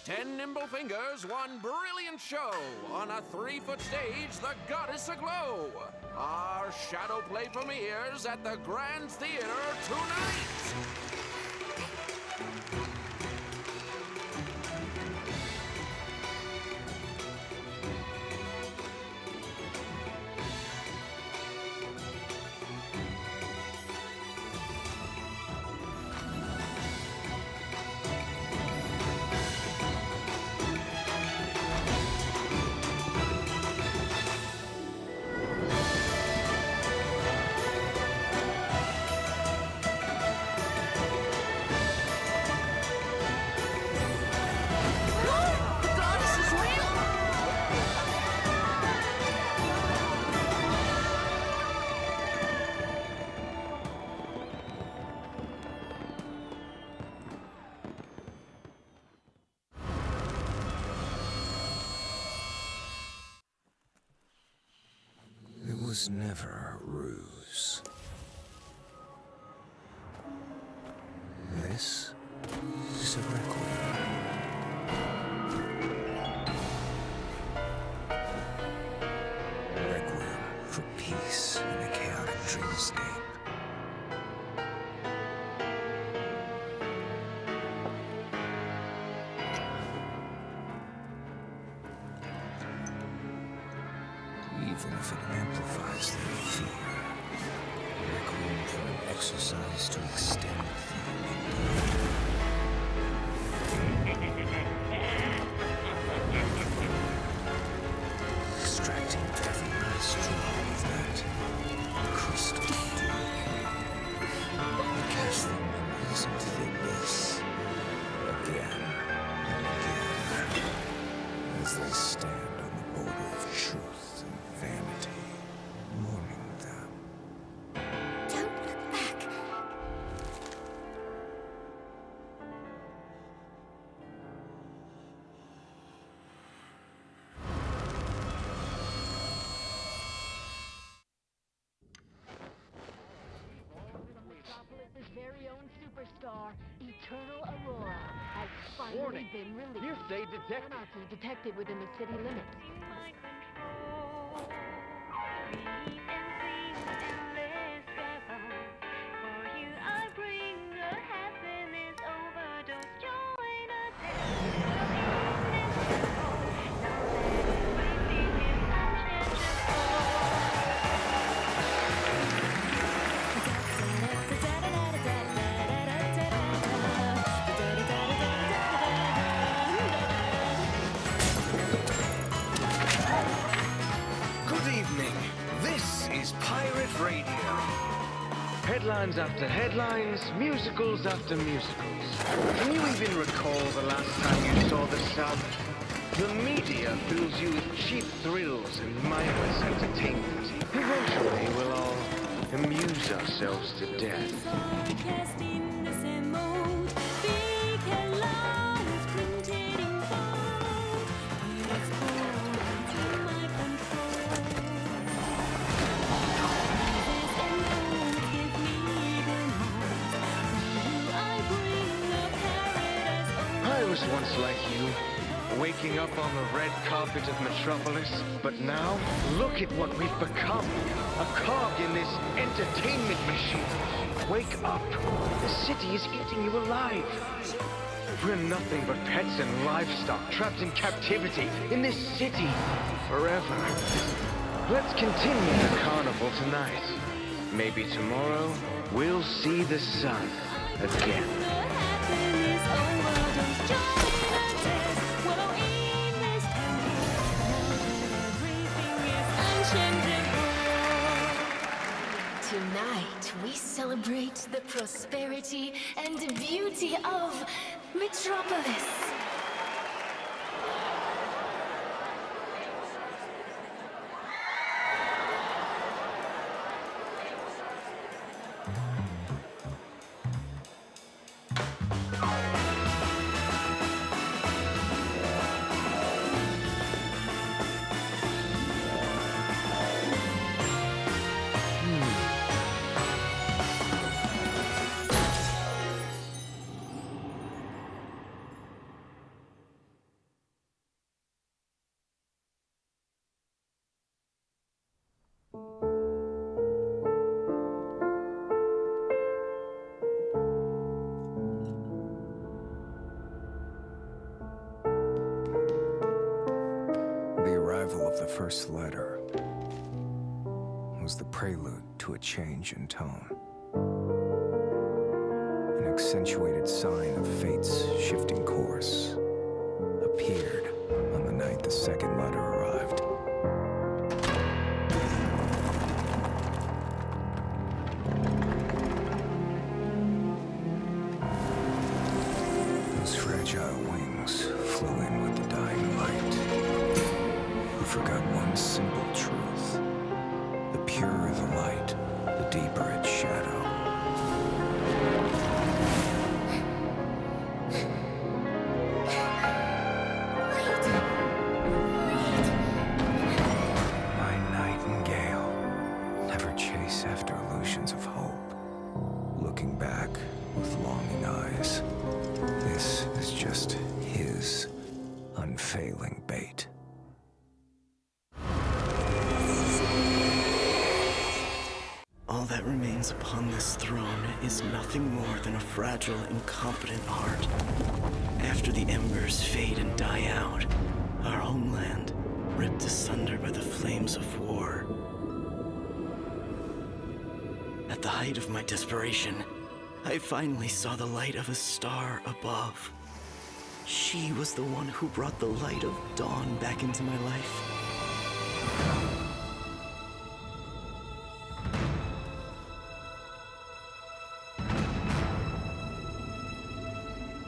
10 nimble fingers, one brilliant show. On a 3-foot stage, the goddess aglow. Our shadow play premieres at the Grand Theater tonight. was never a ruse. This is a requiem. Requiem for peace in a chaotic dreamscape. Even if it amplifies their fear. Requiem for an exercise to extend the ending. Extracting every last drop of that crystal dew. I cast their memories into the abyss again and again as they stand on the border of truth and vanity, mourning them. Don't look back. Metropolis' very own superstar, Eternal Aurora, has finally Warning. been released. Hearsay detected. Anarchy detected within the city limits. My control. Breathe and sing endless rebel. For you I bring a happiness overdose. Join a dance. Now let everything is Good evening. This is Pirate Radio. Headlines after headlines, musicals after musicals. Can you even recall the last time you saw the sun? The media fills you with cheap thrills and mindless entertainment. Eventually, we'll all amuse ourselves to death. I was once like you, waking up on the red carpet of Metropolis. But now, look at what we've become. A cog in this entertainment machine. Wake up. The city is eating you alive. We're nothing but pets and livestock trapped in captivity in this city forever. Let's continue the carnival tonight. Maybe tomorrow we'll see the sun again. Tonight, we celebrate the prosperity and beauty of Metropolis. The arrival of the first letter was the prelude to a change in tone. An accentuated sign of fate's shifting course appeared on the night the second letter arrived. Those fragile wings flew in with the dying light. We forgot one simple truth. The purer the light, the deeper its shadow. My nightingale, dangling bait. All that remains upon this throne is nothing more than a fragile, incompetent heart. After the embers fade and die out, our homeland, ripped asunder by the flames of war. At the height of my desperation, I finally saw the light of a star above. She was the one who brought the light of dawn back into my life.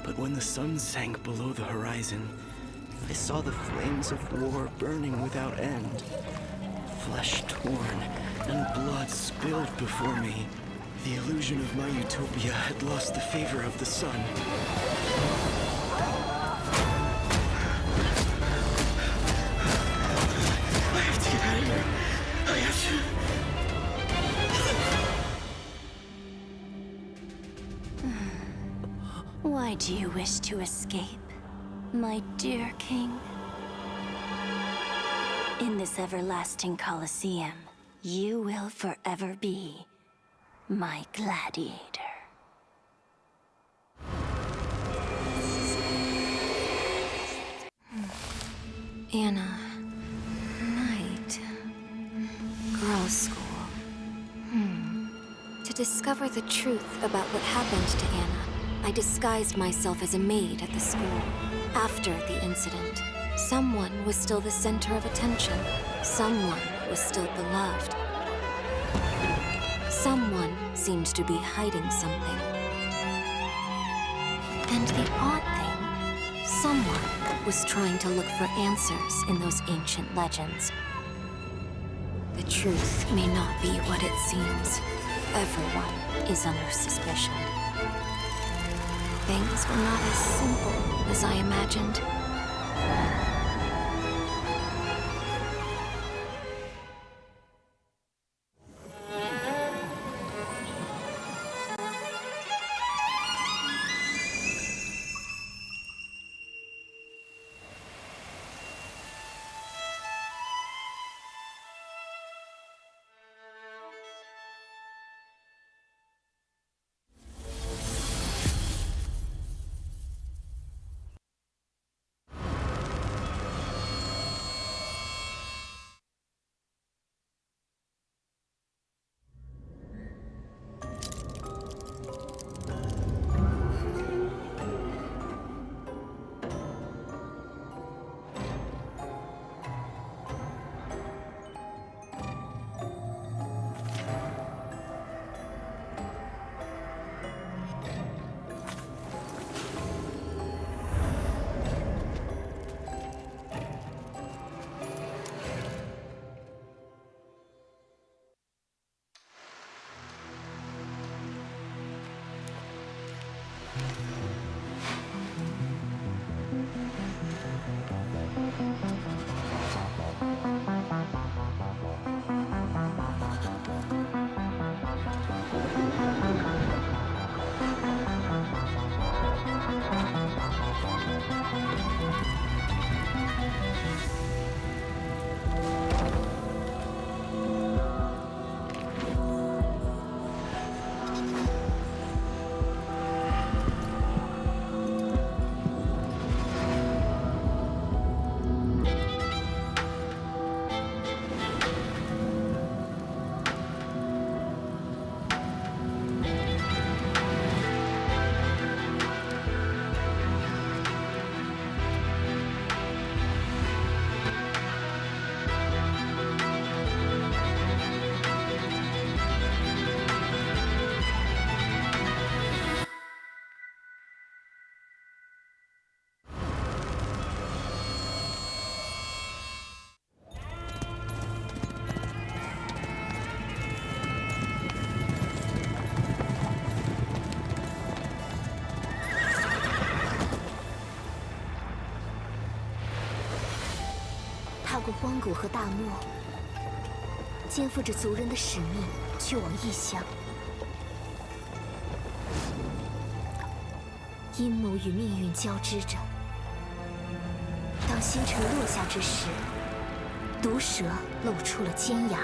But when the sun sank below the horizon, I saw the flames of war burning without end. Flesh torn and blood spilled before me. The illusion of my utopia had lost the favor of the sun. I have to get out of here. I have to... Why do you wish to escape, my dear king? In this everlasting Colosseum, you will forever be my gladiator. Anna, night, girls' school. To discover the truth about what happened to Anna, I disguised myself as a maid at the school. After the incident, someone was still the center of attention. Someone was still beloved. Someone seemed to be hiding something. And the odd thing, someone was trying to look for answers in those ancient legends. The truth may not be what it seems. Everyone is under suspicion. Things were not as simple as I imagined.踏过荒谷和大漠，肩负着族人的使命，去往异乡。阴谋与命运交织着。当当星辰落下之时，毒蛇露出了尖牙。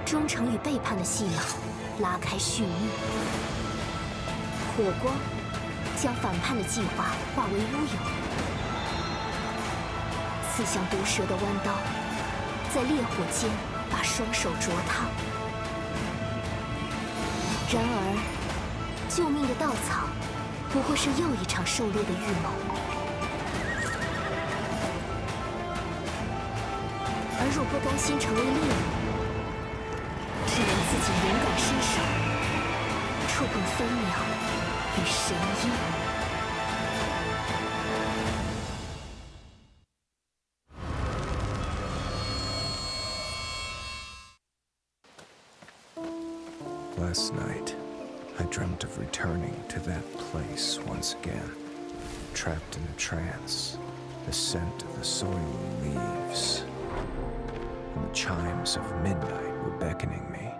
忠诚与背叛的戏码拉开序幕，火光将反叛的计划化为乌有，刺向毒蛇的弯刀，在烈火间把双手灼烫。然而，救命的稻草不过是又一场狩猎的预谋。而若不甘心成为猎物，只能自己勇敢伸手，触碰飞鸟与神鹰。Last night, I dreamt of returning to that place once again, trapped in a trance, the scent of the soil leaves, and the chimes of midnight were beckoning me.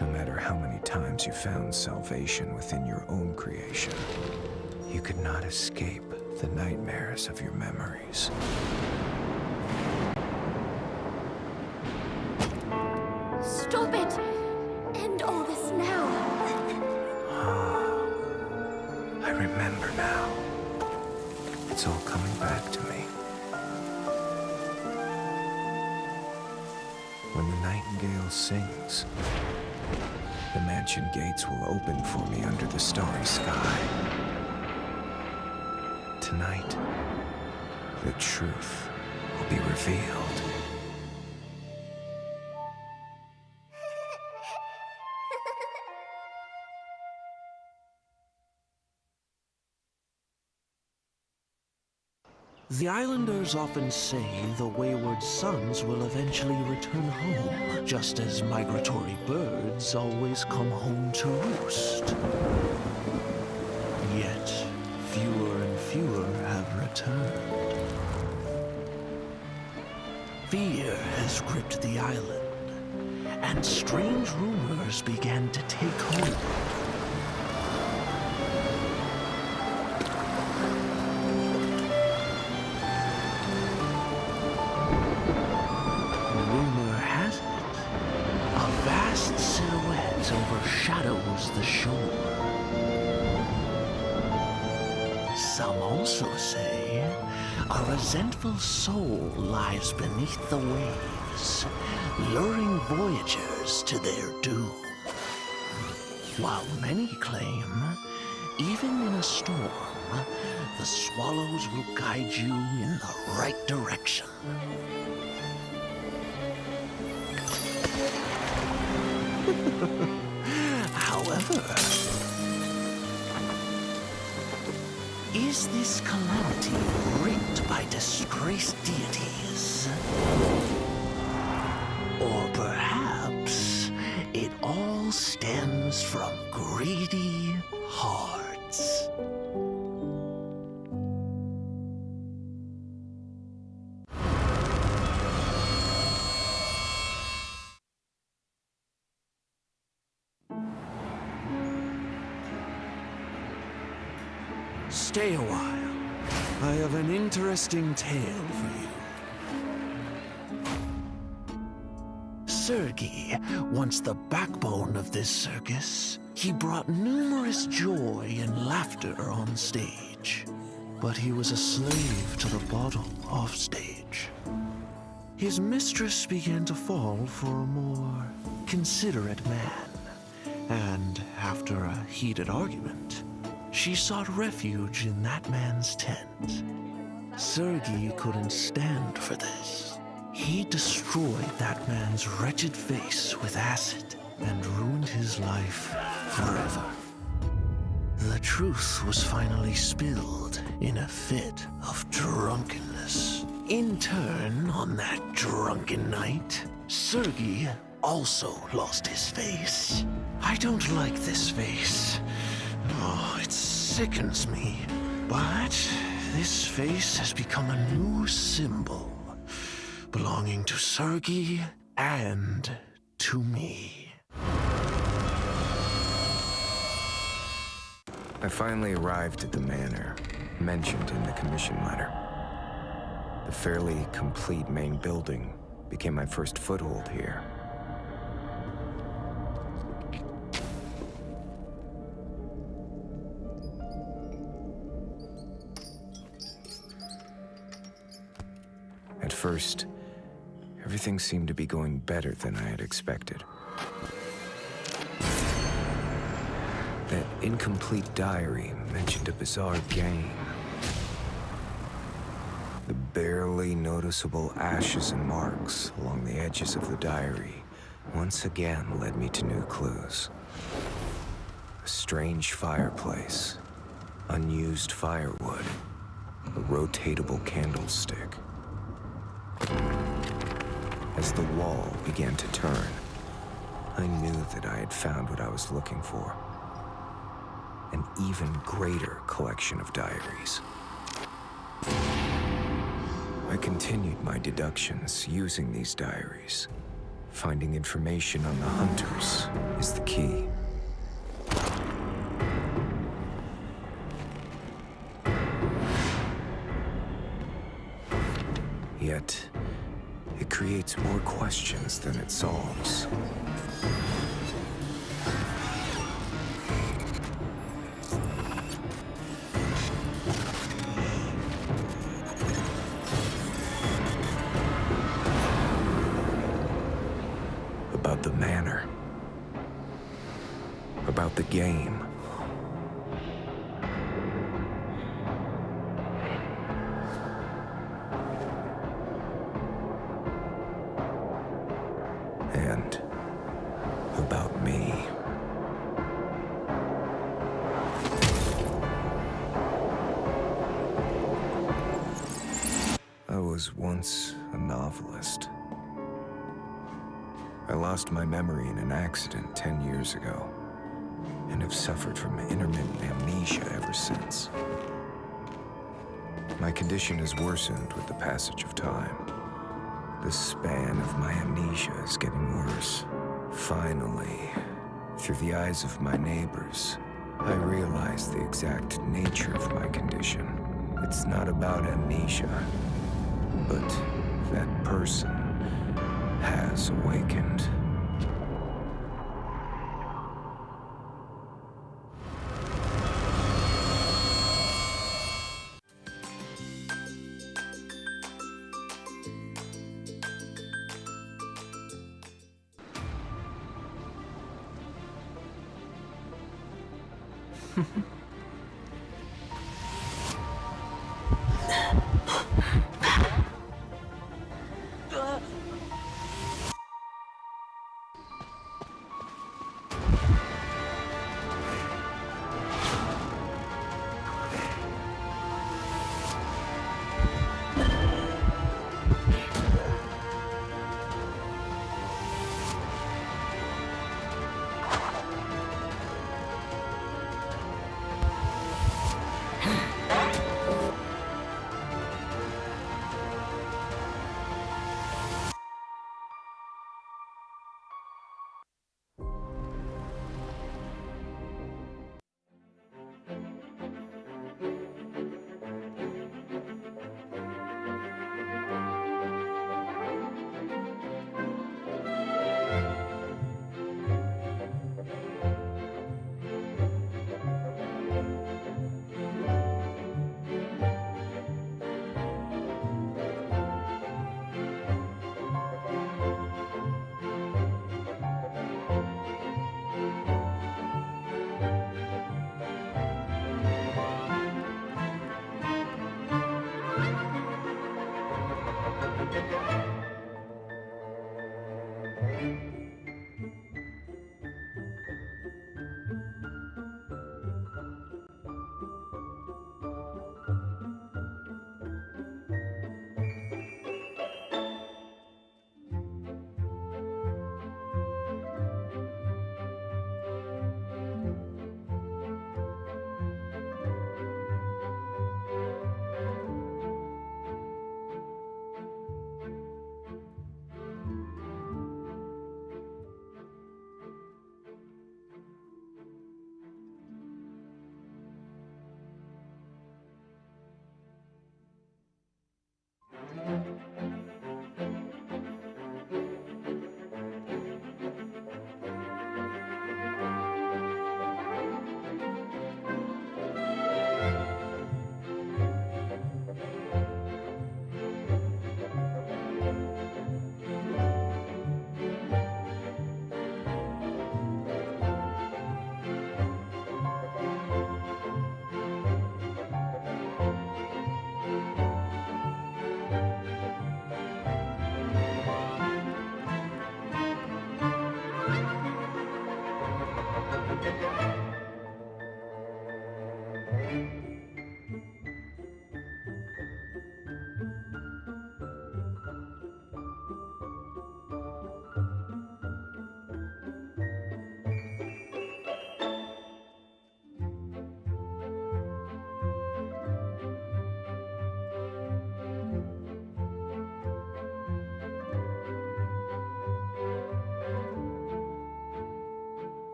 No matter how many times you found salvation within your own creation, you could not escape the nightmares of your memories. Stop it! End all this now. I remember now. It's all coming back to me. When the nightingale sings, the mansion gates will open for me under the starry sky. Tonight, the truth will be revealed. The islanders often say the wayward sons will eventually return home, just as migratory birds always come home to roost. Yet, fewer and fewer have returned. Fear has gripped the island, and strange rumors began to take hold. Overshadows the shore. Some also say a resentful soul lies beneath the waves, luring voyagers to their doom. While many claim, even in a storm, the swallows will guide you in the right direction. However, is this calamity wreaked by disgraced deities? Or perhaps it all stems from greedy hearts? Stay a while. I have an interesting tale for you. Sergei, once the backbone of this circus, he brought numerous joy and laughter on stage. But he was a slave to the bottle off stage. His mistress began to fall for a more considerate man, and after a heated argument, she sought refuge in that man's tent. Sergei couldn't stand for this. He destroyed that man's wretched face with acid and ruined his life forever. The truth was finally spilled in a fit of drunkenness. In turn, on that drunken night, Sergei also lost his face. I don't like this face. Oh, it sickens me. But this face has become a new symbol, belonging to Sergei and to me. I finally arrived at the manor mentioned in the commission letter. The fairly complete main building became my first foothold here. At first, everything seemed to be going better than I had expected. That incomplete diary mentioned a bizarre game. The barely noticeable ashes and marks along the edges of the diary once again led me to new clues. A strange fireplace, unused firewood, a rotatable candlestick. As the wall began to turn, I knew that I had found what I was looking for. An even greater collection of diaries. I continued my deductions using these diaries. Finding information on the hunters is the key. Yet, it creates more questions than it solves. About the manor. About the game. And about me. I was once a novelist. I lost my memory in an accident 10 years ago, and have suffered from intermittent amnesia ever since. My condition has worsened with the passage of time. The span of my amnesia is getting worse. Finally, through the eyes of my neighbors, I realize the exact nature of my condition. It's not about amnesia, but that person has awakened.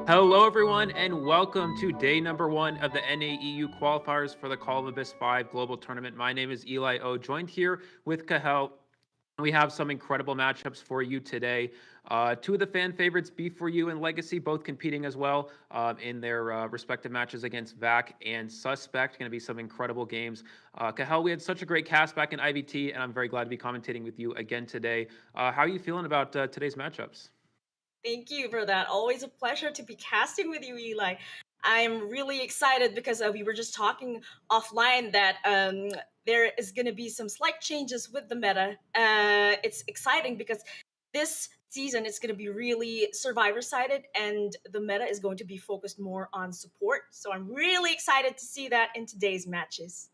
Hello, everyone, and welcome to day number 1 of the NAEU qualifiers for the Call of Abyss 5 Global Tournament. My name is Eli O, joined here with Kahel. We have some incredible matchups for you today. Two of the fan favorites, B4U and Legacy, both competing as well in their respective matches against VAC and Suspect. Going to be some incredible games. Kahel, we had such a great cast back in IVT, and I'm very glad to be commentating with you again today. How are you feeling about today's matchups? Thank you for that. Always a pleasure to be casting with you, Eli. I'm really excited because we were just talking offline that there is going to be some slight changes with the meta. It's exciting because this season it's going to be really survivor-sided and the meta is going to be focused more on support. So I'm really excited to see that in today's matches.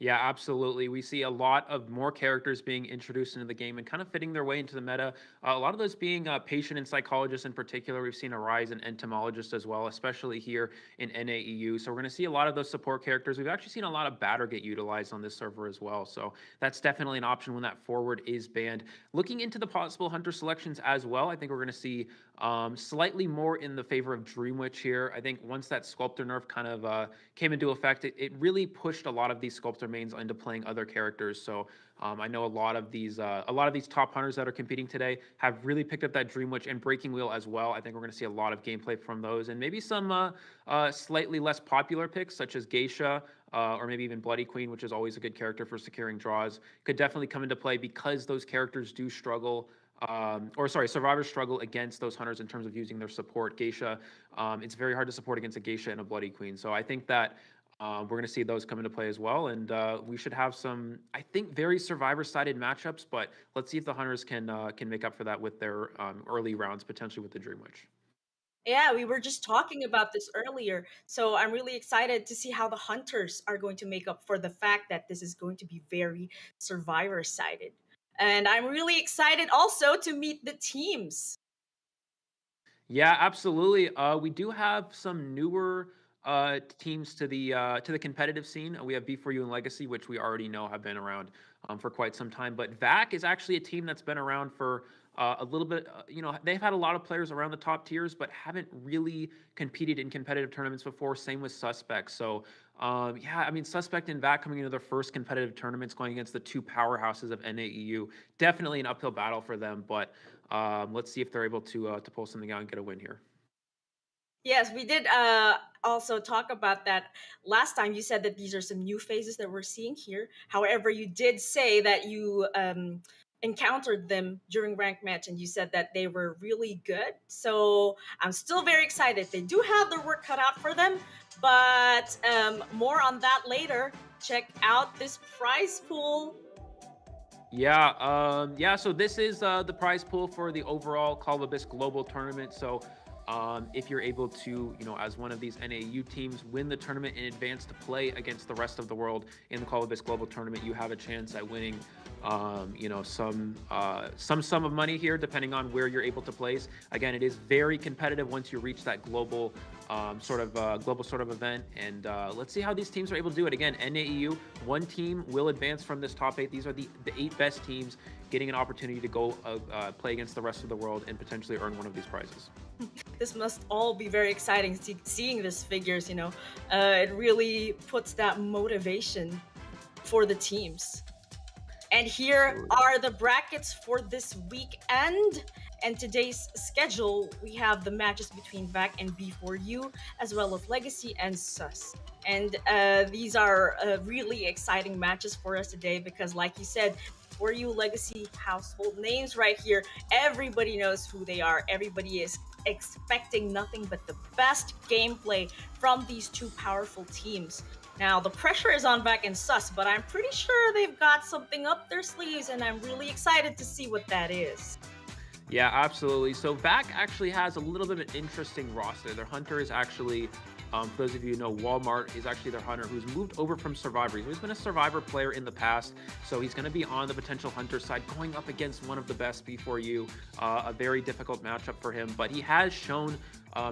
Yeah, absolutely. We see a lot of more characters being introduced into the game and kind of fitting their way into the meta. A lot of those being patient and psychologists in particular. We've seen a rise in entomologists as well, especially here in NAEU. So we're going to see a lot of those support characters. We've actually seen a lot of batter get utilized on this server as well. So that's definitely an option when that forward is banned. Looking into the possible hunter selections as well, I think we're going to see slightly more in the favor of Dreamwitch here. I think once that Sculptor nerf kind of came into effect, it really pushed a lot of these Sculptor mains into playing other characters. So I know a lot of these top hunters that are competing today have really picked up that Dreamwitch and Breaking Wheel as well. I think we're going to see a lot of gameplay from those, and maybe some slightly less popular picks such as Geisha or maybe even Bloody Queen, which is always a good character for securing draws, could definitely come into play because those characters do struggle. Survivors struggle against those hunters in terms of using their support. Geisha, it's very hard to support against a Geisha and a Bloody Queen. So I think that we're going to see those come into play as well. And we should have some, I think, very survivor-sided matchups, but let's see if the hunters can make up for that with their early rounds, potentially with the Dreamwitch. Yeah, we were just talking about this earlier. So I'm really excited to see how the hunters are going to make up for the fact that this is going to be very survivor-sided. And I'm really excited also to meet the teams. Yeah, absolutely. We do have some newer teams to the competitive scene. We have B4U and Legacy, which we already know have been around for quite some time. But VAC is actually a team that's been around for a little bit. They've had a lot of players around the top tiers, but haven't really competed in competitive tournaments before. Same with Suspect. So Suspect and VAC coming into their first competitive tournaments, going against the two powerhouses of NAEU. Definitely an uphill battle for them, but let's see if they're able to pull something out and get a win here. Yes, we did also talk about that last time. You said that these are some new phases that we're seeing here. However, you did say that you encountered them during ranked match and you said that they were really good. So I'm still very excited. They do have their work cut out for them, but more on that later. Check out this prize pool. So this is the prize pool for the overall Call of Abyss Global Tournament. So if you're able to, as one of these NAU teams, win the tournament in advance to play against the rest of the world in the Call of Abyss Global Tournament, you have a chance at winning, some sum of money here, depending on where you're able to place. Again, it is very competitive once you reach that global sort of event, and let's see how these teams are able to do it. Again, NAEU, one team will advance from this top 8. These are the 8 best teams getting an opportunity to go play against the rest of the world and potentially earn one of these prizes. This must all be very exciting, seeing these figures, it really puts that motivation for the teams. And here are the brackets for this weekend. And today's schedule, we have the matches between VAC and B4U, as well as Legacy and Sus. And these are really exciting matches for us today because, like you said, for you Legacy household names right here, everybody knows who they are. Everybody is expecting nothing but the best gameplay from these two powerful teams. Now, the pressure is on VAC and Sus, but I'm pretty sure they've got something up their sleeves, and I'm really excited to see what that is. Yeah, absolutely. So VAC actually has a little bit of an interesting roster. Their hunter is actually, for those of you who know, Walmart is actually their hunter who's moved over from Survivor. He's been a Survivor player in the past, so he's going to be on the potential hunter side going up against one of the best B4U. A very difficult matchup for him, but he has shown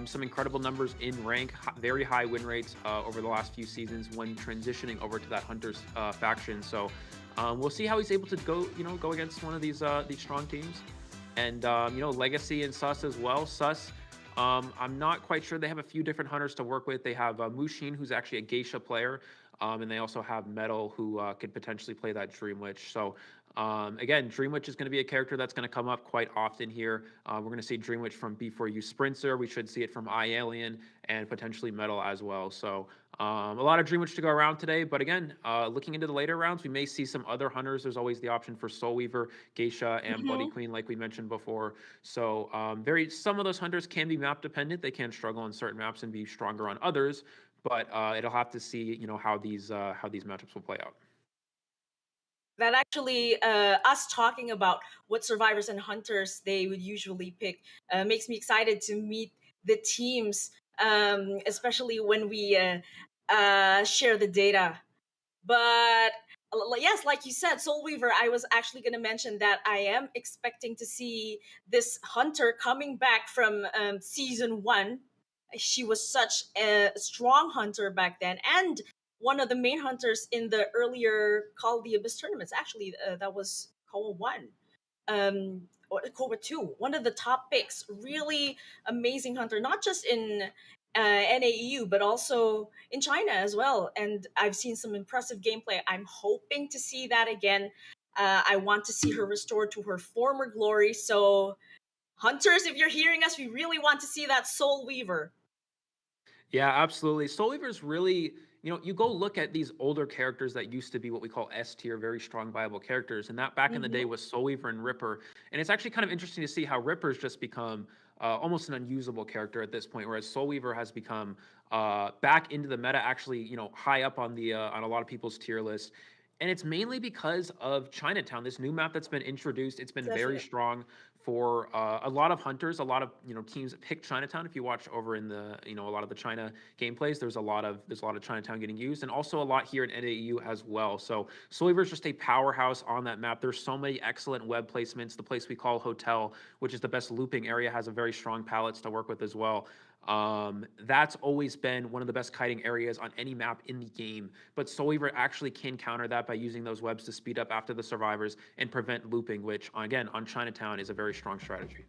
some incredible numbers in rank, very high win rates over the last few seasons when transitioning over to that hunter's faction. So we'll see how he's able to go against one of these strong teams. And Legacy and Sus as well. Sus I'm not quite sure. They have a few different hunters to work with. They have Mushin, who's actually a geisha player, and they also have Metal, who could potentially play that Dream Witch. So again, Dream Witch is going to be a character that's going to come up quite often here. We're going to see Dream Witch from B4U Sprinter. We should see it from iAlien and potentially Metal as well. So a lot of Dream Witch to go around today. But again, looking into the later rounds, we may see some other hunters. There's always the option for Soul Weaver, Geisha, and Bloody Queen, like we mentioned before. So some of those hunters can be map dependent. They can struggle on certain maps and be stronger on others. But it'll have to see, how these matchups will play out. That actually, us talking about what survivors and hunters they would usually pick makes me excited to meet the teams, especially when we share the data. But yes, like you said, Soul Weaver, I was actually going to mention that I am expecting to see this hunter coming back from season 1. She was such a strong hunter back then, and one of the main hunters in the earlier Call of the Abyss tournaments. Actually, that was COA 1. Or COA 2, one of the top picks. Really amazing hunter, not just in NAEU, but also in China as well. And I've seen some impressive gameplay. I'm hoping to see that again. I want to see her restored to her former glory. So, hunters, if you're hearing us, we really want to see that Soul Weaver. Yeah, absolutely. Soul Weaver's really, you go look at these older characters that used to be what we call S tier, very strong, viable characters. And that back in the day was Soul Weaver and Ripper. And it's actually kind of interesting to see how Ripper's just become almost an unusable character at this point, whereas Soul Weaver has become back into the meta, actually, high up on the on a lot of people's tier list. And it's mainly because of Chinatown, this new map that's been introduced. It's been very strong for a lot of hunters, a lot of teams that pick Chinatown. If you watch over in the a lot of the China gameplays, there's a lot of Chinatown getting used, and also a lot here in NAEU as well. So Soul Weaver is just a powerhouse on that map. There's so many excellent web placements. The place we call Hotel, which is the best looping area, has a very strong palettes to work with as well. That's always been one of the best kiting areas on any map in the game, but Soul Weaver actually can counter that by using those webs to speed up after the survivors and prevent looping, which again on Chinatown is a very strong strategy.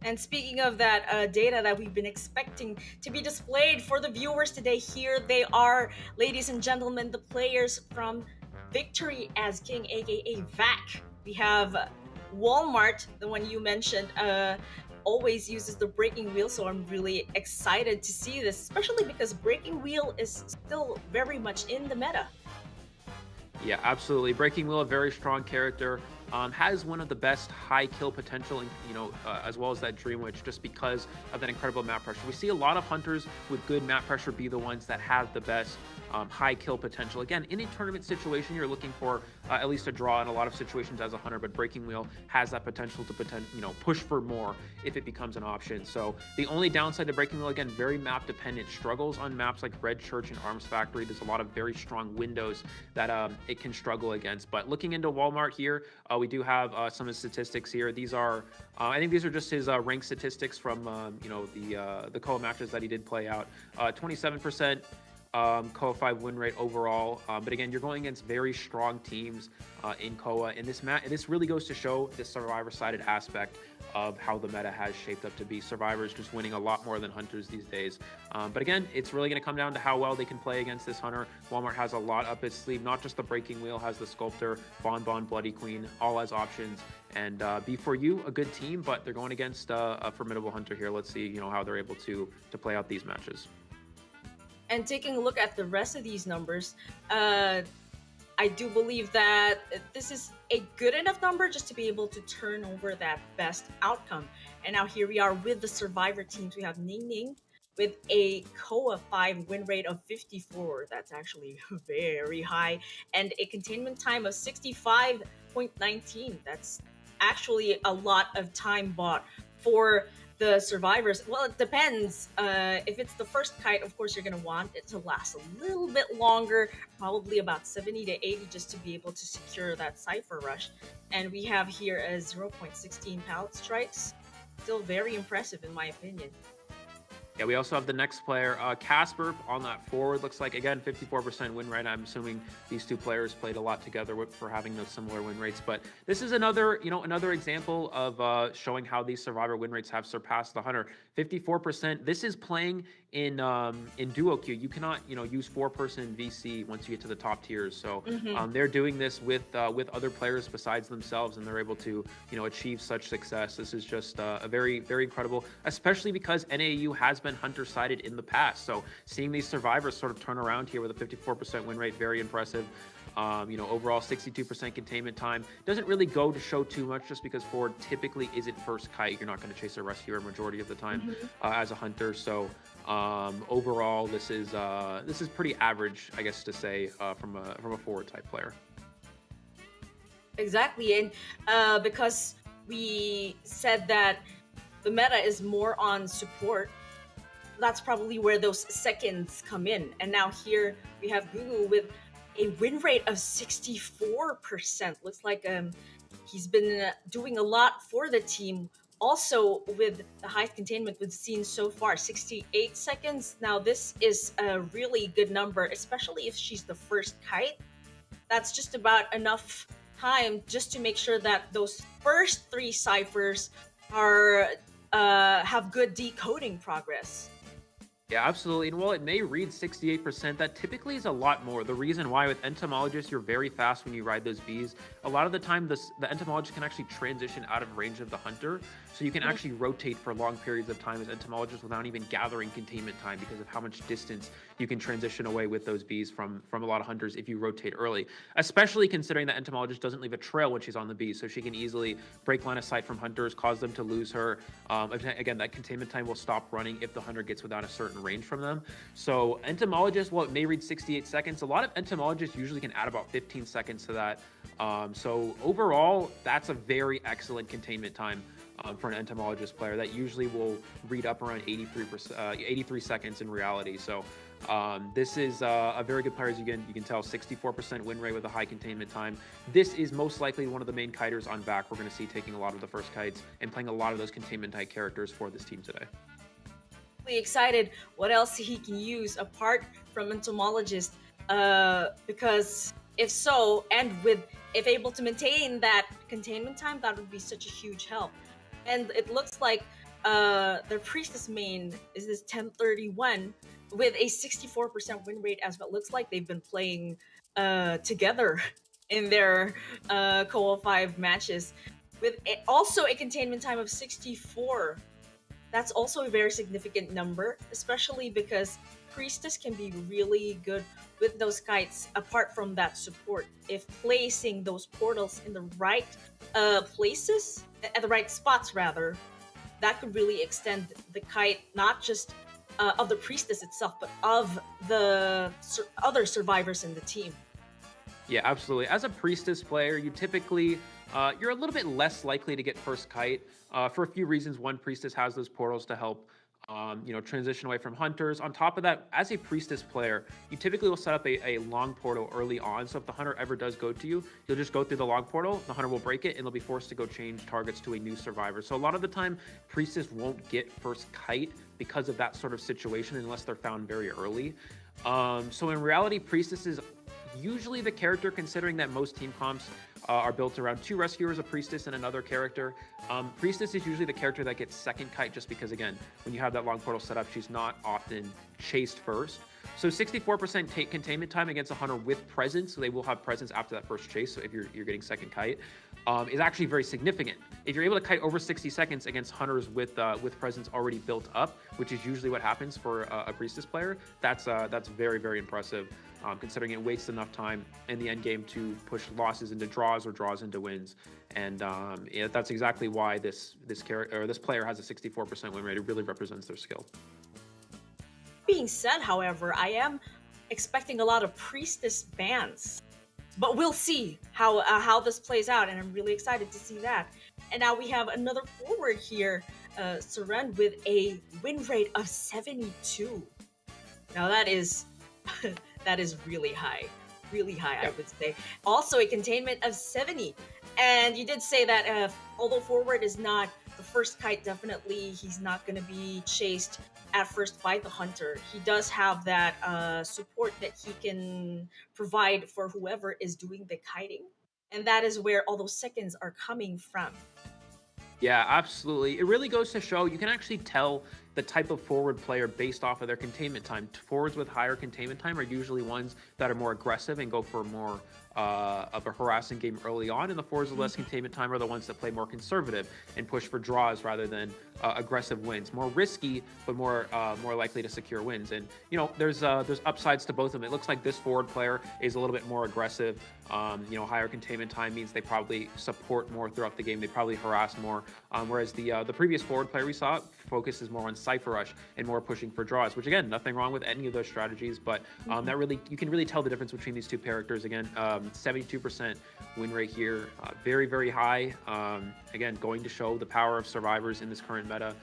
And speaking of that data that we've been expecting to be displayed for the viewers today, here they are, ladies and gentlemen, the players from Victory as King, aka VAC. We have Walmart, the one you mentioned, always uses the breaking wheel, so I'm really excited to see this, especially because breaking wheel is still very much in the meta. Yeah, absolutely. Breaking Wheel, a very strong character, has one of the best high kill potential, as well as that Dream Witch, just because of that incredible map pressure. We see a lot of hunters with good map pressure be the ones that have the best high kill potential. Again, in a tournament situation, you're looking for at least a draw in a lot of situations as a hunter, but Breaking Wheel has that potential to push for more if it becomes an option. So the only downside to Breaking Wheel, again, very map dependent, struggles on maps like Red Church and Arms Factory. There's a lot of very strong windows that it can struggle against. But looking into Walmart here, we do have some of the statistics here. These are, I think these are just his rank statistics from the COA matches that he did play out. 27% COA 5 win rate overall. But again, you're going against very strong teams in COA. And this really goes to show the survivor-sided aspect of how the meta has shaped up to be. Survivors just winning a lot more than hunters these days. But again, it's really going to come down to how well they can play against this hunter. Walmart has a lot up its sleeve, not just the Breaking Wheel, has the Sculptor, Bon, Bloody Queen, all as options. And B4U, a good team, but they're going against a formidable hunter here. Let's see, how they're able to play out these matches. And taking a look at the rest of these numbers, I do believe that this is a good enough number just to be able to turn over that best outcome. And now here we are with the survivor teams. We have Ning Ning with a COA 5 win rate of 54. That's actually very high. And a containment time of 65.19. That's actually a lot of time bought for the survivors. Well, it depends. If it's the first kite, of course, you're going to want it to last a little bit longer, probably about 70 to 80, just to be able to secure that Cypher Rush. And we have here a 0.16 pallet strikes. Still very impressive, in my opinion. Yeah, we also have the next player, Casper, on that forward. Looks like, again, 54% win rate. I'm assuming these two players played a lot together for having those similar win rates. But this is another example of showing how these Survivor win rates have surpassed the Hunter. 54%. This is playing in duo queue. You cannot, use 4-person VC once you get to the top tiers. So they're doing this with other players besides themselves, and they're able to, achieve such success. This is just a very, very incredible, especially because NAU has been Hunter-sided in the past. So seeing these survivors sort of turn around here with a 54% win rate, very impressive. Overall 62% containment time. Doesn't really go to show too much just because forward typically isn't first kite. You're not going to chase a rescuer majority of the time as a hunter. So overall, this is pretty average, I guess to say, from a forward type player. Exactly, and because we said that the meta is more on support, that's probably where those seconds come in. And now here we have Google with a win rate of 64%. Looks like he's been doing a lot for the team. Also, with the highest containment we've seen so far, 68 seconds. Now, this is a really good number, especially if she's the first kite. That's just about enough time just to make sure that those first 3 ciphers are have good decoding progress. Yeah, absolutely. And while it may read 68%, that typically is a lot more. The reason why with entomologists, you're very fast when you ride those bees. A lot of the time, the entomologist can actually transition out of range of the hunter. So you can actually rotate for long periods of time as entomologists without even gathering containment time because of how much distance you can transition away with those bees from a lot of hunters if you rotate early. Especially considering that entomologist doesn't leave a trail when she's on the bees. So she can easily break line of sight from hunters, cause them to lose her. Again, that containment time will stop running if the hunter gets without a certain range from them. So entomologists, while it may read 68 seconds, a lot of entomologists usually can add about 15 seconds to that. So overall, that's a very excellent containment time for an entomologist player. That usually will read up around 83 seconds in reality. So this is a very good player. As you can tell, 64% win rate with a high containment time. This is most likely one of the main kiters on back we're going to see taking a lot of the first kites and playing a lot of those containment type characters for this team today. Excited what else he can use apart from entomologist, because if so, and if able to maintain that containment time, that would be such a huge help. And it looks like their priestess main is this 1031 with a 64% win rate as well. It looks like they've been playing together in their COA 5 matches with also a containment time of 64. That's also a very significant number, especially because Priestess can be really good with those kites apart from that support. If placing those portals in the right places, at the right spots rather, that could really extend the kite, not just of the Priestess itself, but of the other survivors in the team. Yeah, absolutely. As a Priestess player, you typically, you're a little bit less likely to get first kite for a few reasons. One, Priestess has those portals to help, transition away from hunters. On top of that, as a Priestess player, you typically will set up a long portal early on. So if the hunter ever does go to you, you'll just go through the long portal, the hunter will break it, and they'll be forced to go change targets to a new survivor. So a lot of the time, Priestess won't get first kite because of that sort of situation unless they're found very early. So in reality, Priestess is usually the character, considering that most team comps are built around 2 rescuers, a priestess, and another character. Priestess is usually the character that gets second kite just because, again, when you have that long portal set up, she's not often chased first. So 64% containment time against a hunter with presence, so they will have presence after that first chase, so if you're getting second kite, is actually very significant. If you're able to kite over 60 seconds against hunters with presence already built up, which is usually what happens for a priestess player, that's very, very impressive. Considering it wastes enough time in the end game to push losses into draws or draws into wins, and that's exactly why this player has a 64% win rate. It really represents their skill. Being said, however, I am expecting a lot of priestess bans, but we'll see how this plays out, and I'm really excited to see that. And now we have another forward here, Seren, with a win rate of 72. Now that is that is really high, yep. I would say. Also a containment of 70. And you did say that although forward is not the first kite, definitely he's not going to be chased at first by the hunter. He does have that support that he can provide for whoever is doing the kiting. And that is where all those seconds are coming from. Yeah, absolutely. It really goes to show you can actually tell the type of forward player based off of their containment time. Forwards with higher containment time are usually ones that are more aggressive and go for more of a harassing game early on, and the forwards with less containment time are the ones that play more conservative and push for draws rather than aggressive wins. More risky, but more likely to secure wins. And there's upsides to both of them. It looks like this forward player is a little bit more aggressive. Higher containment time means they probably support more throughout the game. They probably harass more. Whereas the previous forward player we saw focuses more on Cypher Rush and more pushing for draws, which again, nothing wrong with any of those strategies, but that really, you can really tell the difference between these two characters. Again, 72% win rate here, very, very high. Again, going to show the power of survivors in this current meta,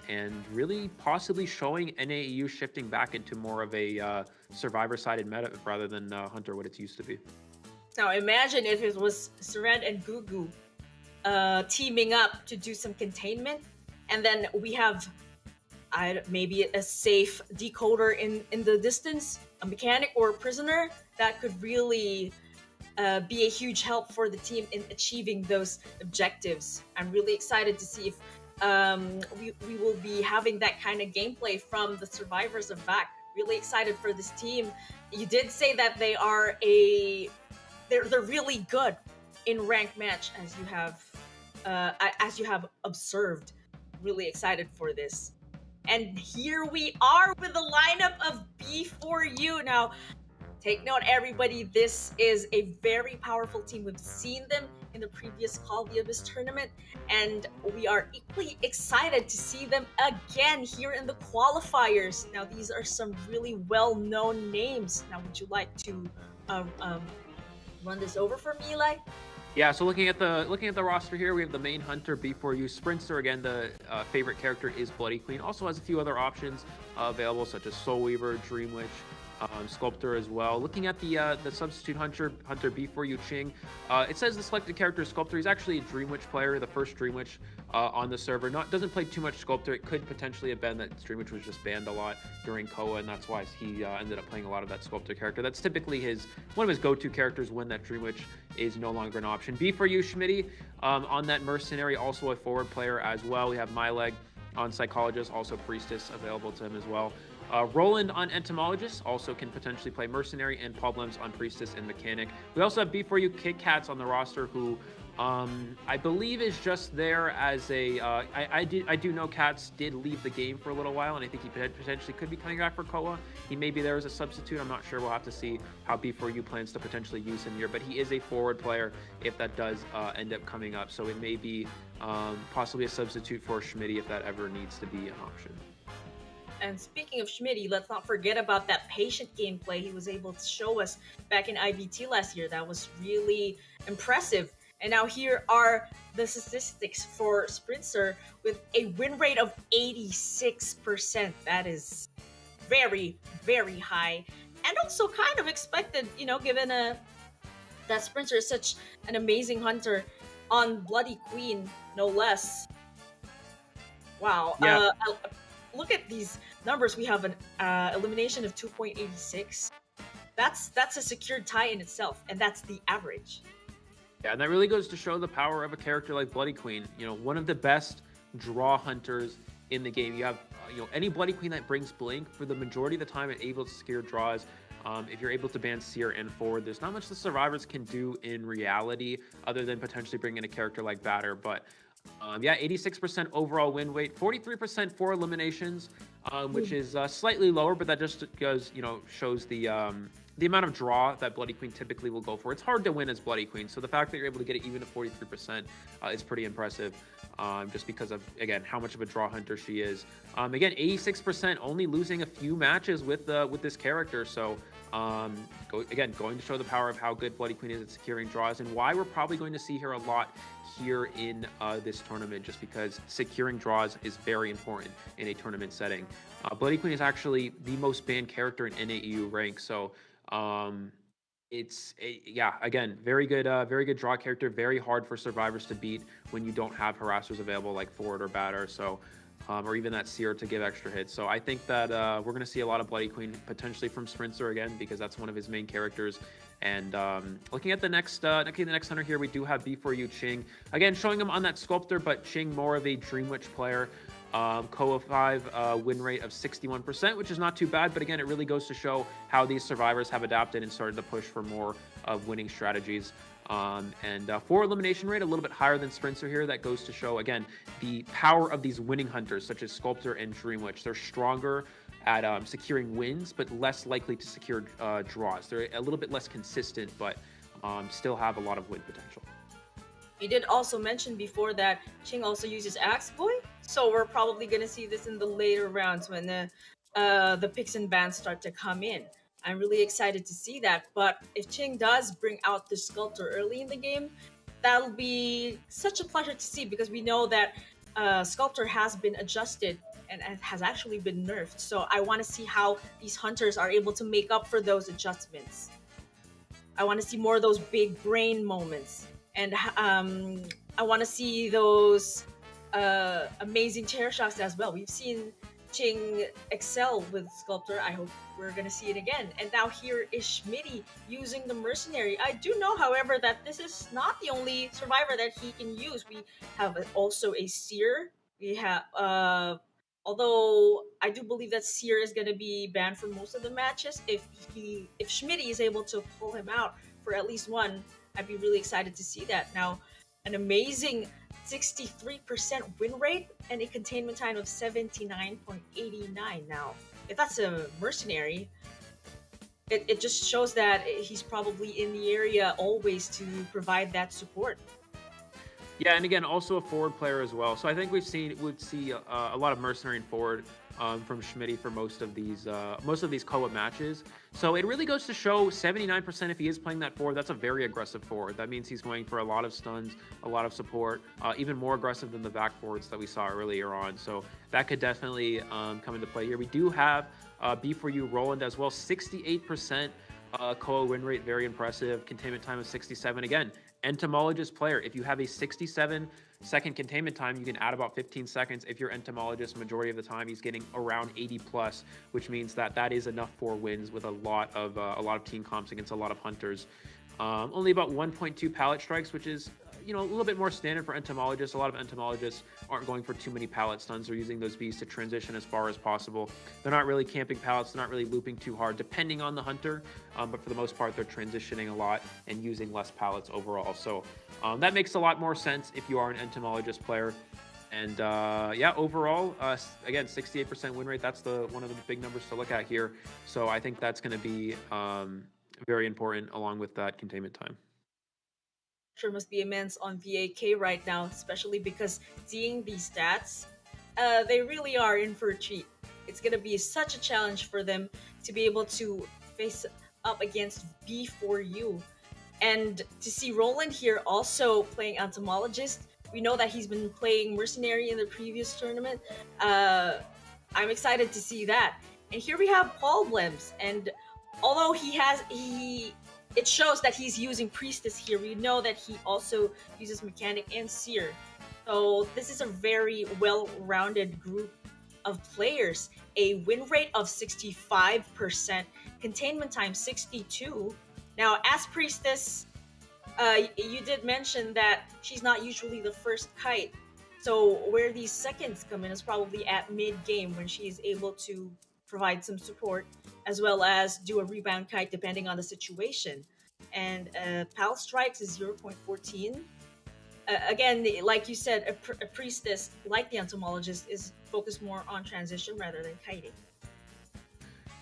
and really possibly showing NAEU shifting back into more of a survivor-sided meta rather than Hunter, what it's used to be. Now imagine if it was Seren and Gugu teaming up to do some containment, and then we have maybe a safe decoder in the distance, a mechanic or a prisoner that could really be a huge help for the team in achieving those objectives. I'm really excited to see if we will be having that kind of gameplay from the survivors of VAC. Really excited for this team. You did say that they're really good in ranked match, as you have observed. Really excited for this. And here we are with the lineup of B4U. Now, take note, everybody, this is a very powerful team. We've seen them in the previous Call the Abyss tournament, and we are equally excited to see them again here in the qualifiers. Now, these are some really well-known names. Now, would you like to run this over for me, Eli? Yeah, so looking at the roster here, we have the main hunter, B4U Sprinter. Again, the favorite character is Bloody Queen. Also has a few other options available, such as Soul Weaver, Dream Witch, Sculptor as well. Looking at the substitute hunter B4U Ching, it says the selected character is Sculptor. He's actually a Dream Witch player, the first Dream Witch on the server. Doesn't play too much Sculptor. It could potentially have been that Dream Witch was just banned a lot during COA, and that's why he ended up playing a lot of that Sculptor character. That's typically one of his go-to characters when that Dream Witch is no longer an option. B4U Schmitty on that Mercenary, also a forward player as well. We have Myleg on Psychologist, also Priestess available to him as well. Roland on Entomologist, also can potentially play Mercenary, and Problems on Priestess and Mechanic. We also have B4U Kit Kats on the roster, who I believe is just there as a... I do know Cats did leave the game for a little while, and I think he potentially could be coming back for COA. He may be there as a substitute. I'm not sure. We'll have to see how B4U plans to potentially use him here, but he is a forward player if that does end up coming up. So it may be possibly a substitute for Schmitty if that ever needs to be an option. And speaking of Schmitty, let's not forget about that patient gameplay he was able to show us back in IBT last year. That was really impressive. And now here are the statistics for Sprinter with a win rate of 86%. That is very, very high. And also kind of expected, given that Sprinter is such an amazing hunter on Bloody Queen, no less. Wow. Yeah. Look at these numbers. We have an elimination of 2.86. That's a secured tie in itself, and that's the average. Yeah, and that really goes to show the power of a character like Bloody Queen. One of the best draw hunters in the game. You have any Bloody Queen that brings Blink for the majority of the time and able to secure draws. If you're able to ban Seer and forward, there's not much the survivors can do in reality other than potentially bring in a character like Batter, but 86% overall win rate, 43% for eliminations, which is slightly lower, but that just goes, shows the amount of draw that Bloody Queen typically will go for. It's hard to win as Bloody Queen, so the fact that you're able to get it even at 43% is pretty impressive, just because of, again, how much of a draw hunter she is. Again, 86%, only losing a few matches with this character, so going to show the power of how good Bloody Queen is at securing draws, and why we're probably going to see her a lot here in this tournament, just because securing draws is very important in a tournament setting. Bloody Queen is actually the most banned character in NAEU rank, so Yeah, again, very good draw character, very hard for survivors to beat when you don't have harassers available like forward or batter. So or even that seer to give extra hits. So I think that we're going to see a lot of Bloody Queen potentially from Sprinter again, because that's one of his main characters. And looking at the next hunter here, we do have B4U Ching. Again, showing him on that Sculptor, but Ching more of a Dream Witch player. COA 5 win rate of 61%, which is not too bad. But again, it really goes to show how these survivors have adapted and started to push for more of winning strategies. And for elimination rate, a little bit higher than Sprinter here. That goes to show, again, the power of these winning hunters, such as Sculptor and Dream Witch. They're stronger at securing wins, but less likely to secure draws. They're a little bit less consistent, but still have a lot of win potential. You did also mention before that Ching also uses Axe Boy, so we're probably going to see this in the later rounds when the picks and bans start to come in. I'm really excited to see that, but if Ching does bring out the Sculptor early in the game, that'll be such a pleasure to see, because we know that Sculptor has been adjusted and has actually been nerfed. So I want to see how these hunters are able to make up for those adjustments. I want to see more of those big brain moments, and I want to see those amazing chair shots as well. We've seen Ching excel with Sculptor. I hope we're going to see it again. And now here is Schmitty using the Mercenary. I do know, however, that this is not the only survivor that he can use. We have also a Seer. We have, although I do believe that Seer is going to be banned for most of the matches. If Schmitty is able to pull him out for at least one, I'd be really excited to see that. Now, an amazing 63% win rate and a containment time of 79.89. Now, if that's a Mercenary, it just shows that he's probably in the area always to provide that support. Yeah, and again, also a forward player as well. So I think we'd see a lot of Mercenary and forward from Schmitty for most of these COA matches. So it really goes to show 79% if he is playing that forward. That's a very aggressive forward. That means he's going for a lot of stuns, a lot of support, even more aggressive than the back forwards that we saw earlier on. So that could definitely come into play here. We do have B4U Roland as well, 68% COA win rate, very impressive. Containment time of 67. Again, entomologist player. If you have a 67-second containment time, you can add about 15 seconds. If you're entomologist, majority of the time he's getting around 80 plus, which means that is enough for wins with a lot of team comps against a lot of hunters. Only about 1.2 pallet strikes, which is a little bit more standard for entomologists. A lot of entomologists aren't going for too many pallet stuns. They're using those bees to transition as far as possible. They're not really camping pallets. They're not really looping too hard, depending on the hunter. But for the most part, they're transitioning a lot and using less pallets overall. So that makes a lot more sense if you are an entomologist player. And overall, again, 68% win rate. That's one of the big numbers to look at here. So I think that's going to be very important along with that containment time. Sure must be immense on VAK right now, especially because seeing these stats, they really are in for a treat. It's going to be such a challenge for them to be able to face up against B4U. And to see Roland here also playing entomologist, we know that he's been playing Mercenary in the previous tournament. I'm excited to see that. And here we have Paul Blems, and although it shows that he's using Priestess here. We know that he also uses Mechanic and Seer. So this is a very well-rounded group of players. A win rate of 65%, containment time 62. Now, as Priestess, you did mention that she's not usually the first kite. So where these seconds come in is probably at mid-game when she is able to provide some support, as well as do a rebound kite depending on the situation. And PAL strikes is 0.14. Again, like you said, a priestess, like the entomologist, is focused more on transition rather than kiting.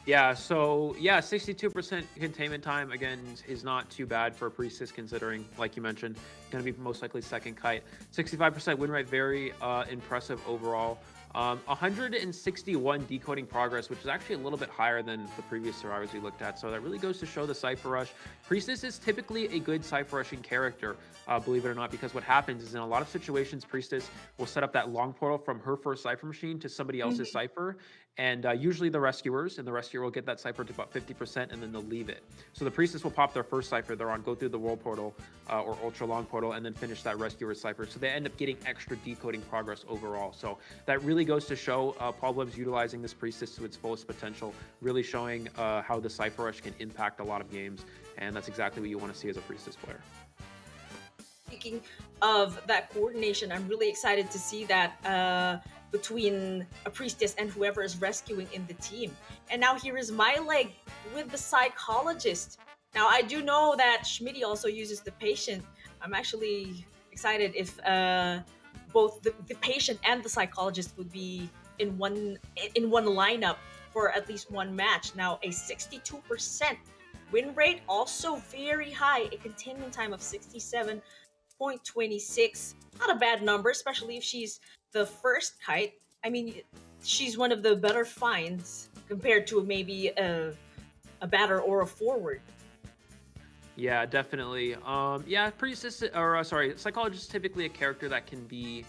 Yeah, so 62% containment time, again, is not too bad for a priestess, considering, like you mentioned, going to be most likely second kite. 65% win rate, very impressive overall. 161 decoding progress, which is actually a little bit higher than the previous survivors we looked at. So that really goes to show the Cypher Rush. Priestess is typically a good Cypher Rushing character, believe it or not, because what happens is in a lot of situations, Priestess will set up that long portal from her first Cypher machine to somebody else's Cypher. And usually the rescuers, and the rescuer will get that Cypher to about 50% and then they'll leave it. So the Priestess will pop their first Cypher they're on, go through the world portal or ultra long portal, and then finish that rescuer Cypher. So they end up getting extra decoding progress overall. So that really goes to show Paul Webb's utilizing this Priestess to its fullest potential, really showing how the Cypher Rush can impact a lot of games. And that's exactly what you want to see as a Priestess player. Speaking of that coordination, I'm really excited to see that between a Priestess and whoever is rescuing in the team. And now here is my leg with the Psychologist. Now I do know that Schmitty also uses the Patient. I'm actually excited if both the Patient and the Psychologist would be in one lineup for at least one match. Now a 62% win rate, also very high, a containment time of 67.26. Not a bad number, especially if she's the first kite. I mean, she's one of the better finds compared to maybe a batter or a forward. Yeah, definitely. Priestess, or Psychologist is typically a character that can be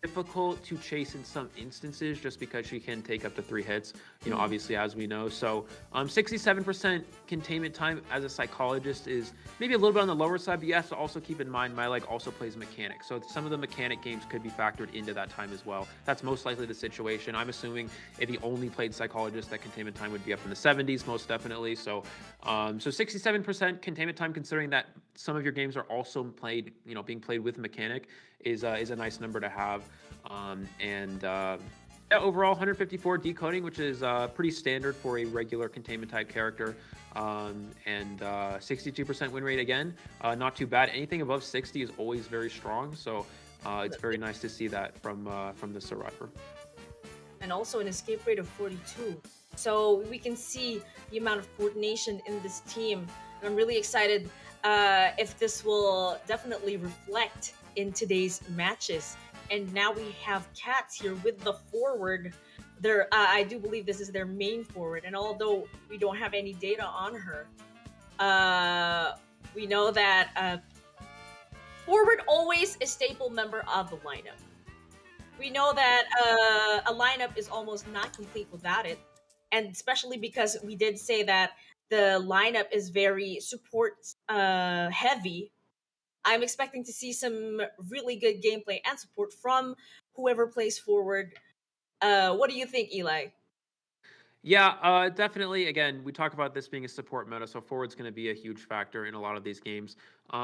difficult to chase in some instances just because she can take up to 3 hits, obviously, as we know. So 67% containment time as a Psychologist is maybe a little bit on the lower side, but you have to also keep in mind my leg also plays Mechanic. So some of the Mechanic games could be factored into that time as well. That's most likely the situation. I'm assuming if he only played Psychologist, that containment time would be up in the 70s, most definitely. So 67% containment time, considering that some of your games are also played, being played with Mechanic, is a nice number to have. Overall 154 decoding, which is pretty standard for a regular containment type character, and 62% win rate again, not too bad. Anything above 60 is always very strong, so it's very nice to see that from the Survivor. And also an escape rate of 42. So we can see the amount of coordination in this team. And I'm really excited if this will definitely reflect in today's matches. And now we have Cats here with the forward. I do believe this is their main forward. And although we don't have any data on her, we know that forward always a staple member of the lineup. We know that a lineup is almost not complete without it. And especially because we did say that the lineup is very support heavy. I'm expecting to see some really good gameplay and support from whoever plays forward. What do you think, Eli? Yeah, definitely. Again, we talk about this being a support meta, so forward's going to be a huge factor in a lot of these games.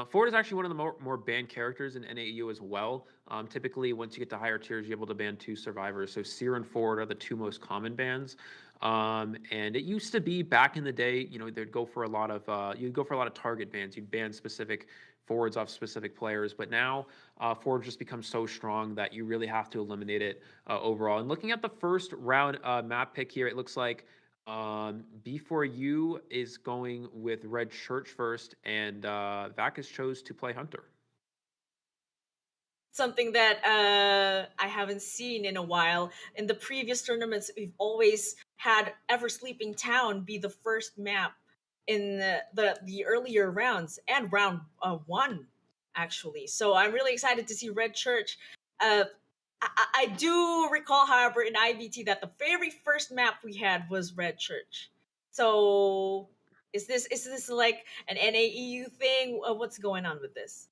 Forward is actually one of the more banned characters in NAU as well. Typically, once you get to higher tiers, you're able to ban 2 survivors. So Seer and Forward are the 2 most common bans. And it used to be back in the day, they'd go for a lot of you'd go for a lot of target bans. You'd ban specific forwards off specific players, but now forward just becomes so strong that you really have to eliminate it overall. And looking at the first round map pick here, it looks like B4U is going with Red Church first, and Vacus chose to play Hunter. Something that I haven't seen in a while. In the previous tournaments, we've always had Ever Sleeping Town be the first map in the earlier rounds, and round 1 actually. So I'm really excited to see Red Church. I do recall, however, in IVT that the very first map we had was Red Church. So is this like an NAEU thing? What's going on with this?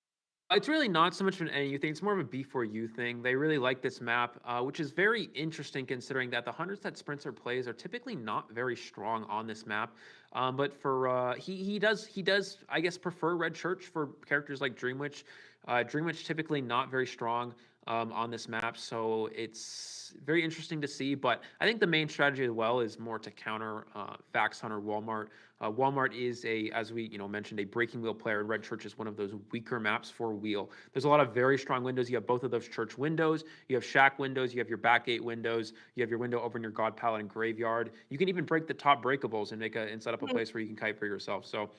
It's really not so much of an NAU thing. It's more of a B4U thing. They really like this map, which is very interesting considering that the hunters that Sprinter plays are typically not very strong on this map. But for he does I guess prefer Red Church for characters like Dreamwitch. Dreamwitch typically not very strong on this map, so it's very interesting to see. But I think the main strategy as well is more to counter Vax Hunter Walmart. Walmart is as we mentioned, a breaking wheel player, and Red Church is one of those weaker maps for wheel. There's a lot of very strong windows. You have both of those church windows. You have shack windows. You have your back gate windows. You have your window over in your God Palette and Graveyard. You can even break the top breakables and set up a place where you can kite for yourself. So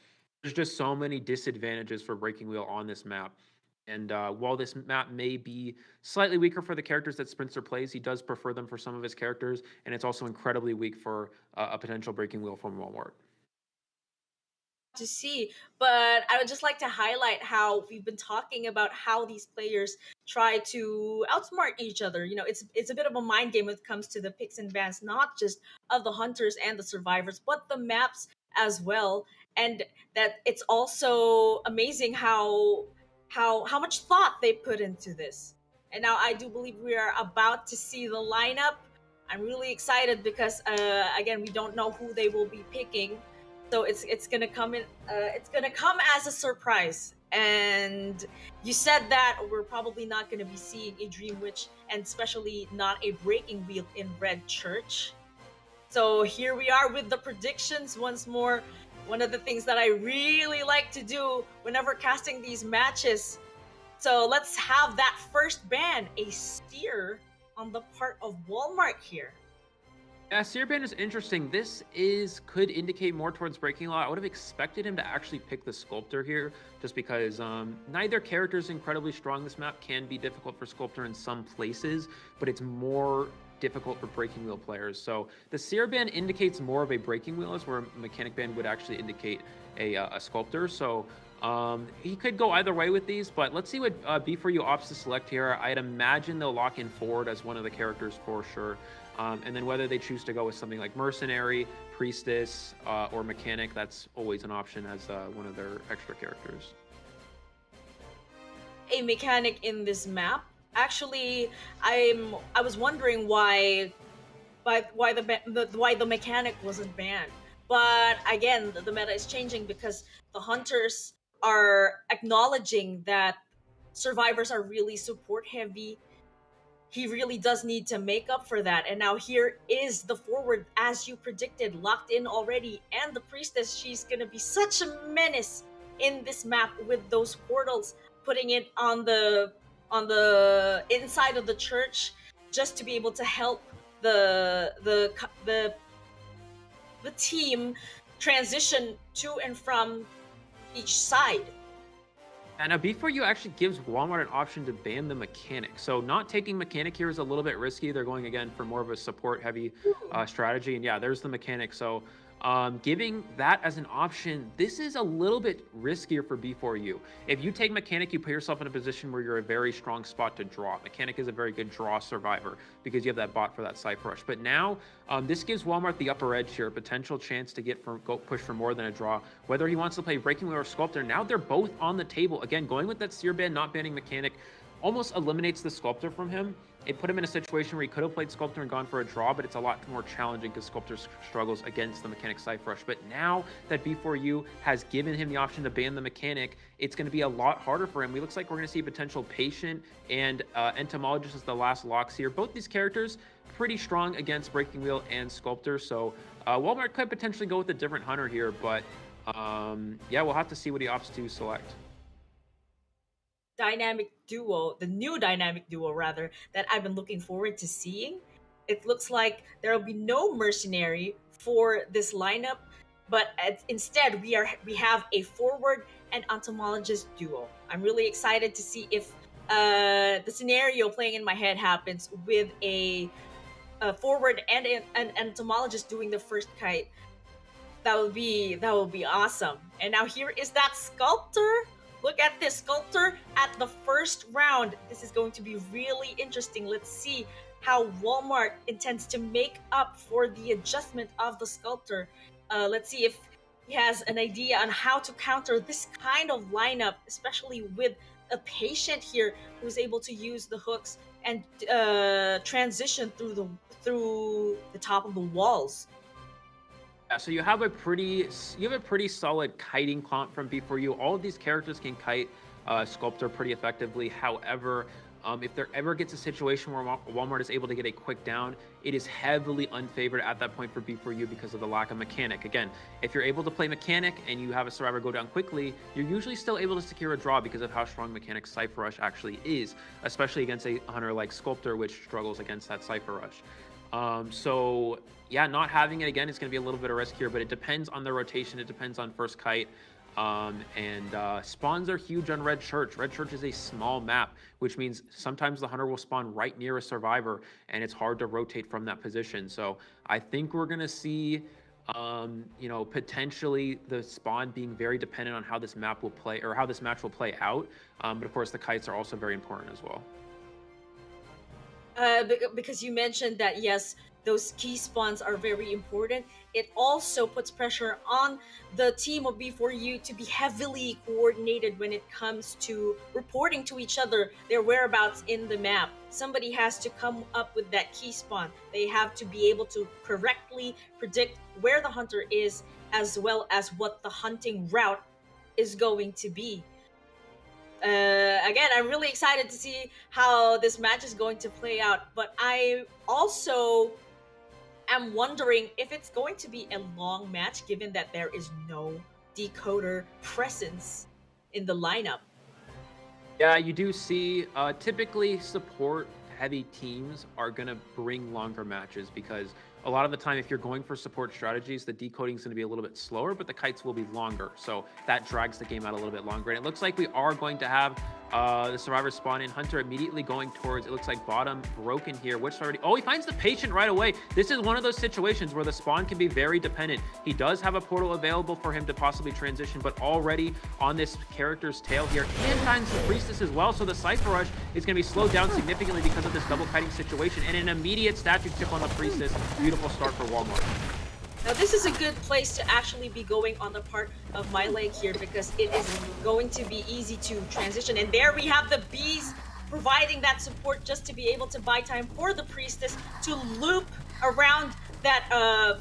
there's just so many disadvantages for breaking wheel on this map. And while this map may be slightly weaker for the characters that Spencer plays, he does prefer them for some of his characters, and it's also incredibly weak for a potential breaking wheel from Walmart. To see, but I would just like to highlight how we've been talking about how these players try to outsmart each other. You know, it's a bit of a mind game when it comes to the picks and bans, not just of the hunters and the survivors, but the maps as well. And that it's also amazing how much thought they put into this. And now I do believe we are about to see the lineup. I'm really excited because again, we don't know who they will be picking. So it's gonna come in. It's gonna come as a surprise. And you said that we're probably not gonna be seeing a Dream Witch, and especially not a breaking wheel in Red Church. So here we are with the predictions once more. One of the things that I really like to do whenever casting these matches. So let's have that first ban, a steer on the part of Walmart here. Yeah, Seer Band is interesting. This could indicate more towards breaking law. I would have expected him to actually pick the Sculptor here, just because neither character is incredibly strong. This map can be difficult for Sculptor in some places, but it's more difficult for breaking wheel players. So the Seer Band indicates more of a breaking wheel, where a Mechanic Band would actually indicate a Sculptor. So he could go either way with these, but let's see what B4U opts to select here. I'd imagine they'll lock in Forward as one of the characters for sure. And then whether they choose to go with something like Mercenary, Priestess, or Mechanic, that's always an option as one of their extra characters. A mechanic in this map. Actually, I was wondering why the mechanic wasn't banned. But again, the meta is changing because the hunters are acknowledging that survivors are really support heavy. He really does need to make up for that. And now here is the Forward, as you predicted, locked in already. And the Priestess, she's gonna be such a menace in this map with those portals, putting it on the inside of the church, just to be able to help the team transition to and from each side. And now B4U actually gives Walmart an option to ban the Mechanic. So not taking Mechanic here is a little bit risky. They're going again for more of a support heavy strategy. And yeah, there's the Mechanic. So giving that as an option, this is a little bit riskier for B4U. If you take Mechanic, you put yourself in a position where you're a very strong spot to draw. Mechanic is a very good draw survivor because you have that bot for that Cypher Rush. But now this gives Walmart the upper edge here, a potential chance to push for more than a draw. Whether he wants to play Breaking Wheel or Sculptor, now they're both on the table. Again, going with that Seer Ban, not banning Mechanic, almost eliminates the Sculptor from him. It put him in a situation where he could have played Sculptor and gone for a draw, but it's a lot more challenging because Sculptor struggles against the Mechanic Cypher Rush. But now that B4U has given him the option to ban the Mechanic, it's going to be a lot harder for him. It looks like we're going to see potential Patient and Entomologist as the last locks here. Both these characters pretty strong against Breaking Wheel and Sculptor, so Walmart could potentially go with a different hunter here, but yeah, we'll have to see what he opts to select. Dynamic duo, the new dynamic duo rather, that I've been looking forward to seeing. It looks like there will be no Mercenary for this lineup, but instead we have a Forward and Entomologist duo. I'm really excited to see if the scenario playing in my head happens with a Forward and an Entomologist doing the first kite. That would be awesome. And now here is that Sculptor. Look at this Sculptor at the first round. This is going to be really interesting. Let's see how Walmart intends to make up for the adjustment of the Sculptor. Let's see if he has an idea on how to counter this kind of lineup, especially with a Patient here who's able to use the hooks and transition through the top of the walls. Yeah, so you have a pretty solid kiting comp from B4U. All of these characters can kite Sculptor pretty effectively. However, if there ever gets a situation where Walmart is able to get a quick down, it is heavily unfavored at that point for B4U because of the lack of Mechanic. Again, if you're able to play Mechanic and you have a survivor go down quickly, you're usually still able to secure a draw because of how strong Mechanic Cypher Rush actually is, especially against a hunter like Sculptor, which struggles against that Cypher Rush. So yeah, not having it again is going to be a little bit of risk here, but it depends on the rotation. It depends on first kite. Spawns are huge on Red Church. Red Church is a small map, which means sometimes the hunter will spawn right near a survivor, and it's hard to rotate from that position. So I think we're gonna see, potentially the spawn being very dependent on how this map will play or how this match will play out. But of course, the kites are also very important as well. Because you mentioned that yes, those key spawns are very important. It also puts pressure on the team of B4U to be heavily coordinated when it comes to reporting to each other their whereabouts in the map. Somebody has to come up with that key spawn. They have to be able to correctly predict where the hunter is, as well as what the hunting route is going to be. Again, I'm really excited to see how this match is going to play out, but I also am wondering if it's going to be a long match given that there is no decoder presence in the lineup. Yeah, you do see typically support heavy teams are going to bring longer matches because a lot of the time if you're going for support strategies, the decoding is going to be a little bit slower, but the kites will be longer. So that drags the game out a little bit longer. And it looks like we are going to have the survivor spawn in. Hunter immediately going towards, it looks like bottom broken here, which already, oh, he finds the patient right away. This is one of those situations where the spawn can be very dependent. He does have a portal available for him to possibly transition, but already on this character's tail here, and finds the priestess as well. So the Cypher Rush is going to be slowed down significantly because of this double kiting situation, and an immediate statue chip on the priestess. Beautiful start for Walmart. Now this is a good place to actually be going on the part of my leg here because it is going to be easy to transition. And there we have the bees providing that support just to be able to buy time for the priestess to loop around that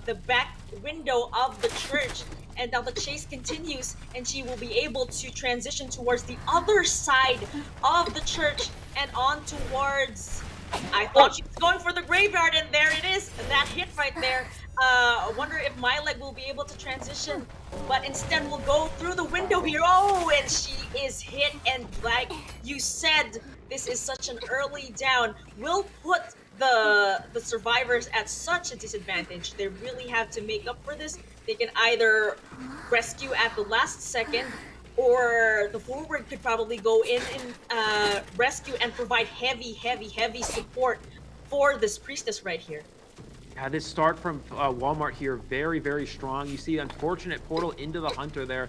the back window of the church. And now the chase continues and she will be able to transition towards the other side of the church and on towards, I thought she was going for the graveyard, and there it is, that hit right there. I wonder if my leg will be able to transition, but instead will go through the window here. Oh, and she is hit, and like you said, this is such an early down. Will put the survivors at such a disadvantage. They really have to make up for this. They can either rescue at the last second, or the forward could probably go in and rescue and provide heavy support for this priestess right here. Yeah, this start from Walmart here, very, very strong. You see unfortunate portal into the hunter there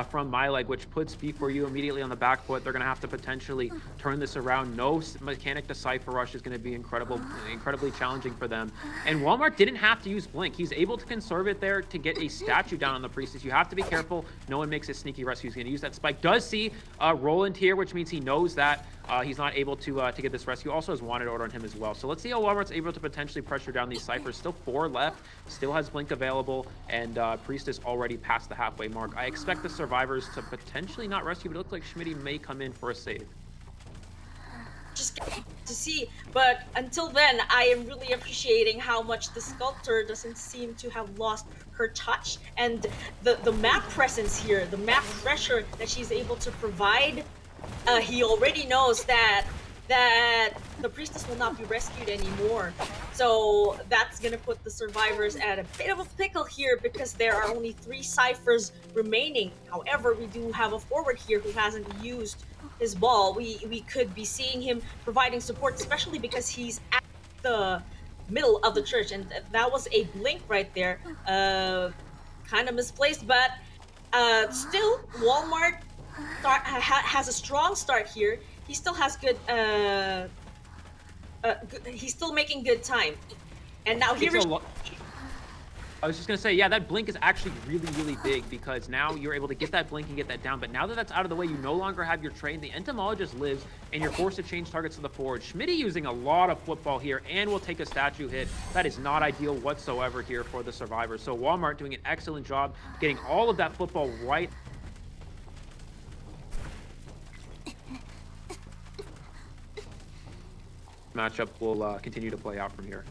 from MyLeg, which puts B4U immediately on the back foot. They're going to have to potentially turn this around. No mechanic to Cypher Rush is going to be incredibly challenging for them. And Walmart didn't have to use Blink. He's able to conserve it there to get a statue down on the priestess. You have to be careful. No one makes a sneaky rescue. He's going to use that spike. Does see Roland here, which means he knows that he's not able to get this rescue. Also has wanted order on him as well. So let's see how Walmart's able to potentially pressure down these Cyphers. Still 4 left. Still has Blink available. And Priestess already past the halfway mark. I expect the survivors to potentially not rescue, but it looks like Schmitty may come in for a save. Just to see, but until then, I am really appreciating how much the sculptor doesn't seem to have lost her touch, and the map presence here, the map pressure that she's able to provide. He already knows that the priestess will not be rescued anymore. So that's gonna put the survivors at a bit of a pickle here because there are only 3 ciphers remaining. However, we do have a forward here who hasn't used his ball. We could be seeing him providing support, especially because he's at the middle of the church, and that was a blink right there. Kind of misplaced, but still, Walmart has a strong start here. He still has good. He's still making good time, and now here is. I was just gonna say, yeah, that blink is actually really big because now you're able to get that blink and get that down. But now that that's out of the way, you no longer have your train. The entomologist lives, and you're forced to change targets to the forward. Schmitty using a lot of football here, and will take a statue hit. That is not ideal whatsoever here for the survivors. So Walmart doing an excellent job getting all of that football right. Matchup will continue to play out from here.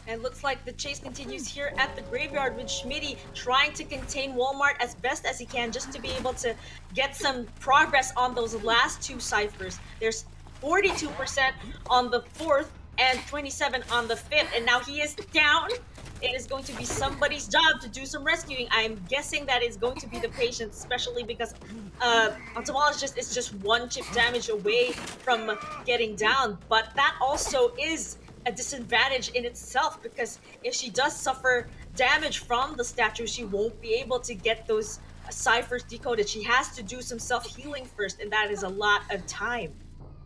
And looks like the chase continues here at the graveyard with Schmitty trying to contain Walmart as best as he can just to be able to get some progress on those last 2 ciphers. There's 42% on the 4th and 27 on the 5th, and now he is down. It is going going to be somebody's job to do some rescuing. I'm guessing that it's going to be the patient, especially because entomologist is just one chip damage away from getting down. But that also is a disadvantage in itself, because if she does suffer damage from the statue, she won't be able to get those ciphers decoded. She has to do some self-healing first, and that is a lot of time.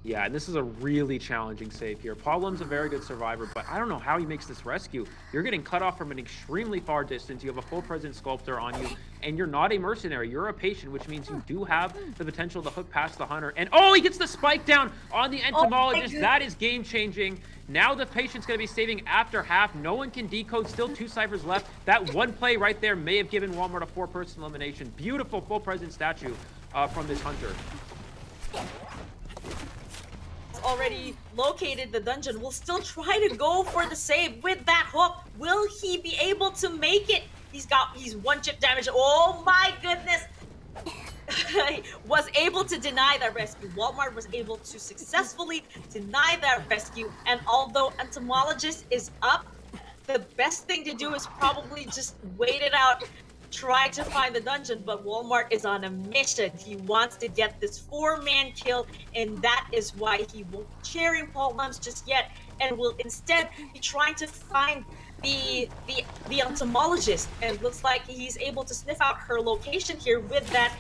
Yeah, and this is a really challenging save here. Paul Blum's a very good survivor, but I don't know how he makes this rescue. You're getting cut off from an extremely far distance. You have a full presence sculptor on you, and you're not a mercenary. You're a patient, which means you do have the potential to hook past the hunter. And oh, he gets the spike down on the entomologist. That is game-changing. Now the patient's going to be saving after half. No one can decode. Still 2 ciphers left. That one play right there may have given Walmart a 4-person elimination. Beautiful full presence statue from this hunter. Already located the dungeon, will still try to go for the save with that hook. Will he be able to make it? He's 1 chip damage. Oh my goodness. Was able to deny that rescue. Walmart was able to successfully deny that rescue, and although entomologist is up, the best thing to do is probably just wait it out, try to find the dungeon. But Walmart is on a mission. He wants to get this 4-man kill, and that is why he won't be cheering Paul Lums just yet, and will instead be trying to find the entomologist. And it looks like he's able to sniff out her location here with that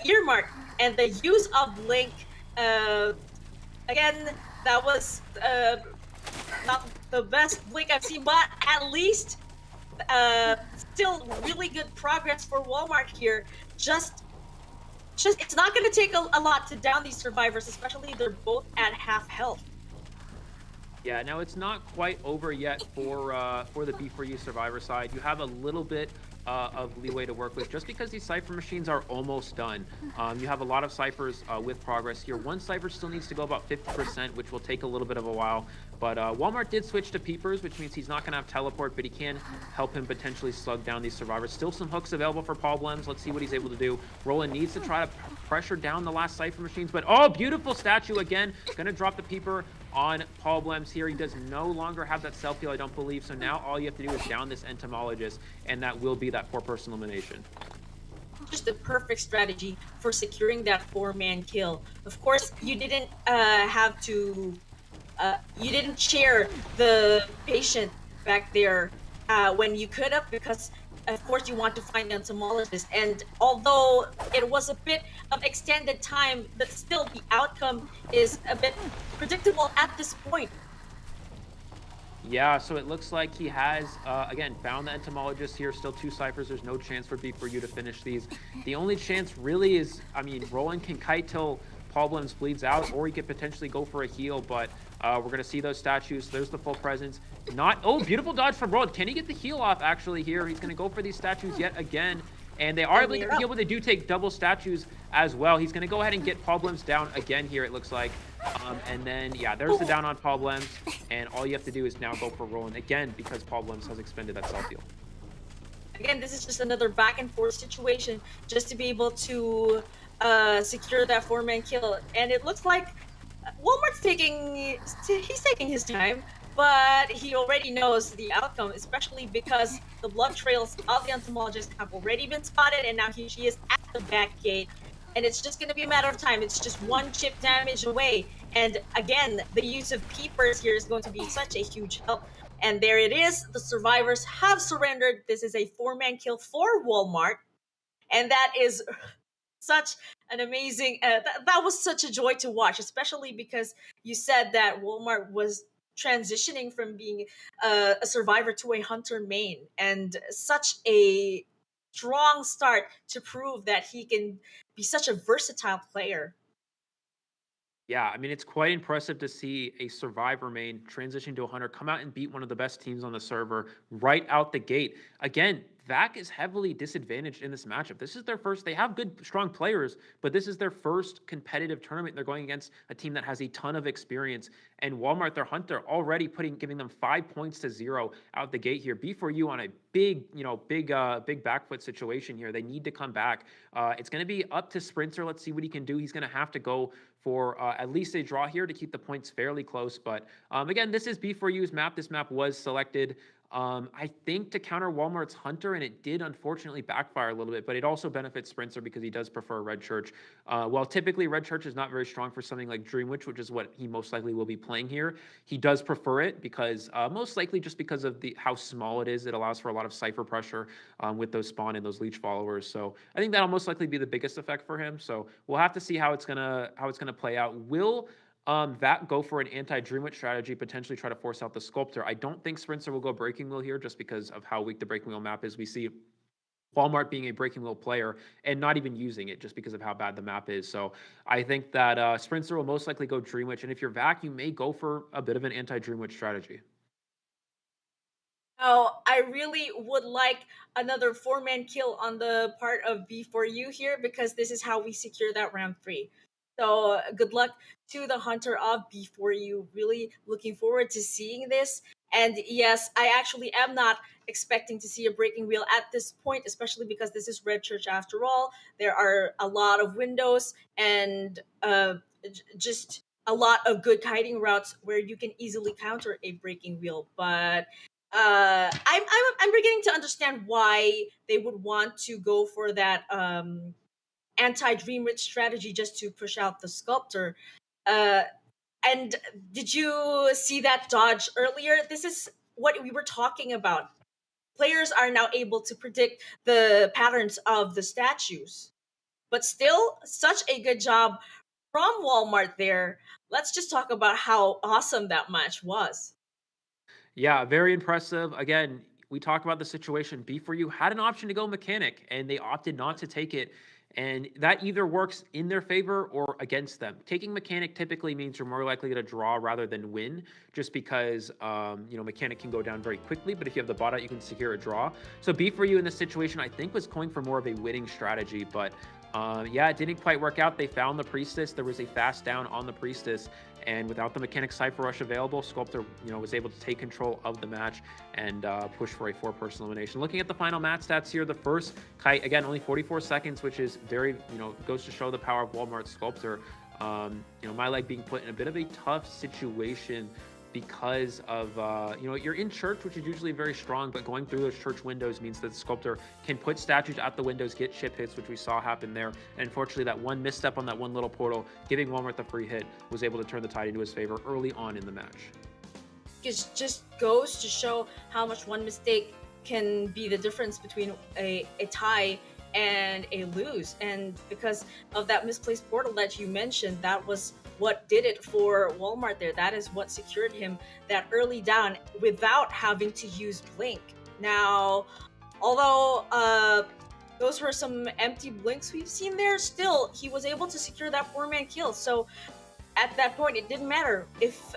earmark, and the use of Link. Again, that was not the best Link I've seen, but at least still really good progress for Walmart here. Just it's not going to take a lot to down these survivors, especially they're both at half health. Yeah, now it's not quite over yet for the B4U survivor side. You have a little bit of leeway to work with, just because these cipher machines are almost done. You have a lot of ciphers with progress here. One cipher still needs to go about 50%, which will take a little bit of a while. But Walmart did switch to peepers, which means he's not going to have teleport, but he can help him potentially slug down these survivors. Still some hooks available for Paul Blems. Let's see what he's able to do. Roland needs to try to pressure down the last cipher machines, but oh, beautiful statue again. Going to drop the peeper on Paul Blems here. He does no longer have that self-heal, I don't believe. So now all you have to do is down this entomologist, and that will be that 4-person elimination. Just the perfect strategy for securing that 4-man kill. Of course, you didn't have to... you didn't chair the patient back there when you could have, because of course you want to find the entomologist. And although it was a bit of extended time, but still the outcome is a bit predictable at this point. Yeah, so it looks like he has, again, found the entomologist here. Still 2 ciphers. There's no chance for B4U to finish these. The only chance really is, I mean, Roland can kite till Paul Blems bleeds out, or he could potentially go for a heal, but we're going to see those statues. There's the full presence. Not, oh, beautiful dodge from Roland. Can he get the heal off, actually, here? He's going to go for these statues yet again, and they are able to get the heal, but they do take double statues as well. He's going to go ahead and get Paul Blems down again here, it looks like. And then, yeah, there's the down on Paul Blems, and all you have to do is now go for Roland again, because Paul Blems has expended that self-heal. Again, this is just another back and forth situation just to be able to secure that 4-man kill. And it looks like Walmart's taking his time, but he already knows the outcome, especially because the blood trails of the entomologist have already been spotted, and now she is at the back gate. And it's just going to be a matter of time. It's just 1 chip damage away. And again, the use of peepers here is going to be such a huge help. And there it is. The survivors have surrendered. This is a 4-man kill for Walmart. And that is such an amazing... that was such a joy to watch, especially because you said that Walmart was transitioning from being a survivor to a hunter main. And such a strong start to prove that he can be such a versatile player. Yeah, I mean, it's quite impressive to see a survivor main transition to a hunter, come out and beat one of the best teams on the server right out the gate. Again, VAC is heavily disadvantaged in this matchup. This is their first, they have good, strong players, but this is their first competitive tournament. They're going against a team that has a ton of experience. And Walmart, their hunter, already giving them 5 points to 0 out the gate here. B4U on a big, big back foot situation here. They need to come back. It's going to be up to Sprinter. Let's see what he can do. He's going to have to go for at least a draw here to keep the points fairly close. But again, this is B4U's map. This map was selected I think to counter Walmart's Hunter, and it did unfortunately backfire a little bit, but it also benefits Sprinter because he does prefer Red Church. While typically Red Church is not very strong for something like Dream Witch, which is what he most likely will be playing here, he does prefer it because most likely just because of how small it is. It allows for a lot of cipher pressure with those spawn and those leech followers. So I think that'll most likely be the biggest effect for him. So we'll have to see how it's gonna play out. Will that go for an anti-Dream Witch strategy, potentially try to force out the Sculptor? I don't think Sprinter will go Breaking Wheel here just because of how weak the Breaking Wheel map is. We see Walmart being a Breaking Wheel player and not even using it just because of how bad the map is. So I think that Sprinter will most likely go Dream Witch. And if you're Vac, you may go for a bit of an anti-Dream Witch strategy. Oh, I really would like another 4-man kill on the part of B4U here because this is how we secure that round 3. So good luck to the Hunter of B4U. Really looking forward to seeing this. And yes, I actually am not expecting to see a Breaking Wheel at this point, especially because this is Red Church after all. There are a lot of windows and just a lot of good kiting routes where you can easily counter a Breaking Wheel. But I'm beginning to understand why they would want to go for that anti-Dream Witch strategy just to push out the Sculptor. And did you see that dodge earlier? This is what we were talking about. Players are now able to predict the patterns of the statues. But still, such a good job from Walmart there. Let's just talk about how awesome that match was. Yeah, very impressive. Again, we talked about the situation. B4U had an option to go mechanic, and they opted not to take it. And that either works in their favor or against them. Taking mechanic typically means you're more likely to draw rather than win, just because mechanic can go down very quickly. But if you have the bot out, you can secure a draw. So B4U in this situation, I think, was going for more of a winning strategy. But yeah, it didn't quite work out. They found the Priestess. There was a fast down on the Priestess. And without the mechanic Cypher Rush available, Sculptor, was able to take control of the match and push for a 4-person elimination. Looking at the final match stats here, the first kite, again, only 44 seconds, which is very, goes to show the power of Walmart's Sculptor. My leg being put in a bit of a tough situation because of, you're in church, which is usually very strong, but going through those church windows means that the Sculptor can put statues at the windows, get chip hits, which we saw happen there. And unfortunately, that one misstep on that one little portal, giving Walmart the free hit, was able to turn the tide into his favor early on in the match. It just goes to show how much one mistake can be the difference between a tie and a lose. And because of that misplaced portal that you mentioned, that was what did it for Walmart there. That is what secured him that early down without having to use Blink. Now, although those were some empty blinks we've seen there, still, he was able to secure that 4-man kill. So at that point, it didn't matter if,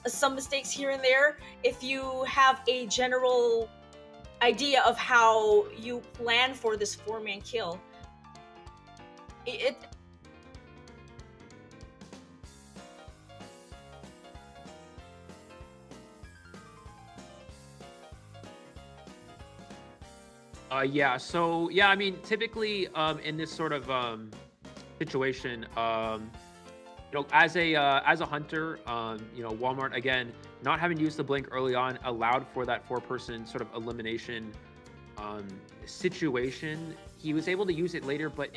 some mistakes here and there. If you have a general idea of how you plan for this 4-man kill, typically in this sort of situation, as a hunter, Walmart, again, not having used the blink early on allowed for that 4-person sort of elimination situation. He was able to use it later, but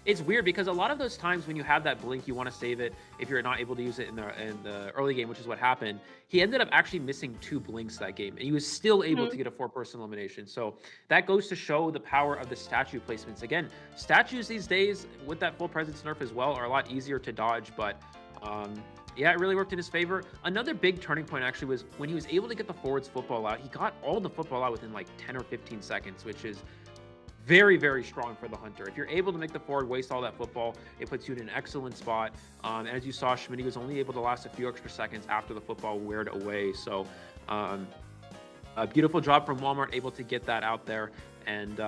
it's weird because a lot of those times when you have that blink, you want to save it if you're not able to use it in the early game, which is what happened. He ended up actually missing 2 blinks that game, and he was still able to get a 4-person elimination. So that goes to show the power of the statue placements. Again, statues these days with that full presence nerf as well are a lot easier to dodge, but yeah, it really worked in his favor. Another big turning point actually was when he was able to get the forwards football out. He got all the football out within like 10 or 15 seconds, which is very, very strong for the hunter. If you're able to make the forward waste all that football, it puts you in an excellent spot. And as you saw, Schmitty was only able to last a few extra seconds after the football weared away. So a beautiful job from Walmart, able to get that out there. And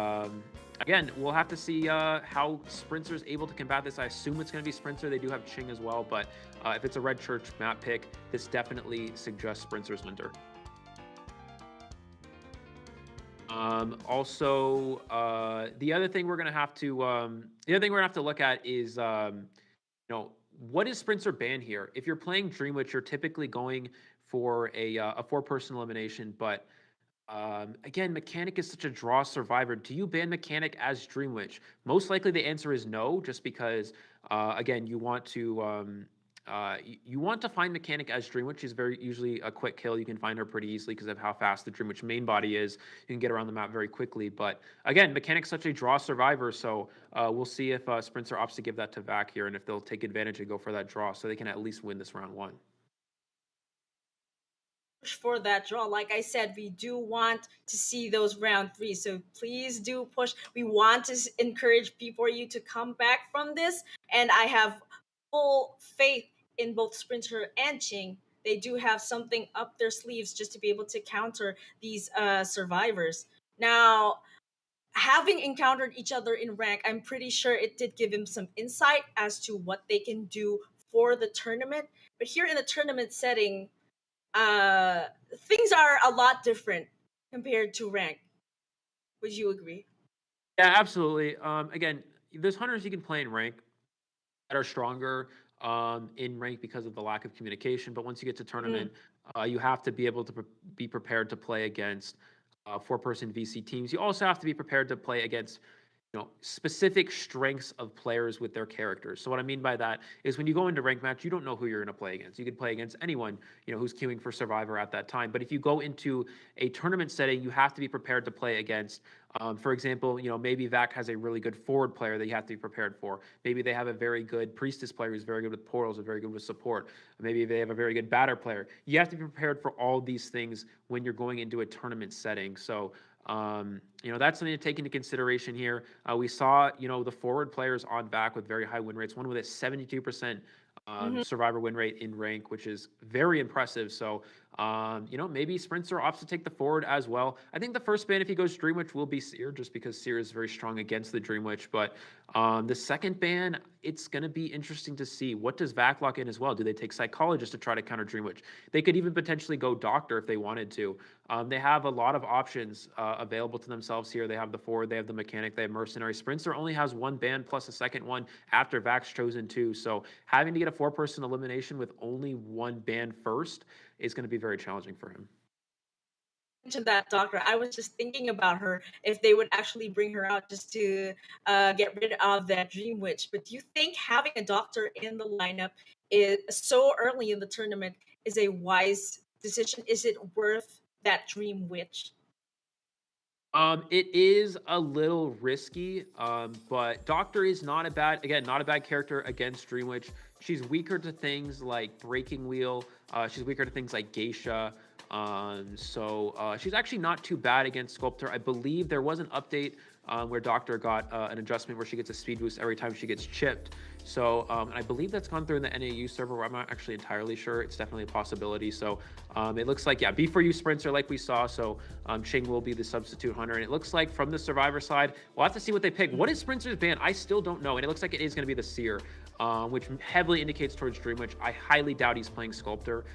again, we'll have to see how Sprinter's able to combat this. I assume it's going to be Sprinter. They do have Ching as well, but if it's a Red Church map pick, this definitely suggests Sprinter's hunter. Also, the other thing we're gonna have to look at is what is Sprinter ban here? If you're playing Dream Witch, you're typically going for a four-person elimination, but again, Mechanic is such a draw survivor. Do you ban Mechanic as Dream Witch? Most likely the answer is no, just because again, you want to you want to find Mechanic as Dream Witch. She's very usually a quick kill. You can find her pretty easily because of how fast the Dream Witch main body is. You can get around the map very quickly. But again, Mechanic's such a draw survivor, so we'll see if Sprinter opts to give that to Vac here, and if they'll take advantage and go for that draw, so they can at least win this round one. For that draw, like I said, we do want to see those round 3, so please do push. We want to encourage for you to come back from this, and I have full faith in both Sprinter and Ching. They do have something up their sleeves just to be able to counter these survivors. Now, having encountered each other in rank, I'm pretty sure it did give him some insight as to what they can do for the tournament. But here in the tournament setting, things are a lot different compared to rank. Would you agree? Yeah, absolutely. Again, there's hunters you can play in rank that are stronger in rank because of the lack of communication. But once you get to tournament, you have to be able to be prepared to play against four-person VC teams. You also have to be prepared to play against specific strengths of players with their characters. So what I mean by that is when you go into ranked match, you don't know who you're going to play against. You could play against anyone, who's queuing for Survivor at that time. But if you go into a tournament setting, you have to be prepared to play against, for example, maybe Vac has a really good forward player that you have to be prepared for. Maybe they have a very good Priestess player who's very good with portals, and very good with support. Maybe they have a very good batter player. You have to be prepared for all these things when you're going into a tournament setting. So that's something to take into consideration here. We saw, the forward players on Vac with very high win rates, one with a 72% survivor win rate in rank, which is very impressive. So, maybe Sprinter opts to take the forward as well. I think the first ban, if he goes Dream Witch, will be Seer, just because Seer is very strong against the Dream Witch. But the second ban, it's going to be interesting to see. What does Vac lock in as well? Do they take Psychologist to try to counter Dream Witch? They could even potentially go Doctor if they wanted to. They have a lot of options available to themselves here. They have the forward, they have the Mechanic, they have Mercenary. Sprinter only has one ban plus a second one after Vac's chosen 2. So having to get a 4-person elimination with only one ban first is going to be very challenging for him. Mentioned that Doctor, I was just thinking about her if they would actually bring her out just to get rid of that Dream Witch. But do you think having a Doctor in the lineup is so early in the tournament is a wise decision? Is it worth that Dream Witch? It is a little risky, but Doctor is not a bad character against Dream Witch. She's weaker to things like Breaking Wheel. She's weaker to things like Geisha. So she's actually not too bad against Sculptor. I believe there was an update where Doctor got an adjustment where she gets a speed boost every time she gets chipped. So I believe that's gone through in the NAU server, where I'm not actually entirely sure. It's definitely a possibility. So it looks like, B4U Sprinter like we saw. So Ching will be the substitute hunter. And it looks like from the Survivor side, we'll have to see what they pick. What is Sprinter's ban? I still don't know. And it looks like it is going to be the Seer, which heavily indicates towards Dream Witch. I highly doubt he's playing Sculptor.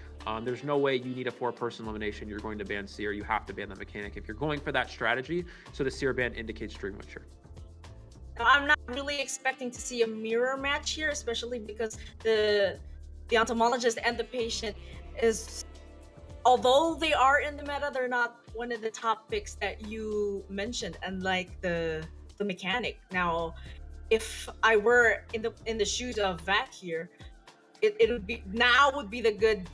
There's no way you need a 4-person elimination. You're going to ban Seer. You have to ban the Mechanic if you're going for that strategy. So the Seer ban indicates Dream Witcher. I'm not really expecting to see a mirror match here, especially because the entomologist and the patient is, although they are in the meta, they're not one of the top picks that you mentioned, unlike the Mechanic. Now, if I were in the shoes of Vac here, it would be the good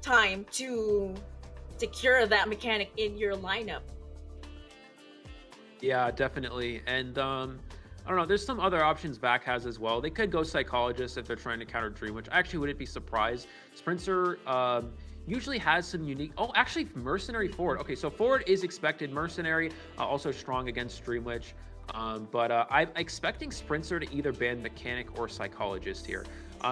time to secure that Mechanic in your lineup. Yeah, definitely. And I don't know, there's some other options Vac has as well. They could go Psychologist if they're trying to counter Dream Witch. I actually wouldn't be surprised. Sprinter usually has some unique... Oh, actually, Mercenary forward. Okay, so forward is expected. Mercenary also strong against Dream Witch. But I'm expecting Sprinter to either ban Mechanic or Psychologist here.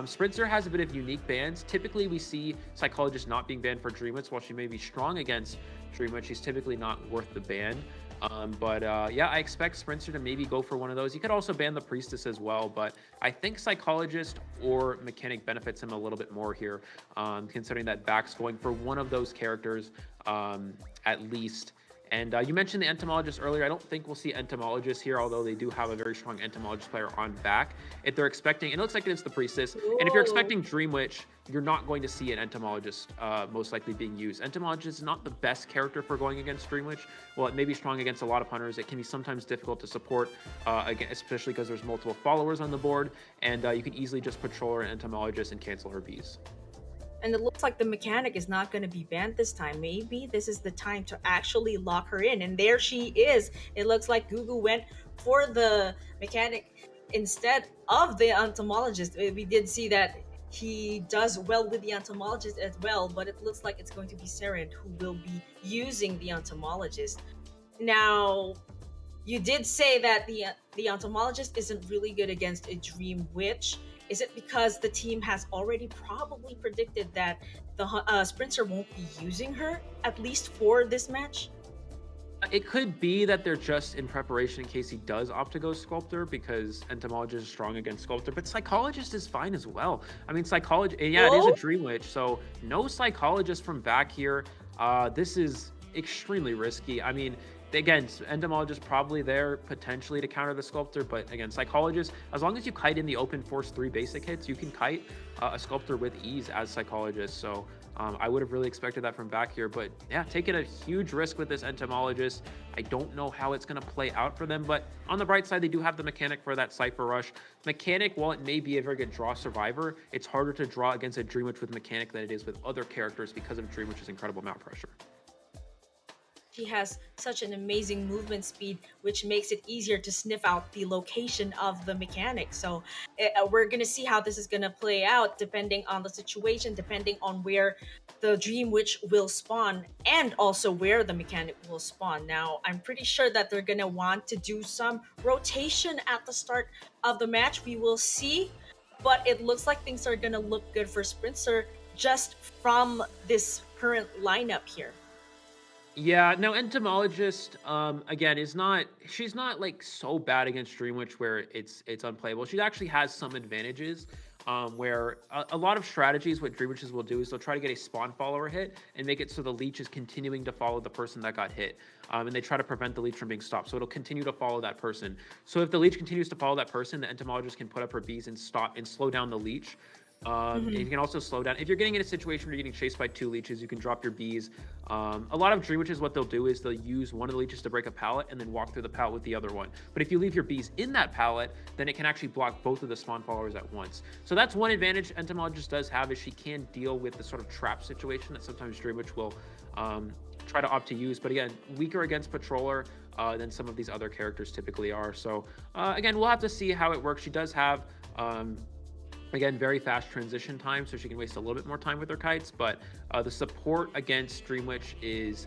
Sprinter has a bit of unique bans. Typically, we see Psychologist not being banned for Dream Witch. While she may be strong against Dream Witch, she's typically not worth the ban. I expect Sprinter to maybe go for one of those. You could also ban the Priestess as well, but I think Psychologist or Mechanic benefits him a little bit more here, considering that Vac's going for one of those characters at least. And you mentioned the entomologist earlier. I don't think we'll see entomologists here, although they do have a very strong entomologist player on back. If they're expecting, and it looks like it's the priestess. And if you're expecting Dream Witch, you're not going to see an entomologist most likely being used. Entomologist is not the best character for going against Dream Witch. While it may be strong against a lot of hunters, it can be sometimes difficult to support, again, especially because there's multiple followers on the board, and you can easily just patrol her entomologist and cancel her bees. And it looks like the mechanic is not going to be banned this time. Maybe this is the time to actually lock her in. And there she is. It looks like Gugu went for the mechanic instead of the entomologist. We did see that he does well with the entomologist as well, but it looks like it's going to be Saren who will be using the entomologist. Now, you did say that the entomologist isn't really good against a Dream Witch. Is it because the team has already probably predicted that the Sprinter won't be using her, at least for this match? It could be that they're just in preparation in case he does opt to go Sculptor, because Entomologist is strong against Sculptor, but Psychologist is fine as well. I mean, Psychologist, yeah, it is a Dream Witch, so no Psychologist from back here. This is extremely risky. I mean, again, Entomologist probably there potentially to counter the Sculptor, but again, Psychologist, as long as you kite in the open force 3 basic hits, you can kite a Sculptor with ease as Psychologist. So I would have really expected that from back here, but yeah, taking a huge risk with this Entomologist. I don't know how it's going to play out for them, but on the bright side, they do have the mechanic for that Cypher Rush. Mechanic, while it may be a very good draw survivor, it's harder to draw against a Dream Witch with mechanic than it is with other characters because of Dream Witch's incredible mount pressure. She has such an amazing movement speed, which makes it easier to sniff out the location of the mechanic. So we're going to see how this is going to play out depending on the situation, depending on where the Dream Witch will spawn and also where the mechanic will spawn. Now, I'm pretty sure that they're going to want to do some rotation at the start of the match. We will see, but it looks like things are going to look good for Sprinter just from this current lineup here. Yeah, now Entomologist, again, she's not like so bad against Dream Witch where it's unplayable. She actually has some advantages, where a lot of strategies what Dream Witches will do is they'll try to get a spawn follower hit and make it so the leech is continuing to follow the person that got hit. And they try to prevent the leech from being stopped. So it'll continue to follow that person. So if the leech continues to follow that person, the Entomologist can put up her bees and stop and slow down the leech. And you can also slow down. If you're getting in a situation where you're getting chased by 2 leeches, you can drop your bees. A lot of Dream Witches, what they'll do is they'll use one of the leeches to break a pallet and then walk through the pallet with the other one. But if you leave your bees in that pallet, then it can actually block both of the spawn followers at once. So that's one advantage Entomologist does have, is she can deal with the sort of trap situation that sometimes Dream Witch will try to opt to use. But again, weaker against Patroller than some of these other characters typically are. So again, we'll have to see how it works. She does have again, very fast transition time, so she can waste a little bit more time with her kites, but the support against Dream Witch is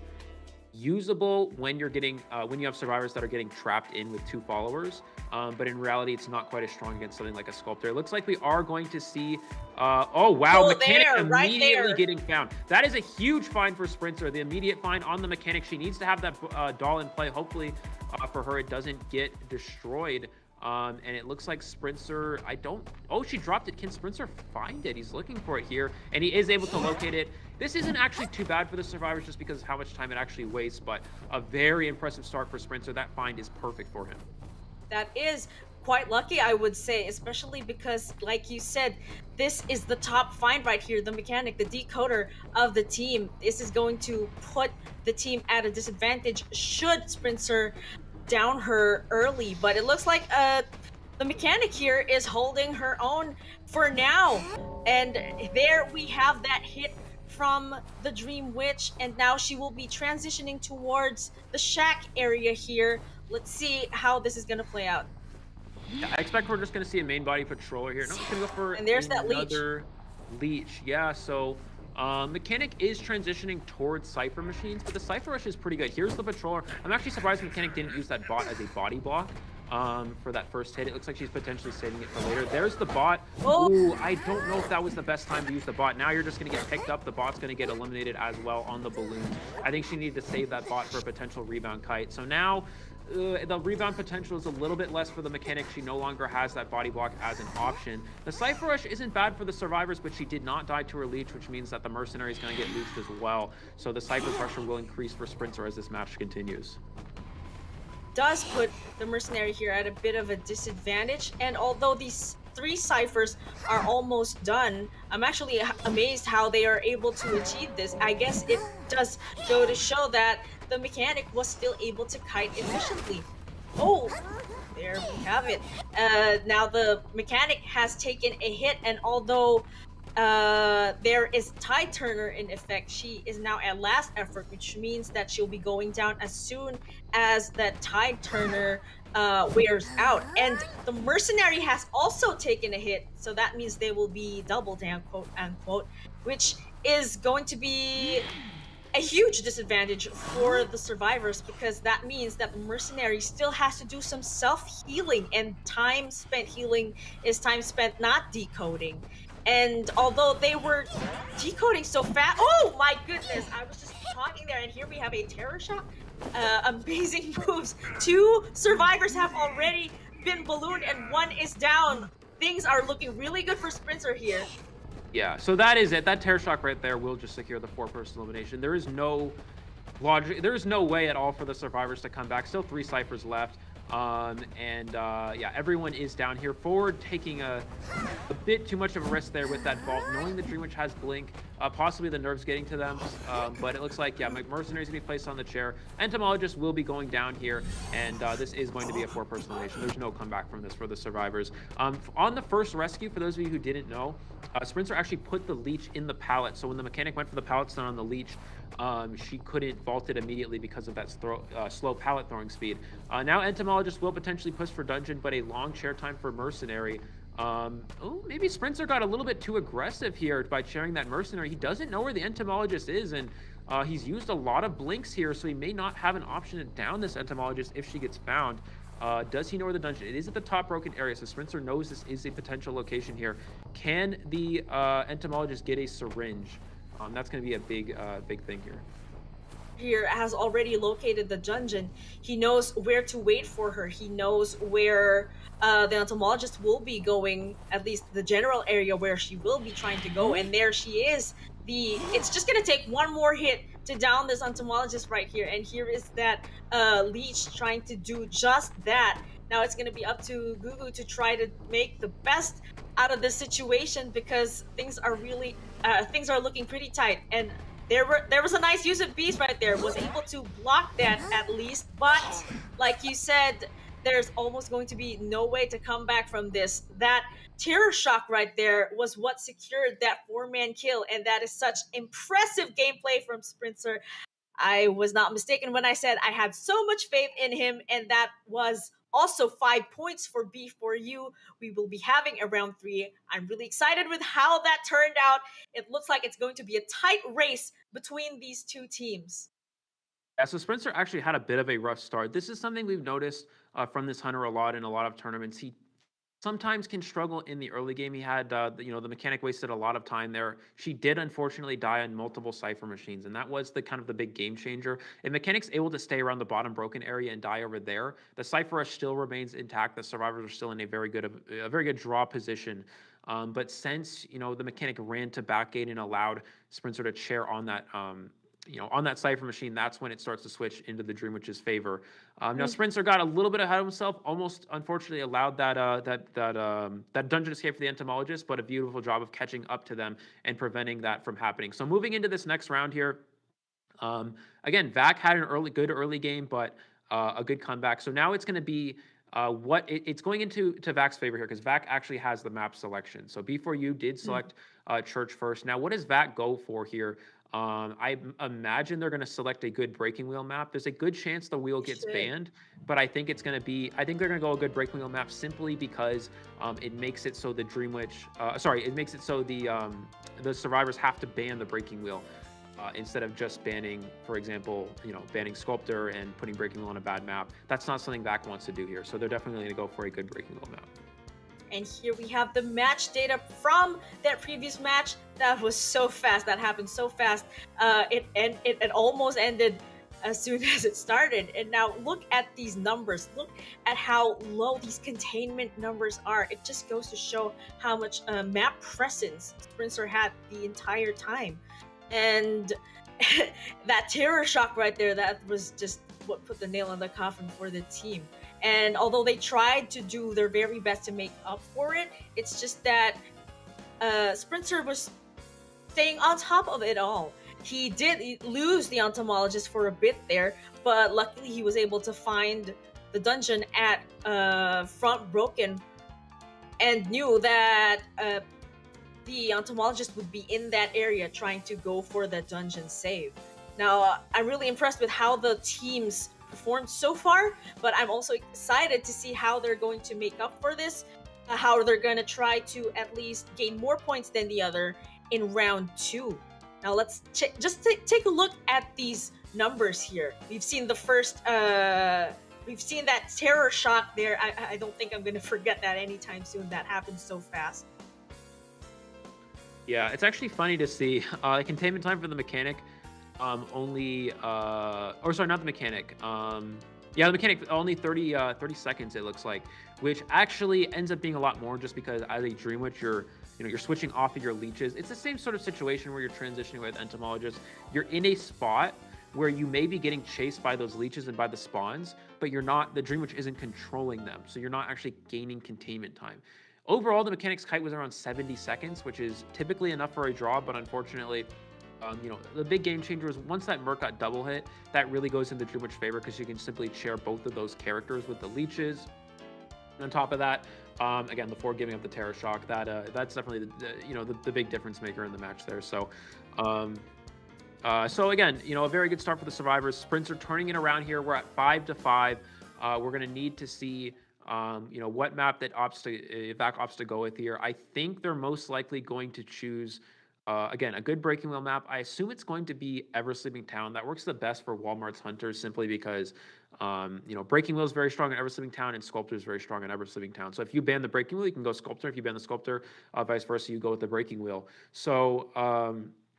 usable when you're getting when you have survivors that are getting trapped in with 2 followers, but in reality it's not quite as strong against something like a Sculptor. It looks like we are going to see oh wow, mechanic there, immediately right getting found. That is a huge find for Sprinter. The immediate find on the mechanic. She needs to have that doll in play. Hopefully for her it doesn't get destroyed. And it looks like Sprinter, she dropped it. Can Sprinter find it? He's looking for it here, and he is able to locate it. This isn't actually too bad for the survivors just because of how much time it actually wastes, but a very impressive start for Sprinter. That find is perfect for him. That is quite lucky, I would say, especially because, like you said, this is the top find right here, the mechanic, the decoder of the team. This is going to put the team at a disadvantage should Sprinter down her early, but it looks like the mechanic here is holding her own for now. And there we have that hit from the Dream Witch, and now she will be transitioning towards the shack area here. Let's see how this is gonna play out. Yeah, I expect we're just gonna see a main body patroller here. No, it's gonna go for and there's that another leech. Yeah, so Mechanic is transitioning towards Cypher machines, but the Cypher Rush is pretty good. Here's the Patroller. I'm actually surprised Mechanic didn't use that bot as a body block for that first hit. It looks like she's potentially saving it for later. There's the bot. Ooh, I don't know if that was the best time to use the bot. Now you're just going to get picked up. The bot's going to get eliminated as well on the balloon. I think she needed to save that bot for a potential rebound kite. So now the rebound potential is a little bit less for the mechanic. She no longer has that body block as an option. The Cypher Rush isn't bad for the survivors, but she did not die to her leech, which means that the mercenary is going to get leeched as well. So the Cypher pressure will increase for Sprinter as this match continues. Does put the mercenary here at a bit of a disadvantage, and although these 3 ciphers are almost done, I'm actually amazed how they are able to achieve this. I guess it does go to show that the mechanic was still able to kite efficiently. Oh, there we have it. Now the mechanic has taken a hit, and although there is Tide Turner in effect, she is now at last effort, which means that she'll be going down as soon as that Tide Turner wears out. And the mercenary has also taken a hit, so that means they will be double down, quote unquote, which is going to be a huge disadvantage for the survivors, because that means that the mercenary still has to do some self-healing, and time spent healing is time spent not decoding. And although they were decoding so fast, oh my goodness, I was just talking there, and here we have a terror shot. Amazing moves. 2 survivors have already been ballooned and 1 is down. Things are looking really good for Sprinter here. Yeah, so that is it. That terror shock right there will just secure the 4-person elimination. There is no logic. There is no way at all for the survivors to come back. Still 3 ciphers left. Yeah, everyone is down here. Forward taking a bit too much of a risk there with that vault, knowing the Dream Witch has blink, possibly the nerves getting to them, but it looks like, yeah, mercenaries gonna be placed on the chair. Entomologist will be going down here, and this is going to be a 4-person elimination. There's no comeback from this for the survivors. On the first rescue, for those of you who didn't know, Sprinter actually put the leech in the pallet, so when the mechanic went for the pallet stun on the leech, she couldn't vault it immediately because of that slow pallet throwing speed. Now Entomologist will potentially push for dungeon, but a long chair time for mercenary. Maybe Sprinter got a little bit too aggressive here by chairing that mercenary. He doesn't know where the Entomologist is, and he's used a lot of blinks here, so he may not have an option to down this Entomologist if she gets found. Does he know where the dungeon is? It is at the top broken area, so Sprinter knows this is a potential location here. Can the Entomologist get a syringe? That's going to be a big thing here. Here has already located the dungeon. He knows where to wait for her. He knows where the entomologist will be going, at least the general area where she will be trying to go, and there she is. It's just gonna take 1 more hit to down this entomologist right here, and here is that leech trying to do just that. Now it's gonna be up to Gugu to try to make the best out of this situation, because things are looking pretty tight, and there was a nice use of beast right there, was able to block that at least, but like you said, there's almost going to be no way to come back from this. That terror shock right there was what secured that 4-man kill, and that is such impressive gameplay from Sprinter. I was not mistaken when I said I had so much faith in him, and that was also 5 points for B4U. We will be having a round 3. I'm really excited with how that turned out. It looks like it's going to be a tight race between these 2 teams. Yeah, so Sprinter actually had a bit of a rough start. This is something we've noticed from this hunter a lot in a lot of tournaments. He sometimes can struggle in the early game. He had, the mechanic wasted a lot of time there. She did unfortunately die on multiple Cypher machines, and that was the kind of the big game changer. If mechanic's able to stay around the bottom broken area and die over there, the Cypher Rush still remains intact. The survivors are still in a very good draw position. But since, the mechanic ran to backgate and allowed Sprinter to chair on that, on that Cypher machine, that's when it starts to switch into the Dream Witch's favor. Now Sprinter got a little bit ahead of himself, almost unfortunately allowed that dungeon escape for the entomologist, but a beautiful job of catching up to them and preventing that from happening. So moving into this next round here, again, Vac had an good early game, but a good comeback. So now it's going to be it's going into Vac's favor here, because Vac actually has the map selection. So B4U did select Church first. Now what does Vac go for here? I imagine they're going to select a good breaking wheel map. There's a good chance the wheel gets banned, but I think they're going to go a good breaking wheel map simply because it makes it so the Dream Witch, it makes it so the survivors have to ban the breaking wheel instead of just banning, for example, banning Sculptor and putting breaking wheel on a bad map. That's not something Vac wants to do here, so they're definitely going to go for a good breaking wheel map. And here we have the match data from that previous match. That was so fast. That happened so fast. It almost ended as soon as it started. And now look at these numbers. Look at how low these containment numbers are. It just goes to show how much map presence Spencer had the entire time. And that terror shock right there, that was just what put the nail in the coffin for the team. And although they tried to do their very best to make up for it, it's just that Spencer was staying on top of it all. He did lose the entomologist for a bit there, but luckily he was able to find the dungeon at Front Broken and knew that the entomologist would be in that area trying to go for the dungeon save. Now, I'm really impressed with how the teams performed so far, but I'm also excited to see how they're going to make up for this, how they're going to try to at least gain more points than the other in round 2. Now let's just take a look at these numbers here. We've seen the first, we've seen that terror shock there. I don't think I'm going to forget that anytime soon. That happened so fast. Yeah, it's actually funny to see containment time for the mechanic or sorry, not the mechanic. Yeah, the mechanic only 30 seconds it looks like, which actually ends up being a lot more just because as a Dream Witch you're switching off of your leeches. It's the same sort of situation where you're transitioning with entomologists. You're in a spot where you may be getting chased by those leeches and by the spawns, but you're not, the Dream Witch isn't controlling them, so you're not actually gaining containment time. Overall, the mechanic's kite was around 70 seconds, which is typically enough for a draw, but unfortunately, the big game changer was once that Merc got double hit, that really goes in the Dream Witch favor because you can simply share both of those characters with the leeches. And on top of that, again, before giving up the terror shock, that's definitely the big difference maker in the match there. So, so again, a very good start for the survivors. Sprints are turning it around here. We're at 5-5. We're going to need to see what map that Vac opts to go with here. I think they're most likely going to choose again a good breaking wheel map. I assume it's going to be Ever Sleeping Town. That works the best for Walmart's hunters simply because breaking wheel is very strong in Ever Sleeping Town and Sculptor is very strong in Ever Sleeping Town. So if you ban the breaking wheel, you can go Sculptor. If you ban the Sculptor, vice versa, you go with the breaking wheel. So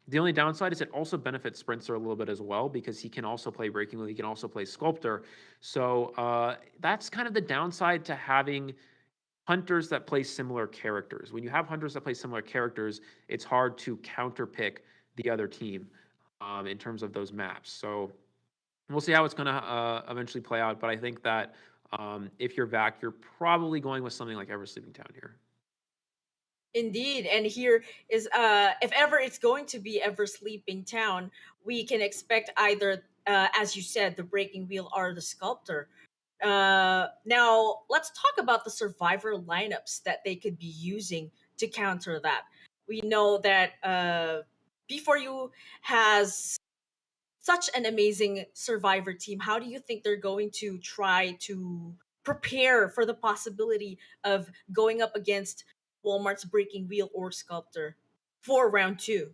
the only downside is it also benefits Sprinter a little bit as well because he can also play breaking wheel. He can also play Sculptor. So that's kind of the downside to having hunters that play similar characters. When you have hunters that play similar characters, it's hard to counterpick the other team in terms of those maps. So we'll see how it's going to eventually play out. But I think that if you're Vac, you're probably going with something like Ever Sleeping Town here. Indeed, and here is if ever it's going to be Ever Sleeping Town, we can expect either, as you said, the breaking wheel or the Sculptor. Now let's talk about the survivor lineups that they could be using to counter that. We know that B4U has such an amazing survivor team. How do you think they're going to try to prepare for the possibility of going up against Walmart's breaking wheel or Sculptor for round 2?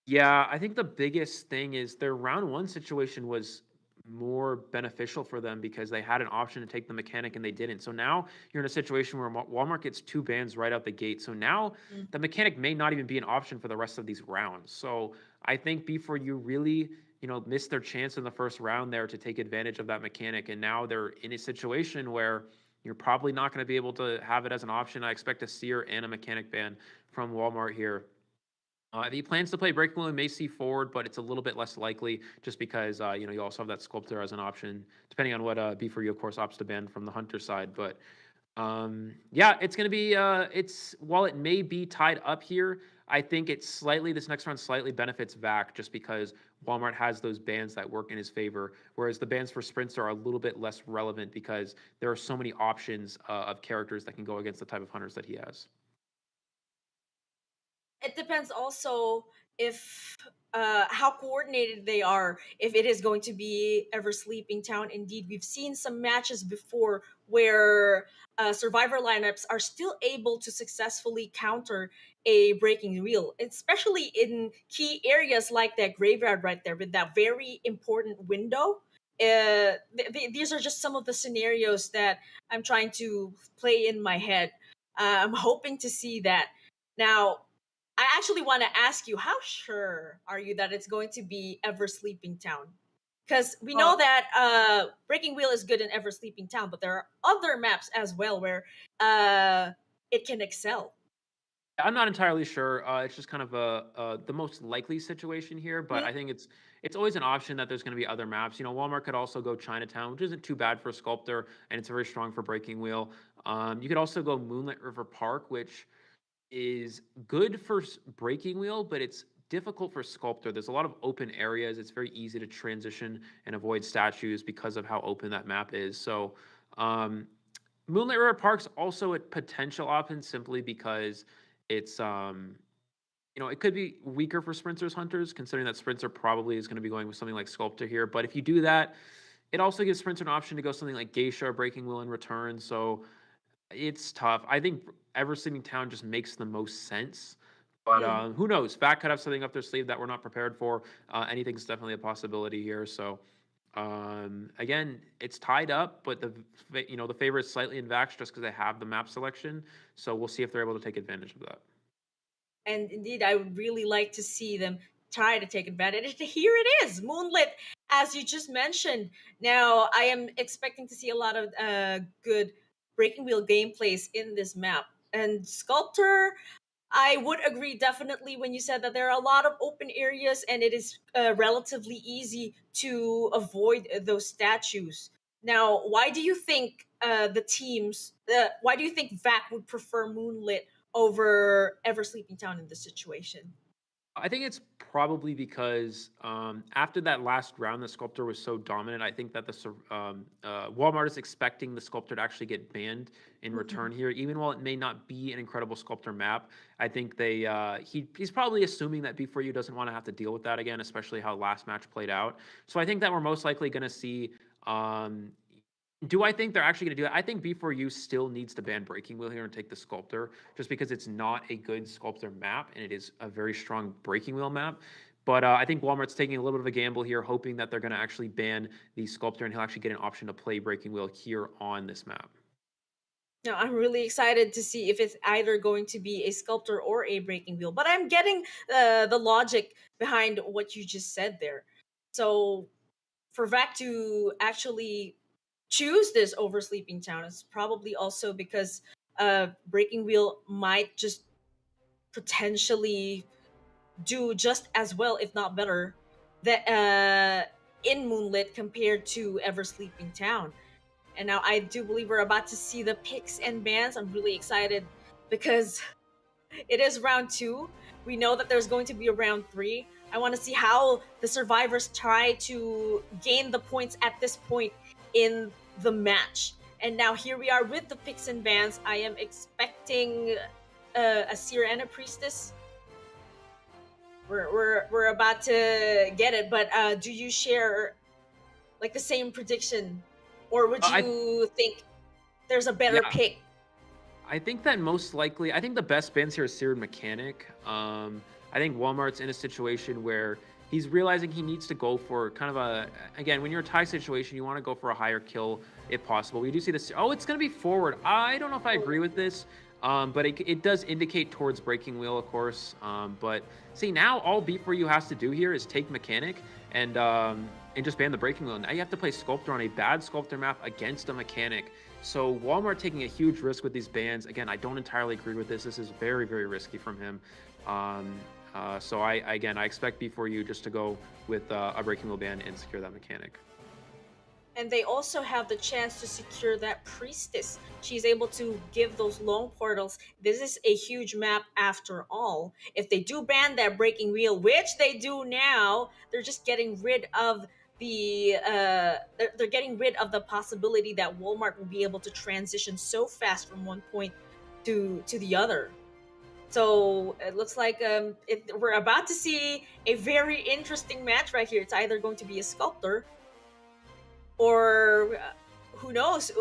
Yeah, I think the biggest thing is their round 1 situation was more beneficial for them because they had an option to take the mechanic and they didn't. So now you're in a situation where Walmart gets 2 bans right out the gate. So now the mechanic may not even be an option for the rest of these rounds. So I think B4U really, missed their chance in the first round there to take advantage of that mechanic. And now they're in a situation where you're probably not going to be able to have it as an option. I expect a seer and a mechanic ban from Walmart here. If he plans to play breaking wheel, he may see forward, but it's a little bit less likely just because, you also have that Sculptor as an option, depending on what B4U, of course, opts to ban from the Hunter side. But yeah, it's going to be, while it may be tied up here, I think this next round slightly benefits Vac just because Walmart has those bans that work in his favor, whereas the bans for sprints are a little bit less relevant because there are so many options of characters that can go against the type of hunters that he has. It depends also if how coordinated they are, if it is going to be Ever Sleeping Town. Indeed, we've seen some matches before where survivor lineups are still able to successfully counter a breaking wheel, especially in key areas like that graveyard right there with that very important window. These are just some of the scenarios that I'm trying to play in my head. I'm hoping to see that. Now, I actually want to ask you, how sure are you that it's going to be Ever Sleeping Town? because we know that Breaking Wheel is good in Ever Sleeping Town, but there are other maps as well where it can excel. I'm not entirely sure. It's just kind of the most likely situation here, but I think it's always an option that there's going to be other maps. You know, Walmart could also go Chinatown, which isn't too bad for Sculptor, and it's very strong for Breaking Wheel. You could also go Moonlit River Park, which is good for Breaking Wheel, but it's difficult for Sculptor. There's a lot of open areas. It's very easy to transition and avoid statues because of how open that map is. So, Moonlit River Park's also a potential option simply because it's it could be weaker for sprinters hunters, considering that sprinter probably is going to be going with something like Sculptor here. But if you do that, it also gives sprinter an option to go something like Geisha or Breaking Wheel in return. So it's tough. I think Ever Sleeping Town just makes the most sense. But who knows? VAC could have something up their sleeve that we're not prepared for. Anything's definitely a possibility here. So again, it's tied up, but the favorite is slightly in VAX just because they have the map selection. So we'll see if they're able to take advantage of that. And indeed, I would really like to see them try to take advantage. Here it is, Moonlit, as you just mentioned. Now, I am expecting to see a lot of good Breaking Wheel gameplays in this map. And Sculptor, I would agree definitely when you said that there are a lot of open areas and it is relatively easy to avoid those statues. Now, why do you think why do you think VAC would prefer Moonlit over Ever Sleeping Town in this situation? I think it's probably because after that last round, the Sculptor was so dominant. I think that Walmart is expecting the Sculptor to actually get banned in return here, even while it may not be an incredible Sculptor map. I think he's probably assuming that B4U doesn't want to have to deal with that again, especially how last match played out. So I think that we're most likely going to see. Do I think they're actually going to do it? I think B4U still needs to ban Breaking Wheel here and take the Sculptor, just because it's not a good Sculptor map and it is a very strong Breaking Wheel map. But I think Walmart's taking a little bit of a gamble here, hoping that they're going to actually ban the Sculptor and he'll actually get an option to play Breaking Wheel here on this map. Now, I'm really excited to see if it's either going to be a Sculptor or a Breaking Wheel. But I'm getting the logic behind what you just said there. So for VAC to actually choose this over Sleeping Town, it's probably also because Breaking Wheel might just potentially do just as well, if not better, that in Moonlit compared to Ever Sleeping Town. And now I do believe we're about to see the picks and bans. I'm really excited because it is round 2. We know that there's going to be a round 3. I want to see how the survivors try to gain the points at this point in the match. And now here we are with the picks and bans. I am expecting a seer and a priestess. We're about to get it, but do you share like the same prediction, or would you think there's a better pick? I think that most likely, I think the best bans here is Seared Mechanic. I think Walmart's in a situation where he's realizing he needs to go for kind of again, when you're a tie situation, you want to go for a higher kill if possible. We do see this. Oh, it's going to be forward. I don't know if I agree with this, but it does indicate towards Breaking Wheel, of course. But see, now all B4U has to do here is take Mechanic and just ban the Breaking Wheel. Now you have to play Sculptor on a bad Sculptor map against a Mechanic. So Walmart taking a huge risk with these bans. Again, I don't entirely agree with this. This is very, very risky from him. So I expect B4U just to go with a Breaking Wheel ban and secure that Mechanic. And they also have the chance to secure that Priestess. She's able to give those long portals. This is a huge map after all. If they do ban that Breaking Wheel, which they do now, they're just getting rid of the they're getting rid of the possibility that Walmart will be able to transition so fast from one point to the other. So it looks like we're about to see a very interesting match right here. It's either going to be a Sculptor, or who knows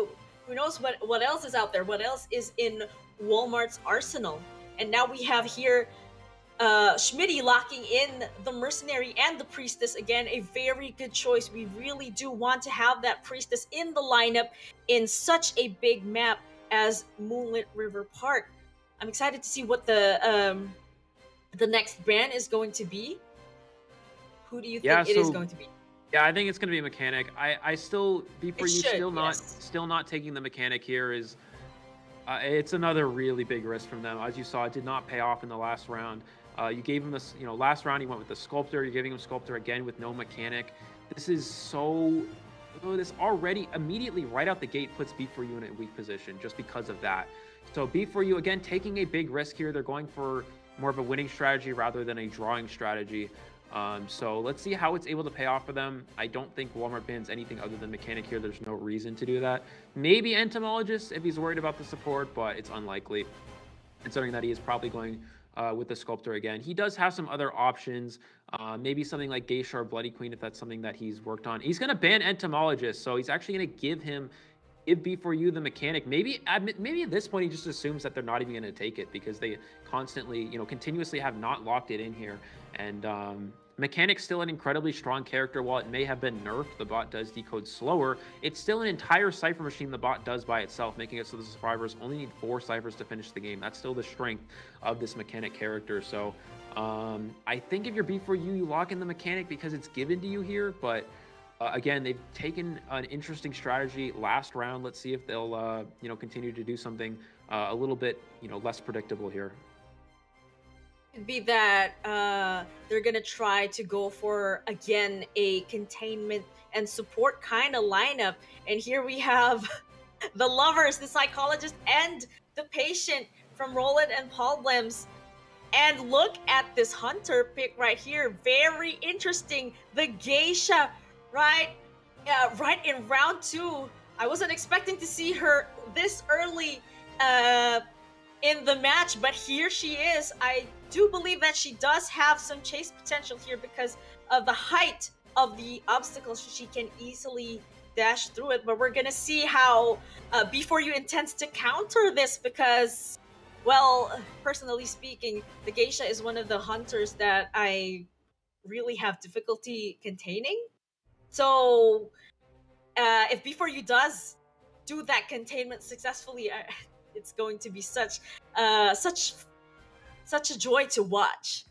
what else is out there, what else is in Walmart's arsenal. And now we have here Schmitty locking in the Mercenary and the Priestess. Again, a very good choice. We really do want to have that Priestess in the lineup in such a big map as Moonlit River Park. I'm excited to see what the next ban is going to be. Who do you think it is going to be? Yeah, I think it's going to be a mechanic. I still be for It you should, still not taking the mechanic here is it's another really big risk from them. As you saw, it did not pay off in the last round. You gave him this, last round he went with the sculptor. You're giving him sculptor again with no mechanic. This is so this already immediately right out the gate puts B4U in a weak position just because of that. So B4U again taking a big risk here. They're going for more of a winning strategy rather than a drawing strategy. So let's see how it's able to pay off for them. I don't think Walmart bans anything other than mechanic here. There's no reason to do that. Maybe entomologist if he's worried about the support, but it's unlikely considering that he is probably going with the sculptor again. He does have some other options, maybe something like Geisha or Bloody Queen if that's something that he's worked on. He's going to ban entomologist, so he's actually going to give B4U the mechanic. Maybe at this point he just assumes that they're not even going to take it because they constantly, continuously have not locked it in here. And mechanic's still an incredibly strong character. While it may have been nerfed, the bot does decode slower. It's still an entire cipher machine the bot does by itself, making it so the survivors only need 4 ciphers to finish the game. That's still the strength of this mechanic character. So I think if you're B4U, you lock in the mechanic because it's given to you here, but again, they've taken an interesting strategy last round. Let's see if they'll, continue to do something a little bit, less predictable here. Could be that they're gonna try to go for again a containment and support kind of lineup. And here we have the lovers, the psychologist, and the patient from Roland and Problems. And look at this hunter pick right here. Very interesting. The geisha. Right in round 2. I wasn't expecting to see her this early in the match, but here she is. I do believe that she does have some chase potential here because of the height of the obstacles. She can easily dash through it, but we're gonna see how B4U intends to counter this because, well, personally speaking, the geisha is one of the hunters that I really have difficulty containing. So if B4U does do that containment successfully, it's going to be such a joy to watch.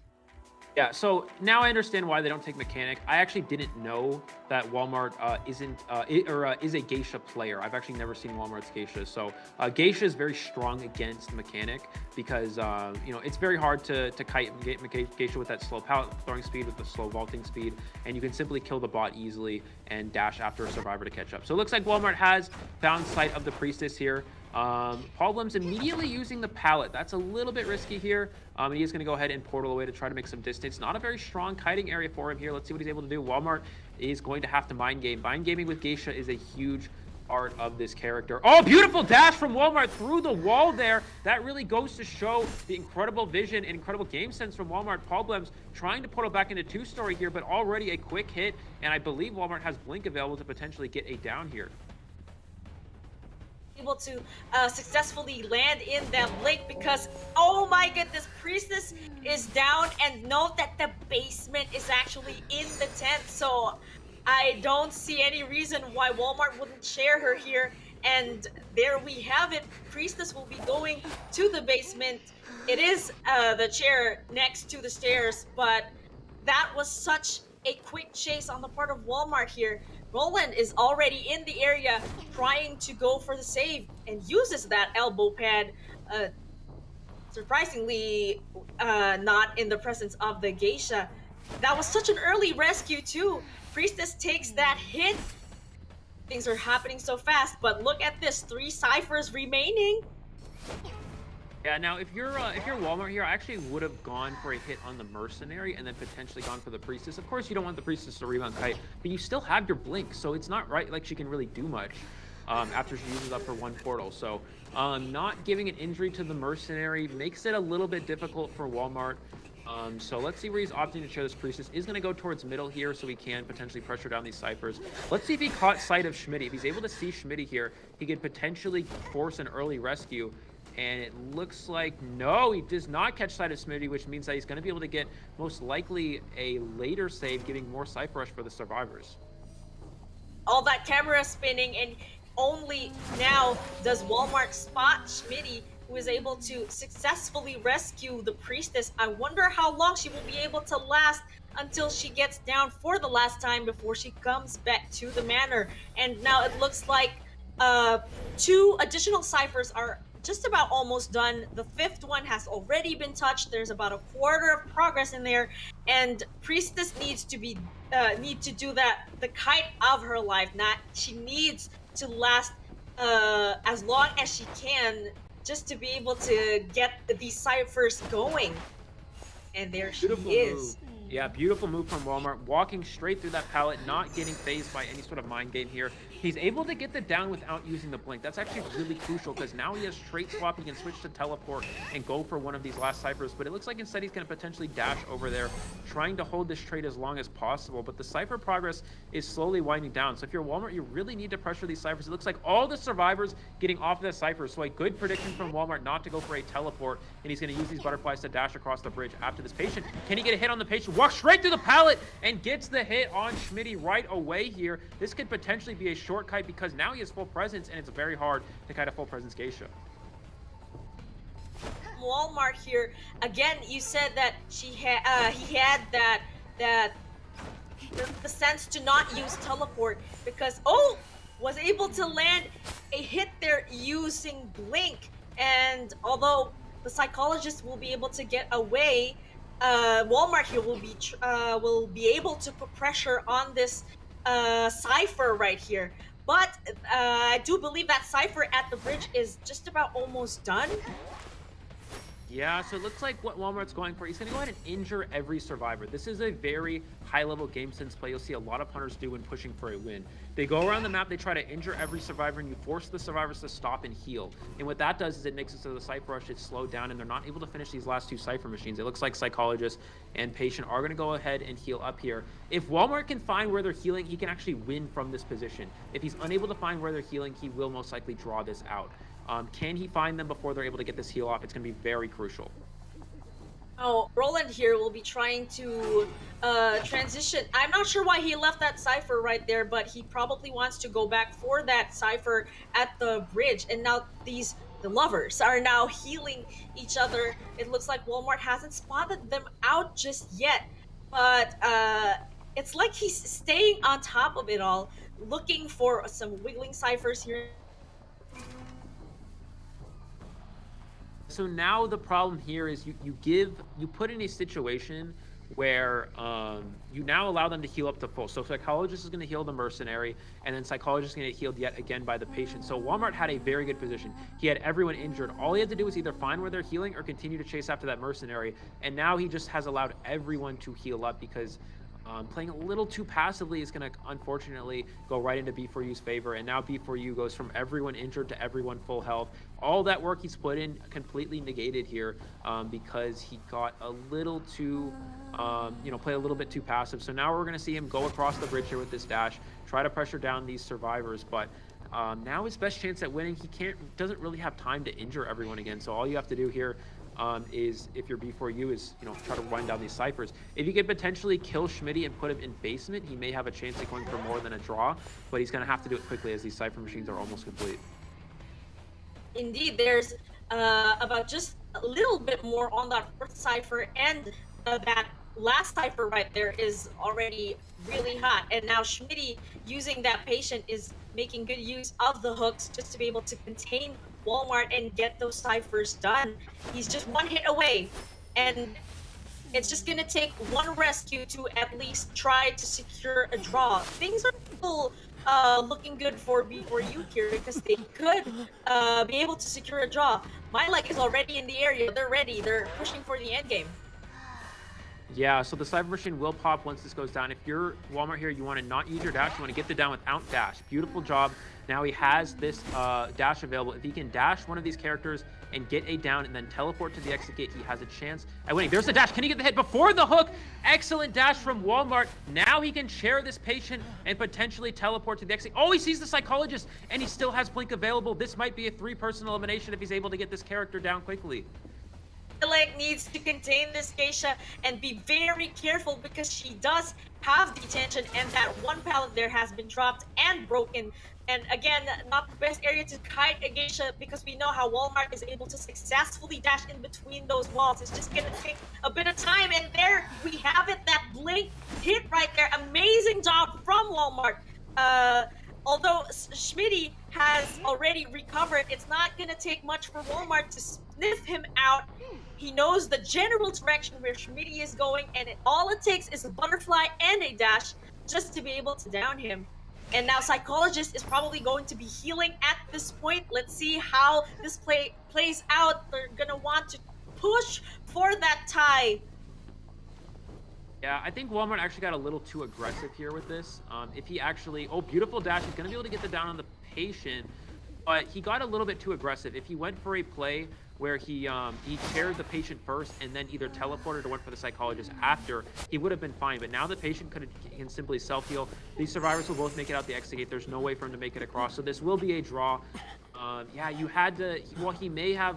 Yeah, so now I understand why they don't take mechanic. I actually didn't know that Walmart is a geisha player. I've actually never seen Walmart's geisha. So geisha is very strong against mechanic because it's very hard to kite geisha with that slow pallet throwing speed, with the slow vaulting speed, and you can simply kill the bot easily and dash after a survivor to catch up. So it looks like Walmart has found sight of the priestess here. Problems immediately using the pallet. That's a little bit risky here. And he is going to go ahead and portal away to try to make some distance. Not a very strong kiting area for him here. Let's see what he's able to do. Walmart is going to have to mind game. Mind gaming with geisha is a huge part of this character. Oh, beautiful dash from Walmart through the wall there. That really goes to show the incredible vision and incredible game sense from Walmart. Problems trying to portal back into 2-story here, but already a quick hit. And I believe Walmart has blink available to potentially get a down here. Able to successfully land in that blink because, oh my goodness, priestess is down, and note that the basement is actually in the tent, so I don't see any reason why Walmart wouldn't share her here. And there we have it. Priestess will be going to the basement. It is the chair next to the stairs, but that was such a quick chase on the part of Walmart here. Roland is already in the area trying to go for the save and uses that elbow pad. Surprisingly, not in the presence of the geisha. That was such an early rescue too. Priestess takes that hit. Things are happening so fast, but look at this, 3 ciphers remaining. Yeah, now if you're Walmart here, I actually would have gone for a hit on the mercenary and then potentially gone for the priestess. Of course, you don't want the priestess to rebound kite, but you still have your blink, so it's not right like she can really do much after she uses up her 1 portal. So not giving an injury to the mercenary makes it a little bit difficult for Walmart. So let's see where he's opting to show this priestess. Is going to go towards middle here so he can potentially pressure down these ciphers. Let's see if he caught sight of Schmitty. If he's able to see Schmitty here, he could potentially force an early rescue. And it looks like, no, he does not catch sight of Smitty, which means that he's going to be able to get most likely a later save, giving more cipher rush for the survivors. All that camera spinning, and only now does Walmart spot Schmitty who is able to successfully rescue the priestess. I wonder how long she will be able to last until she gets down for the last time before she comes back to the manor. And now it looks like 2 additional ciphers are just about almost done. The 5th one has already been touched. There's about a quarter of progress in there, and priestess needs to be need to do that the kite of her life. She needs to last as long as she can just to be able to get these ciphers going. And there Beautiful she is. move. Yeah, beautiful move from Walmart, walking straight through that pallet, not getting phased by any sort of mind game here. He's able to get the down without using the blink. That's actually really crucial because now he has straight swap. He can switch to teleport and go for one of these last ciphers, but it looks like instead he's going to potentially dash over there, trying to hold this trade as long as possible. But the cipher progress is slowly winding down. So if you're Walmart, you really need to pressure these ciphers. It looks like all the survivors getting off of the cipher. So a good prediction from Walmart not to go for a teleport, and he's going to use these butterflies to dash across the bridge after this patient. Can he get a hit on the patient? Walks straight through the pallet and gets the hit on Schmitty right away here. This could potentially be a short kite because now he has full presence, and it's very hard to kite a full presence geisha. Walmart here again. You said that he had that the sense to not use teleport because was able to land a hit there using blink, and although the psychologist will be able to get away, Walmart here will be able to put pressure on this cipher right here. But I do believe that cipher at the bridge is just about almost done. Yeah, so it looks like what Walmart's going for, he's going to go ahead and injure every survivor. This is a very high-level game sense play you'll see a lot of hunters do when pushing for a win. They go around the map, they try to injure every survivor, and you force the survivors to stop and heal. And what that does is it makes it so the Cypher Rush is slowed down, and they're not able to finish these last 2 Cypher machines. It looks like Psychologist and Patient are going to go ahead and heal up here. If Walmart can find where they're healing, he can actually win from this position. If he's unable to find where they're healing, he will most likely draw this out. Can he find them before they're able to get this heal off? It's going to be very crucial. Oh, Roland here will be trying to transition. I'm not sure why he left that cipher right there, but he probably wants to go back for that cipher at the bridge. And now the lovers are now healing each other. It looks like Walmart hasn't spotted them out just yet, but it's like he's staying on top of it all, looking for some wiggling ciphers here. So now the problem here is you put in a situation where you now allow them to heal up to full. So Psychologist is going to heal the mercenary, and then Psychologist is going to get healed yet again by the patient. So Walmart had a very good position. He had everyone injured. All he had to do was either find where they're healing or continue to chase after that mercenary. And now he just has allowed everyone to heal up because playing a little too passively is going to unfortunately go right into B4U's favor, and now B4U goes from everyone injured to everyone full health. All that work he's put in completely negated here because he got a little too, played a little bit too passive. So now we're going to see him go across the bridge here with this dash, try to pressure down these survivors, but now his best chance at winning, doesn't really have time to injure everyone again. So all you have to do here is, if you're B4U, is try to wind down these ciphers. If you could potentially kill Schmitty and put him in basement, he may have a chance at going for more than a draw, but he's going to have to do it quickly as these cipher machines are almost complete. Indeed, there's about just a little bit more on that fourth cipher, and that last cipher right there is already really hot. And now Schmitty, using that patient, is making good use of the hooks just to be able to contain Walmart and get those ciphers done. He's just one hit away, and it's just gonna take one rescue to at least try to secure a draw. Things are still looking good for B4U here because they could be able to secure a draw. My leg is already in the area. They're ready. They're pushing for the end game. Yeah, so the Cypher Machine will pop once this goes down. If you're Walmart here, you want to not use your dash. You want to get the down without dash. Beautiful job. Now he has this dash available. If he can dash one of these characters and get a down and then teleport to the exit gate, he has a chance at winning. There's the dash. Can he get the hit before the hook? Excellent dash from Walmart. Now he can chair this patient and potentially teleport to the exit. Oh, he sees the Psychologist, and he still has Blink available. This might be a 3-person elimination if he's able to get this character down quickly. Like needs to contain this geisha and be very careful because she does have detention and that one pallet there has been dropped and broken. And again, not the best area to kite a geisha because we know how Walmart is able to successfully dash in between those walls. It's just gonna take a bit of time, and there we have it, that blink hit right there. Amazing job from Walmart. Although Schmitty has already recovered, it's not gonna take much for Walmart to sniff him out. He knows the general direction where Schmitty is going, and all it takes is a butterfly and a dash just to be able to down him. And now Psychologist is probably going to be healing at this point. Let's see how this plays out. They're gonna want to push for that tie. Yeah, I think Walmart actually got a little too aggressive here with this. If he actually, beautiful dash, he's gonna be able to get the down on the patient, but he got a little bit too aggressive. If he went for a play where he chaired the patient first and then either teleported or went for the Psychologist after, he would have been fine. But now the patient can simply self-heal. These survivors will both make it out the exit gate. There's no way for him to make it across. So this will be a draw. Yeah, you had to, well, he may have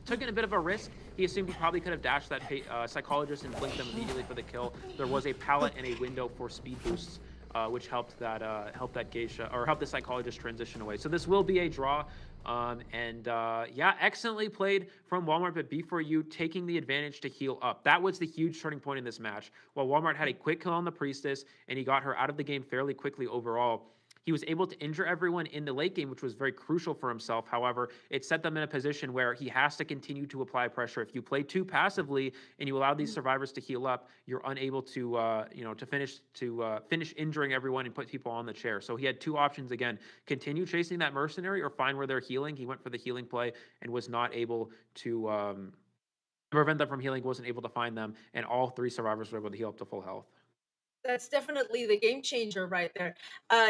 taken a bit of a risk. He assumed he probably could have dashed that Psychologist and blinked them immediately for the kill. There was a pallet and a window for speed boosts, which helped that geisha, or helped the Psychologist transition away. So this will be a draw. Yeah, excellently played from Walmart, but B4U taking the advantage to heal up. That was the huge turning point in this match. While Walmart had a quick kill on the Priestess, and he got her out of the game fairly quickly overall, he was able to injure everyone in the late game, which was very crucial for himself. However, it set them in a position where he has to continue to apply pressure. If you play too passively and you allow these survivors to heal up, you're unable to, finish injuring everyone and put people on the chair. So he had two options again: continue chasing that mercenary or find where they're healing. He went for the healing play and was not able to prevent them from healing. Wasn't able to find them, and all three survivors were able to heal up to full health. That's definitely the game changer right there.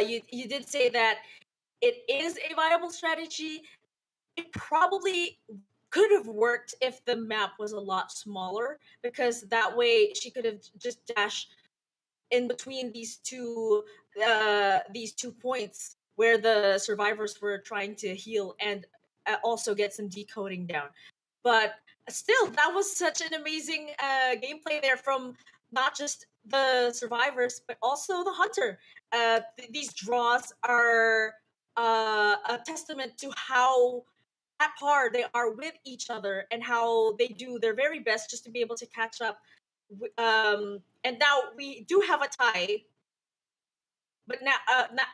You did say that it is a viable strategy. It probably could have worked if the map was a lot smaller, because that way she could have just dashed in between these two points where the survivors were trying to heal and also get some decoding down. But still, that was such an amazing gameplay there from not just the survivors but also the hunter. These draws are a testament to how at par they are with each other and how they do their very best just to be able to catch up. And now we do have a tie, but now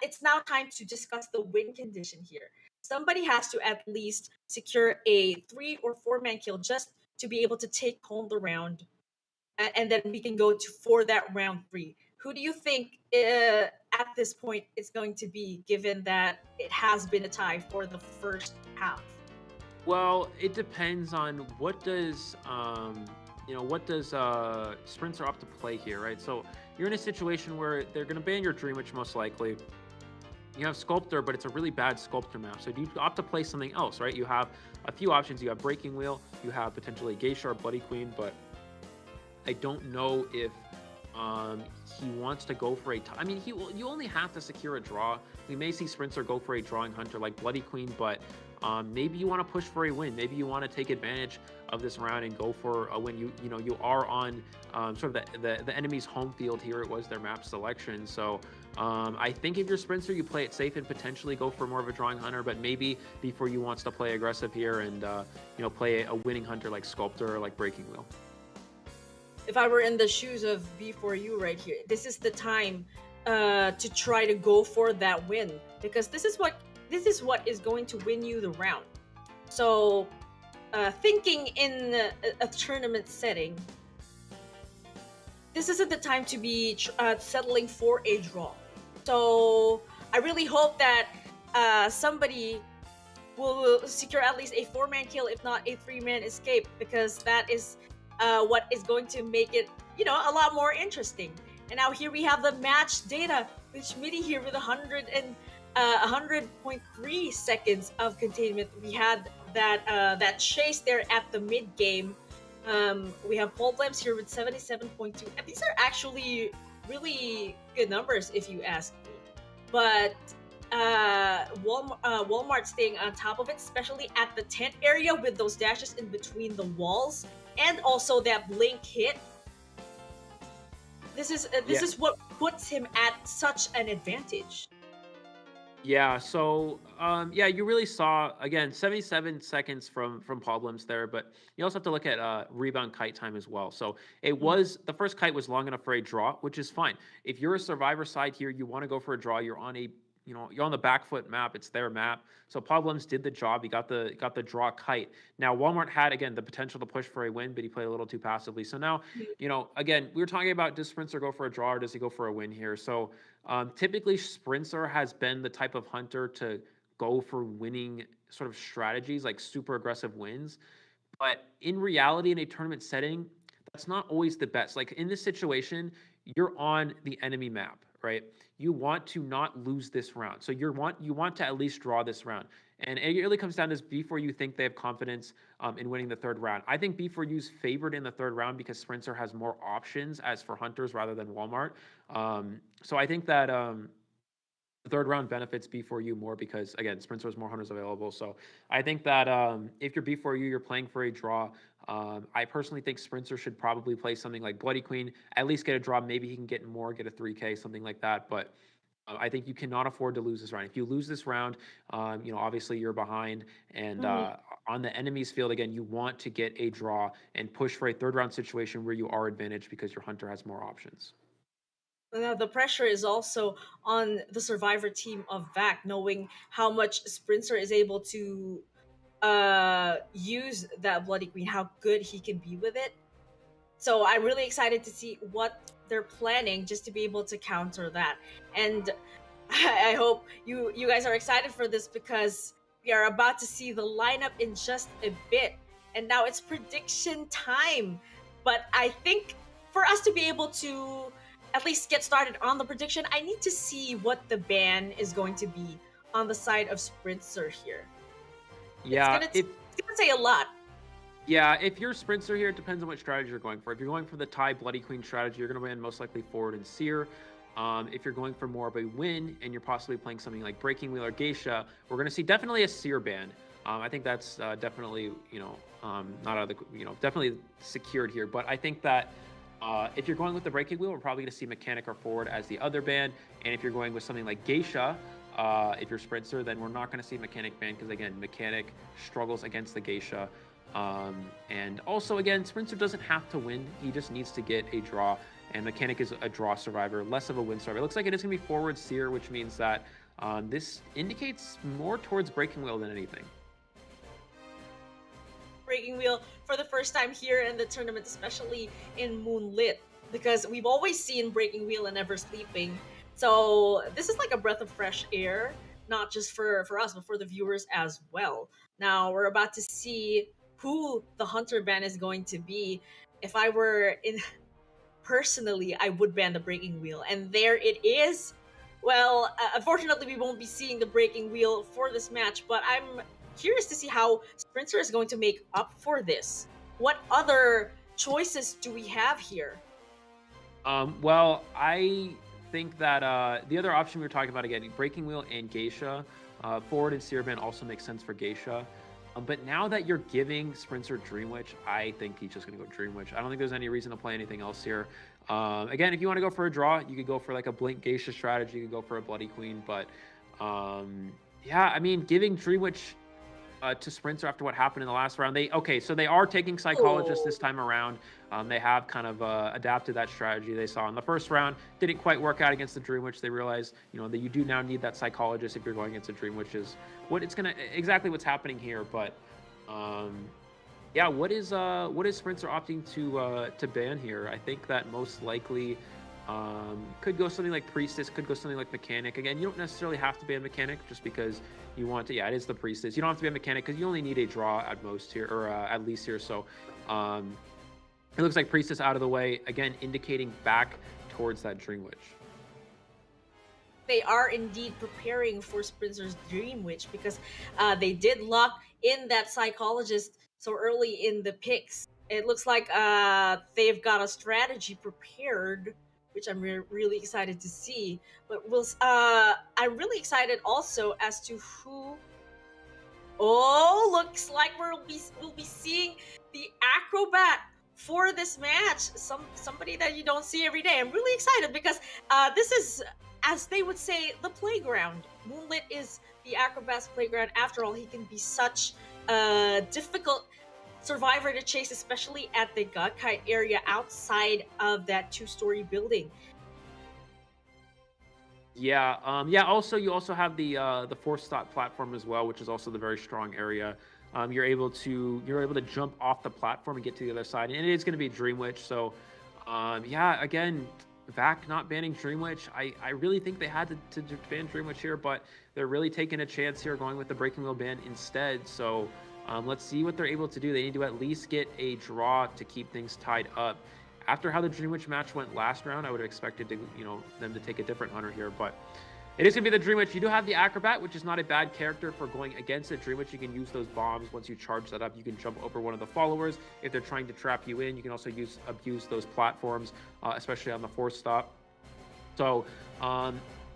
it's now time to discuss the win condition here. Somebody has to at least secure a 3 or 4 man kill just to be able to take home the round, and then we can go for that round 3. Who do you think at this point is going to be, given that it has been a tie for the first half? Well, it depends on what does Sprints are up to play here, right? So you're in a situation where they're going to ban your Dream Witch most likely. You have Sculptor, but it's a really bad Sculptor map. So you opt to play something else, right? You have a few options. You have Breaking Wheel. You have potentially Geisha or Bloody Queen, but I don't know if he wants to go for I mean, you only have to secure a draw. We may see Sprinter go for a drawing hunter like Bloody Queen, but maybe you want to push for a win. Maybe you want to take advantage of this round and go for a win. You are on sort of the enemy's home field here. It was their map selection. So I think if you're Sprinter, you play it safe and potentially go for more of a drawing hunter, but maybe B4U wants to play aggressive here and play a winning hunter like Sculptor or like Breaking Wheel. If I were in the shoes of B4U right here, this is the time to try to go for that win, because this is what is going to win you the round. So thinking in a tournament setting, this isn't the time to be settling for a draw. So I really hope that somebody will secure at least a 4-man kill, if not a 3-man escape, because that is what is going to make it, a lot more interesting. And now here we have the match data with Schmitty here with 100.3 seconds of containment. We had that chase there at the mid game. We have Paul Blems here with 77.2, and these are actually really good numbers if you ask me. But Walmart staying on top of it, especially at the tent area with those dashes in between the walls, and also that blink hit. This is what puts him at such an advantage. Yeah, so yeah, you really saw again 77 seconds from problems there, but you also have to look at rebound kite time as well. So it was the first kite was long enough for a draw, which is fine. If you're a survivor side here, you want to go for a draw. You're on a you're on the back foot map. It's their map. So Problems did the job. He got the draw kite. Now Walmart had again the potential to push for a win, but he played a little too passively. So now again we were talking about does Sprinter go for a draw or does he go for a win here? So typically, Sprinter has been the type of hunter to go for winning sort of strategies, like super aggressive wins. But in reality, in a tournament setting, that's not always the best. Like in this situation, you're on the enemy map, right? You want to not lose this round. So you want to at least draw this round. And it really comes down to B4U think they have confidence in winning the third round. I think B4U's favored in the third round because Sprinter has more options as for hunters rather than Walmart. So I think that the third round benefits B4U more because, again, Sprinter has more hunters available. So I think that if you're B4U, you're playing for a draw. I personally think Sprinter should probably play something like Bloody Queen, at least get a draw. Maybe he can get more, get a 3K, something like that. But I think you cannot afford to lose this round. If you lose this round, obviously you're behind. And on the enemy's field, again, you want to get a draw and push for a third round situation where you are advantaged because your hunter has more options. Now, the pressure is also on the survivor team of VAC, knowing how much Sprinter is able to use that Bloody Queen, how good he can be with it. So I'm really excited to see what they're planning just to be able to counter that. And I hope you guys are excited for this because we are about to see the lineup in just a bit. And now it's prediction time. But I think for us to be able to at least get started on the prediction, I need to see what the ban is going to be on the side of Sprinter here. Yeah, it's gonna say a lot. Yeah, if you're Sprinter here, it depends on what strategy you're going for. If you're going for the tie Bloody Queen strategy, you're going to win most likely forward and seer. If you're going for more of a win and you're possibly playing something like Breaking Wheel or Geisha, we're going to see definitely a seer ban. I think that's definitely, not out of the, definitely secured here. But I think that if you're going with the Breaking Wheel, we're probably going to see Mechanic or Forward as the other ban. And if you're going with something like Geisha, if you're Sprinter, then we're not going to see Mechanic ban because, again, Mechanic struggles against the Geisha. And also, again, Sprinter doesn't have to win. He just needs to get a draw. And Mechanic is a draw survivor, less of a win survivor. It looks like it is going to be Forward Seer, which means that this indicates more towards Breaking Wheel than anything. Breaking Wheel for the first time here in the tournament, especially in Moonlit, because we've always seen Breaking Wheel and Never Sleeping. So this is like a breath of fresh air, not just for us, but for the viewers as well. Now we're about to see who the Hunter ban is going to be. If I were personally, I would ban the Breaking Wheel. And there it is. Well, unfortunately, we won't be seeing the Breaking Wheel for this match, but I'm curious to see how Sprinter is going to make up for this. What other choices do we have here? Well, I think that the other option we were talking about, again, Breaking Wheel and Geisha, Forward and Seer ban also makes sense for Geisha. But now that you're giving Sprinter Dream Witch, I think he's just going to go Dream Witch. I don't think there's any reason to play anything else here. Again, if you want to go for a draw, you could go for like a Blink Geisha strategy. You could go for a Bloody Queen. But yeah, I mean, giving Dream Witch to Sprinter after what happened in the last round. So they are taking Psychologist this time around. They have kind of adapted that strategy they saw in the first round. Didn't quite work out against the Dream Witch. They realized, that you do now need that Psychologist if you're going against a Dream Witch. Is exactly what's happening here. But yeah, what is Sprinter opting to ban here? I think that most likely could go something like Priestess, could go something like Mechanic. Again, you don't necessarily have to ban Mechanic just because you want to. Yeah, it is the Priestess. You don't have to ban Mechanic because you only need a draw at most here, or at least here. So it looks like Priestess out of the way, again, indicating back towards that Dream Witch. They are indeed preparing for Sprinter's Dream Witch because they did lock in that Psychologist so early in the picks. It looks like they've got a strategy prepared which I'm really excited to see. But I'm really excited also as to who. Oh, looks like we'll be seeing the acrobat for this match. Somebody that you don't see every day. I'm really excited because this is, as they would say, the playground. Moonlit is the acrobat's playground. After all, he can be such a difficult survivor to chase, especially at the Gakkai area outside of that two-story building. Yeah, also you also have the force stop platform as well, which is also the very strong area. You're able to jump off the platform and get to the other side, and it is going to be Dream Witch. So yeah, again, VAC not banning Dream Witch. I really think they had to ban Dream Witch here, but they're really taking a chance here, going with the Breaking Wheel ban instead. So let's see what they're able to do. They need to at least get a draw to keep things tied up. After how the Dream Witch match went last round, I would have expected to, them to take a different hunter here, but it is going to be the Dream Witch. You do have the Acrobat, which is not a bad character for going against a Dream Witch. You can use those bombs. Once you charge that up, you can jump over one of the followers. If they're trying to trap you in, you can also abuse those platforms, especially on the force stop. So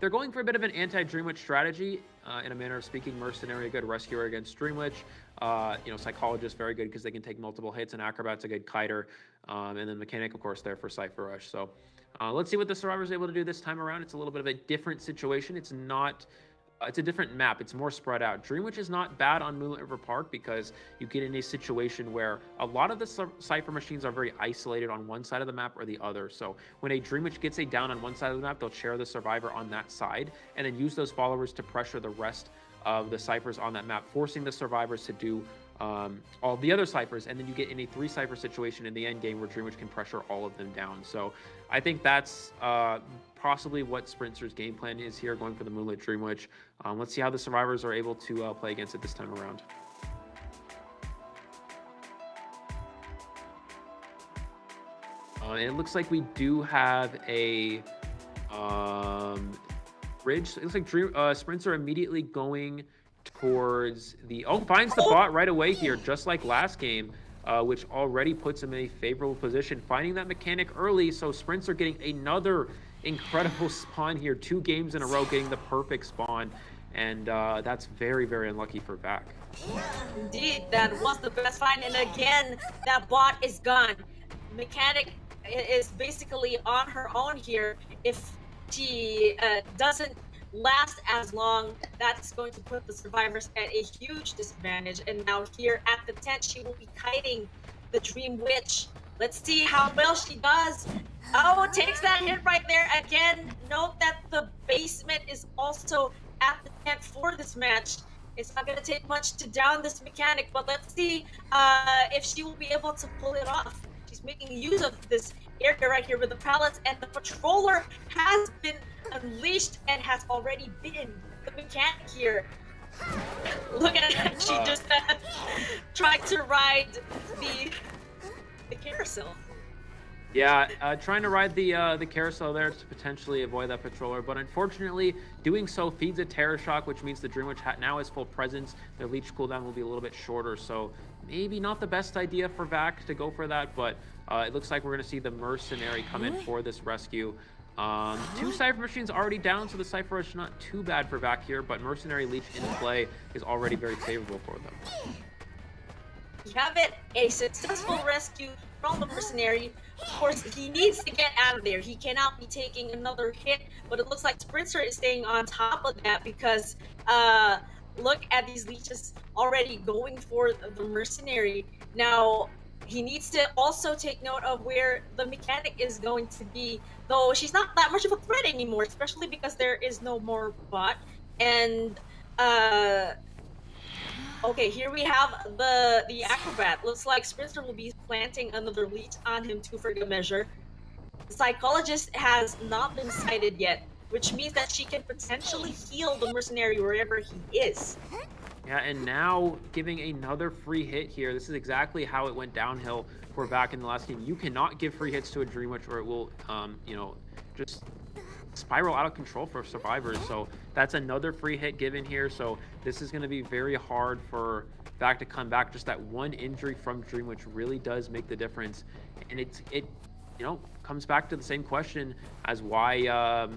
they're going for a bit of an anti-Dream Witch strategy, in a manner of speaking. Mercenary, a good rescuer against Dream Witch. Psychologist, very good because they can take multiple hits, and Acrobat's a good kiter. And then Mechanic, of course, there for Cypher Rush. So let's see what the Survivor's able to do this time around. It's a little bit of a different situation. It's not, it's a different map. It's more spread out. Dream Witch is not bad on Moonlit River Park because you get in a situation where a lot of the Cypher machines are very isolated on one side of the map or the other. So when a Dream Witch gets a down on one side of the map, they'll share the Survivor on that side and then use those followers to pressure the rest of the Cyphers on that map, forcing the Survivors to do all the other Cyphers, and then you get in a 3-Cypher situation in the end game where Dream Witch can pressure all of them down. So I think that's possibly what Sprinter's game plan is here, going for the Moonlit Dream Witch. Let's see how the Survivors are able to play against it this time around. And it looks like we do have a bridge. It looks like Sprinter immediately going towards the finds the bot right away here, just like last game, which already puts him in a favorable position, finding that Mechanic early. So Sprints are getting another incredible spawn here, 2 games in a row getting the perfect spawn, and that's very, very unlucky for VAC. Indeed, that was the best find, and again, that bot is gone. Mechanic is basically on her own here. If she doesn't last as long, that's going to put the Survivors at a huge disadvantage. And now here at the tent, she will be kiting the Dream Witch. Let's see how well she does. Oh, takes that hit right there. Again, note that the basement is also at the tent for this match. It's not going to take much to down this Mechanic, but let's see if she will be able to pull it off. She's making use of this area right here with the pallets, and the Patroller has been unleashed and has already bitten the Mechanic here. Look at her, she just tried to ride the carousel. Yeah, trying to ride the carousel there to potentially avoid that Patroller, but unfortunately, doing so feeds a Terror Shock, which means the Dream Witch now has full presence. Their leech cooldown will be a little bit shorter, so maybe not the best idea for VAC to go for that, but it looks like we're going to see the Mercenary come in for this rescue. 2 Cypher machines already down, so the Cypher Rush not too bad for VAC here, but Mercenary Leech in play is already very favorable for them. You have it, a successful rescue from the Mercenary. Of course, he needs to get out of there. He cannot be taking another hit, but it looks like Sprinter is staying on top of that because look at these leeches already going for the Mercenary. Now, he needs to also take note of where the Mechanic is going to be, though she's not that much of a threat anymore, especially because there is no more bot. And okay, here we have the Acrobat. Looks like Sprinter will be planting another leech on him too, for good measure. The Psychologist has not been sighted yet, which means that she can potentially heal the Mercenary wherever he is. Yeah, and now giving another free hit here. This is exactly how it went downhill for VAC in the last game. You cannot give free hits to a Dream Witch or it will, just spiral out of control for Survivors. So that's another free hit given here. So this is going to be very hard for VAC to come back. Just that one injury from Dream Witch really does make the difference. And comes back to the same question as why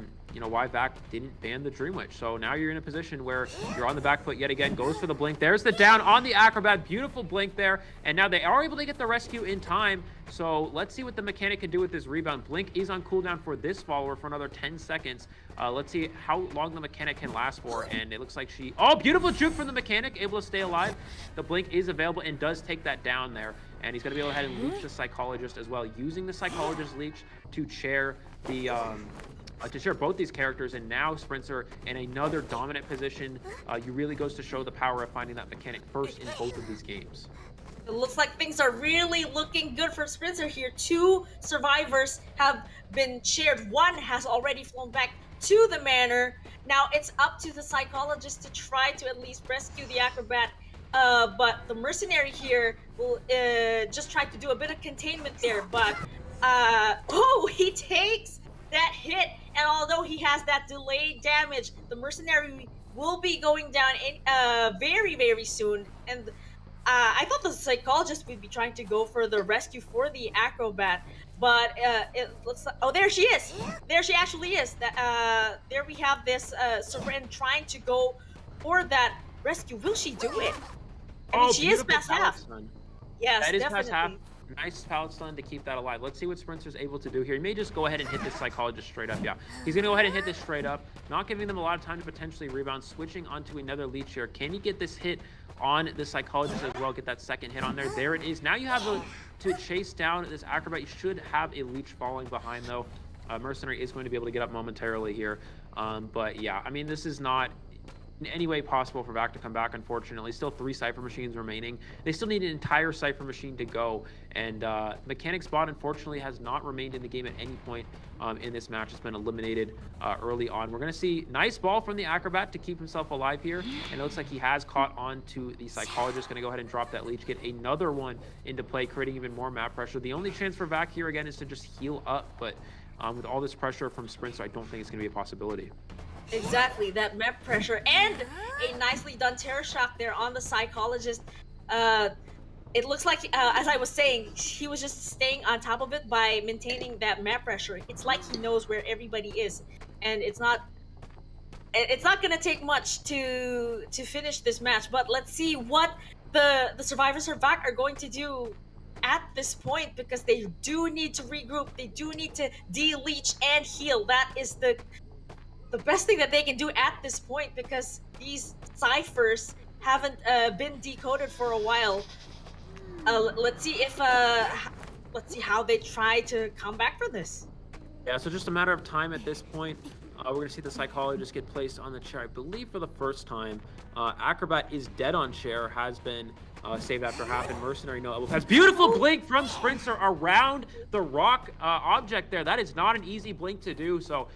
why Vac didn't ban the Dream Witch. So now you're in a position where you're on the back foot yet again. Goes for the blink. There's the down on the Acrobat. Beautiful blink there. And now they are able to get the rescue in time. So let's see what the mechanic can do with this rebound. Blink is on cooldown for this follower for another 10 seconds. Let's see how long the mechanic can last for. And it looks like beautiful juke from the mechanic, able to stay alive. The blink is available and does take that down there. And he's going to be able to go ahead and leech the psychologist as well, using the psychologist leech to chair the to share both these characters. And now Sprinter in another dominant position. You really goes to show the power of finding that mechanic first in both of these games. It looks like things are really looking good for Sprinter here. 2 survivors have been shared. 1 has already flown back to the manor. Now it's up to the psychologist to try to at least rescue the Acrobat. But the mercenary here will just try to do a bit of containment there. But he takes that hit, and although he has that delayed damage, the mercenary will be going down very, very soon. And I thought the psychologist would be trying to go for the rescue for the Acrobat, but it looks like there she is. There she actually is. There we have this Seren trying to go for that rescue. Will she do it? I mean, she is past half. Yes, that is definitely. past half. Nice pallet stun to keep that alive. Let's see what Sprinter's able to do here. He may just go ahead and hit this psychologist straight up. Yeah, he's going to go ahead and hit this straight up, not giving them a lot of time to potentially rebound, switching onto another leech here. Can he get this hit on the psychologist as well, get that second hit on there? There it is. Now you have to chase down this Acrobat. You should have a leech falling behind, though. Mercenary is going to be able to get up momentarily here. But yeah, I mean, this is not in any way possible for Vac to come back, unfortunately. Still 3 Cypher machines remaining. They still need an entire Cypher machine to go. And Mechanic's bot, unfortunately, has not remained in the game at any point in this match. It's been eliminated early on. We're going to see nice ball from the Acrobat to keep himself alive here. And it looks like he has caught on to the Psychologist. Going to go ahead and drop that leech, get another one into play, creating even more map pressure. The only chance for Vac here, again, is to just heal up. But with all this pressure from Sprinter, I don't think it's going to be a possibility. Exactly, that map pressure and a nicely done terror shock there on the psychologist. It looks like, as I was saying, he was just staying on top of it by maintaining that map pressure. It's like he knows where everybody is, and it's not gonna take much to finish this match. But let's see what the survivors of Vac are going to do at this point, because they do need to regroup. They do need to de-leech and heal. That is the best thing that they can do at this point, because these ciphers haven't been decoded for a while. Let's see how they try to come back for this. Yeah, so just a matter of time at this point. We're going to see the psychologist get placed on the chair, I believe, for the first time. Acrobat is dead on chair, has been saved after half, and Mercenary no elbow pass. Beautiful blink from Sprinter around the rock object there. That is not an easy blink to do, so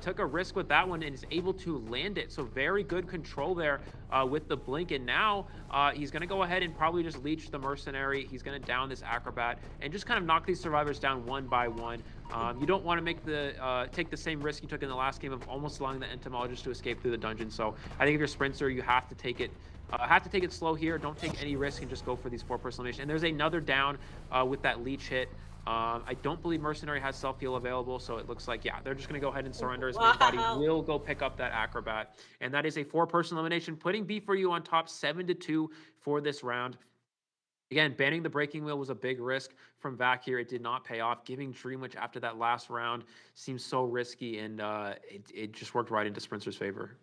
took a risk with that one and is able to land it. So very good control there with the blink. And now he's going to go ahead and probably just leech the Mercenary. He's going to down this Acrobat and just kind of knock these survivors down one by one. You don't want to make take the same risk you took in the last game of almost allowing the entomologist to escape through the dungeon. So I think if you're Sprinter, you have to take it slow here. Don't take any risk and just go for these 4-person elimination. And there's another down with that leech hit. I don't believe Mercenary has self-heal available, so it looks like, yeah, they're just going to go ahead and surrender. His main body will go pick up that Acrobat. And that is a 4-person elimination, putting B4U on top 7-2 for this round. Again, banning the Breaking Wheel was a big risk from Vac here. It did not pay off. Giving Dream Witch after that last round seems so risky, and it just worked right into Sprinter's favor.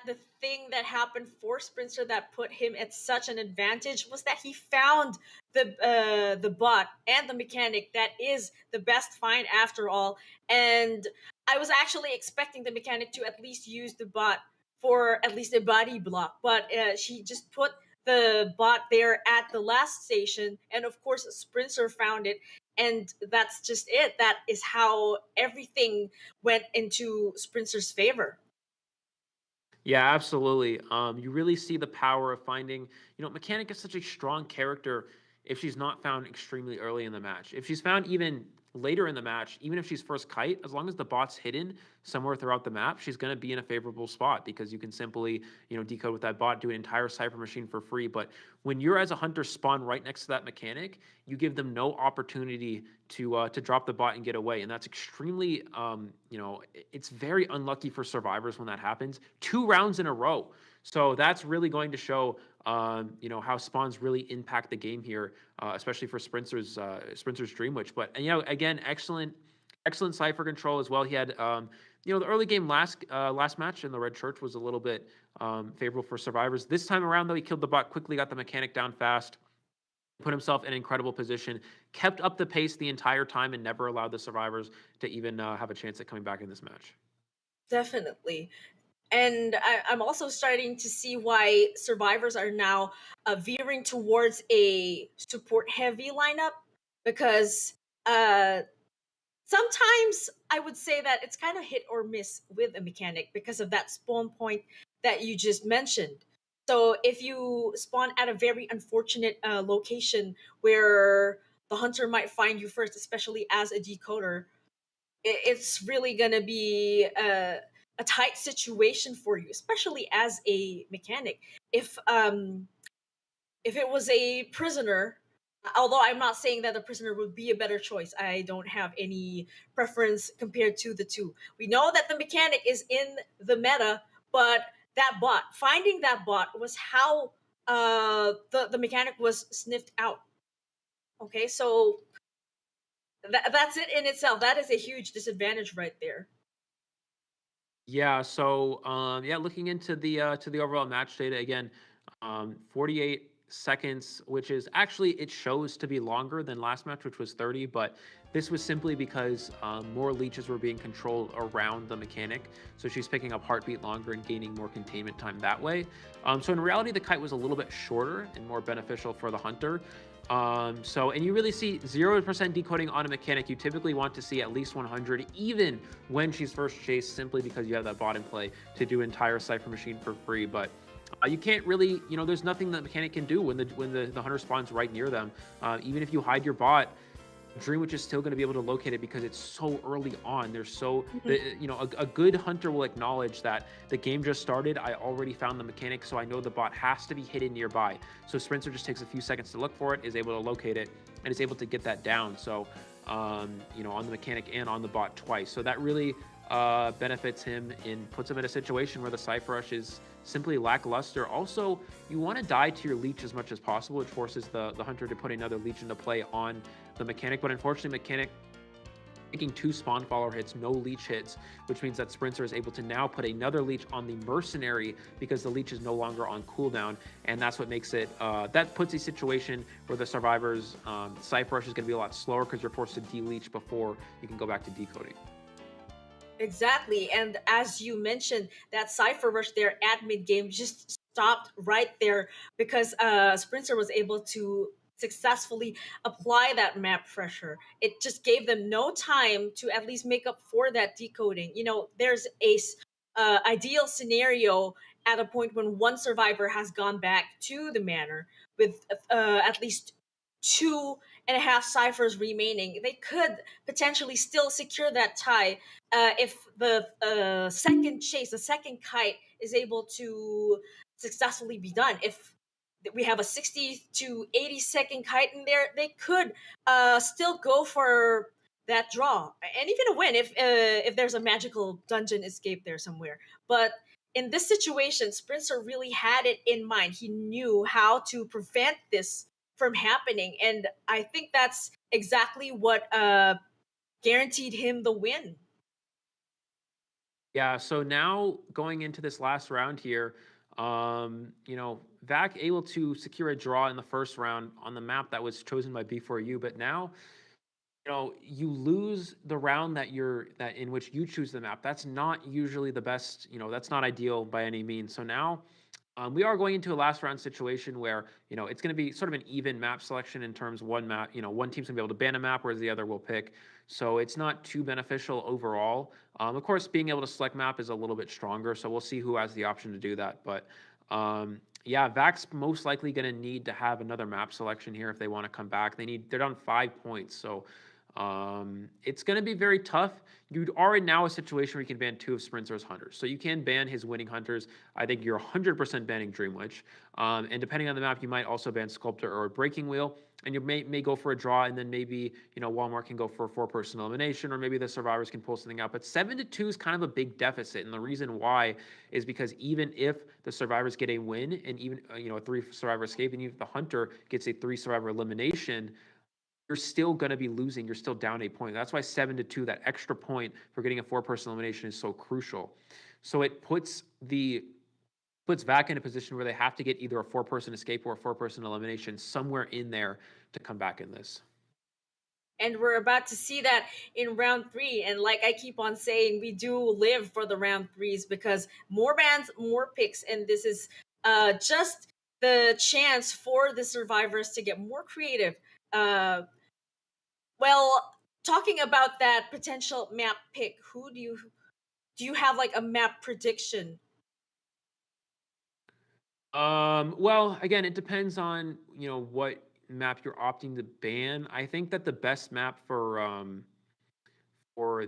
The thing that happened for Sprinter that put him at such an advantage was that he found the bot and the mechanic that is the best find after all. And I was actually expecting the mechanic to at least use the bot for at least a body block, but she just put the bot there at the last station, and of course Sprinter found it, and that's just it. That is how everything went into Sprinter's favor. Yeah, absolutely. You really see the power of finding, Mechanic is such a strong character if she's not found extremely early in the match. If she's found even later in the match, even if she's first kite, as long as the bot's hidden somewhere throughout the map, she's going to be in a favorable spot because you can simply, decode with that bot, do an entire cipher machine for free. But when you're as a hunter spawn right next to that mechanic, you give them no opportunity to drop the bot and get away, and that's extremely, it's very unlucky for survivors when that happens 2 rounds in a row. So that's really going to show, how spawns really impact the game here, especially for Sprinter's Dream Witch. But again, excellent cipher control as well. He had, the early game last match in the Red Church was a little bit favorable for survivors. This time around, though, he killed the bot quickly, got the mechanic down fast, put himself in an incredible position, kept up the pace the entire time, and never allowed the survivors to even have a chance at coming back in this match. Definitely. And I'm also starting to see why survivors are now veering towards a support heavy lineup, because sometimes I would say that it's kind of hit or miss with a mechanic because of that spawn point that you just mentioned. So if you spawn at a very unfortunate location where the hunter might find you first, especially as a decoder, it's really gonna be a tight situation for you, especially as a mechanic. If it was a prisoner, although I'm not saying that the prisoner would be a better choice, I don't have any preference compared to the two. We know that the mechanic is in the meta, but finding that bot was how the mechanic was sniffed out. Okay, so that's it in itself. That is a huge disadvantage right there. Yeah. So looking into the overall match data again, 48 seconds, which is actually, it shows to be longer than last match, which was 30, but this was simply because more leeches were being controlled around the mechanic, so she's picking up heartbeat longer and gaining more containment time that way. So in reality, the kite was a little bit shorter and more beneficial for the hunter. And you really see 0% decoding on a mechanic. You typically want to see at least 100, even when she's first chased, simply because you have that bot in play to do entire cipher machine for free. But you can't really, there's nothing that the mechanic can do when the hunter spawns right near them. Even if you hide your bot, Dream Witch is still going to be able to locate it because it's so early on. There's a good hunter will acknowledge that the game just started. I already found the mechanic, so I know the bot has to be hidden nearby. So Sprinter just takes a few seconds to look for it, is able to locate it, and is able to get that down. So, on the mechanic and on the bot twice. So that really benefits him and puts him in a situation where the Cypher Rush is simply lackluster. Also, you want to die to your leech as much as possible, which forces the hunter to put another leech into play on the mechanic. But unfortunately, mechanic taking 2 spawn follower hits, no leech hits, which means that Sprinter is able to now put another leech on the mercenary because the leech is no longer on cooldown, and that's what makes it, that puts a situation where the survivor's Cypher Rush is going to be a lot slower because you're forced to de-leech before you can go back to decoding. Exactly. And as you mentioned, that Cypher Rush there at mid game just stopped right there because Sprinter was able to successfully apply that map pressure. It just gave them no time to at least make up for that decoding. There's a ideal scenario at a point when one survivor has gone back to the manor with at least 2.5 ciphers remaining. They could potentially still secure that tie if the second chase, the second kite, is able to successfully be done. If we have a 60 to 80 second kite in there, they could still go for that draw and even a win if there's a magical dungeon escape there somewhere. But in this situation, Sprinter really had it in mind. He knew how to prevent this from happening, and I think that's exactly what guaranteed him the win. Yeah, so now going into this last round here, Vac able to secure a draw in the first round on the map that was chosen by B4U, but now, you lose the round that in which you choose the map. That's not usually the best, that's not ideal by any means. So now we are going into a last round situation where, it's going to be sort of an even map selection in terms one map, one team's going to be able to ban a map, whereas the other will pick. So it's not too beneficial overall. Of course, being able to select map is a little bit stronger, so we'll see who has the option to do that. But Vac's most likely going to need to have another map selection here if they want to come back. They're down 5 points, so It's going to be very tough. You are in now a situation where you can ban 2 of Sprinter's hunters. So you can ban his winning hunters. I think you're 100% banning Dreamwitch. And depending on the map, you might also ban Sculptor or Breaking Wheel. And you may go for a draw, and then maybe, Walmart can go for a 4-person elimination, or maybe the survivors can pull something out. But 7-2 is kind of a big deficit. And the reason why is because even if the survivors get a win, and even, a 3-survivor escape, and even if the hunter gets a 3-survivor elimination, you're still going to be losing. You're still down a point. That's why 7-2, that extra point for getting a 4-person elimination, is so crucial. So it puts VAC in a position where they have to get either a 4-person escape or a 4-person elimination somewhere in there to come back in this. And we're about to see that in round 3. And like I keep on saying, we do live for the round 3s, because more bans, more picks, and this is just the chance for the survivors to get more creative. Well, talking about that potential map pick, who do you have like a map prediction? Well, again, it depends on, what map you're opting to ban. I think that the best map for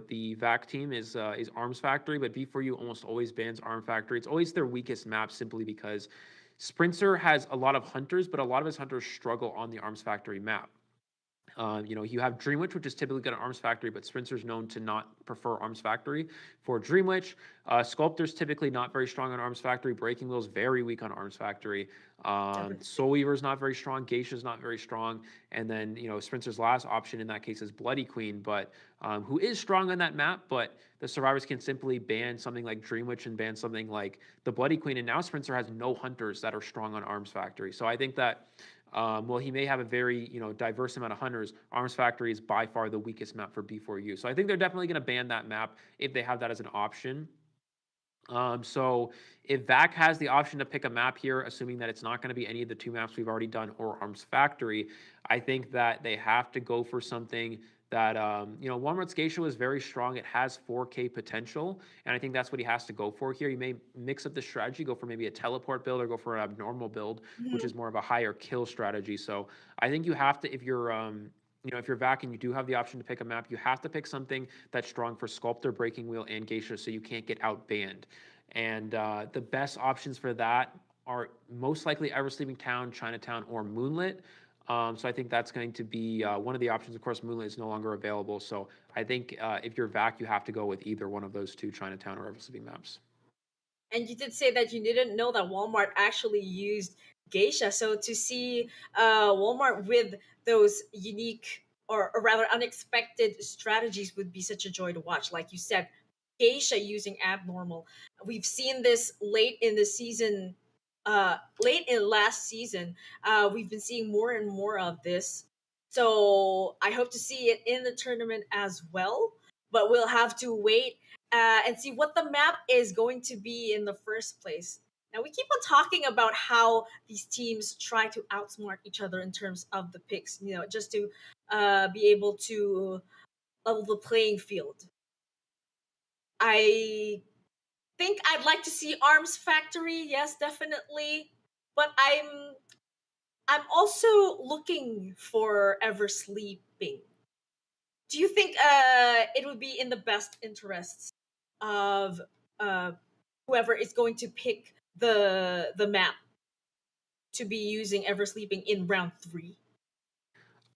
the VAC team is Arms Factory, but B4U almost always bans Arm Factory. It's always their weakest map, simply because Sprinter has a lot of hunters, but a lot of his hunters struggle on the Arms Factory map. You have Dreamwitch, which is typically good at Arms Factory, but Spencer's known to not prefer Arms Factory for Dreamwitch. Sculptor's typically not very strong on Arms Factory. Breaking Wheel's very weak on Arms Factory. Soul Weaver's not very strong. Geisha's not very strong. And then, Spencer's last option in that case is Bloody Queen, but who is strong on that map, but the survivors can simply ban something like Dreamwitch and ban something like the Bloody Queen. And now Spencer has no hunters that are strong on Arms Factory. So I think that well, he may have a very, diverse amount of hunters. Arms Factory is by far the weakest map for B4U. So I think they're definitely going to ban that map if they have that as an option. So if VAC has the option to pick a map here, assuming that it's not going to be any of the 2 maps we've already done or Arms Factory, I think that they have to go for something that, Walmart's Geisha was very strong. It has 4K potential, and I think that's what he has to go for here. You may mix up the strategy, go for maybe a teleport build, or go for an abnormal build, which is more of a higher kill strategy. So I think you have to, if you're if you're VAC and you do have the option to pick a map, you have to pick something that's strong for Sculptor, Breaking Wheel, and Geisha, so you can't get outbanned. And the best options for that are most likely Ever Sleeping Town, Chinatown, or Moonlit. So I think that's going to be one of the options. Of course, Moonlit is no longer available. So I think if you're VAC, you have to go with either one of those 2, Chinatown or Ever Sleeping maps. And you did say that you didn't know that Walmart actually used Geisha. So to see Walmart with those unique, or rather unexpected strategies, would be such a joy to watch. Like you said, Geisha using abnormal. We've seen this late in the season, late in last season. We've been seeing more and more of this. So I hope to see it in the tournament as well. But we'll have to wait and see what the map is going to be in the first place. Now, we keep on talking about how these teams try to outsmart each other in terms of the picks, just to be able to level the playing field. I think I'd like to see Arms Factory, yes, definitely. But I'm also looking for Ever Sleeping. Do you think it would be in the best interests of whoever is going to pick the map to be using Ever Sleeping in round 3?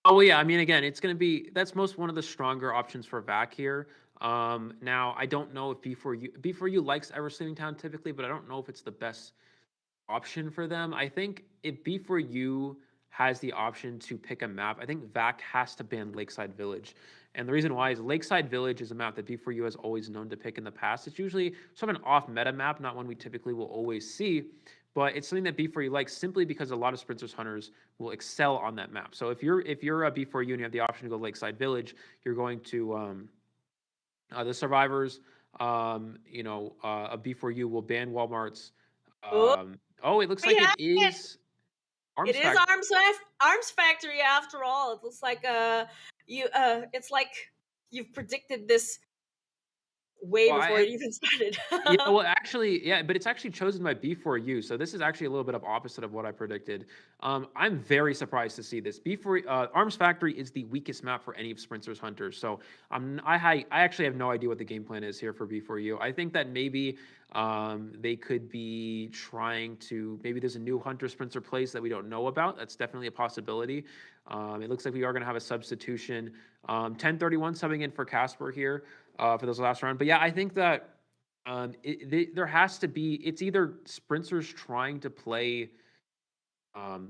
Oh yeah, I mean, again, it's going to be, that's one of the stronger options for VAC here. Now I don't know if B4U likes Ever Sleeping Town typically, but I don't know if it's the best option for them. I think if B4U has the option to pick a map, I think VAC has to ban Lakeside Village. And the reason why is Lakeside Village is a map that B4U has always known to pick in the past. It's usually sort of an off-meta map, not one we typically will always see, but it's something that B4U likes simply because a lot of Sprinters hunters will excel on that map. So if you're a B4U and you have the option to go Lakeside Village, you're going to the survivors, a B4U will ban Walmart's. It looks like it is Arms Factory. It is Arms Factory after all. It looks like it's like you've predicted this way Well, before it even started. yeah, well, actually, yeah, but it's actually chosen by B4U, so this is actually a little bit of opposite of what I predicted. I'm very surprised to see this. Arms Factory is the weakest map for any of Spencer's hunters, so I actually have no idea what the game plan is here for B4U. I think that maybe they could be trying to, maybe there's a new hunter Spencer plays that we don't know about. That's definitely a possibility. It looks like we are going to have a substitution. 1031 subbing in for Casper here for this last round. But yeah, I think that there has to be, it's either Spencer's trying to play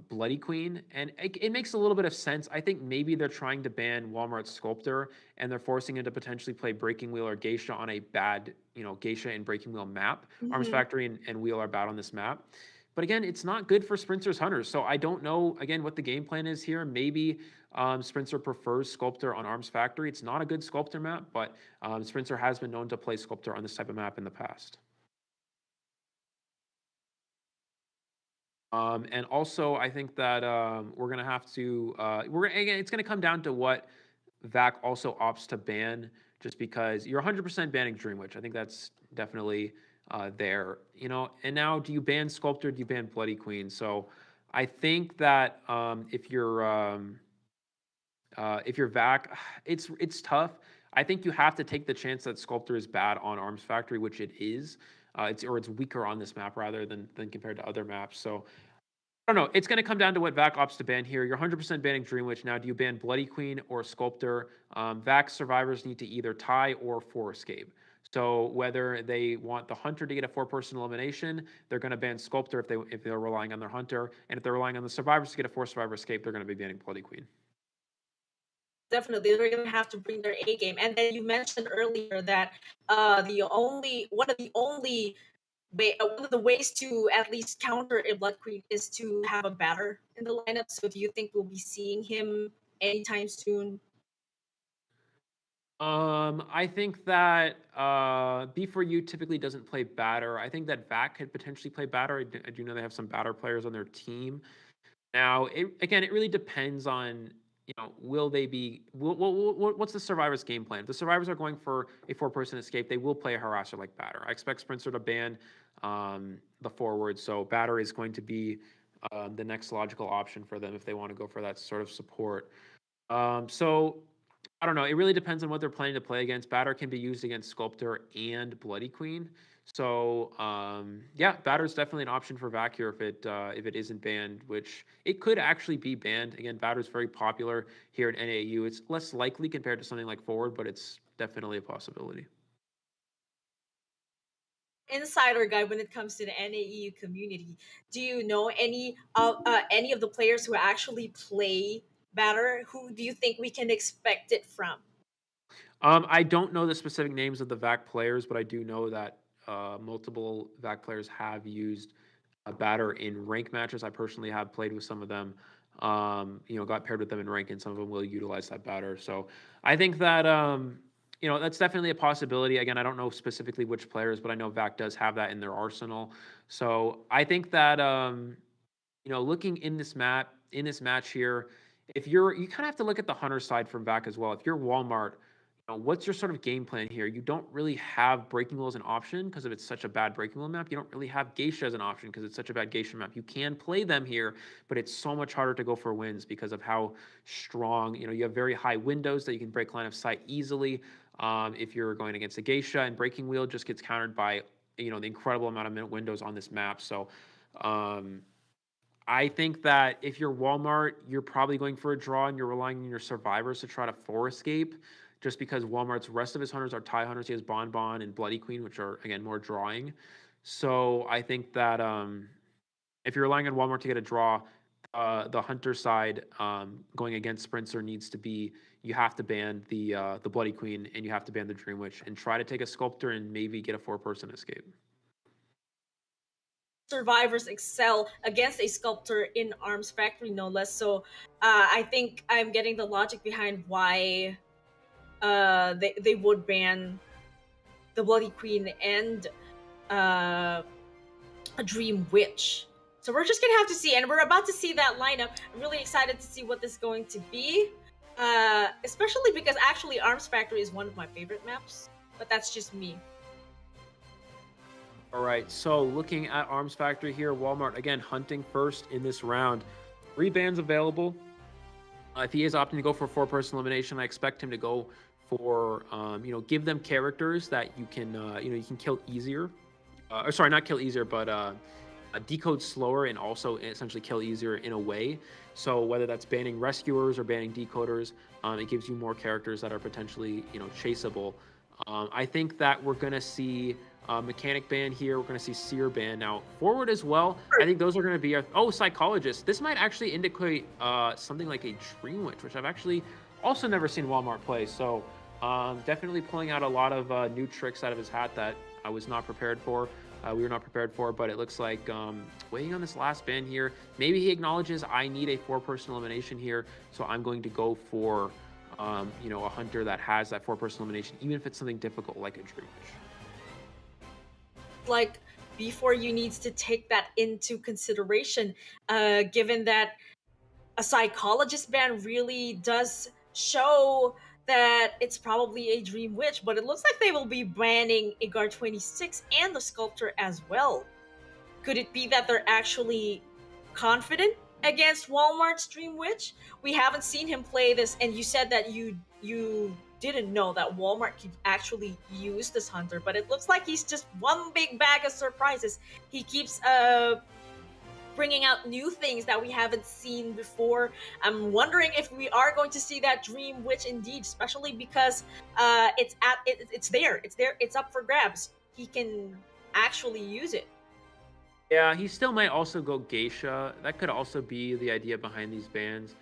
Bloody Queen, and it makes a little bit of sense. I think maybe they're trying to ban Walmart's Sculptor, and they're forcing him to potentially play Breaking Wheel or Geisha on a bad, Geisha and Breaking Wheel map. Arms Factory and Wheel are bad on this map. But again, it's not good for Spencer's hunters. So I don't know, again, what the game plan is here. Maybe Spencer prefers Sculptor on Arms Factory. It's not a good Sculptor map, but Spencer has been known to play Sculptor on this type of map in the past. And also, I think that we're gonna have to again, it's gonna come down to what VAC also opts to ban, just because you're 100% banning Dream Witch. I think that's definitely there, And now, do you ban Sculptor? Do you ban Bloody Queen? So I think that if you're VAC, it's tough. I think you have to take the chance that Sculptor is bad on Arms Factory, which it is. It's weaker on this map rather than compared to other maps. So I don't know. It's going to come down to what VAC opts to ban here. You're 100% banning Dream Witch. Now, do you ban Bloody Queen or Sculptor? VAC survivors need to either tie or 4 escape. So whether they want the hunter to get a 4-person elimination, they're going to ban Sculptor if they're relying on their hunter, and if they're relying on the survivors to get a 4-survivor escape, they're going to be banning Bloody Queen. Definitely, they're going to have to bring their A game. And then you mentioned earlier that one of the ways to at least counter a Blood Queen is to have a batter in the lineup. So do you think we'll be seeing him anytime soon? I think that B4U typically doesn't play batter. I think that VAC could potentially play batter. I do know they have some batter players on their team. Now, it really depends on, will they be, what's the survivors' game plan? If the survivors are going for a 4-person escape, they will play a harasser like batter. I expect Spencer to ban the forward, so batter is going to be the next logical option for them if they want to go for that sort of support. So I don't know. It really depends on what they're planning to play against. Batter can be used against Sculptor and Bloody Queen. So yeah, batter is definitely an option for VAC here if it isn't banned, which it could actually be banned. Again, batter is very popular here at NAU. It's less likely compared to something like forward, but it's definitely a possibility. Insider guy when it comes to the NAU community. Do you know any of the players who actually play batter? Who do you think we can expect it from? I don't know the specific names of the VAC players, but I do know that multiple VAC players have used a batter in rank matches. I personally have played with some of them, got paired with them in rank, and some of them will utilize that batter. So I think that, that's definitely a possibility. Again, I don't know specifically which players, but I know VAC does have that in their arsenal. So I think that, looking in this match here, you kind of have to look at the hunter side from VAC as well. If you're Walmart, what's your sort of game plan here? You don't really have Breaking Wheel as an option because it's such a bad Breaking Wheel map. You don't really have Geisha as an option because it's such a bad Geisha map. You can play them here, but it's so much harder to go for wins because of how strong, you have very high windows that you can break line of sight easily. If you're going against a Geisha, and Breaking Wheel just gets countered by, the incredible amount of windows on this map. So I think that if you're Walmart, you're probably going for a draw and you're relying on your survivors to try to 4 escape, just because Walmart's rest of his hunters are tie hunters. He has Bon and Bloody Queen, which are, again, more drawing. So I think that if you're relying on Walmart to get a draw, the hunter side going against Spencer needs to be, you have to ban the Bloody Queen and you have to ban the Dream Witch and try to take a Sculptor and maybe get a 4-person escape. Survivors excel against a Sculptor in Arms Factory, no less. So I think I'm getting the logic behind why they would ban the Bloody Queen and a Dream Witch. So we're just gonna have to see, and we're about to see that lineup. I'm really excited to see what this is going to be, especially because actually Arms Factory is one of my favorite maps but that's just me. All right, so looking at Arms Factory here, Walmart, again, hunting first in this round. 3 bans available. If he is opting to go for 4-person elimination, I expect him to go for, give them characters that you can, you can kill easier. Or sorry, not kill easier, but decode slower and also essentially kill easier in a way. So whether that's banning rescuers or banning decoders, it gives you more characters that are potentially, chaseable. I think that we're going to see mechanic ban here. We're going to see seer ban. Now, forward as well, I think those are going to be... psychologist. This might actually indicate something like a Dream Witch, which I've actually also never seen Walmart play. So definitely pulling out a lot of new tricks out of his hat that I was not prepared for. We were not prepared for, but it looks like waiting on this last ban here. Maybe he acknowledges I need a 4-person elimination here, so I'm going to go for, a hunter that has that 4-person elimination, even if it's something difficult like a Dream Witch. Like, before you needs to take that into consideration, given that a psychologist ban really does show that it's probably a Dream Witch, but it looks like they will be banning a Guard 26 and the Sculptor as well. Could it be that they're actually confident against Walmart's Dream Witch? We haven't seen him play this, and you said that you didn't know that Walmart could actually use this hunter, but it looks like he's just one big bag of surprises. He keeps bringing out new things that we haven't seen before. I'm wondering if we are going to see that Dream Witch indeed, especially because it's there, it's up for grabs. He can actually use it. Yeah, he still might also go Geisha. That could also be the idea behind these bans.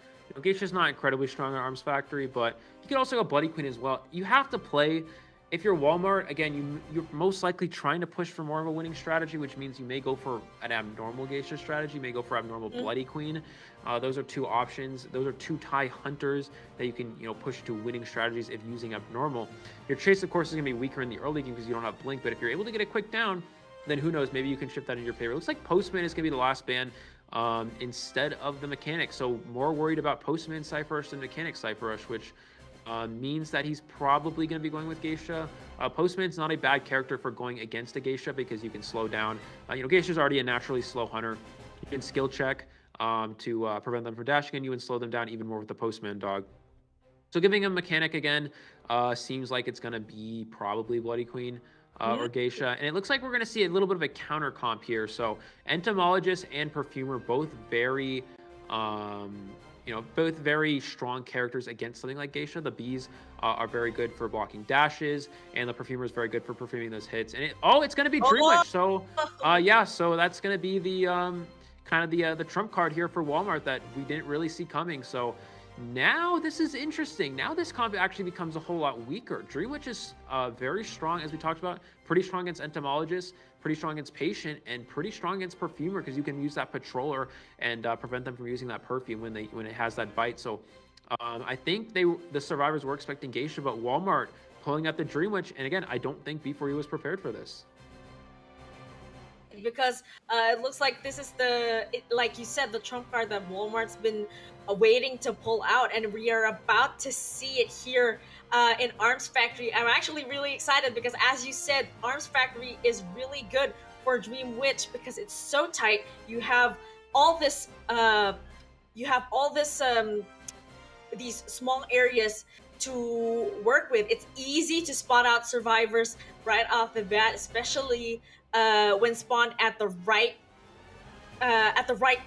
Geisha's not incredibly strong at Arms Factory, but you could also go Bloody Queen as well. You have to play... If you're Walmart, again, you're most likely trying to push for more of a winning strategy, which means you may go for an abnormal Geisha strategy, you may go for abnormal Bloody Queen. Those are 2 options. Those are 2 tie hunters that you can, push to winning strategies if using abnormal. Your chase, of course, is going to be weaker in the early game because you don't have Blink, but if you're able to get a quick down, then who knows, maybe you can shift that in your favor. It looks like Postman is going to be the last ban instead of the Mechanic. So more worried about Postman Cypher Rush than Mechanic Cypher Rush, which means that he's probably going to be going with Geisha. Postman's not a bad character for going against a Geisha because you can slow down. Geisha's already a naturally slow hunter. You can skill check to prevent them from dashing on you and slow them down even more with the Postman dog. So giving him Mechanic again seems like it's going to be probably Bloody Queen or Geisha. And it looks like we're going to see a little bit of a counter comp here. So Entomologist and Perfumer, both very... both very strong characters against something like Geisha. The Bees are very good for blocking dashes, and the Perfumer is very good for perfuming those hits. And it's going to be Dream Witch. So, so that's going to be the kind of the trump card here for Walmart that we didn't really see coming. So now this is interesting. Now this comp actually becomes a whole lot weaker. Dream Witch is very strong, as we talked about, pretty strong against Entomologist, pretty strong against Patient, and pretty strong against Perfumer because you can use that Patroller and prevent them from using that perfume when it has that bite. So I think the survivors were expecting Geisha, but Walmart pulling out the Dream Witch, and again, I don't think B4U was prepared for this. Because it looks like this is like you said, the trump card that Walmart's been waiting to pull out, and we are about to see it here in Arms Factory. I'm actually really excited because, as you said, Arms Factory is really good for Dream Witch because it's so tight. You have all this, these small areas to work with. It's easy to spot out survivors right off the bat, especially when spawned at the right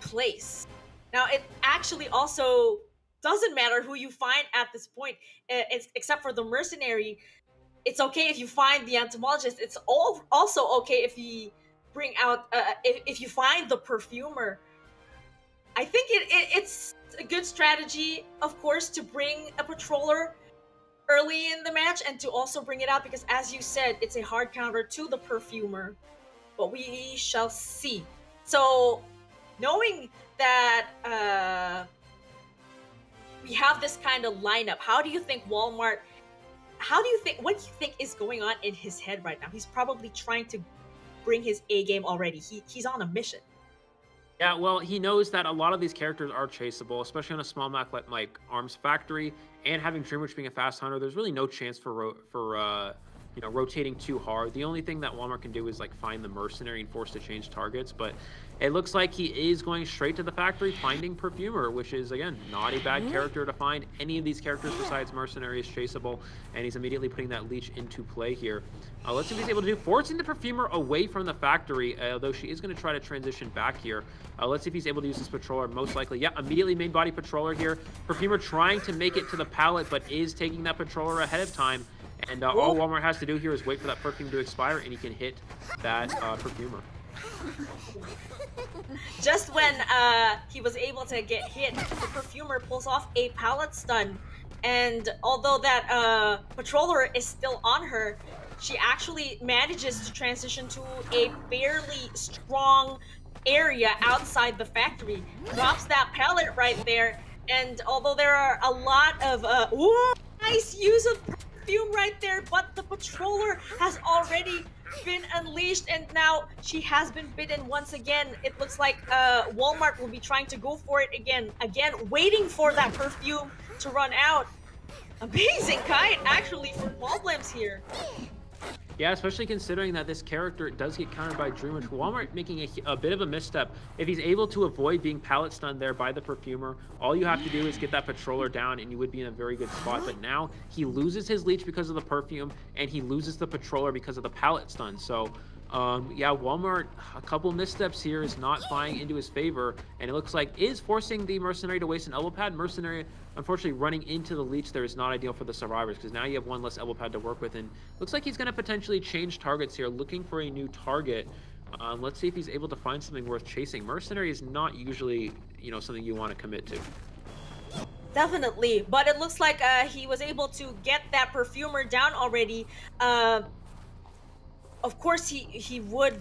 place. Now, it actually also doesn't matter who you find at this point, except for the mercenary. It's okay if you find the entomologist. It's also okay if you bring out if you find the perfumer. I think it's a good strategy, of course, to bring a patroller early in the match and to also bring it out because, as you said, it's a hard counter to the perfumer. But we shall see. So, knowing that we have this kind of lineup, what do you think is going on in his head right now? He's probably trying to bring his A game already. He's on a mission. Yeah, well, he knows that a lot of these characters are chaseable, especially on a small map like Arms Factory, and having Dream Witch being a fast hunter, there's really no chance for rotating too hard. The only thing that Walmart can do is like find the mercenary and force to change targets, but it looks like he is going straight to the factory, finding Perfumer, which is, again, not a bad character to find. Any of these characters besides mercenary is chaseable, and he's immediately putting that leech into play here. Let's see what he's able to do, forcing the Perfumer away from the factory, although she is going to try to transition back here. Let's see if he's able to use this patroller. Most likely, yeah, immediately main body patroller here. Perfumer trying to make it to the pallet, but is taking that patroller ahead of time. And all Walmart has to do here is wait for that perfume to expire, and he can hit that Perfumer. Just when he was able to get hit, the Perfumer pulls off a pallet stun. And although that patroller is still on her, she actually manages to transition to a fairly strong area outside the factory. Drops that pallet right there. And although there are a lot of nice use of perfume right there, but the patroller has already been unleashed, and now she has been bitten once again. It looks like Walmart will be trying to go for it again, waiting for that perfume to run out. Amazing kite actually for Problems here. Yeah, especially considering that this character does get countered by Dream, which Walmart making a bit of a misstep. If he's able to avoid being pallet stunned there by the Perfumer, all you have to do is get that patroller down and you would be in a very good spot. But now he loses his leech because of the perfume, and he loses the patroller because of the pallet stun. So yeah, Walmart, a couple missteps here is not playing into his favor, and it looks like is forcing the mercenary to waste an elbow pad. Mercenary, unfortunately, running into the leech there is not ideal for the survivors, because now you have one less elbow pad to work with, and looks like he's going to potentially change targets here, looking for a new target. Let's see if he's able to find something worth chasing. Mercenary is not usually, something you want to commit to. Definitely, but it looks like he was able to get that Perfumer down already. Of course, he would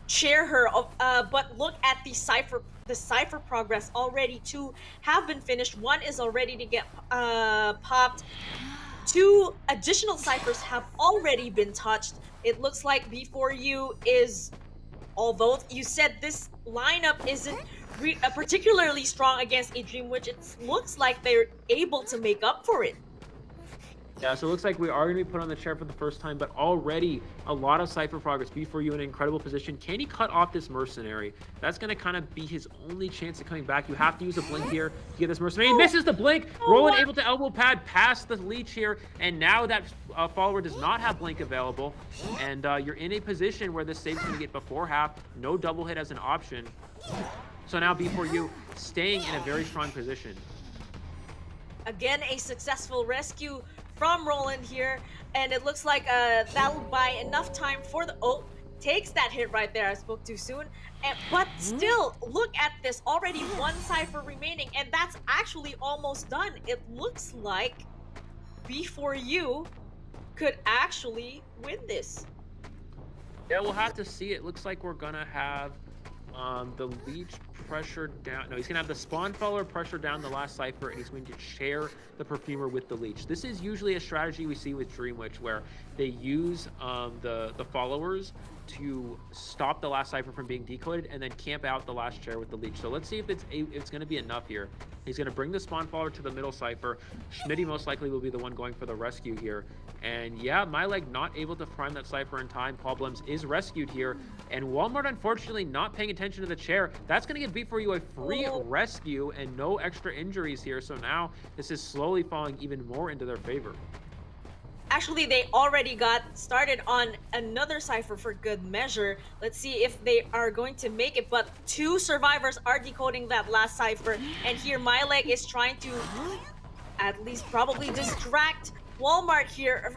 share her, but look at the cipher progress already. 2 have been finished. 1 is already to get popped. 2 additional ciphers have already been touched. It looks like B4U is, although you said this lineup isn't particularly strong against a Dream Witch, it looks like they're able to make up for it. Yeah, so it looks like we are going to be put on the chair for the first time, but already a lot of cipher progress. B4U in an incredible position. Can he cut off this mercenary? That's going to kind of be his only chance of coming back. You have to use a blink here to get this mercenary. He misses the blink. Roland able to elbow pad past the leech here, and now that follower does not have blink available, and you're in a position where this save's going to get before half. No double hit as an option. So now B4U staying in a very strong position. Again, a successful rescue from Roland here, and it looks like that'll buy enough time for the takes that hit right there. I spoke too soon, but still look at this, already 1 cipher remaining, and that's actually almost done. It looks like B4U could actually win this. Yeah, we'll have to see. It looks like we're gonna have the leech pressure down. No, he's gonna have the spawn follower pressure down the last cipher, and he's going to share the Perfumer with the leech. This is usually a strategy we see with Dream Witch, where they use the followers to stop the last cipher from being decoded and then camp out the last chair with the leech. So let's see if it's going to be enough here. He's going to bring the spawn follower to the middle cipher. Schmitty most likely will be the one going for the rescue here. And yeah, my leg not able to prime that cipher in time. Problems is rescued here, and Walmart unfortunately not paying attention to the chair. That's going to give B4U a free rescue and no extra injuries here. So now this is slowly falling even more into their favor. Actually, they already got started on another cipher for good measure. Let's see if they are going to make it, but 2 survivors are decoding that last cipher, and here my leg is trying to at least probably distract Walmart here,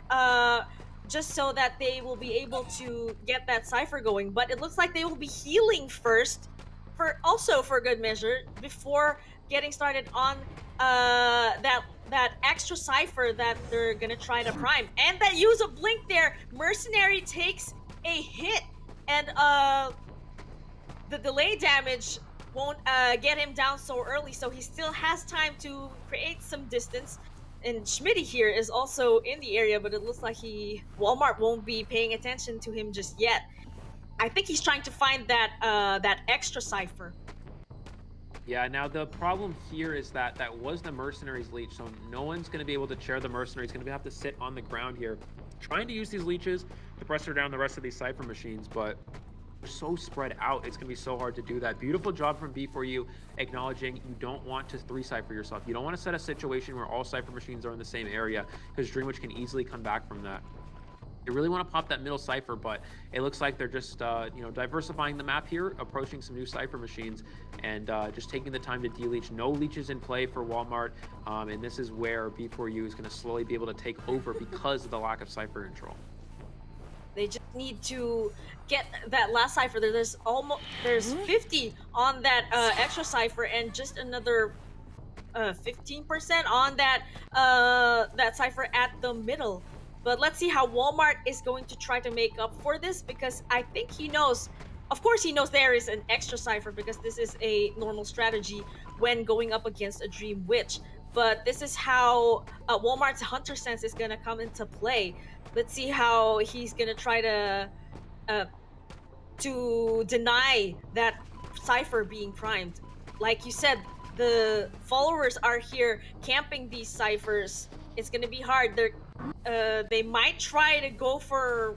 just so that they will be able to get that cipher going. But it looks like they will be healing first, for good measure, before getting started on that extra cipher that they're gonna try to prime. And that use of blink there, Mercenary takes a hit, and the delay damage won't get him down so early, so he still has time to create some distance. And Schmitty here is also in the area, but it looks like Walmart won't be paying attention to him just yet. I think he's trying to find that extra cipher. Yeah, now the problem here is that was the mercenary's leech, so no one's going to be able to chair the mercenary. He's going to have to sit on the ground here. trying to use these leeches to pressure down the rest of these Cypher machines, but they're so spread out, it's going to be so hard to do that. Beautiful job from B4U, acknowledging you don't want to 3-Cypher yourself. You don't want to set a situation where all Cypher machines are in the same area, because Dream Witch can easily come back from that. They really want to pop that middle Cypher, but it looks like they're just, diversifying the map here, approaching some new Cypher machines, and just taking the time to de-leech. No leeches in play for Walmart, and this is where B4U is going to slowly be able to take over because of the lack of Cypher control. They just need to get that last Cypher. There's 50 on that extra Cypher, and just another 15% on that Cypher at the middle. But let's see how Walmart is going to try to make up for this, because I think he knows, of course he knows there is an extra Cypher, because this is a normal strategy when going up against a Dream Witch. But this is how Walmart's Hunter Sense is going to come into play. Let's see how he's going to try to deny that Cypher being primed. Like you said, the followers are here camping these Cyphers. It's going to be hard. They might try to go for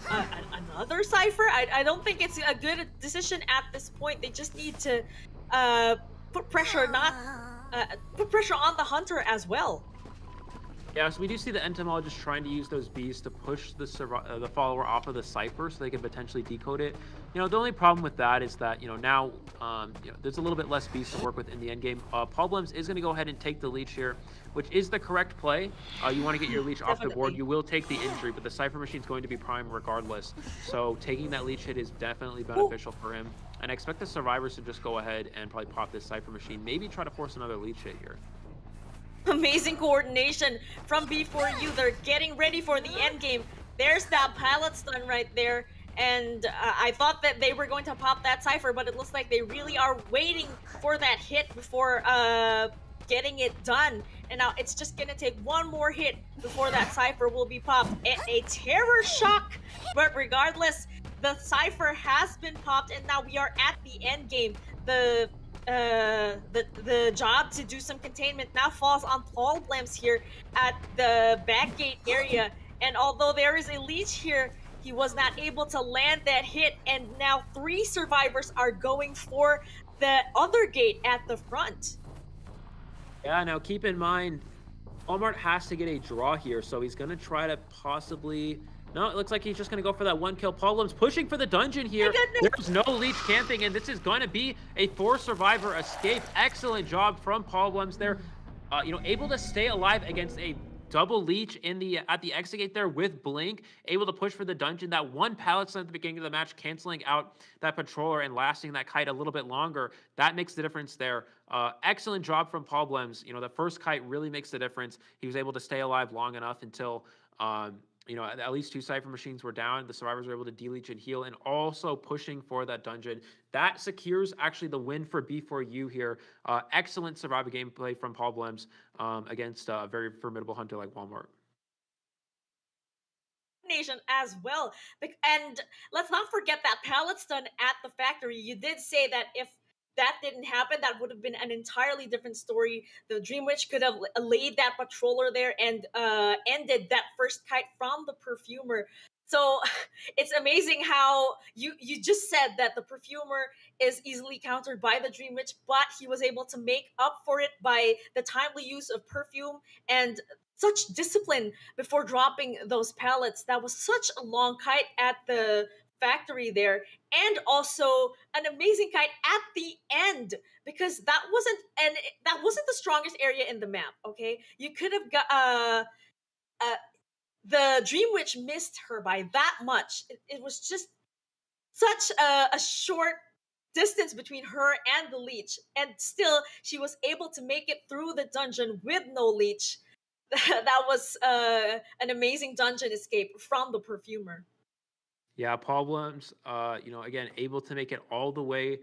another Cypher. I don't think it's a good decision at this point. They just need to put pressure on the Hunter as well. Yeah, so we do see the entomologist trying to use those bees to push the follower off of the Cypher so they can potentially decode it. The only problem with that is that, now there's a little bit less bees to work with in the end game. Paul Blems is going to go ahead and take the leech here, which is the correct play. You want to get your leech off the board. You will take the injury, but the Cypher machine is going to be prime regardless. So taking that leech hit is definitely beneficial for him. And I expect the survivors to just go ahead and probably pop this Cypher machine, maybe try to force another leech hit here. Amazing coordination from B4U. They're getting ready for the end game. There's that pallet stun right there. And I thought that they were going to pop that Cypher, but it looks like they really are waiting for that hit before getting it done. And now it's just gonna take one more hit before that Cypher will be popped. A terror shock, but regardless, the Cypher has been popped, and now we are at the end game. The job to do some containment now falls on Paul Blems here at the back gate area. And although there is a leech here, he was not able to land that hit, and now 3 survivors are going for the other gate at the front. Yeah, now keep in mind, Walmart has to get a draw here, so he's going to try to possibly... No, it looks like he's just going to go for that 1 kill. Paul Blems pushing for the dungeon here. There's no leech camping, and this is going to be a 4-survivor escape. Excellent job from Paul Blems there. Able to stay alive against a double leech at the exit gate there with Blink, able to push for the dungeon. That 1 pallet stun at the beginning of the match, canceling out that patroller and lasting that kite a little bit longer. That makes the difference there. Excellent job from Paul Blems. The first kite really makes the difference. He was able to stay alive long enough until... at least 2 Cypher machines were down. The survivors were able to de-leech and heal, and also pushing for that dungeon. That secures actually the win for B4U here. Excellent survivor gameplay from Paul Blems against a very formidable hunter like Walmart. Nation as well. And let's not forget that pallet stun at the factory. You did say that if that didn't happen, that would have been an entirely different story. The Dream Witch could have laid that patroller there and ended that first kite from the Perfumer. So it's amazing how you just said that the Perfumer is easily countered by the Dream Witch, but he was able to make up for it by the timely use of Perfume and such discipline before dropping those pallets. That was such a long kite at the factory there, and also an amazing kite at the end, because that wasn't the strongest area in the map. Okay, you could have got the Dream Witch missed her by that much. It was just such a short distance between her and the leech, and still she was able to make it through the dungeon with no leech. That was an amazing dungeon escape from the Perfumer. Yeah, problems. Again, able to make it all the way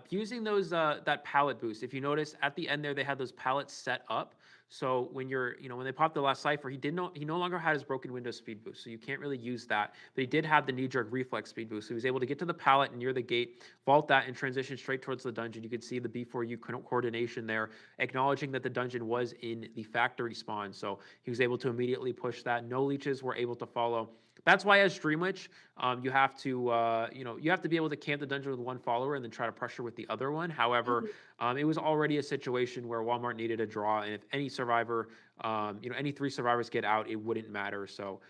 using those that pallet boost. If you notice at the end there, they had those pallets set up. So when they popped the last cipher, he no longer had his broken window speed boost, so you can't really use that. But he did have the knee jerk reflex speed boost, so he was able to get to the pallet near the gate, vault that, and transition straight towards the dungeon. You could see the B4U coordination there, acknowledging that the dungeon was in the factory spawn. So he was able to immediately push that. No leeches were able to follow. That's why as Dream Witch, you have to be able to camp the dungeon with one follower and then try to pressure with the other one. However, it was already a situation where Walmart needed a draw, and if any survivor, any 3 survivors get out, it wouldn't matter. So,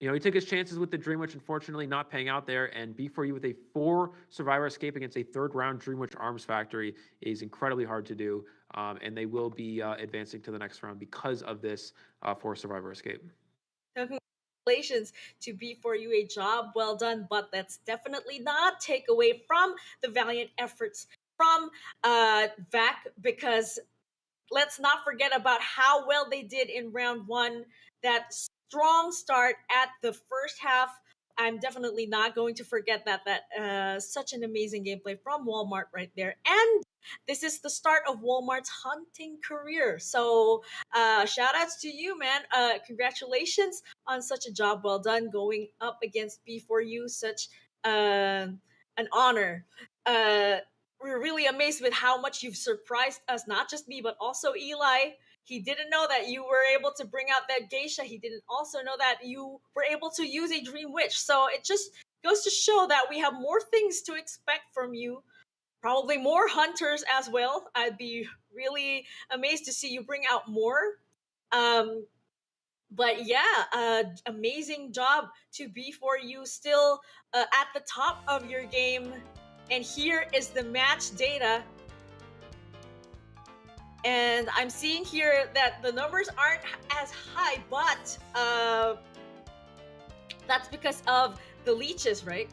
he took his chances with the Dream Witch, unfortunately not paying out there, and B4U with a 4 survivor escape against a 3rd round Dream Witch Arms Factory is incredibly hard to do, and they will be advancing to the next round because of this 4 survivor escape. Congratulations to B4U, a job well done, but that's definitely not take away from the valiant efforts from VAC, because let's not forget about how well they did in round 1. That strong start at the first half. I'm definitely not going to forget that such an amazing gameplay from Walmart right there. And this is the start of Walmart's hunting career. So shout outs to you, man. Congratulations on such a job well done going up against B4U. Such an honor. We're really amazed with how much you've surprised us, not just me, but also Eli. He didn't know that you were able to bring out that geisha. He didn't also know that you were able to use a Dream Witch. So it just goes to show that we have more things to expect from you. Probably more hunters as well. I'd be really amazed to see you bring out more. But yeah, amazing job to B4U, still at the top of your game. And here is the match data. And I'm seeing here that the numbers aren't as high, but that's because of the leeches, right?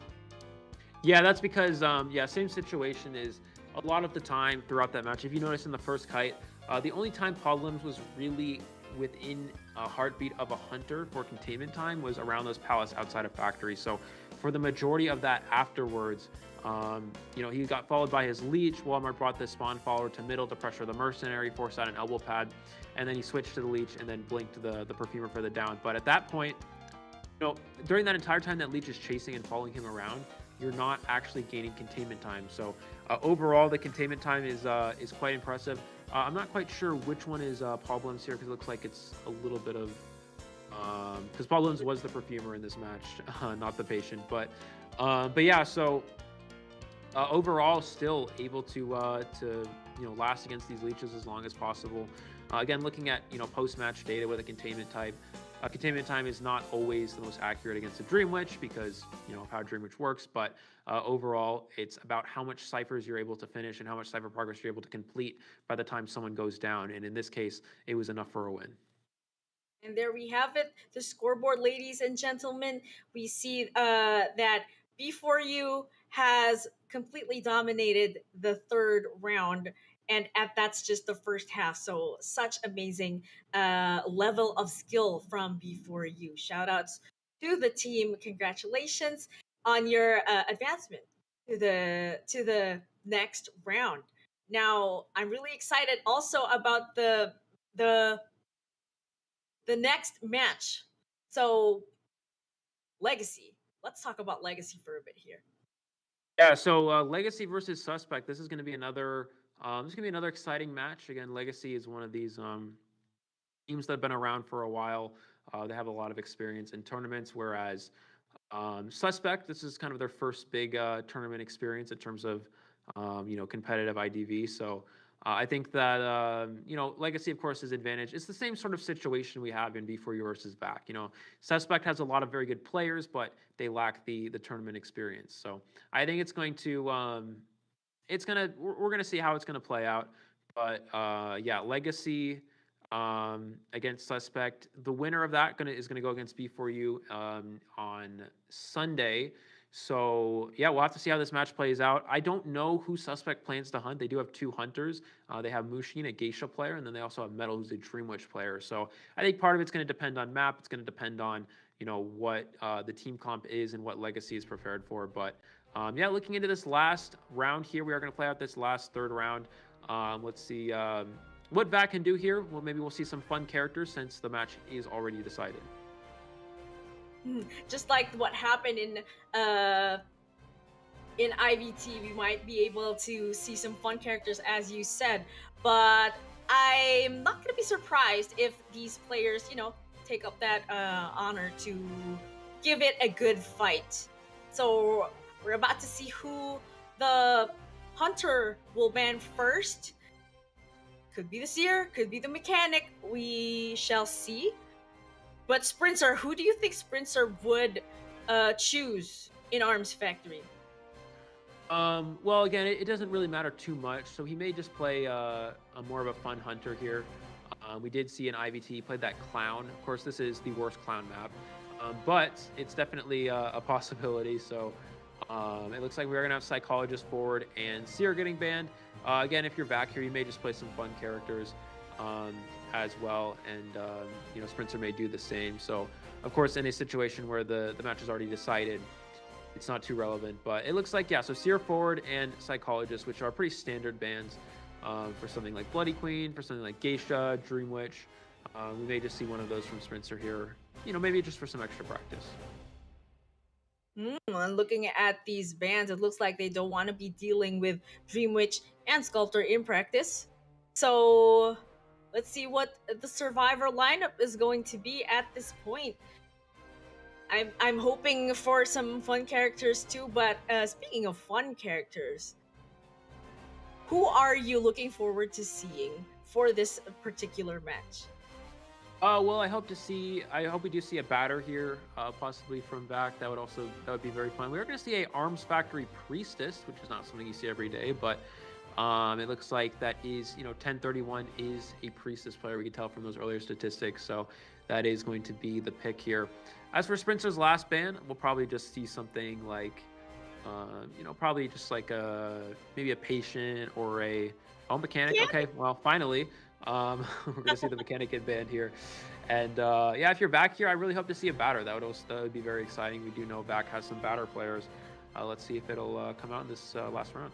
Yeah, that's because, same situation is a lot of the time throughout that match. If you notice in the first kite, the only time Podlims was really within a heartbeat of a hunter for containment time was around those pallets outside of factory. So for the majority of that afterwards, he got followed by his leech. Walmart brought the spawn follower to middle to pressure the mercenary, forced out an elbow pad, and then he switched to the leech and then blinked the perfumer for the down. But at that point, during that entire time that leech is chasing and following him around, you're not actually gaining containment time. So overall, the containment time is quite impressive. I'm not quite sure which one is Paul Blum's here, because it looks like it's a little bit of because Paul Blum's was the perfumer in this match, not the patient. But yeah, so overall, still able to last against these leeches as long as possible. Again, looking at post-match data with a containment type. Containment time is not always the most accurate against a Dream Witch because of how Dream Witch works, but overall it's about how much ciphers you're able to finish and how much cipher progress you're able to complete by the time someone goes down, and in this case it was enough for a win. And there we have it, the scoreboard, ladies and gentlemen. We see that B4U has completely dominated the 3rd round, and that's just the first half. So such amazing level of skill from B4U. Shout outs to the team. Congratulations on your advancement to the next round. Now I'm really excited also about the next match. So Legacy. Let's talk about Legacy for a bit here. Yeah, so Legacy versus Suspect. This is going to be another exciting match. Again, Legacy is one of these teams that have been around for a while. They have a lot of experience in tournaments, whereas Suspect, this is kind of their first big tournament experience in terms of competitive IDV. So I think that Legacy, of course, is advantage. It's the same sort of situation we have in B4U versus VAC. Suspect has a lot of very good players, but they lack the tournament experience. So I think it's going to we're going to see how it's going to play out. But yeah, Legacy against Suspect. The winner of that is going to go against B4U on Sunday. So yeah, we'll have to see how this match plays out. I don't know who Suspect plans to hunt. They do have 2 hunters. They have Mushin, a Geisha player, and then they also have Metal, who's a Dream Witch player. So I think part of it's going to depend on map. It's going to depend on what the team comp is and what Legacy is prepared for. But yeah, looking into this last round here, we are going to play out this last third round. Let's see what VAC can do here. Well, maybe we'll see some fun characters since the match is already decided. Just like what happened in IVT, we might be able to see some fun characters, as you said. But I'm not gonna be surprised if these players, take up that honor to give it a good fight. So we're about to see who the hunter will ban first. Could be the seer, could be the mechanic. We shall see. But Sprinter, who do you think Sprinter would choose in Arms Factory? Well, again, it doesn't really matter too much. So he may just play a more of a fun hunter here. We did see in IVT played that clown. Of course, this is the worst clown map, but it's definitely a possibility. So it looks like we're gonna have Psychologist forward and Seer getting banned. Again, if you're back here, you may just play some fun characters as well, and Sprinter may do the same. So, of course, in a situation where the match is already decided, it's not too relevant. But it looks like, yeah, so Seer forward and Psychologist, which are pretty standard bans. For something like Bloody Queen, for something like Geisha, Dream Witch. We may just see one of those from Sprinter here, maybe just for some extra practice. Looking at these bans, it looks like they don't want to be dealing with Dream Witch and Sculptor in practice. So let's see what the Survivor lineup is going to be at this point. I'm hoping for some fun characters too, but speaking of fun characters, who are you looking forward to seeing for this particular match? Well, I hope we do see a batter here, possibly from back. That would be very fun. We are going to see a Arms Factory Priestess, which is not something you see every day, but it looks like that is, 1031 is a Priestess player. We can tell from those earlier statistics, so that is going to be the pick here. As for Sprinter's last ban, we'll probably just see something like probably just like maybe a patient or a mechanic. Yeah. Okay, well, finally, we're gonna see the mechanic get banned here, and yeah, if you're back here, I really hope to see a batter. That would be very exciting. We do know back has some batter players. Let's see if it'll come out in this last round.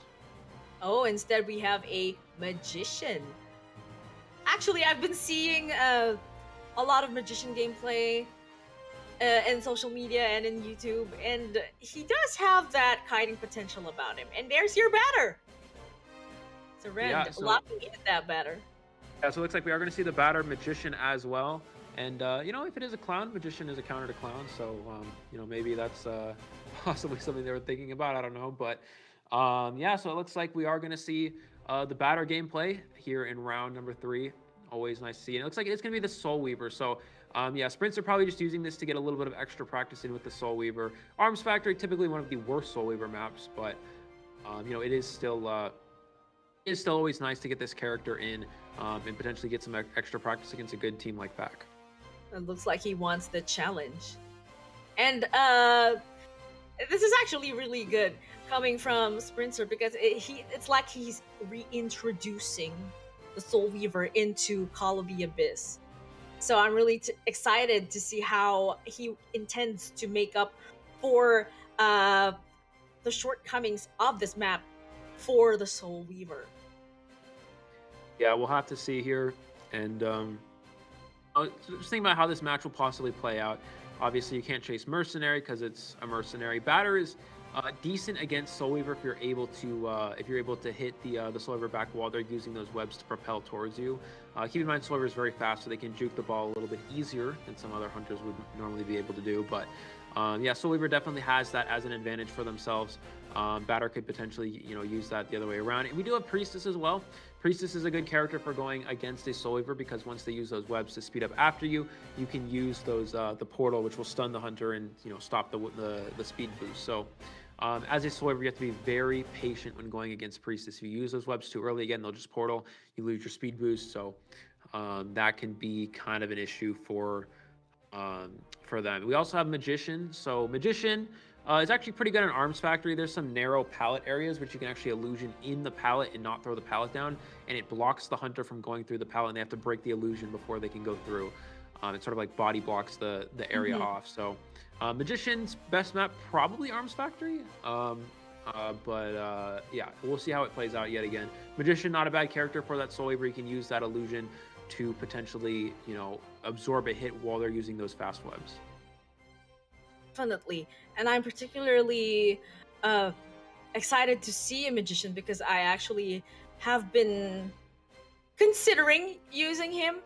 Oh, instead we have a magician. Actually, I've been seeing a lot of magician gameplay in social media and in YouTube, and he does have that kiting potential about him. And there's your batter. Surrend, locking in that batter. Yeah, so it looks like we are going to see the batter magician as well. And if it is a clown, magician is a counter to clown. So maybe that's possibly something they were thinking about. I don't know, but yeah. So it looks like we are going to see the batter gameplay here in round number 3. Always nice to see. And it looks like it's going to be the Soul Weaver. So yeah, Sprints are probably just using this to get a little bit of extra practice in with the Soul Weaver. Arms Factory, typically one of the worst Soul Weaver maps, but it is still always nice to get this character in and potentially get some extra practice against a good team like VAC. It looks like he wants the challenge, and this is actually really good coming from Sprinter because it's like he's reintroducing the Soul Weaver into Call of the Abyss. So I'm really excited to see how he intends to make up for the shortcomings of this map for the Soul Weaver. Yeah, we'll have to see here. And just think about how this match will possibly play out. Obviously, you can't chase Mercenary because it's a Mercenary. Batter is decent against Soul Weaver if you're able to hit the Soul Weaver back while they're using those webs to propel towards you. Keep in mind, Soul Weaver is very fast, so they can juke the ball a little bit easier than some other hunters would normally be able to do. But yeah, Soul Weaver definitely has that as an advantage for themselves. Batter could potentially use that the other way around. And we do have Priestess as well. Priestess is a good character for going against a Soul Weaver because once they use those webs to speed up after you, you can use those the portal, which will stun the hunter and stop the speed boost. So as a Soul Weaver, you have to be very patient when going against Priestess. If you use those webs too early, again, they'll just portal. You lose your speed boost, so that can be kind of an issue for them. We also have Magician. So Magician is actually pretty good in Arms Factory. There's some narrow pallet areas which you can actually illusion in the pallet and not throw the pallet down, and it blocks the hunter from going through the pallet, and they have to break the illusion before they can go through. It sort of like body blocks the area off. So Magician's best map, probably Arms Factory. But yeah, we'll see how it plays out yet again. Magician, not a bad character for that Soul Weaver. You can use that illusion to potentially, absorb a hit while they're using those fast webs. Definitely. And I'm particularly excited to see a Magician because I actually have been considering using him,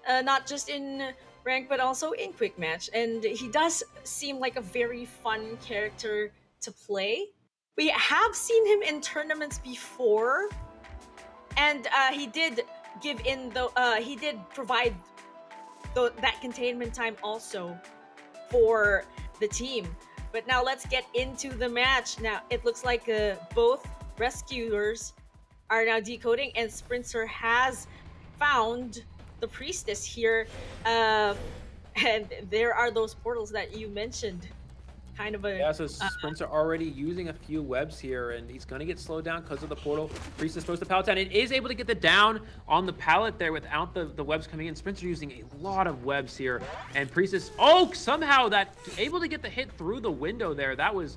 not just in rank, but also in quick match. And he does seem like a very fun character to play. We have seen him in tournaments before, and he did he did provide that containment time also for the team. But now let's get into the match. Now it looks like both rescuers are now decoding, and Sprinter has found the priestess here, and there are those portals that you mentioned. Kind of a so Sprinter already using a few webs here, and he's gonna get slowed down because of the portal. Priest is supposed to pallet down and is able to get the down on the pallet there without the webs coming in. Sprinter using a lot of webs here, and Priest is somehow that able to get the hit through the window there. That was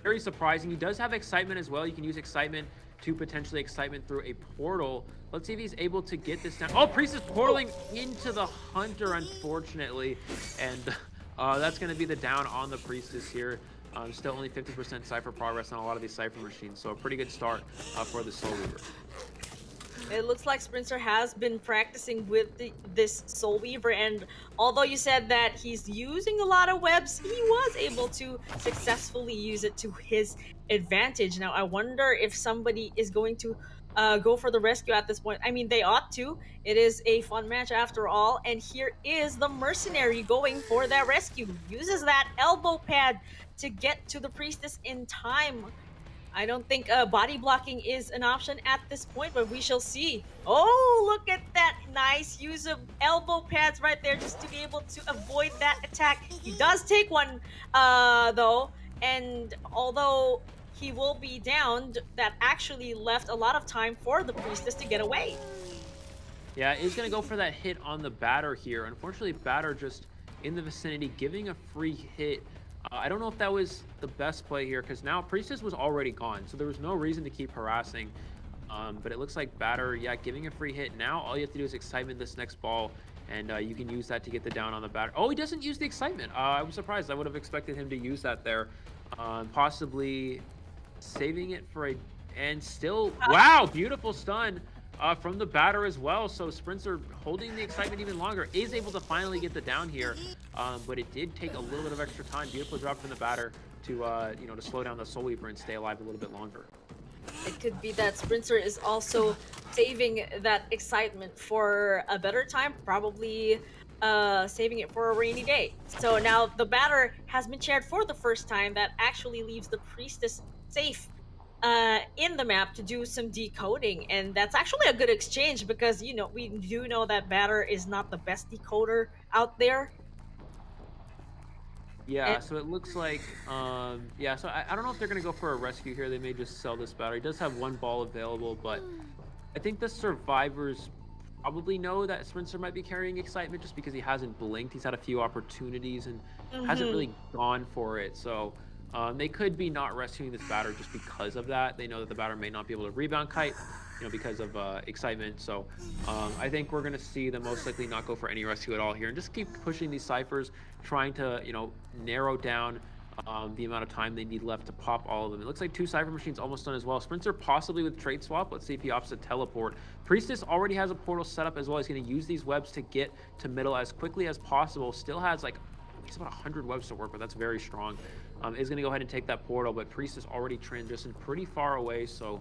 very surprising. He does have excitement as well. You can use excitement to potentially excitement through a portal. Let's see if he's able to get this down. Priest is portaling into the Hunter, unfortunately, and that's going to be the down on the Priestess here. Still only 50% Cypher progress on a lot of these Cypher machines, so a pretty good start for the Soul Weaver. It looks like Sprinter has been practicing with this Soul Weaver, and although you said that he's using a lot of webs, he was able to successfully use it to his advantage. Now, I wonder if somebody is going to go for the rescue at this point. I mean, they ought to. It is a fun match after all, and here is the Mercenary going for that rescue. Uses that elbow pad to get to the Priestess in time. I don't think body blocking is an option at this point, but we shall see. Oh, look at that nice use of elbow pads right there just to be able to avoid that attack. He does take one, though, and although he will be downed, that actually left a lot of time for the Priestess to get away. Yeah, he's going to go for that hit on the Batter here. Unfortunately, Batter just in the vicinity, giving a free hit. I don't know if that was the best play here, because now Priestess was already gone, so there was no reason to keep harassing. But it looks like Batter, giving a free hit. Now all you have to do is excitement this next ball, and you can use that to get the down on the Batter. He doesn't use the excitement. I was surprised. I would have expected him to use that there. Possibly saving it for and still, wow, beautiful stun from the Batter as well. So Sprinter holding the excitement even longer, is able to finally get the down here, but it did take a little bit of extra time. Beautiful drop from the Batter to to slow down the Soul Weaver and stay alive a little bit longer. It could be that Sprinter is also saving that excitement for a better time, probably saving it for a rainy day. So now the Batter has been shared for the first time. That actually leaves the Priestess safe in the map to do some decoding, and that's actually a good exchange because we do know that Batter is not the best decoder out there. So it looks like so I don't know if they're gonna go for a rescue here. They may just sell this Batter. He does have one ball available, but I think the survivors probably know that Sprinter might be carrying excitement just because he hasn't blinked. He's had a few opportunities and hasn't really gone for it, so they could be not rescuing this Batter just because of that. They know that the Batter may not be able to rebound kite, because of excitement. So I think we're going to see them most likely not go for any rescue at all here and just keep pushing these Cyphers, trying to, narrow down the amount of time they need left to pop all of them. It looks like 2 Cypher machines almost done as well. Sprinter possibly with trade swap. Let's see if he opts to teleport. Priestess already has a portal set up as well. He's going to use these webs to get to middle as quickly as possible. Still has he's about 100 webs to work with. That's very strong. Is going to go ahead and take that portal, but Priestess already transitioned pretty far away, so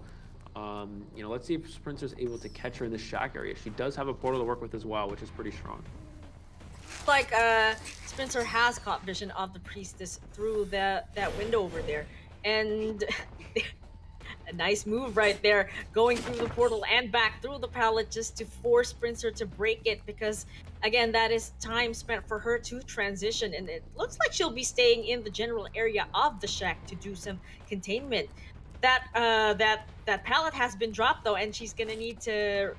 let's see if Sprinter's able to catch her in the shack area. She does have a portal to work with as well, which is pretty strong. Like Sprinter has caught vision of the Priestess through that window over there, and a nice move right there, going through the portal and back through the pallet just to force Sprinter to break it, because again, that is time spent for her to transition, and it looks like she'll be staying in the general area of the shack to do some containment. That pallet has been dropped though, and she's gonna need to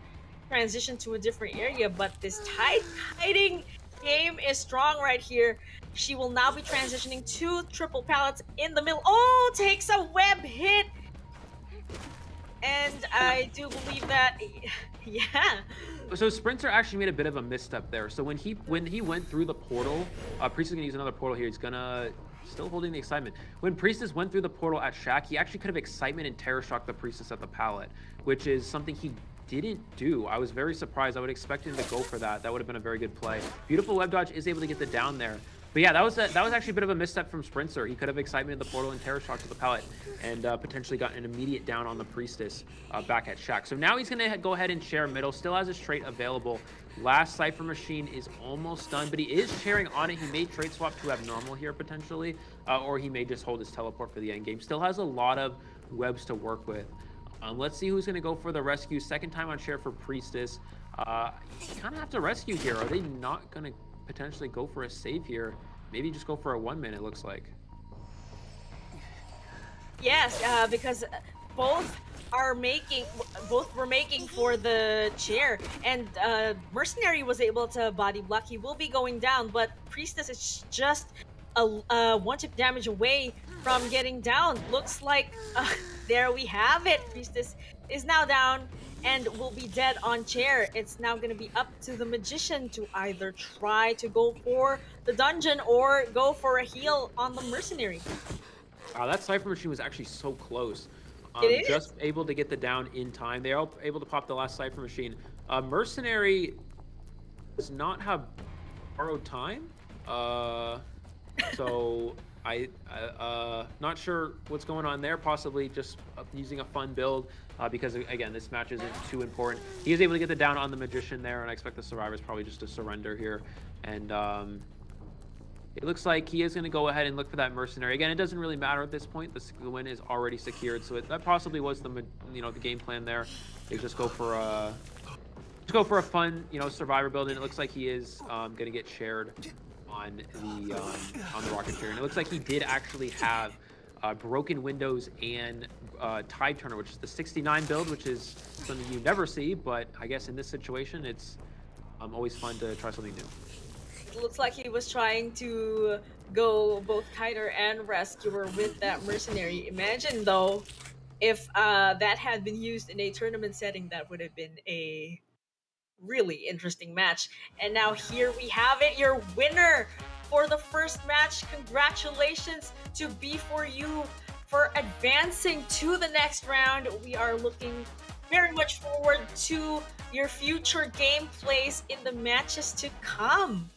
transition to a different area, but this tide kiting game is strong right here. She will now be transitioning to triple pallets in the middle. Oh, takes a web hit. And I do believe that, yeah. So Sprinter actually made a bit of a misstep there. So when he went through the portal, Priest is gonna use another portal here. He's gonna still holding the excitement. When Priestess went through the portal at Shaq, he actually could have excitement and terror shock the Priestess at the pallet, which is something he didn't do. I was very surprised. I would expect him to go for that. That would have been a very good play. Beautiful web dodge, is able to get the down there. But yeah, that was actually a bit of a misstep from Sprinter. He could have excitement in the portal and terror shock to the pallet and potentially got an immediate down on the Priestess back at Shaq. So now he's gonna go ahead and share middle. Still has his trait available. Last Cypher Machine is almost done, but he is sharing on it. He may trade swap to abnormal here potentially, or he may just hold his teleport for the end game. Still has a lot of webs to work with. Let's see who's gonna go for the rescue. Second time on share for Priestess. You kind of have to rescue here. Are they not gonna potentially go for a save here? Maybe just go for a 1 minute, looks like. Yes, because both were making for the chair, and Mercenary was able to body block. He will be going down, but Priestess is just a one-tip damage away from getting down. Looks like there we have it. Priestess is now down and will be dead on chair. It's now going to be up to the Magician to either try to go for the dungeon or go for a heal on the Mercenary. Wow, that Cypher Machine was actually so close. It is. Just able to get the down in time. They are able to pop the last Cypher Machine. Mercenary does not have borrowed time. So I not sure what's going on there. Possibly just using a fun build because again, this match isn't too important. He is able to get the down on the Magician there, and I expect the Survivors probably just to surrender here. And it looks like he is going to go ahead and look for that Mercenary. Again, it doesn't really matter at this point. The win is already secured, so that possibly was the game plan there. They just go for a fun Survivor build, and it looks like he is going to get shared on the Rocket Chair. And it looks like he did actually have Broken Windows and Tide Turner, which is the 69 build, which is something you never see, but I guess in this situation, it's always fun to try something new. It looks like he was trying to go both Kiter and Rescuer with that Mercenary. Imagine though, if that had been used in a tournament setting, that would have been a really interesting match. And now here we have it, your winner for the first match. Congratulations to B4U for advancing to the next round. We are looking very much forward to your future gameplays in the matches to come.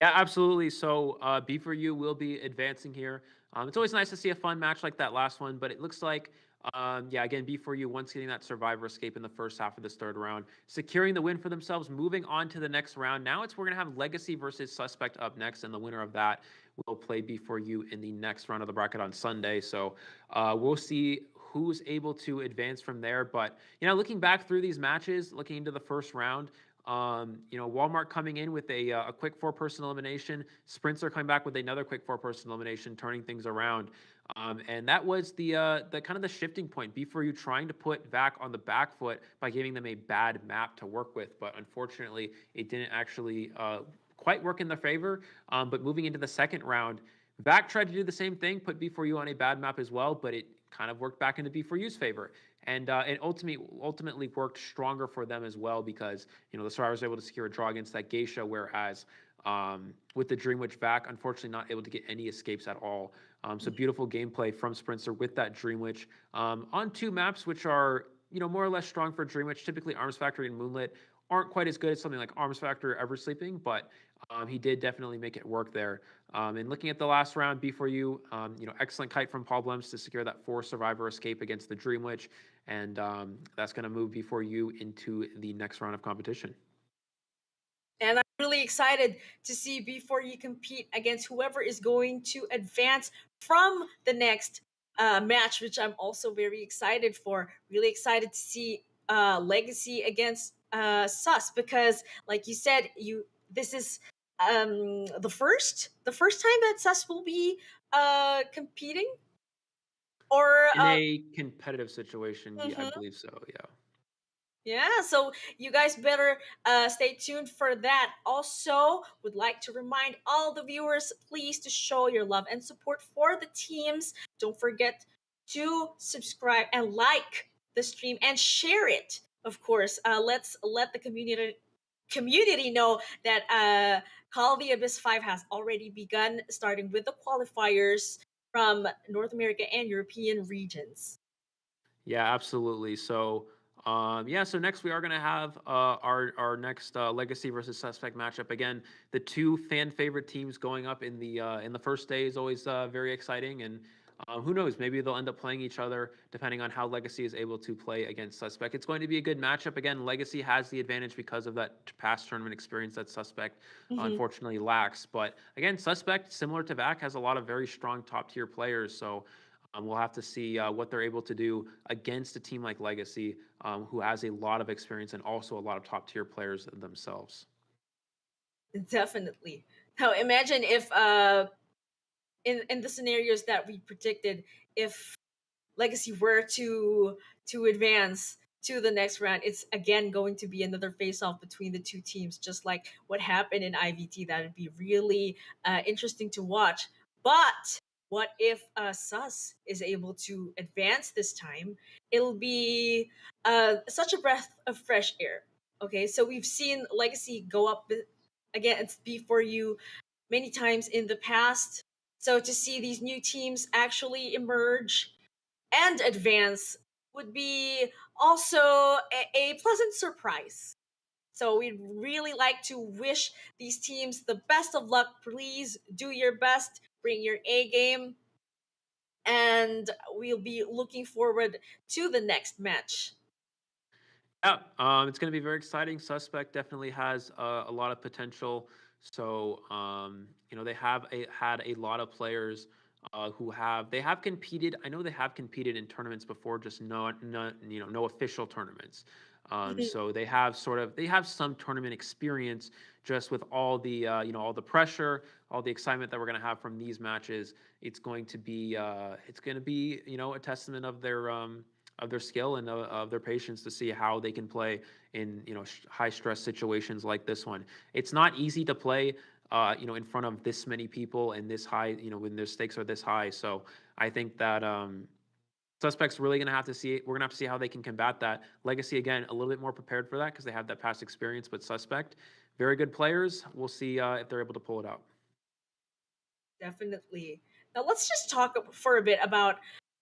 Yeah, absolutely. So B4U will be advancing here. It's always nice to see a fun match like that last one, but it looks like again, B4U once getting that Survivor escape in the first half of this third round, securing the win for themselves, moving on to the next round. Now we're going to have Legacy versus Suspect up next, and the winner of that will play B4U in the next round of the bracket on Sunday. So we'll see who's able to advance from there. But, looking back through these matches, looking into the first round, Walmart coming in with a quick 4-person elimination, Sprinter coming back with another quick 4-person elimination, turning things around. And that was the kind of the shifting point. B4U trying to put VAC on the back foot by giving them a bad map to work with, but unfortunately, it didn't actually quite work in their favor. But moving into the second round, VAC tried to do the same thing, put B4U on a bad map as well, but it kind of worked back into B4U's favor. And it ultimately worked stronger for them as well because, the Survivors were able to secure a draw against that Geisha, whereas with the Dream Witch VAC, unfortunately not able to get any escapes at all. So beautiful gameplay from Sprinter with that Dream Witch on 2 maps, which are, more or less strong for Dream Witch. Typically Arms Factory and Moonlit aren't quite as good as something like Arms Factory or Ever Sleeping, but he did definitely make it work there. And looking at the last round, B4U, excellent kite from Paul Blems to secure that 4 Survivor escape against the Dream Witch. And that's going to move B4U into the next round of competition. And I'm really excited to see B4U compete against whoever is going to advance from the next match, which I'm also very excited for. Really excited to see Legacy against Sus, because like you said, this is the first time that Sus will be competing, or in a competitive situation. Yeah, I believe so. Yeah. Yeah, so you guys better stay tuned for that. Also, would like to remind all the viewers, please, to show your love and support for the teams. Don't forget to subscribe and like the stream and share it. Of course, let's let the community know that Call of the Abyss 5 has already begun, starting with the qualifiers from North America and European regions. Yeah, absolutely. So, so next we are going to have our next Legacy versus Suspect matchup. Again, the two fan favorite teams going up in the first day is always very exciting, and who knows, maybe they'll end up playing each other depending on how Legacy is able to play against Suspect. It's going to be a good matchup. Again, Legacy has the advantage because of that past tournament experience that Suspect unfortunately lacks. But again, Suspect, similar to VAC, has a lot of very strong top tier players. So we'll have to see what they're able to do against a team like Legacy, who has a lot of experience and also a lot of top tier players themselves. Definitely. Now imagine if in the scenarios that we predicted, if Legacy were to advance to the next round, it's again going to be another face-off between the two teams, just like what happened in IVT. That would be really interesting to watch. But what if Sus is able to advance this time? It'll be such a breath of fresh air. Okay, so we've seen Legacy go up against B4U many times in the past. So to see these new teams actually emerge and advance would be also a pleasant surprise. So we'd really like to wish these teams the best of luck. Please do your best, bring your A game, and we'll be looking forward to the next match. Yeah, it's going to be very exciting. Suspect definitely has a lot of potential. So, they have had a lot of players who have competed. I know they have competed in tournaments before, just no official tournaments. So they have some tournament experience, just with all the all the pressure, all the excitement that we're going to have from these matches. It's going to be a testament of their skill and of their patience to see how they can play in high stress situations like this one. It's not easy to play in front of this many people and this high, when their stakes are this high. So I think that Suspect's really going to have to see. We're going to have to see how they can combat that. Legacy, again, a little bit more prepared for that because they have that past experience. But Suspect, very good players. We'll see if they're able to pull it out. Definitely. Now let's just talk for a bit about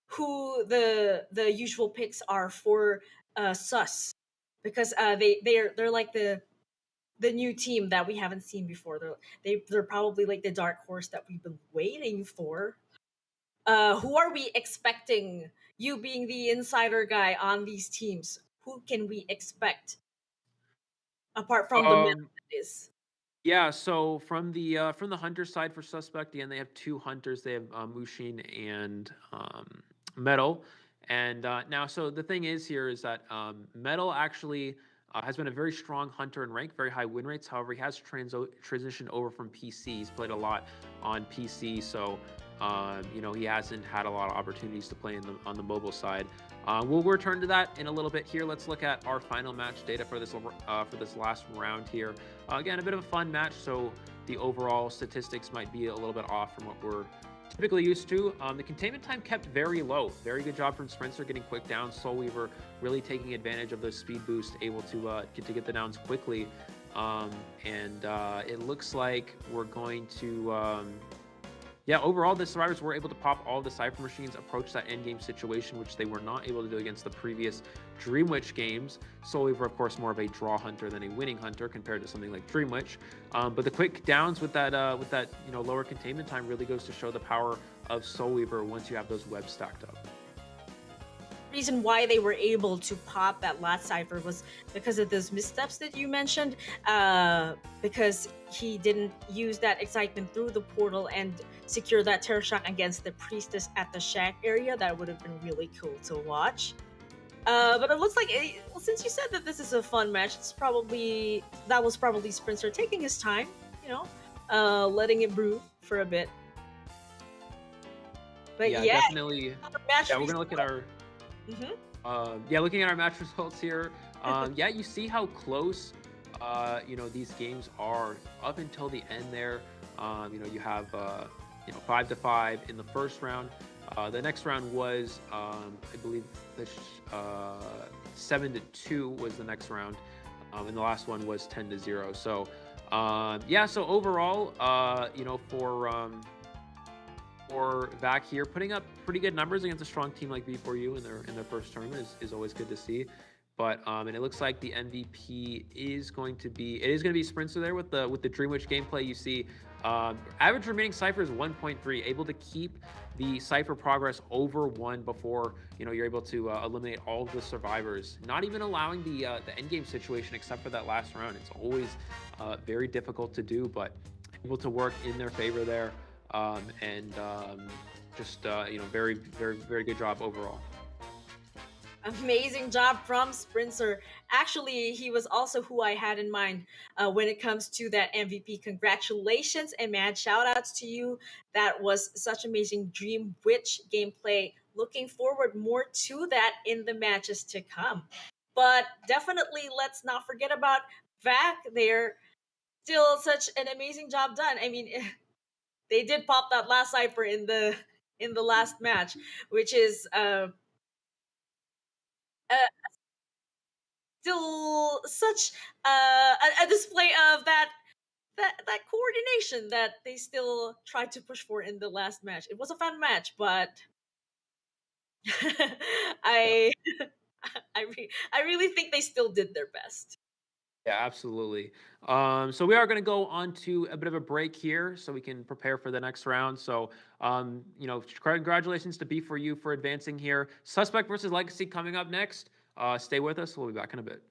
who the usual picks are for Sus, because they're like the new team that we haven't seen before. They're probably like the dark horse that we've been waiting for. Who are we expecting? You being the insider guy on these teams, who can we expect apart from the men? Yeah, so from the hunter side for Suspect, again, they have two hunters. They have Mushin and Metal. And now, so the thing is here is that Metal actually has been a very strong hunter in rank, very high win rates. However, he has transitioned over from PC. He's played a lot on PC, so he hasn't had a lot of opportunities to play on the mobile side. We'll return to that in a little bit here. Let's look at our final match data for this last round here. Again, a bit of a fun match, so the overall statistics might be a little bit off from what we're typically used to. The containment time kept very low. Very good job from Spencer getting quick downs. Soul Weaver really taking advantage of the speed boost, able to get the downs quickly. And it looks like we're going to... overall, the survivors were able to pop all the Cypher machines, approach that endgame situation, which they were not able to do against the previous Dream Witch games. Soul Weaver, of course, more of a draw hunter than a winning hunter compared to something like Dream Witch. But the quick downs with that lower containment time really goes to show the power of Soul Weaver once you have those webs stacked up. Reason why they were able to pop that last cipher was because of those missteps that you mentioned, because he didn't use that excitement through the portal and secure that terror shock against the priestess at the shack area. That would have been really cool to watch. But it looks like since you said that this is a fun match, that was probably Spencer taking his time, letting it brew for a bit. But definitely. We're gonna look at our. Yeah, looking at our match results here, yeah, you see how close, these games are up until the end there. You have, 5-5 in the first round. The next round was, I believe, 7-2 was the next round, and the last one was 10-0. So, so overall, for VAC here, putting up pretty good numbers against a strong team like B4U in their first tournament is always good to see. But and it looks like the MVP is going to be Sprinter there with the Dreamwitch gameplay. You see, average remaining cipher is 1.3, able to keep the cipher progress over 1 before you're able to eliminate all of the survivors. Not even allowing the end game situation except for that last round. It's always very difficult to do, but able to work in their favor there. Very, very, very good job overall. Amazing job from Sprinter. Actually, he was also who I had in mind when it comes to that MVP. Congratulations and mad shout outs to you. That was such amazing Dream Witch gameplay. Looking forward more to that in the matches to come. But definitely let's not forget about VAC there. Still such an amazing job done. I mean, they did pop that last cipher in the last match, which is still such a display of that coordination that they still tried to push for in the last match. It was a fun match, but I really think they still did their best. Yeah, absolutely. So we are going to go on to a bit of a break here so we can prepare for the next round. So, congratulations to B4U for advancing here. Suspect versus Legacy coming up next. Stay with us. We'll be back in a bit.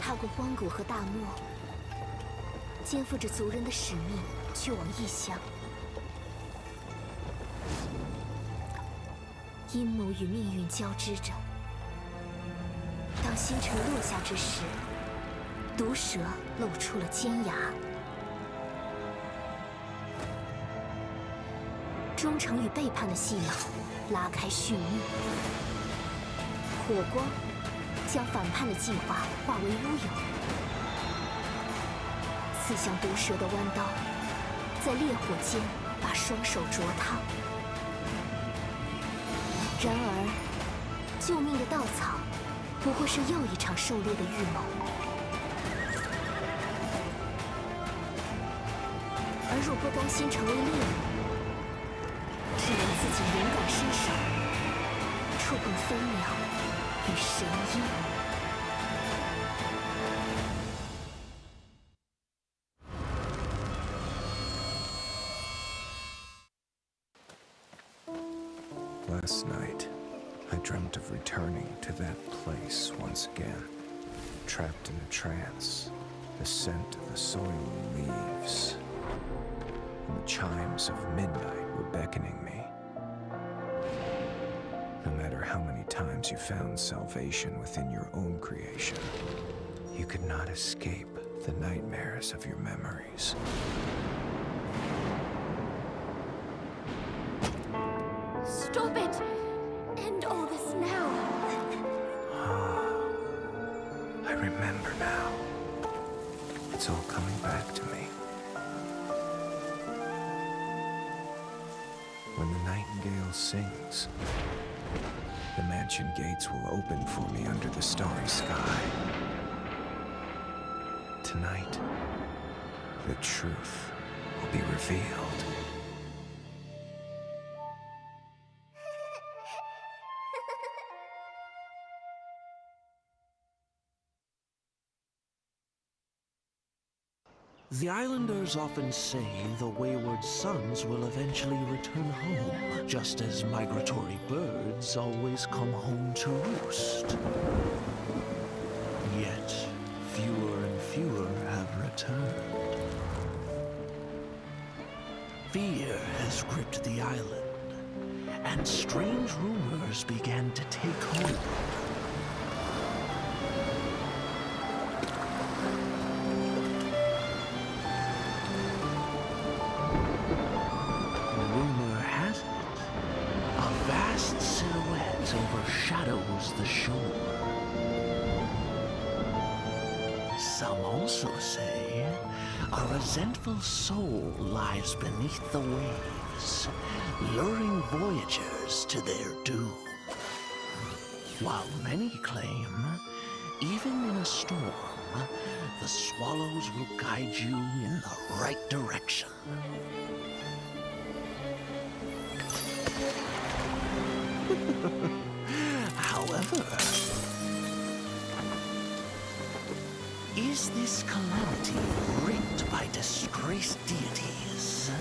踏过荒谷和大漠，肩负着族人的使命，去往异乡。阴谋与命运交织着。当星辰落下之时，毒蛇露出了尖牙。忠诚与背叛的戏码拉开序幕。火光将反叛的计划化为乌有，刺向毒蛇的弯刀，在烈火间把双手灼烫。然而，救命的稻草不过是又一场狩猎的预谋。而若不甘心成为猎物，只能自己勇敢伸手，触碰飞鸟与神鹰。Last night, I dreamt of returning returning to that place once again, trapped in a trance, the scent of the soil leaves, and the chimes of midnight were beckoning me. No matter how many times you found salvation within your own creation, you could not escape the nightmares of your memories. Stop it! End all this now. I remember now. It's all coming back to me. When the nightingale sings, the mansion gates will open for me under the starry sky. Tonight, the truth will be revealed. The islanders often say the wayward sons will eventually return home, just as migratory birds always come home to roost. Yet, fewer and fewer have returned. Fear has gripped the island, and strange rumors began to take hold. Overshadows the shore. Some also say a resentful soul lies beneath the waves, luring voyagers to their doom. While many claim, even in a storm, the swallows will guide you in the right direction. However, is this calamity wreaked by disgraced deities?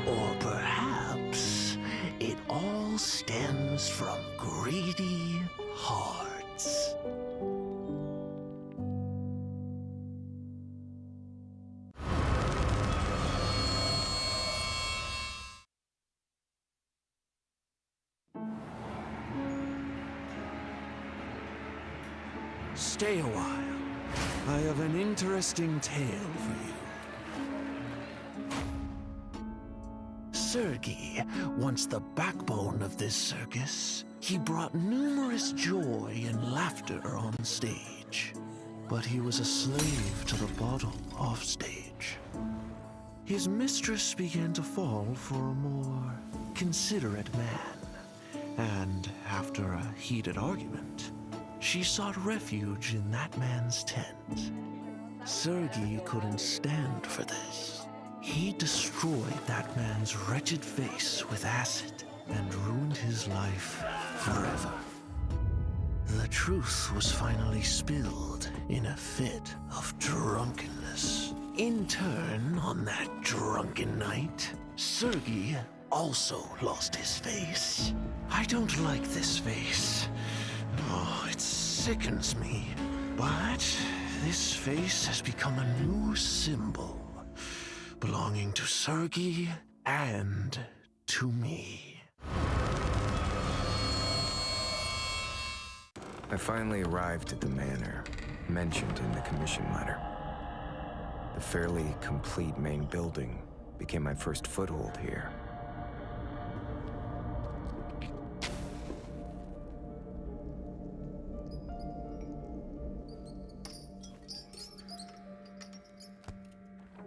Or perhaps it all stems from greedy hearts? Stay a while. I have an interesting tale for you. Sergei, once the backbone of this circus, he brought numerous joy and laughter on stage. But he was a slave to the bottle off stage. His mistress began to fall for a more considerate man, and after a heated argument, she sought refuge in that man's tent. Sergei couldn't stand for this. He destroyed that man's wretched face with acid and ruined his life forever. The truth was finally spilled in a fit of drunkenness. In turn, on that drunken night, Sergei also lost his face. I don't like this face. Oh, it sickens me. But this face has become a new symbol, belonging to Sergei and to me. I finally arrived at the manor mentioned in the commission letter. The fairly complete main building became my first foothold here.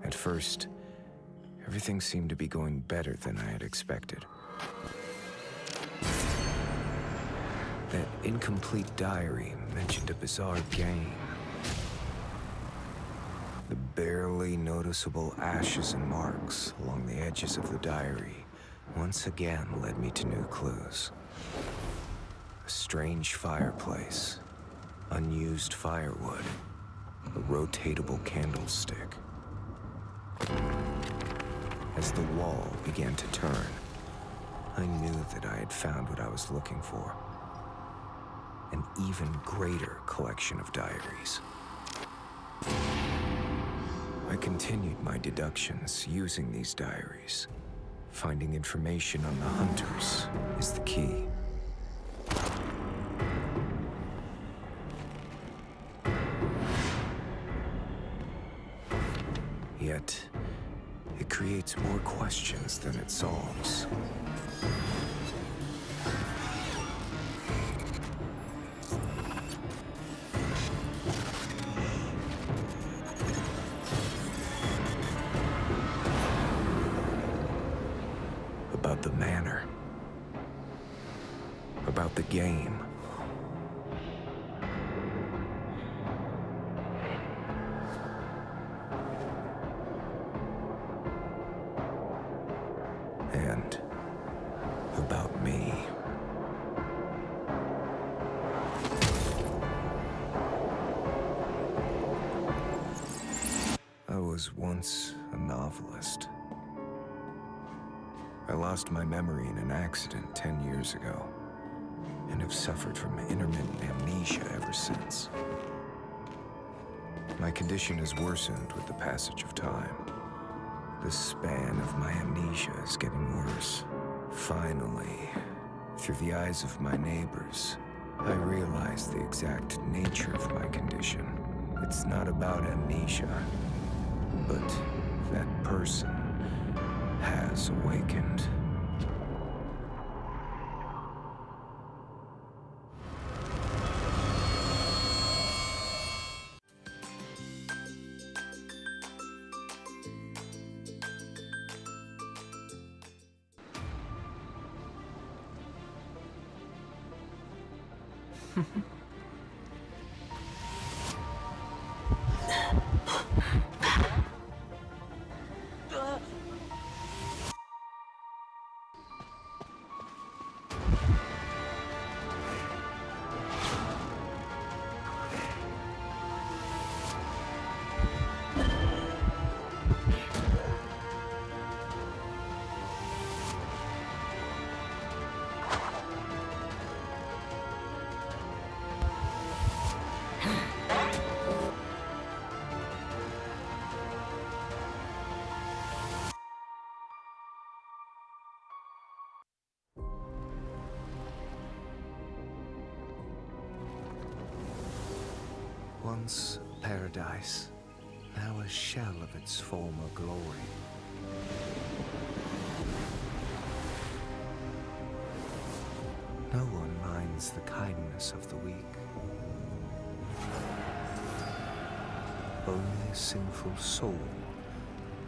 At first, everything seemed to be going better than I had expected. That incomplete diary mentioned a bizarre game. The barely noticeable ashes and marks along the edges of the diary once again led me to new clues. A strange fireplace, unused firewood, a rotatable candlestick. As the wall began to turn, I knew that I had found what I was looking for. An even greater collection of diaries. I continued my deductions using these diaries. Finding information on the hunters is the key. Yet, it creates more questions than it solves. About the manor. About the game. And about me. I was once a novelist. I lost my memory in an accident 10 years ago, and have suffered from intermittent amnesia ever since. My condition has worsened with the passage of time. The span of my amnesia is getting worse. Finally, through the eyes of my neighbors, I realize the exact nature of my condition. It's not about amnesia, but that person has awakened. Once paradise, now a shell of its former glory. No one minds the kindness of the weak. Only a sinful soul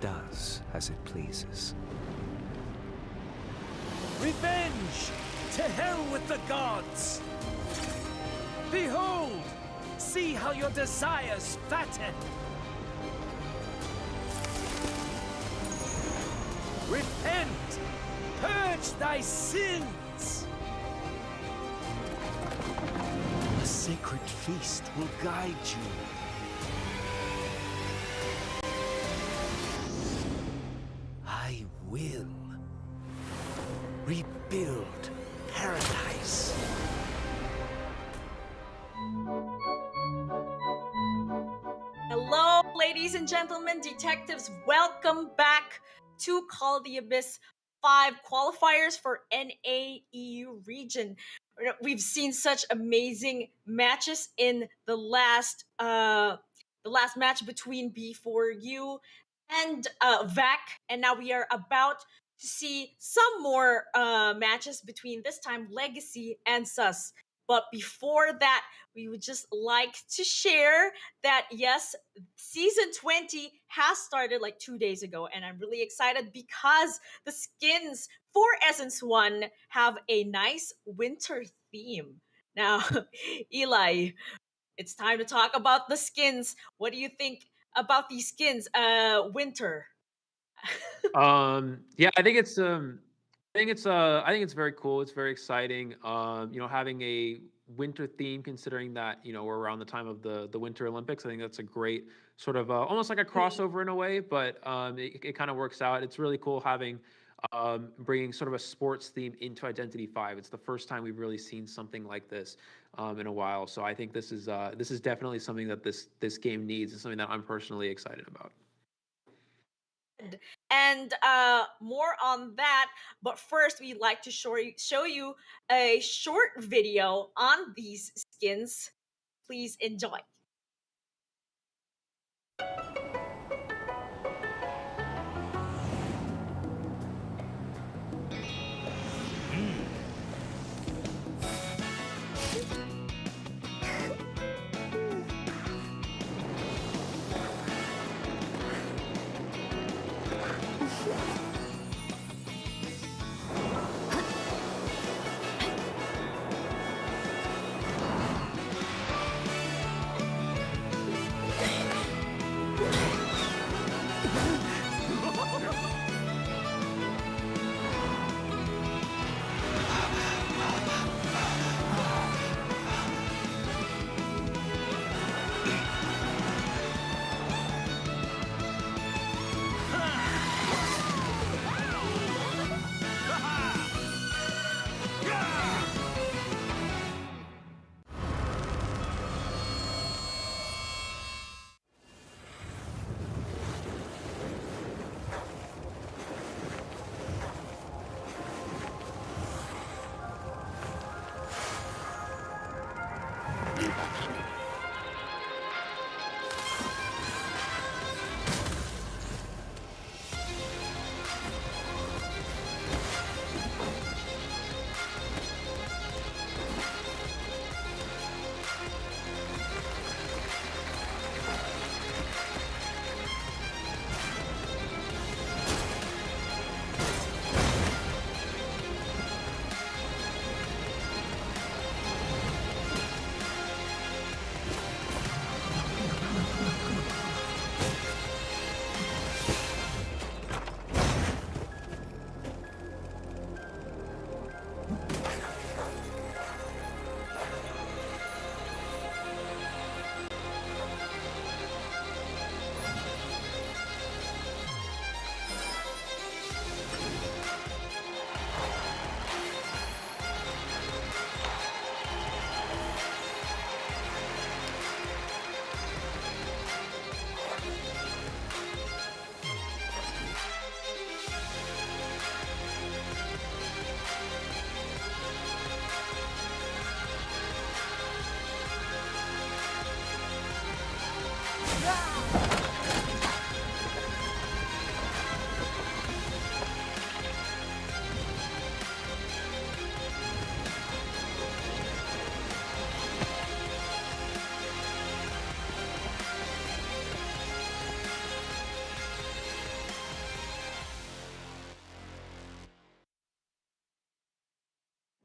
does as it pleases. Revenge! To hell with the gods! Behold! See how your desires fatten! Repent! Purge thy sins! A sacred feast will guide you. I will rebuild paradise. Hello, ladies and gentlemen, detectives. Welcome back to Call of the Abyss 5 qualifiers for NAEU region. We've seen such amazing matches in the last match between B4U and VAC, and now we are about to see some more matches between this time Legacy and Sus. But before that, we would just like to share that yes, season 20 has started like 2 days ago, and I'm really excited because the skins for Essence 1 have a nice winter theme. Now, Eli, it's time to talk about the skins. What do you think about these skins? Winter. Yeah, I think it's very cool. It's very exciting. Having a winter theme, considering that we're around the time of the Winter Olympics. I think that's a great sort of almost like a crossover in a way, but it kind of works out. It's really cool having bringing sort of a sports theme into Identity 5. It's the first time we've really seen something like this in a while. So I think this is definitely something that this game needs, and something that I'm personally excited about. And more on that, but first we'd like to show you a short video on these skins. Please enjoy.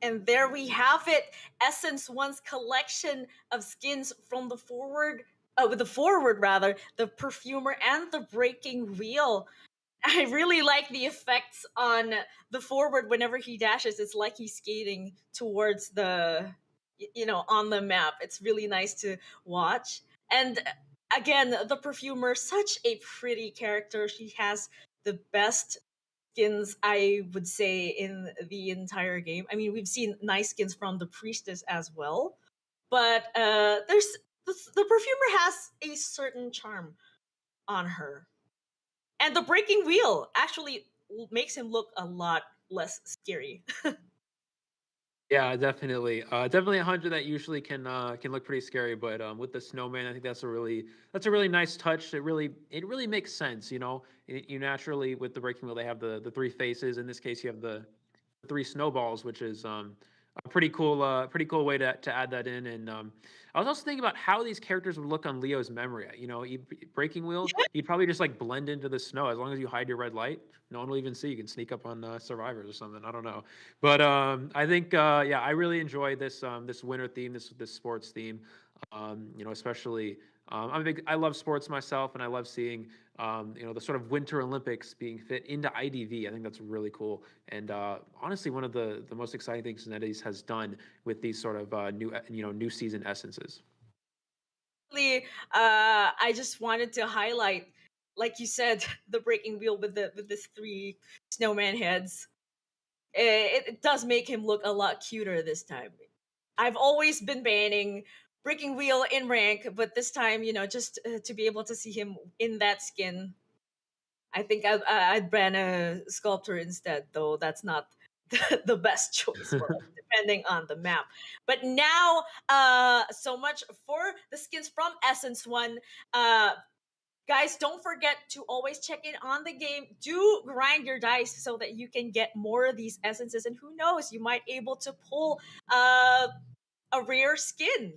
And there we have it, Essence One's collection of skins from the forward, the perfumer and the breaking wheel. I really like the effects on the forward whenever he dashes. It's like he's skating towards on the map. It's really nice to watch. And again, the perfumer, such a pretty character. She has the best skins, I would say, in the entire game. I mean, we've seen nice skins from the priestess as well, but there's the perfumer has a certain charm on her, and the breaking wheel actually makes him look a lot less scary. Yeah, definitely. Definitely a hunter that usually can look pretty scary, but with the snowman, I think that's a really nice touch. It really makes sense, you know. You naturally, with the breaking wheel, they have the three faces. In this case, you have the three snowballs, which is a pretty cool way to add that in. And I was also thinking about how these characters would look on Leo's memory. You know, breaking wheel, he'd probably just like blend into the snow as long as you hide your red light. No one will even see. You can sneak up on survivors or something. I don't know, but I think yeah, I really enjoy this winter theme, this sports theme. You know, especially I love sports myself, and I love seeing you know, the sort of Winter Olympics being fit into IDV. I think that's really cool, and honestly, one of the most exciting things NetEase has done with these sort of new season essences. I just wanted to highlight like you said, the breaking wheel with the three snowman heads. It does make him look a lot cuter this time. I've always been banning breaking wheel in rank, but this time, just to be able to see him in that skin, I think I'd ban a sculptor instead, though that's not the best choice for us, depending on the map. But now, so much for the skins from Essence One. Guys, don't forget to always check in on the game. Do grind your dice so that you can get more of these essences, and who knows, you might able to pull a rare skin.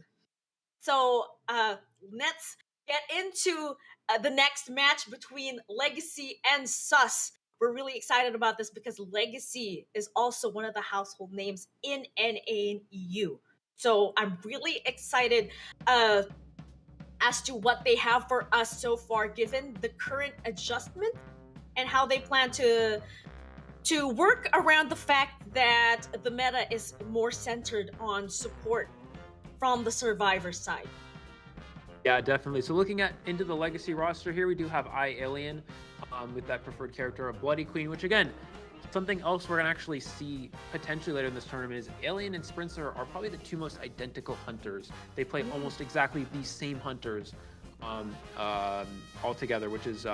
So let's get into the next match between Legacy and Sus. We're really excited about this because Legacy is also one of the household names in NA and EU. So I'm really excited as to what they have for us so far, given the current adjustment and how they plan to work around the fact that the meta is more centered on support from the survivor side. Yeah, definitely. So looking into the Legacy roster here, we do have Alien with that preferred character of Bloody Queen, which again, something else we're going to actually see potentially later in this tournament is Alien and Sprinter are probably the two most identical hunters. They play almost exactly the same hunters all together, which is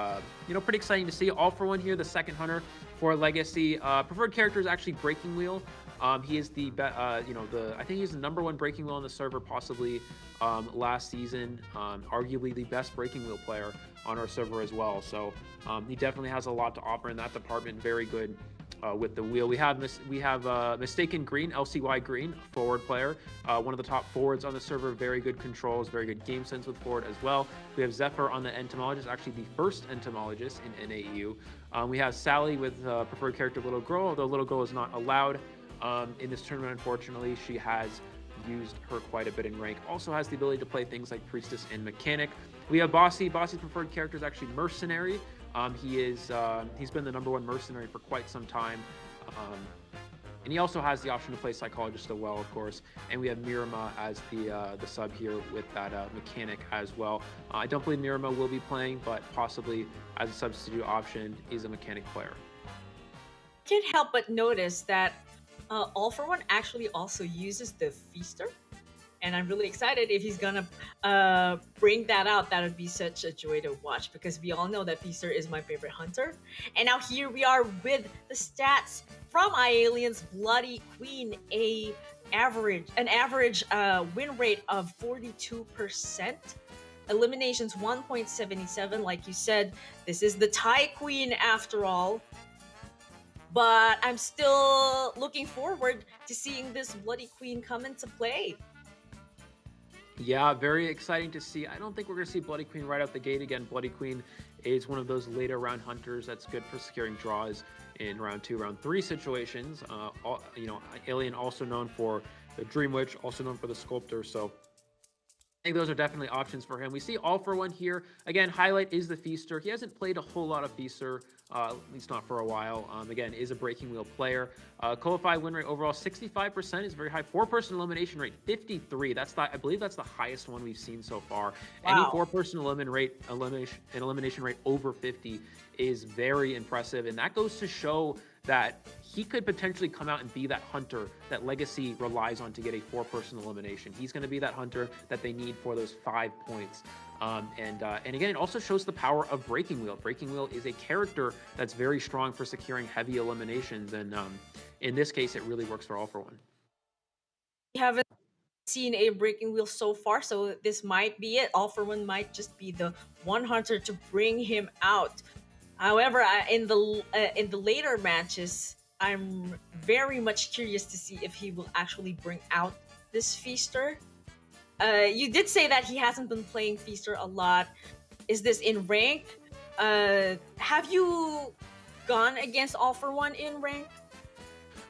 pretty exciting to see. All for One here, the second hunter for Legacy. Preferred character is actually Breaking Wheel. He is I think he's the number one Breaking Wheel on the server, possibly last season. Arguably the best Breaking Wheel player on our server as well. So he definitely has a lot to offer in that department. Very good with the wheel. We have Mistaken Green, LCY Green, forward player, one of the top forwards on the server. Very good controls, very good game sense with forward as well. We have Zephyr on the entomologist, actually the first entomologist in NAU. We have Sally with preferred character Little Girl, although Little Girl is not allowed in this tournament. Unfortunately, she has used her quite a bit in rank. Also has the ability to play things like Priestess and Mechanic. We have Bossy. Bossy's preferred character is actually Mercenary. He's been the number one mercenary for quite some time. And he also has the option to play Psychologist as well, of course. And we have Mirama as the sub here with that Mechanic as well. I don't believe Mirama will be playing, but possibly as a substitute option is a Mechanic player. Can't help but notice that All for One actually also uses the Feaster. And I'm really excited if he's gonna bring that out. That would be such a joy to watch because we all know that Feaster is my favorite hunter. And now here we are with the stats from iAlien's Bloody Queen. An average win rate of 42%. Eliminations 1.77. Like you said, this is the Thai Queen after all. But I'm still looking forward to seeing this Bloody Queen come into play. Yeah, very exciting to see. I don't think we're going to see Bloody Queen right out the gate again. Bloody Queen is one of those later round hunters that's good for securing draws in round 2, round 3 situations. Alien also known for the Dream Witch, also known for the Sculptor. So I think those are definitely options for him. We see All for One here. Again, highlight is the Feaster. He hasn't played a whole lot of Feaster, at least not for a while. Again, is a Breaking Wheel player. Qualify win rate overall 65% is very high. 4-person elimination rate 53. I believe that's the highest one we've seen so far. Wow. Any 4-person elimination rate over 50 is very impressive, and that goes to show that he could potentially come out and be that hunter that Legacy relies on to get a 4-person elimination. He's going to be that hunter that they need for those 5 points. And again, it also shows the power of Breaking Wheel. Breaking Wheel is a character that's very strong for securing heavy eliminations, and in this case, it really works for All for One. We haven't seen a Breaking Wheel so far, so this might be it. All for One might just be the one hunter to bring him out. However, in the later matches, I'm very much curious to see if he will actually bring out this Feaster. You did say that he hasn't been playing Feaster a lot. Is this in rank? Have you gone against All for One in rank?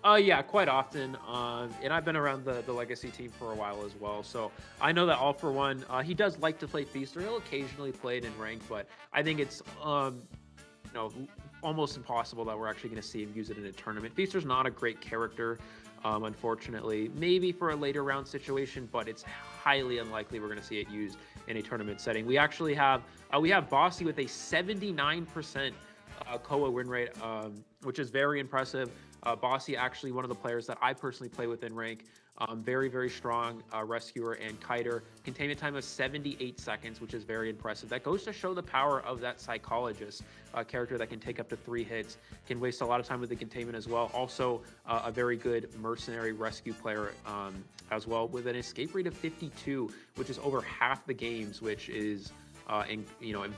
Yeah, quite often. And I've been around the Legacy team for a while as well. So I know that All for One, he does like to play Feaster. He'll occasionally play it in rank, but I think it's almost impossible that we're actually going to see him use it in a tournament. Feaster's not a great character unfortunately. Maybe for a later round situation, but it's highly unlikely we're going to see it used in a tournament setting. We actually have Bossy with a 79% COA win rate, which is very impressive. Bossy, actually one of the players that I personally play with in rank. Very, very strong rescuer and kiter. Containment time of 78 seconds, which is very impressive. That goes to show the power of that psychologist character that can take up to 3 hits, can waste a lot of time with the containment as well. Also, a very good mercenary rescue player as well, with an escape rate of 52, which is over half the games, which is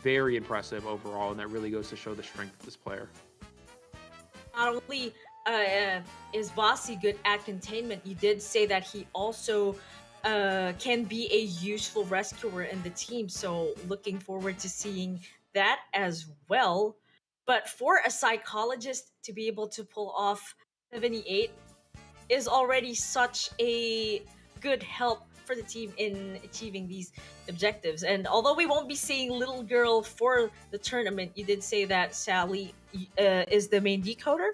very impressive overall, and that really goes to show the strength of this player. Not only is Bossy good at containment, you did say that he also can be a useful rescuer in the team, so looking forward to seeing that as well. But for a psychologist to be able to pull off 78 is already such a good help for the team in achieving these objectives. And although we won't be seeing Little Girl for the tournament, you did say that Sally is the main decoder,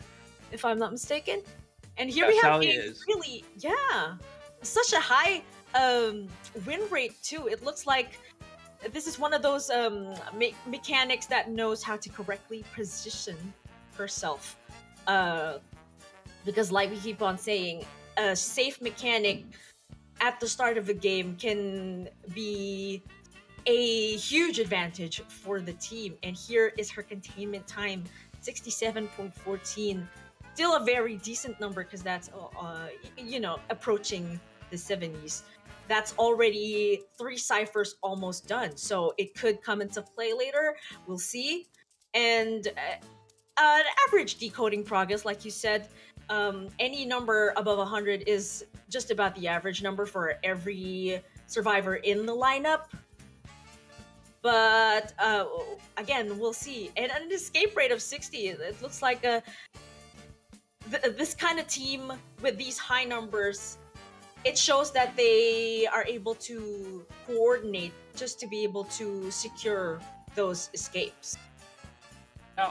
if I'm not mistaken. And here we have Sally a is. really, such a high win rate too. It looks like this is one of those mechanics that knows how to correctly position herself. Because like we keep on saying, a safe mechanic at the start of a game can be a huge advantage for the team. And here is her containment time, 67.14. Still a very decent number because that's, approaching the 70s. That's already 3 ciphers almost done. So it could come into play later. We'll see. And an average decoding progress, like you said, any number above 100 is just about the average number for every survivor in the lineup. But again, we'll see. And an escape rate of 60, it looks like this kind of team with these high numbers, it shows that they are able to coordinate just to be able to secure those escapes.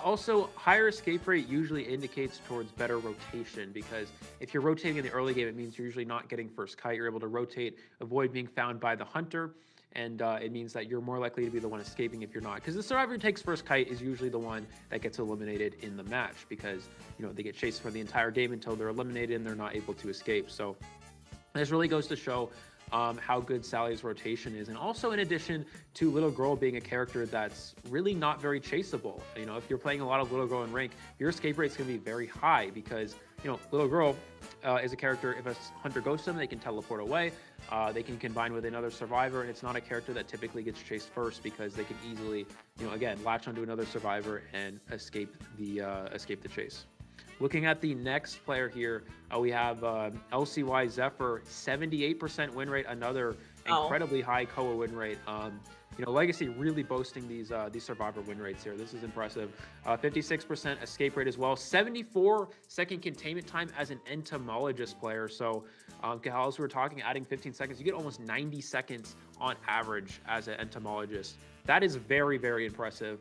Also, higher escape rate usually indicates towards better rotation, because if you're rotating in the early game, it means you're usually not getting first kite. You're able to rotate, avoid being found by the hunter, and it means that you're more likely to be the one escaping if you're not. Because the survivor who takes first kite is usually the one that gets eliminated in the match, because they get chased for the entire game until they're eliminated and they're not able to escape. So this really goes to show how good Sally's rotation is. And also, in addition to Little Girl being a character that's really not very chaseable, if you're playing a lot of Little Girl in rank, your escape rate is going to be very high, because Little Girl is a character, if a hunter goes to them, they can teleport away, they can combine with another survivor, and it's not a character that typically gets chased first, because they can easily again latch onto another survivor and escape the chase. Looking at the next player here, we have LCY Zephyr, 78% win rate, another incredibly high COA win rate. Legacy really boasting these survivor win rates here. This is impressive. 56% escape rate as well. 74-second containment time as an entomologist player. So, as we were talking, adding 15 seconds, you get almost 90 seconds on average as an entomologist. That is very, very impressive.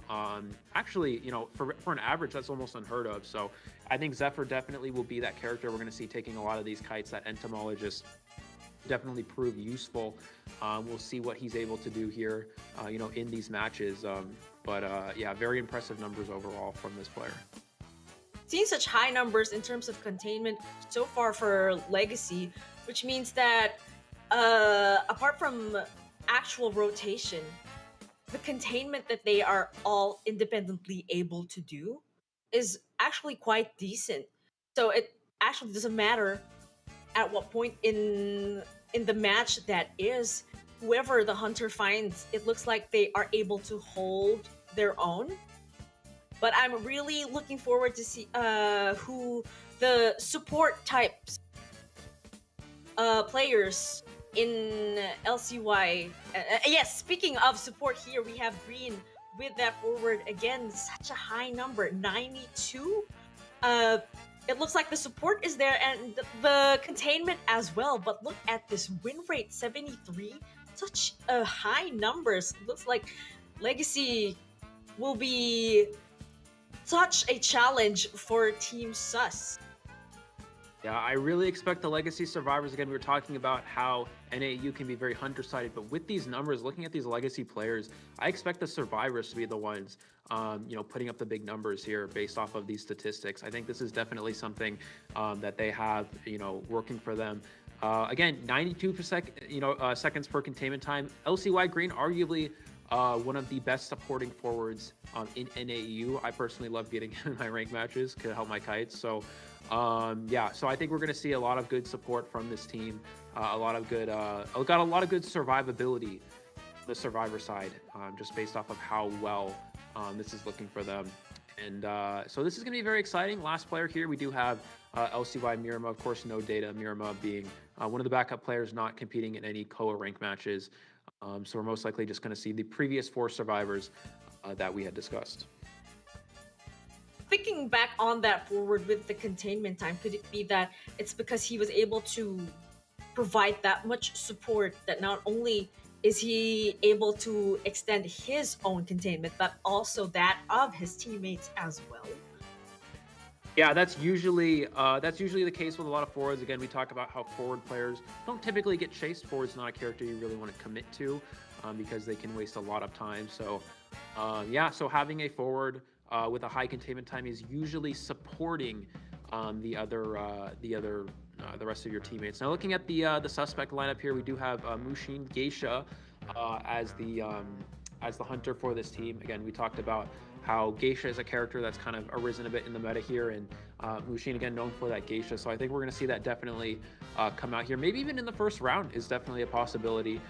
Actually, for an average, that's almost unheard of. So I think Zephyr definitely will be that character we're going to see taking a lot of these kites. That entomologist definitely prove useful. We'll see what he's able to do here, in these matches. Yeah, very impressive numbers overall from this player. Seeing such high numbers in terms of containment so far for Legacy, which means that apart from actual rotation, the containment that they are all independently able to do is actually quite decent. So it actually doesn't matter at what point in the match that is. Whoever the hunter finds, it looks like they are able to hold their own. But I'm really looking forward to see who the support types players in LCY. Yes, speaking of support, here we have Green with that forward again. Such a high number, 92. It looks like the support is there and the containment as well. But look at this win rate, 73. Such a high numbers. Looks like Legacy will be such a challenge for Team Sus. Yeah, I really expect the legacy survivors. Again, we were talking about how NAU can be very hunter-sided, but with these numbers, looking at these legacy players, I expect the survivors to be the ones, putting up the big numbers here based off of these statistics. I think this is definitely something that they have, working for them. Again, 92% seconds per containment time. LCY Green, arguably one of the best supporting forwards in NAU. I personally love getting him in my rank matches to help my kites. So so I think we're going to see a lot of good support from this team. Got a lot of good survivability, the survivor side, just based off of how well this is looking for them. And so this is going to be very exciting. Last player here, we do have LCY Mirama, of course, no data. Mirama being one of the backup players not competing in any COA rank matches. So we're most likely just going to see the previous 4 survivors that we had discussed. Thinking back on that forward with the containment time, could it be that it's because he was able to provide that much support that not only is he able to extend his own containment, but also that of his teammates as well? Yeah, that's usually the case with a lot of forwards. Again, we talk about how forward players don't typically get chased. Forward's not a character you really want to commit to because they can waste a lot of time. So, so having a forward with a high containment time is usually supporting the rest of your teammates. Now, looking at the suspect lineup here, we do have Mushin Geisha as the hunter for this team. Again, we talked about how Geisha is a character that's kind of arisen a bit in the meta here, and Mushin, again, known for that Geisha. So I think we're going to see that definitely come out here. Maybe even in the first round is definitely a possibility.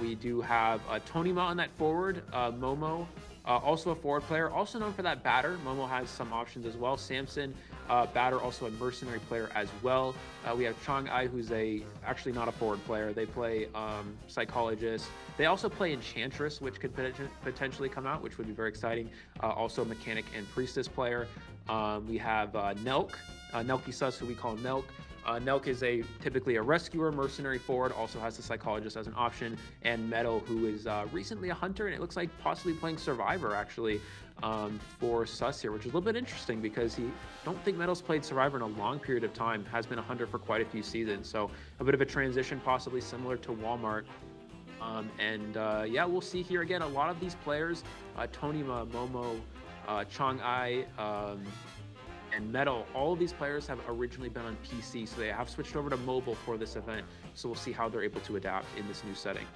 We do have Tonima on that forward, Momo, also a forward player, also known for that batter. Momo has some options as well. Samson, batter, also a mercenary player as well. We have Chang-ai, who's actually not a forward player. They play psychologist. They also play enchantress, which could potentially come out, which would be very exciting. Also mechanic and priestess player. We have Nelk, Nelky-sus, who we call Nelk. Nelk is typically a rescuer, mercenary forward, also has the psychologist as an option, and Metal, who is recently a hunter, and it looks like possibly playing survivor actually for Sus here, which is a little bit interesting because don't think Metal's played survivor in a long period of time, has been a hunter for quite a few seasons, so a bit of a transition, possibly similar to Walmart. We'll see here again a lot of these players, Tonima, Momo, Chang-ai, and Metal, all of these players have originally been on PC, so they have switched over to mobile for this event. So we'll see how they're able to adapt in this new setting.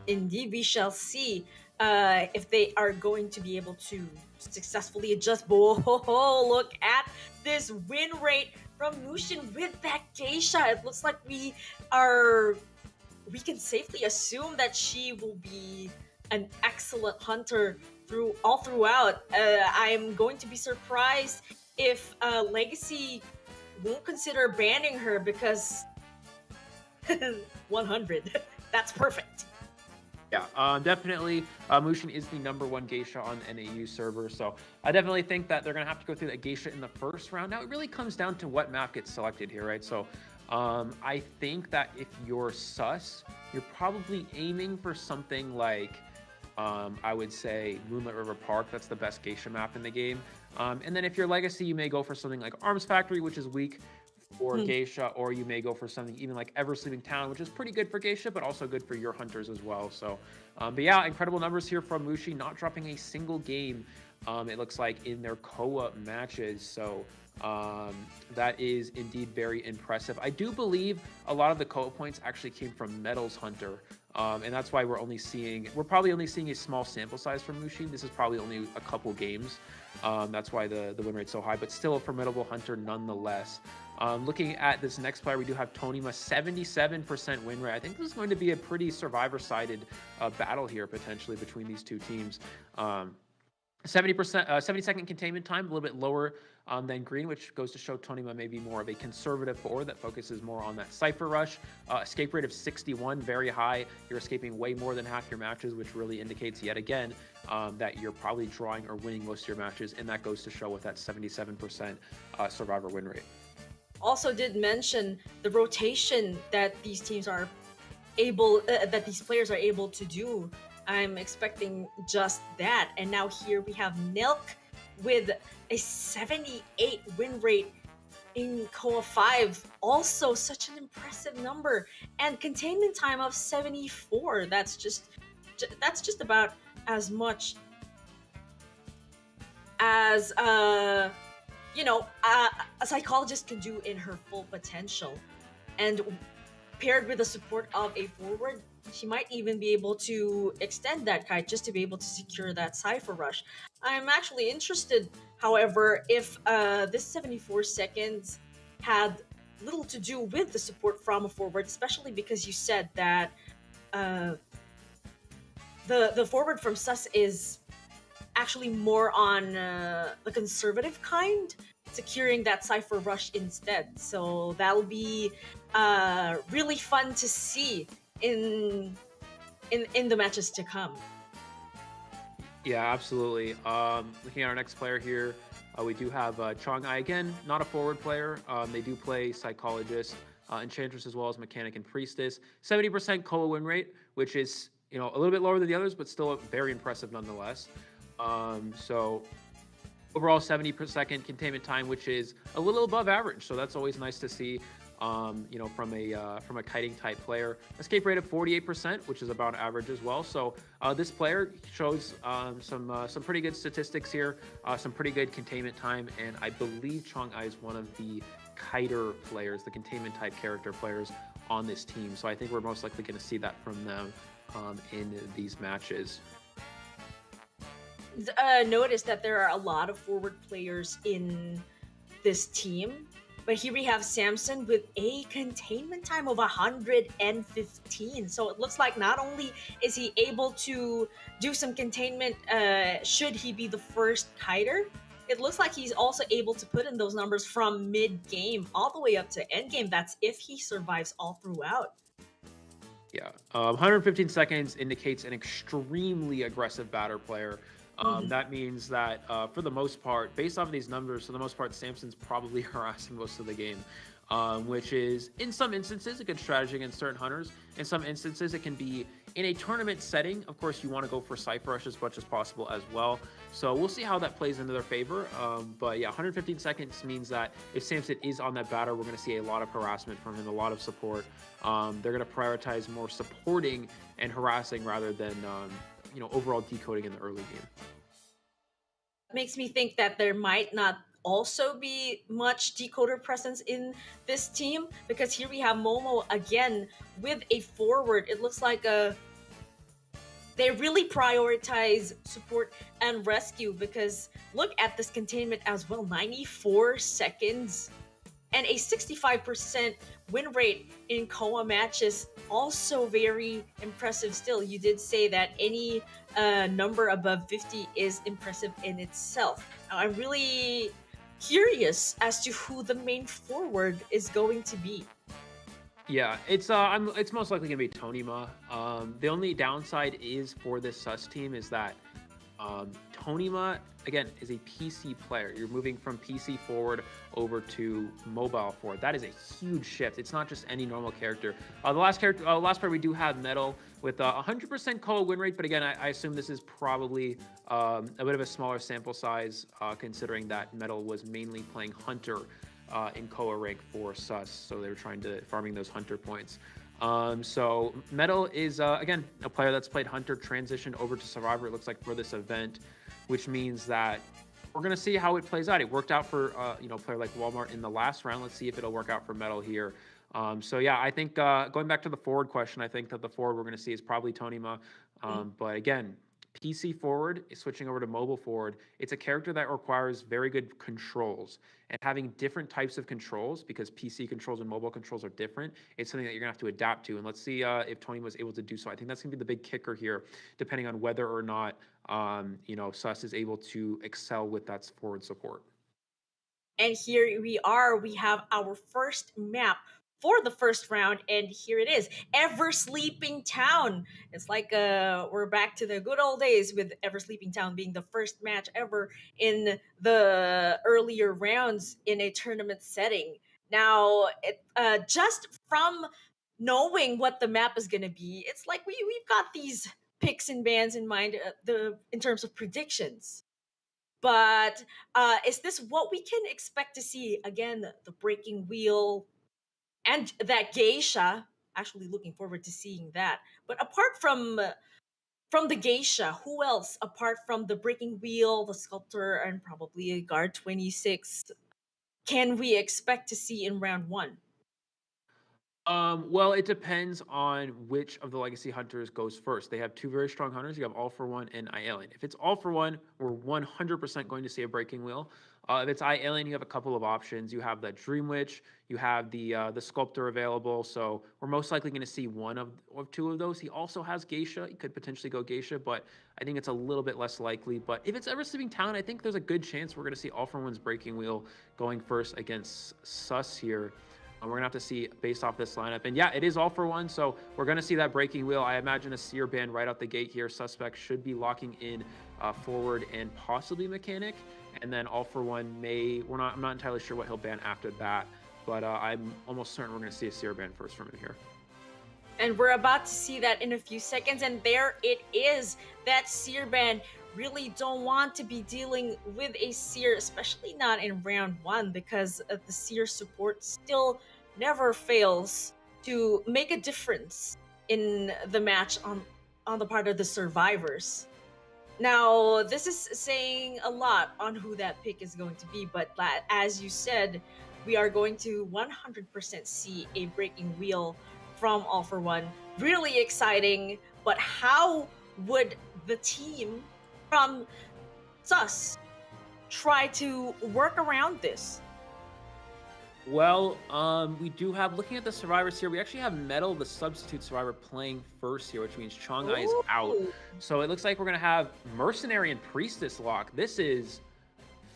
Indeed, we shall see if they are going to be able to successfully adjust. Oh, look at this win rate from Mushin with that Geisha. It looks like we can safely assume that she will be an excellent hunter throughout. I'm going to be surprised if Legacy won't consider banning her because 100. That's perfect. Yeah, definitely. Mushin is the #1 Geisha on the NAU server, so I definitely think that they're going to have to go through that Geisha in the first round. Now, it really comes down to what map gets selected here, right? So I think that if you're Sus, you're probably aiming for something like, I would say, Moonlit River Park. That's the best Geisha map in the game. And then if you're Legacy, you may go for something like Arms Factory, which is weak for Geisha, or you may go for something even like Ever Sleeping Town, which is pretty good for Geisha, but also good for your hunters as well. So, incredible numbers here from Mushi, not dropping a single game, it looks like, in their COA matches. So that is indeed very impressive. I do believe a lot of the COA points actually came from Metal's Hunter. And that's why we're probably only seeing a small sample size from Mushi. This is probably only a couple games. That's why the win rate's so high, but still a formidable hunter nonetheless. Looking at this next player, we do have Tonima, 77% win rate. I think this is going to be a pretty survivor-sided battle here, potentially, between these two teams. 70-second containment time, a little bit lower than Green, which goes to show Tonima may be more of a conservative forward that focuses more on that Cypher Rush. Escape rate of 61, very high. You're escaping way more than half your matches, which really indicates yet again that you're probably drawing or winning most of your matches, and that goes to show with that 77% survivor win rate. Also did mention the rotation that these teams are able, that these players are able to do. I'm expecting just that. And now here we have Nelk with a 78 win rate in COA 5, also such an impressive number, and containment time of 74. That's just about as much as a psychologist can do in her full potential. And paired with the support of a forward, she might even be able to extend that kite just to be able to secure that cipher rush. I'm actually interested, however, if this 74 seconds had little to do with the support from a forward, especially because you said that the forward from Sus is actually more on the conservative kind, securing that cipher rush instead. So that'll be really fun to see in the matches to come. Yeah, absolutely. Looking at our next player here, we do have Chong Ai again, not a forward player. They do play Psychologist, Enchantress, as well as Mechanic and Priestess. 70% COA win rate, which is a little bit lower than the others, but still very impressive nonetheless. So overall 70 per second containment time, which is a little above average. So that's always nice to see, from a kiting type player. Escape rate of 48%, which is about average as well. So this player shows some pretty good statistics here, some pretty good containment time, and I believe Chong Ai is one of the kiter players, the containment type character players on this team. So I think we're most likely going to see that from them in these matches. Notice that there are a lot of forward players in this team, but here we have Samson with a containment time of 115. So it looks like not only is he able to do some containment should he be the first kiter, it looks like he's also able to put in those numbers from mid-game all the way up to end-game. That's if he survives all throughout. Yeah, 115 seconds indicates an extremely aggressive batter player. That means that for the most part, based off of these numbers, for the most part, Samson's probably harassing most of the game, which is in some instances a good strategy against certain hunters. In some instances, it can be in a tournament setting. Of course, you want to go for Cypher Rush as much as possible as well. So we'll see how that plays into their favor. But yeah, 115 seconds means that if Samson is on that batter, we're going to see a lot of harassment from him, a lot of support. They're going to prioritize more supporting and harassing rather than overall decoding in the early game. Makes me think that there might not also be much decoder presence in this team, because here we have Momo again with a forward. It looks like they really prioritize support and rescue, because look at this containment as well, 94 seconds and a 65% win rate in COA matches. Also very impressive still. You did say that any number above 50 is impressive in itself. Now, I'm really curious as to who the main forward is going to be. Yeah, it's most likely gonna be Tonima. The only downside is for this Sus team is that Tonima, again, is a PC player. You're moving from PC forward over to mobile forward. That is a huge shift. It's not just any normal character. The last part we do have Metal with 100% COA win rate, but again, I assume this is probably a bit of a smaller sample size, considering that Metal was mainly playing Hunter in COA rank for Sus, so they were trying to farming those Hunter points. So Metal is again a player that's played Hunter, transitioned over to Survivor, it looks like, for this event, which means that we're gonna see how it plays out. It worked out for a player like Walmart in the last round. Let's see if it'll work out for Metal here. So yeah, I think going back to the forward question, I think that the forward we're gonna see is probably Tonima. But again, PC forward is switching over to mobile forward. It's a character that requires very good controls, and having different types of controls, because PC controls and mobile controls are different, it's something that you're gonna have to adapt to. And let's see if Tony was able to do so. I think that's gonna be the big kicker here, depending on whether or not Sus is able to excel with that forward support. And here we are, we have our first map for the first round, and here it is, Ever Sleeping Town. It's like we're back to the good old days with Ever Sleeping Town being the first match ever in the earlier rounds in a tournament setting. Now, just from knowing what the map is going to be, it's like we've got these picks and bans in mind in terms of predictions. But is this what we can expect to see? Again, the breaking wheel and that geisha. Actually, looking forward to seeing that. But apart from the geisha, who else apart from the breaking wheel, the sculptor, and probably a guard 26 can we expect to see in round one? Well, it depends on which of the legacy hunters goes first. They have two very strong hunters. You have All for One and Alien. If it's All for One, we're 100% going to see a breaking wheel. If it's Alien, you have a couple of options. You have the Dream Witch, you have the sculptor available. So we're most likely going to see one of two of those. He also has Geisha. He could potentially go Geisha, but I think it's a little bit less likely. But if it's Ever Sleeping Town, I think there's a good chance we're going to see All for One's breaking wheel going first against Sus here. We're gonna have to see based off this lineup. And yeah, it is All for One, so we're gonna see that breaking wheel. I imagine a Seer ban right out the gate here. Suspect should be locking in forward and possibly mechanic. And then All for One I'm not entirely sure what he'll ban after that, but I'm almost certain we're gonna see a Seer ban first from him here. And we're about to see that in a few seconds. And there it is. That Seer ban. Really don't want to be dealing with a Seer, especially not in round one, because the Seer support still never fails to make a difference in the match on the part of the survivors. Now, this is saying a lot on who that pick is going to be, but as you said, we are going to 100% see a breaking wheel from All for One. Really exciting, but how would the team from Sus try to work around this? Well, we do have, looking at the survivors here, we actually have Metal, the substitute survivor, playing first here, which means Chong-Ai is out. So it looks like we're going to have Mercenary and Priestess lock. This is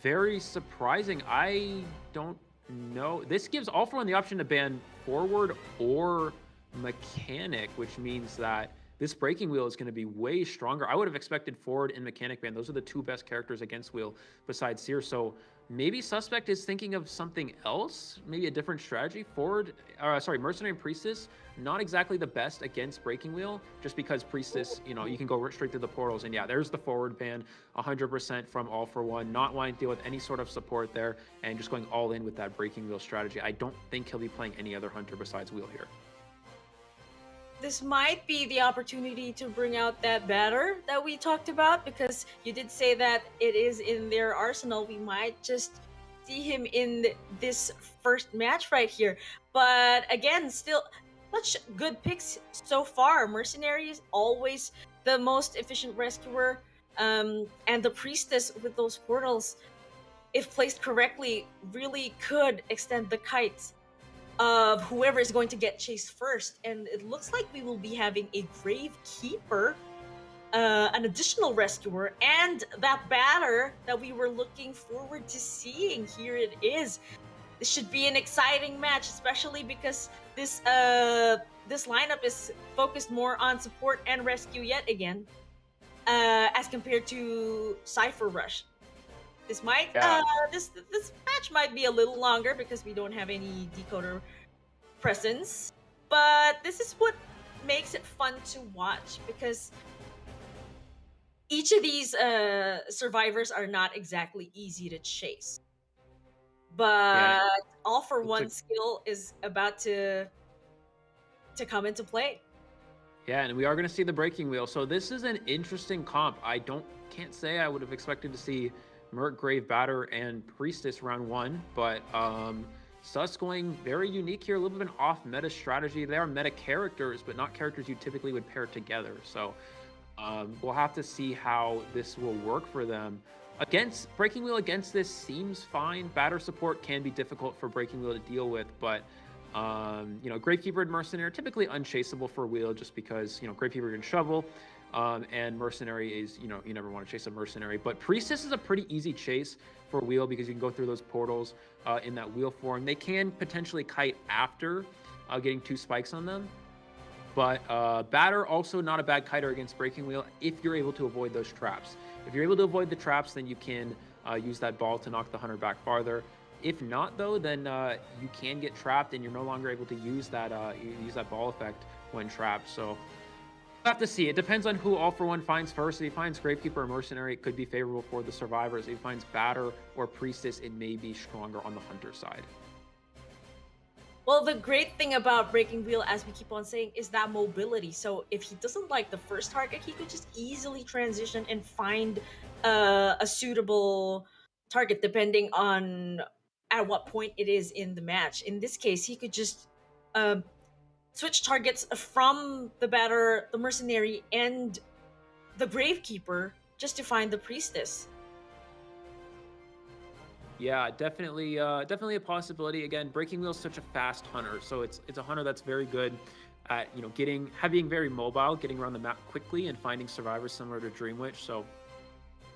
very surprising. I don't know. This gives All for One the option to ban forward or mechanic, which means that this breaking wheel is going to be way stronger. I would have expected forward and mechanic ban. Those are the two best characters against wheel besides Seer. So maybe Suspect is thinking of something else, maybe a different strategy. Mercenary and Priestess, not exactly the best against breaking wheel, just because Priestess, you can go straight through the portals. And yeah, there's the forward ban, 100% from All for One, not wanting to deal with any sort of support there and just going all in with that breaking wheel strategy. I don't think he'll be playing any other hunter besides wheel here. This might be the opportunity to bring out that batter that we talked about, because you did say that it is in their arsenal. We might just see him in this first match right here. But again, still such good picks so far. Mercenary is always the most efficient rescuer, and the Priestess with those portals, if placed correctly, really could extend the kites of whoever is going to get chased first. And it looks like we will be having a Gravekeeper, an additional rescuer, and that batter that we were looking forward to seeing. Here it is. This should be an exciting match, especially because this lineup is focused more on support and rescue yet again, as compared to Cypher Rush. This might this match might be a little longer because we don't have any decoder presence, but this is what makes it fun to watch, because each of these survivors are not exactly easy to chase. But All for One skill is about to come into play. Yeah, and we are going to see the breaking wheel. So this is an interesting comp. Can't say I would have expected to see Merc, Grave, Batter, and Priestess round one, but Sus going very unique here, a little bit of an off-meta strategy. They are meta characters, but not characters you typically would pair together. So we'll have to see how this will work for them. Breaking Wheel against this seems fine. Batter support can be difficult for Breaking Wheel to deal with, but Gravekeeper and Mercenary are typically unchaseable for Wheel, just because Gravekeeper can shovel. And Mercenary is, you never want to chase a Mercenary. But Priestess is a pretty easy chase for Wheel, because you can go through those portals in that Wheel form. They can potentially kite after getting 2 spikes on them. But Batter, also not a bad kiter against Breaking Wheel if you're able to avoid those traps. If you're able to avoid the traps, then you can use that ball to knock the hunter back farther. If not, though, then you can get trapped and you're no longer able to use that ball effect when trapped. So Have to see. It depends on who All For One finds first. If he finds Gravekeeper or Mercenary, it could be favorable for the survivors. If he finds Batter or Priestess, it may be stronger on the Hunter side. Well, the great thing about Breaking Wheel, as we keep on saying, is that mobility. So if he doesn't like the first target, he could just easily transition and find a suitable target depending on at what point it is in the match. In this case, he could just switch targets from the Batter, the Mercenary, and the Gravekeeper just to find the Priestess. Yeah, definitely a possibility. Again, Breaking Wheel's such a fast hunter, so it's a hunter that's very good at being very mobile, getting around the map quickly, and finding survivors similar to Dream Witch. So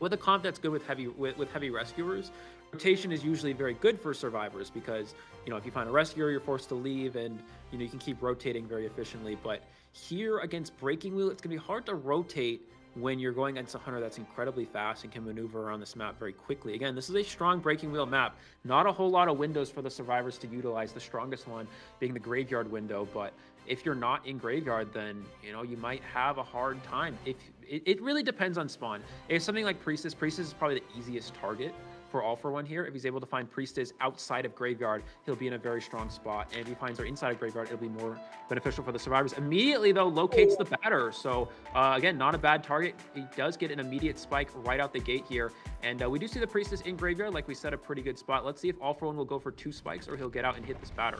with a comp that's good with heavy rescuers, rotation is usually very good for survivors because if you find a rescuer, you're forced to leave, and you can keep rotating very efficiently. But here against Breaking Wheel, it's gonna be hard to rotate when you're going against a hunter that's incredibly fast and can maneuver around this map very quickly. Again, this is a strong Breaking Wheel map. Not a whole lot of windows for the survivors to utilize, the strongest one being the Graveyard window. But if you're not in Graveyard, then you might have a hard time. It really depends on spawn. If something like Priestess is probably the easiest target for All For One here. If he's able to find Priestess outside of Graveyard, he'll be in a very strong spot. And if he finds her inside of Graveyard, it'll be more beneficial for the survivors. Immediately, though, locates the Batter. So, again, not a bad target. He does get an immediate spike right out the gate here. And we do see the Priestess in Graveyard. Like we said, a pretty good spot. Let's see if All For One will go for 2 spikes or he'll get out and hit this Batter.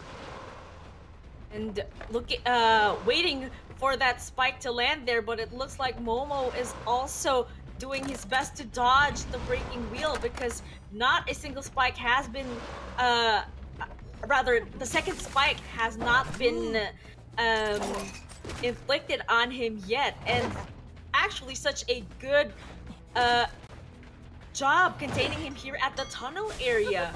And waiting for that spike to land there, but it looks like Momo is also doing his best to dodge the Breaking Wheel because not a single spike has been, rather, the second spike has not been inflicted on him yet. And actually such a good job containing him here at the tunnel area.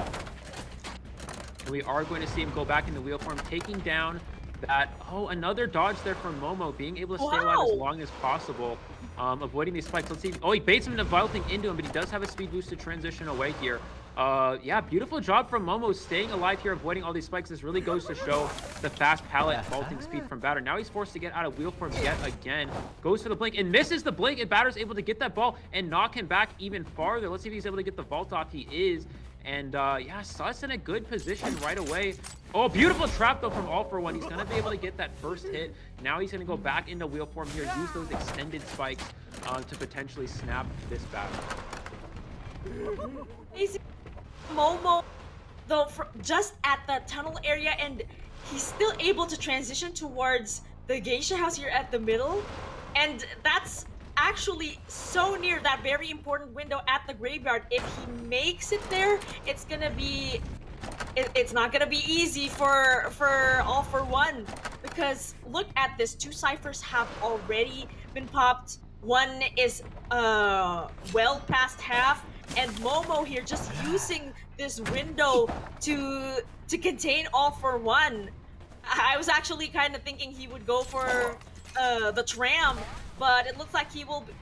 We are going to see him go back into wheel form, taking down that, another dodge there from Momo, being able to stay alive as long as possible, avoiding these spikes. Let's see. Oh, he baits him into vaulting into him, but he does have a speed boost to transition away here. Yeah, beautiful job from Momo staying alive here, avoiding all these spikes. This really goes to show the fast pallet vaulting speed from Batter. Now he's forced to get out of wheel form yet again. Goes for the blink and misses the blink, and Batter's able to get that ball and knock him back even farther. Let's see if he's able to get the vault off. He is. And yeah, Sus in a good position right away. Oh, beautiful trap though from All For One. He's gonna be able to get that first hit. Now he's gonna go back into wheel form here, use those extended spikes to potentially snap this battle. Momo, though, just at the tunnel area, and he's still able to transition towards the geisha house here at the middle, and that's actually so near that very important window at the Graveyard. If he makes it there, it's gonna be it's not gonna be easy for All For One, because look at this, 2 ciphers have already been popped. One is well past half, and Momo here just using this window to contain All For One. I was actually kind of thinking he would go for the tram, but it looks like he will be,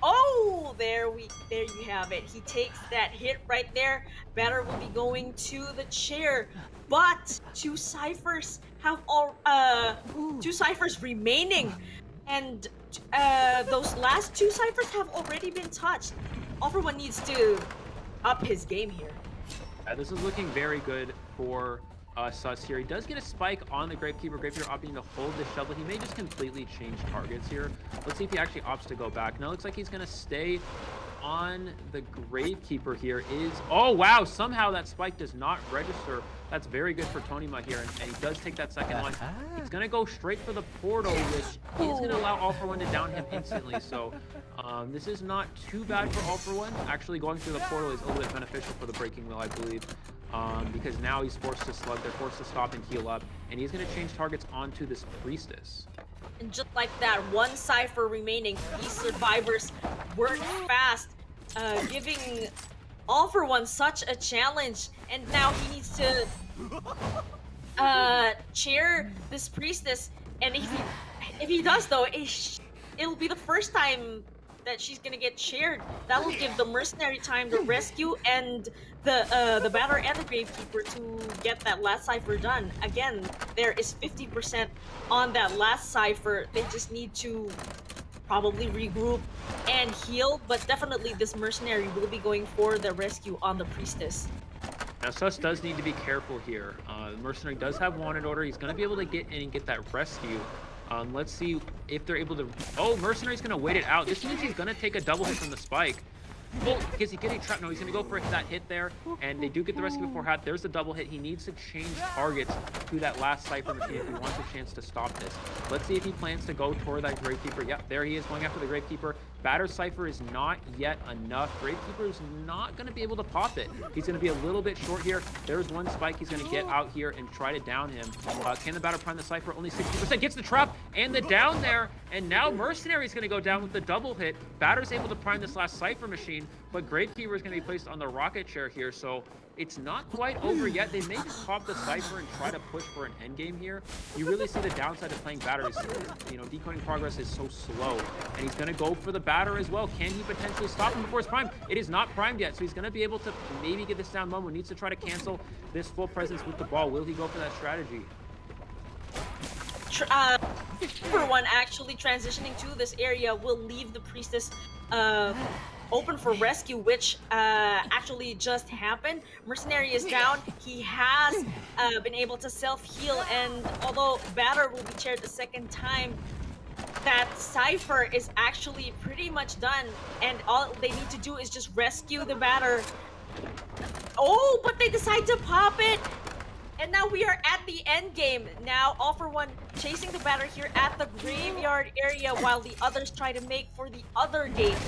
there you have it. He takes that hit right there. Batter will be going to the chair, but 2 ciphers have 2 ciphers remaining, and those last 2 ciphers have already been touched. All For One needs to up his game here. This is looking very good for Sus here. He does get a spike on the Gravekeeper. Gravekeeper opting to hold the shovel. He may just completely change targets here. Let's see if he actually opts to go back. Now it looks like he's going to stay on the Gravekeeper here. Oh wow, somehow that spike does not register. That's very good for Tonima here, and he does take that second one. He's going to go straight for the portal, which is going to allow All For One to down him instantly. So this is not too bad for All For One. Actually going through the portal is a little bit beneficial for the Breaking Wheel, I believe. Because now he's forced to slug, they're forced to stop and heal up, and he's going to change targets onto this Priestess. And just like that, 1 cipher remaining. These survivors work fast, giving All For One such a challenge, and now he needs to chair this Priestess, and if he does though, it'll be the first time that she's gonna get chaired. That will give the Mercenary time to rescue, and the Batter and the Gravekeeper to get that last cipher done. Again, there is 50% on that last cipher. They just need to probably regroup and heal, but definitely this mercenary will be going for the rescue on the priestess. Now, Sus does need to be careful here. The mercenary does have wanted order. He's going to be able to get in and get that rescue. Let's see if they're able to... Oh, mercenary's going to wait it out. This means he's going to take a double hit from the spike. Oh, is he getting trapped? No, he's going to go for that hit there, and they do get the rescue before hat. There's the double hit. He needs to change targets to that last Cypher machine if he wants a chance to stop this. Let's see if he plans to go toward that Gravekeeper. Yep, there he is going after the Gravekeeper. Batter Cypher is not yet enough. Gravekeeper is not going to be able to pop it. He's going to be a little bit short here. There's one spike he's going to get out here and try to down him. Can the Batter prime the Cypher? Only 60%. Gets the trap and the down there. And now Mercenary is going to go down with the double hit. Batter's able to prime this last Cypher machine, but Gravekeeper is going to be placed on the rocket chair here. So it's not quite over yet. They may just pop the Cypher and try to push for an endgame here. You really see the downside of playing Batter is, decoding progress is so slow. And he's going to go for the Batter as well. Can he potentially stop him before it's primed? It is not primed yet, so he's going to be able to maybe get this down. Momo needs to try to cancel this full presence with the ball. Will he go for that strategy? For one, actually transitioning to this area will leave the priestess open for rescue, which actually just happened. Mercenary is down. He has been able to self-heal, and although Batter will be chaired the second time, that Cypher is actually pretty much done, and all they need to do is just rescue the Batter. Oh, but they decide to pop it! And now we are at the end game. Now, All for One chasing the Batter here at the graveyard area while the others try to make for the other gate.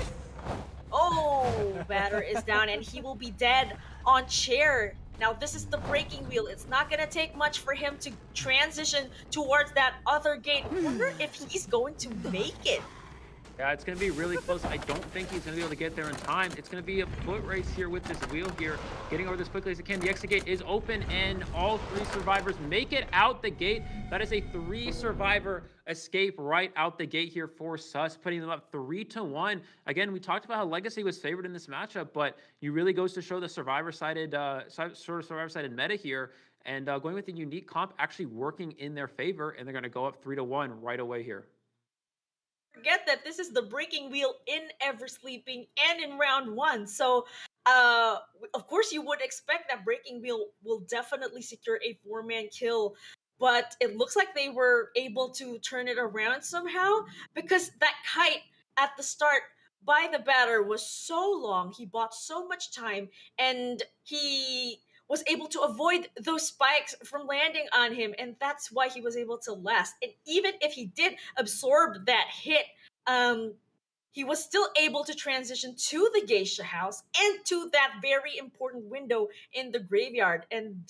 Oh, Batter is down and he will be dead on chair. Now, this is the breaking wheel. It's not going to take much for him to transition towards that other gate. I wonder if he's going to make it. Yeah, it's going to be really close. I don't think he's going to be able to get there in time. It's going to be a foot race here with this wheel here, getting over this quickly as it can. The exit gate is open, and all three survivors make it out the gate. That is a 3-survivor escape right out the gate here for Sus, putting them up 3-1. Again, we talked about how Legacy was favored in this matchup, but it really goes to show the survivor-sided meta here, and going with the unique comp actually working in their favor, and they're going to go up 3-1 right away here. Forget that this is the breaking wheel in Ever Sleeping and in round 1. So, of course, you would expect that breaking wheel will definitely secure a 4-man kill. But it looks like they were able to turn it around somehow, because that kite at the start by the Batter was so long. He bought so much time, and he was able to avoid those spikes from landing on him, and that's why he was able to last. And even if he did absorb that hit, he was still able to transition to the geisha house and to that very important window in the graveyard. And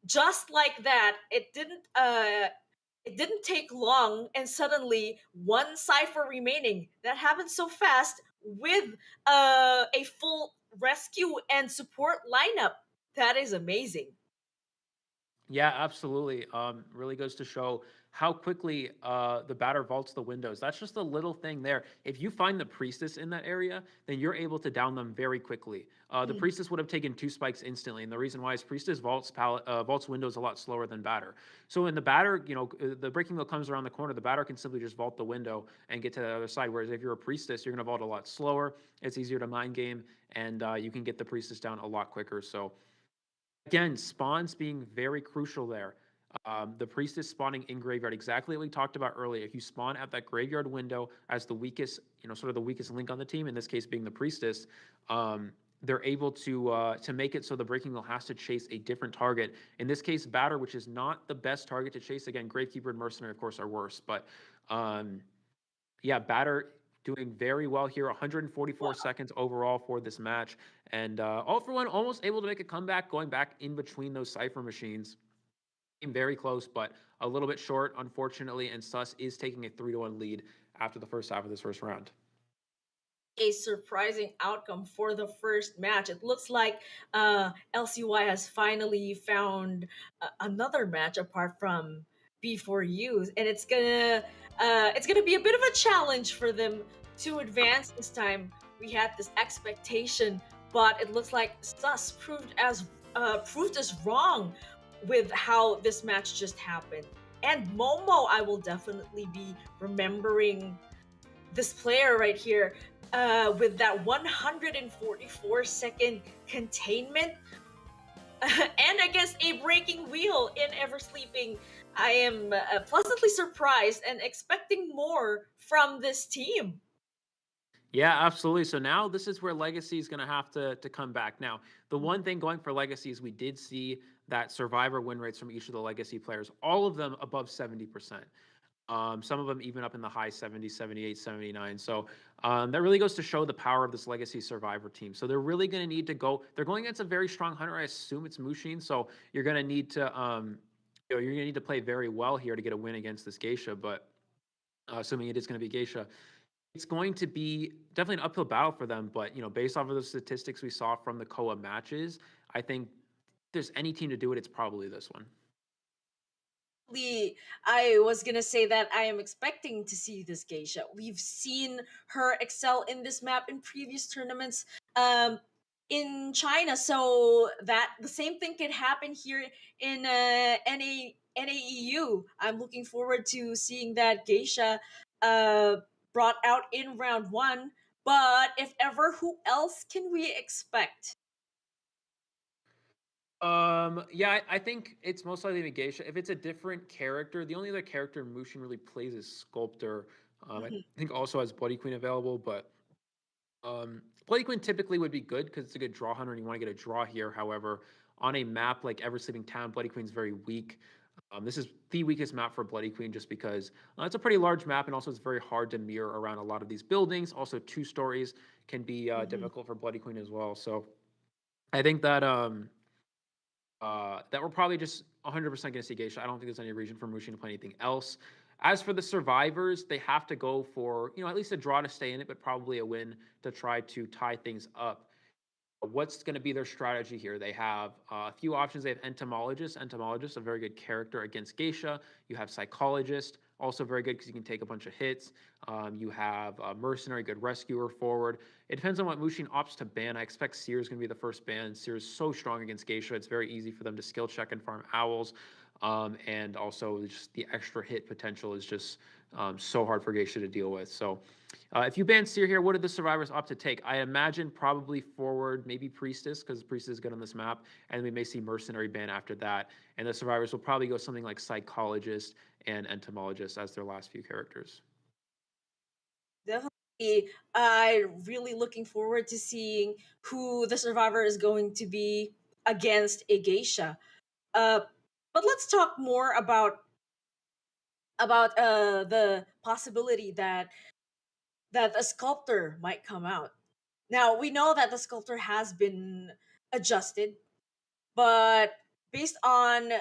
just like that, it didn't take long, and suddenly one Cypher remaining. That happened so fast with a full rescue and support lineup. That is amazing. Yeah, absolutely. Really goes to show how quickly the Batter vaults the windows. That's just a little thing there. If you find the Priestess in that area, then you're able to down them very quickly. The Priestess would have taken 2 spikes instantly, and the reason why is Priestess vaults windows a lot slower than Batter. So when the Batter, the breaking wheel comes around the corner, the Batter can simply just vault the window and get to the other side. Whereas if you're a Priestess, you're going to vault a lot slower. It's easier to mind game, and you can get the Priestess down a lot quicker. So again, spawns being very crucial there. The Priestess spawning in graveyard, exactly what we talked about earlier. If you spawn at that graveyard window as the weakest, sort of the weakest link on the team, in this case being the Priestess, they're able to make it so the breaking wheel has to chase a different target. In this case, Batter, which is not the best target to chase. Again, Gravekeeper and Mercenary, of course, are worse. But yeah, Batter doing very well here. 144 seconds overall for this match. And All for One almost able to make a comeback, going back in between those Cypher machines. Very close, but a little bit short, unfortunately. And Sus is taking a 3-1 lead after the first half of this first round. A surprising outcome for the first match. It looks like LCY has finally found another match apart from B4U, and it's gonna be a bit of a challenge for them to advance this time. We had this expectation, but it looks like Sus proved us wrong with how this match just happened. And Momo, I will definitely be remembering this player right here with that 144-second containment and against a breaking wheel in Ever Sleeping. I am pleasantly surprised and expecting more from this team. Yeah, absolutely. So now this is where Legacy is going to have to come back. Now, the one thing going for Legacy is we did see that Survivor win rates from each of the Legacy players, all of them above 70%. Some of them even up in the high 70s, 78, 79. So that really goes to show the power of this Legacy Survivor team. So they're really going to need to go. They're going against a very strong hunter. I assume it's Mushin. So you're going to need to, you're going to need to play very well here to get a win against this Geisha. But assuming it is going to be Geisha, it's going to be definitely an uphill battle for them. But based off of the statistics we saw from the COA matches, I think if there's any team to do it, it's probably this one. I was gonna say that I am expecting to see this Geisha. We've seen her excel in this map in previous tournaments in China, so that the same thing could happen here in NAEU. I'm looking forward to seeing that Geisha brought out in round 1. But if ever, who else can we expect? Yeah, I think it's most likely the Geisha. If it's a different character, the only other character Mushin really plays is Sculptor. I think also has Bloody Queen available, but Bloody Queen typically would be good because it's a good draw hunter and you want to get a draw here. However, on a map like Ever Sleeping Town, Bloody Queen's very weak. This is the weakest map for Bloody Queen just because it's a pretty large map and also it's very hard to mirror around a lot of these buildings. Also, 2 stories can be difficult for Bloody Queen as well. So I think that that we're probably just 100% going to see Geisha. I don't think there's any reason for Mushin to play anything else. As for the survivors, they have to go for, at least a draw to stay in it, but probably a win to try to tie things up. What's going to be their strategy here? They have a few options. They have Entomologist. Entomologist, a very good character against Geisha. You have Psychologist, also very good because you can take a bunch of hits. You have Mercenary, good rescuer forward. It depends on what Mushin opts to ban. I expect Seer is going to be the first ban. Seer is so strong against Geisha. It's very easy for them to skill check and farm owls. And also just the extra hit potential is just so hard for Geisha to deal with. So if you ban Seer here, what did the survivors opt to take? I imagine probably forward, maybe Priestess, because Priestess is good on this map, and we may see Mercenary ban after that. And the survivors will probably go something like Psychologist and Entomologist as their last few characters. Definitely, I'm really looking forward to seeing who the survivor is going to be against a Geisha. But let's talk more about the possibility that a sculptor might come out. Now we know that the sculptor has been adjusted, but based on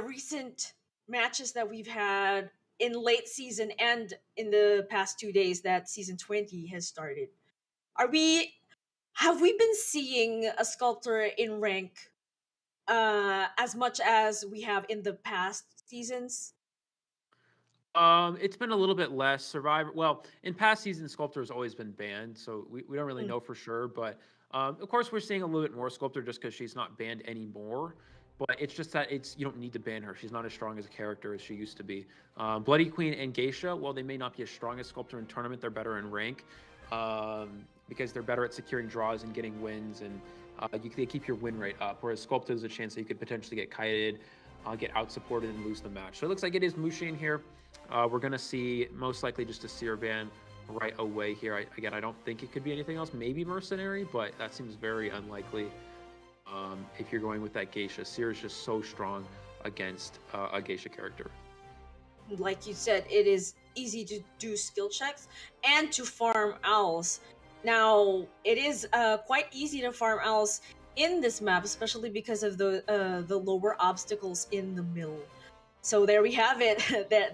recent matches that we've had in late season and in the past 2 days that season 20 has started, have we been seeing a sculptor in rank as much as we have in the past seasons? It's been a little bit less. Survivor, well, in past seasons, Sculptor has always been banned, so we don't really know for sure. But of course, we're seeing a little bit more Sculptor just because she's not banned anymore. But it's just that you don't need to ban her. She's not as strong as a character as she used to be. Bloody Queen and Geisha, while they may not be as strong as Sculptor in tournament, they're better in rank because they're better at securing draws and getting wins, and they keep your win rate up. Whereas Sculptor has a chance that you could potentially get kited, get out supported, and lose the match. So it looks like it is Mushin here. We're going to see most likely just a Seer ban right away here. Again, I don't think it could be anything else. Maybe Mercenary, but that seems very unlikely if you're going with that Geisha. Seer is just so strong against a Geisha character. Like you said, it is easy to do skill checks and to farm owls. Now, it is quite easy to farm owls in this map, especially because of the lower obstacles in the middle. So there we have it.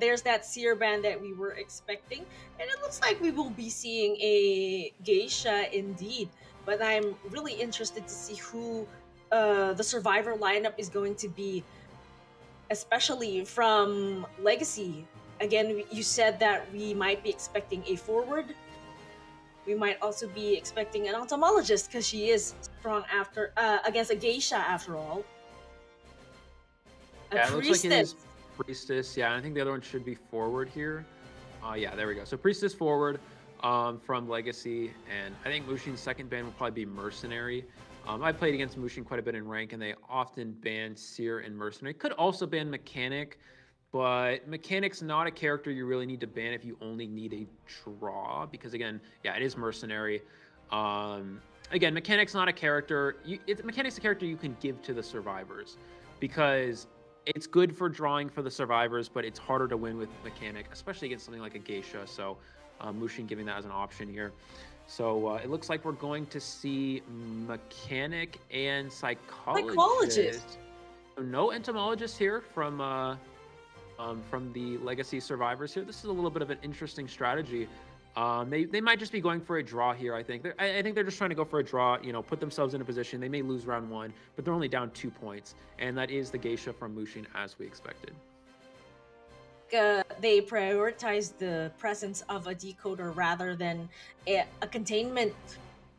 There's that Seer ban that we were expecting, and it looks like we will be seeing a Geisha indeed. But I'm really interested to see who the survivor lineup is going to be, especially from Legacy. Again, you said that we might be expecting a forward. We might also be expecting an entomologist because she is strong after against a Geisha after all. Yeah, it looks like it is Priestess. Yeah, I think the other one should be forward here. Yeah, there we go. So Priestess forward from Legacy, and I think Mushin's second ban will probably be Mercenary. I played against Mushin quite a bit in rank, and they often ban Seer and Mercenary. Could also ban Mechanic, but Mechanic's not a character you really need to ban if you only need a draw, because again, yeah, it is Mercenary. Again, Mechanic's not a character. Mechanic's a character you can give to the survivors, because it's good for drawing for the survivors, but it's harder to win with Mechanic, especially against something like a Geisha. So Mushin giving that as an option here. So it looks like we're going to see Mechanic and Psychologist. So no Entomologist here from the Legacy survivors here. This is a little bit of an interesting strategy. They might just be going for a draw here. I think they're just trying to go for a draw. You know, put themselves in a position. They may lose round 1, but they're only down 2 points, and that is the Geisha from Mushin as we expected. They prioritize the presence of a decoder rather than a containment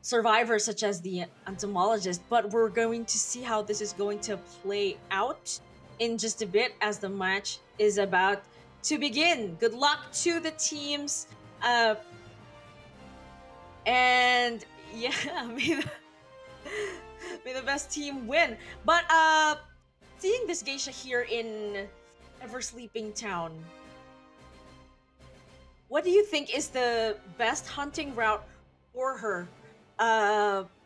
survivor such as the entomologist, but we're going to see how this is going to play out in just a bit as the match is about to begin. Good luck to the teams, and yeah, may the best team win. But seeing this Geisha here in Ever Sleeping Town, what do you think is the best hunting route for her?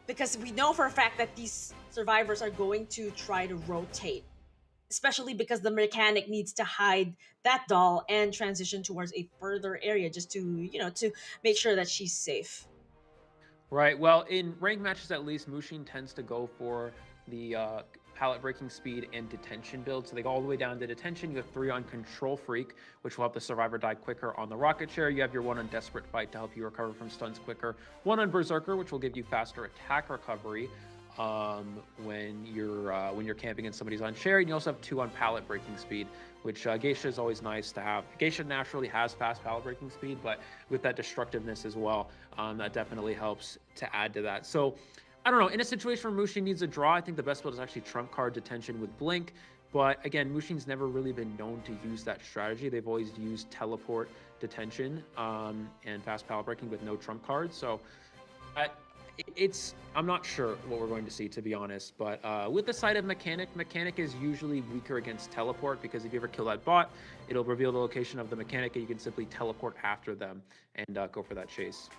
Because we know for a fact that these survivors are going to try to rotate, especially because the mechanic needs to hide that doll and transition towards a further area just to, you know, to make sure that she's safe. Right. Well, in ranked matches at least, Mushin tends to go for the pallet breaking speed and detention build. So they go all the way down to detention. You have 3 on Control Freak, which will help the survivor die quicker on the rocket chair. You have your 1 on Desperate Fight to help you recover from stuns quicker. 1 on Berserker, which will give you faster attack recovery when you're camping and somebody's on chair. And you also have 2 on pallet breaking speed, which Geisha is always nice to have. Geisha naturally has fast pallet breaking speed, but with that destructiveness as well, that definitely helps to add to that. So I don't know, in a situation where Mushin needs a draw, I think the best build is actually trump card detention with Blink. But again, Mushin's never really been known to use that strategy. They've always used teleport detention and fast pallet breaking with no trump cards. So I'm not sure what we're going to see, to be honest. But with the side of Mechanic is usually weaker against teleport, because if you ever kill that bot, it'll reveal the location of the Mechanic and you can simply teleport after them and go for that chase.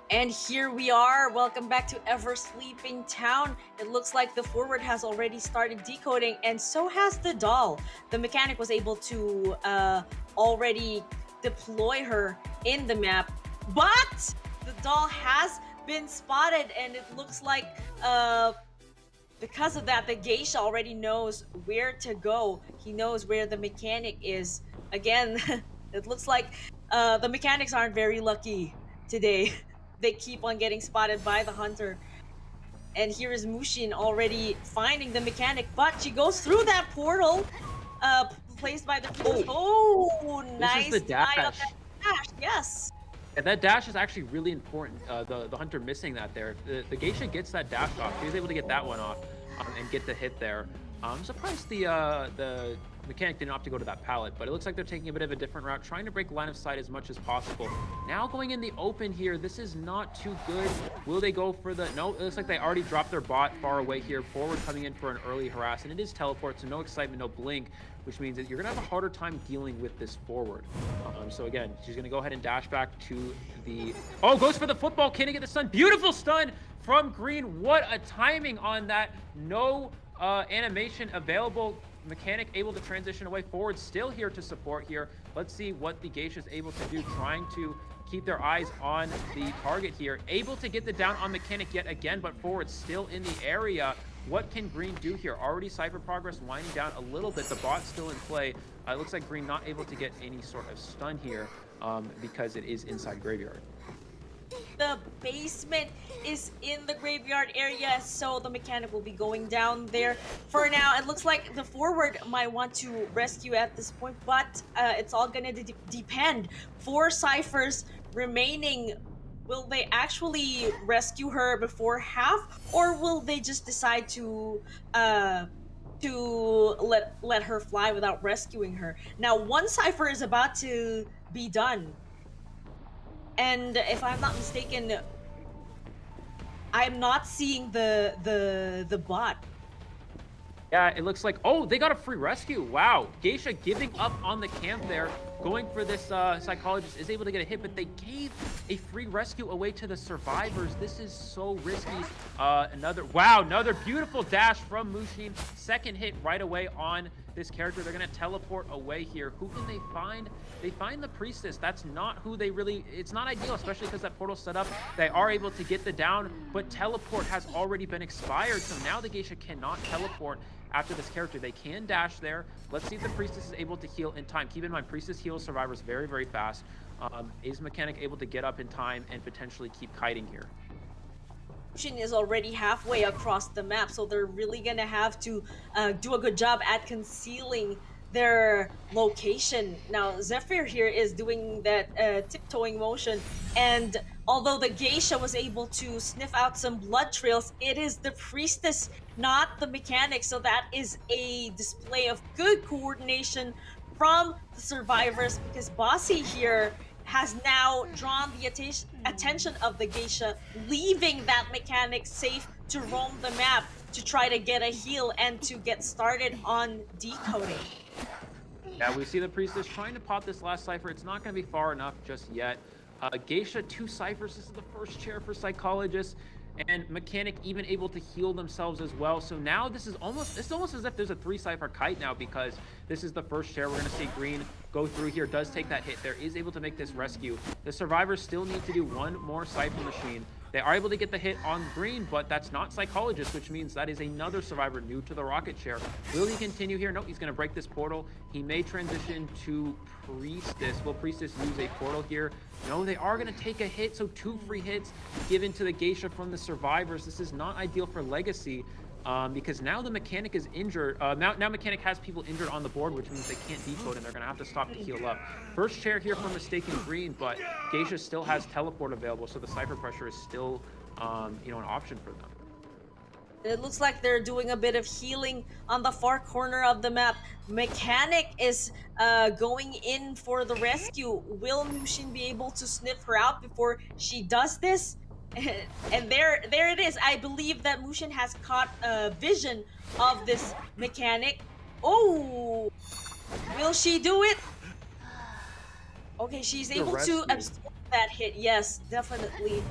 And here we are. Welcome back to Ever Sleeping Town. It looks like the forward has already started decoding, and so has the doll. The mechanic was able to already deploy her in the map, but the doll has been spotted, and it looks like because of that, the Geisha already knows where to go. He knows where the mechanic is. Again, it looks like the mechanics aren't very lucky today. They keep on getting spotted by the hunter. And here is Mushin already finding the mechanic, but she goes through that portal placed by the nice the dash. line of that dash. Yes. And that dash is actually really important. The hunter missing that there. The Geisha gets that dash off. He was able to get that one off and get the hit there. I'm surprised the mechanic didn't opt to go to that pallet, but it looks like they're taking a bit of a different route, trying to break line of sight as much as possible. Now going in the open here, this is not too good. Will they go for the... No, it looks like they already dropped their bot far away here. Forward coming in for an early harass, and it is teleport, so no excitement, no blink, which means that you're gonna have a harder time dealing with this forward. So again, she's gonna go ahead and dash back to the... Oh, goes for the football, can't get the stun. Beautiful stun from Green. What a timing on that. No animation available. Mechanic able to transition away. Forward still here to support here. Let's see what the Geisha is able to do, trying to keep their eyes on the target here. Able to get the down on Mechanic yet again, but Forward still in the area. What can Green do here? Already Cypher progress winding down a little bit. The bot still in play. It looks like Green not able to get any sort of stun here because it is inside Graveyard. The basement is in the graveyard area, so the mechanic will be going down there. For now, it looks like the forward might want to rescue at this point, but it's all gonna depend. 4 ciphers remaining. Will they actually rescue her before half, or will they just decide to to let her fly without rescuing her. Now one cipher is about to be done, and if I'm not mistaken, I'm not seeing the bot. Yeah, it looks like, oh, they got a free rescue. Wow, Geisha giving up on the camp there, going for this psychologist, is able to get a hit, but they gave a free rescue away to the survivors. This is so risky. Another beautiful dash from Mushin. Second hit right away on this character. They're gonna teleport away here. Who can they find? They find the priestess. That's not who they really, it's not ideal, especially because that portal's set up. They are able to get the down, but teleport has already been expired, so now the Geisha cannot teleport after this character. They can dash there. Let's see if the priestess is able to heal in time. Keep in mind, priestess heals survivors very, very fast. Is mechanic able to get up in time and potentially keep kiting here? Mushin is already halfway across the map, so they're really gonna have to do a good job at concealing their location. Now Zephyr here is doing that tiptoeing motion, and although the Geisha was able to sniff out some blood trails, it is the priestess, not the mechanic, so that is a display of good coordination from the survivors, because Bossy here has now drawn the attention of the Geisha, leaving that mechanic safe to roam the map to try to get a heal and to get started on decoding. Yeah, we see the priestess trying to pop this last cipher. It's not going to be far enough just yet. Geisha, 2 ciphers. This is the first chair for psychologists, and mechanic even able to heal themselves as well. So now it's almost as if there's a 3 cipher kite now, because this is the first chair. We're going to see green go through here, does take that hit there, is able to make this rescue. The survivors still need to do 1 more cipher machine. They are able to get the hit on green, but that's not psychologist, which means that is another survivor new to the rocket chair. Will he continue here? Nope, he's going to break this portal. He may transition to priestess. Will priestess use a portal here? No, they are going to take a hit, so 2 free hits given to the Geisha from the survivors. This is not ideal for legacy, because now the mechanic is injured. Now mechanic has people injured on the board, which means they can't decode, and they're going to have to stop to heal up. First chair here for mistaken green, but Geisha still has teleport available, so the cipher pressure is still an option for them. It looks like they're doing a bit of healing on the far corner of the map. Mechanic is going in for the rescue. Will Mushin be able to sniff her out before she does this? And there it is. I believe that Mushin has caught a vision of this mechanic. Oh, will she do it? Okay, she's able to absorb that hit. Yes, definitely.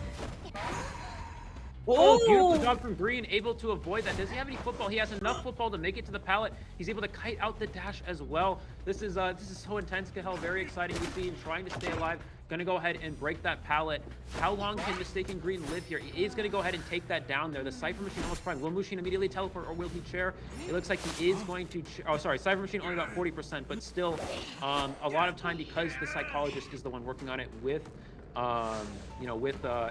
Oh, beautiful job from Green, able to avoid that. Does he have any football? He has enough football to make it to the pallet. He's able to kite out the dash as well. This is so intense, Cahel. Very exciting. We see him trying to stay alive. Gonna go ahead and break that pallet. How long can Mistaken Green live here? He is gonna go ahead and take that down there. The Cypher Machine almost prime. Will Mushin immediately teleport, or will he chair? It looks like he is going to. Oh, sorry. Cypher Machine only about 40%, but still a lot of time, because the Psychologist is the one working on it with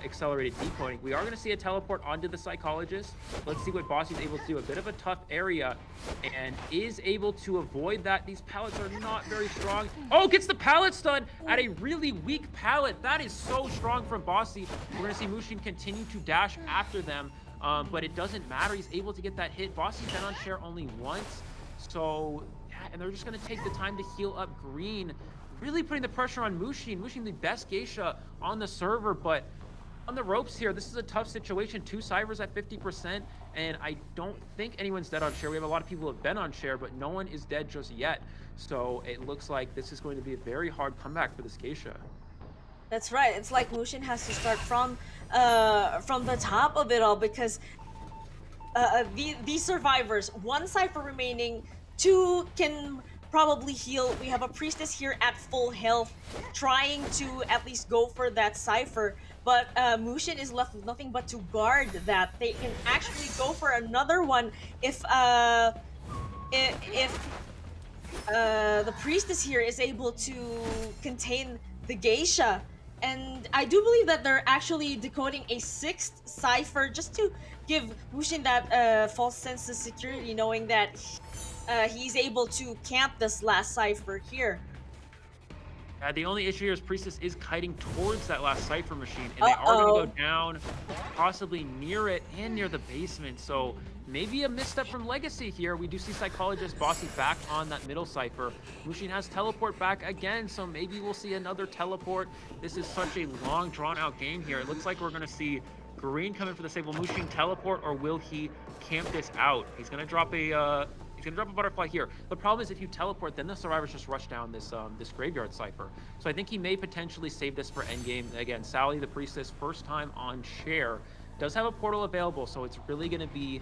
accelerated decoding. We are going to see a teleport onto the Psychologist. Let's see what Bossy is able to do. A bit of a tough area, and is able to avoid that. These pallets are not very strong. Oh, gets the pallet stun at a really weak pallet. That is so strong from Bossy. We're going to see Mushin continue to dash after them, but it doesn't matter. He's able to get that hit. Bossy's been on share only once, so yeah, and they're just going to take the time to heal up Green. Really putting the pressure on Mushin. Mushin, the best geisha on the server, but on the ropes here, this is a tough situation. 2 Cyvers at 50%, and I don't think anyone's dead on share. We have a lot of people who have been on share, but no one is dead just yet. So it looks like this is going to be a very hard comeback for this geisha. That's right. It's like Mushin has to start from the top of it all, because these survivors, 1 Cypher remaining, 2 can probably heal. We have a priestess here at full health, trying to at least go for that cipher, but Mushin is left with nothing but to guard that. They can actually go for another one if the priestess here is able to contain the geisha. And I do believe that they're actually decoding a 6th cipher just to give Mushin that false sense of security, knowing that he's able to camp this last cipher here. The only issue here is Priestess is kiting towards that last cipher machine, and they are going to go down, possibly near it and near the basement. So maybe a misstep from Legacy here. We do see Psychologist Bossy back on that middle cipher. Mushin has teleport back again, so maybe we'll see another teleport. This is such a long, drawn-out game here. It looks like we're going to see Green come in for the save. Will Mushin teleport, or will he camp this out? He's going to drop a... He's gonna drop a butterfly here. The problem is if you teleport, then the survivors just rush down this this graveyard cipher. So I think he may potentially save this for endgame. Again, Sally the Priestess, first time on share, does have a portal available, so it's really gonna be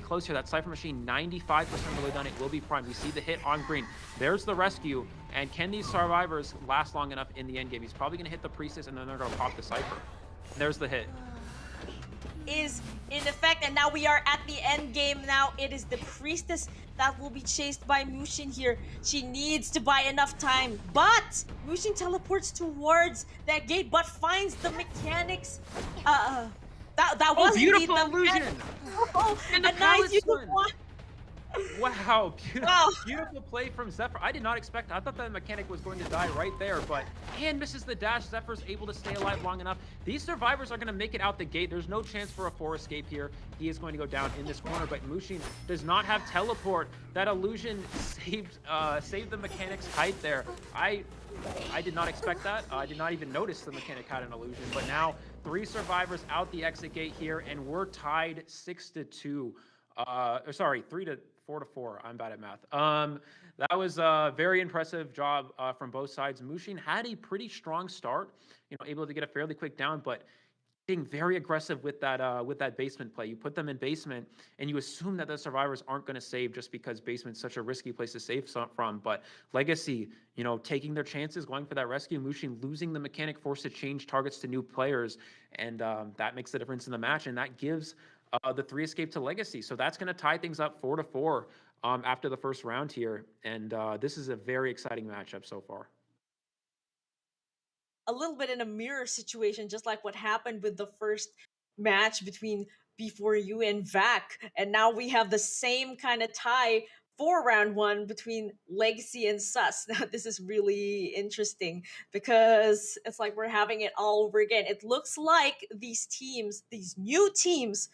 close here. That cipher machine, 95% of the way done. It will be primed. We see the hit on Green. There's the rescue, and can these survivors last long enough in the endgame? He's probably gonna hit the Priestess, and then they're gonna pop the cipher. There's the hit. Is in effect, and now we are at the end game. Now it is the Priestess that will be chased by Mushin here. She needs to buy enough time, but Mushin teleports towards that gate, but finds the mechanics. That was beautiful indeed the illusion. Oh, And a the nice palette use of swing. one. Wow, beautiful, Wow. beautiful play from Zephyr. I did not expect, I thought that mechanic was going to die right there, but and misses the dash. Zephyr's able to stay alive long enough. These survivors are going to make it out the gate. There's no chance for a 4 escape here. He is going to go down in this corner, but Mushin does not have teleport. That illusion saved the mechanic's height there. I did not expect that. I did not even notice the mechanic had an illusion, but now 3 survivors out the exit gate here, and we're tied 6-2. Sorry, 4-4. I'm bad at math. That was a very impressive job from both sides. Mushin had a pretty strong start, able to get a fairly quick down, but being very aggressive with that basement play. You put them in basement, and you assume that the survivors aren't going to save just because basement's such a risky place to save from. But Legacy, taking their chances, going for that rescue. Mushin losing the mechanic, forced to change targets to new players, and that makes the difference in the match, and that gives the 3 escape to Legacy. So that's going to tie things up 4-4 after the first round here. And this is a very exciting matchup so far. A little bit in a mirror situation, just like what happened with the first match between B4U and VAC. And now we have the same kind of tie for round 1 between Legacy and Sus. Now, this is really interesting because it's like we're having it all over again. It looks like these teams, these new teams,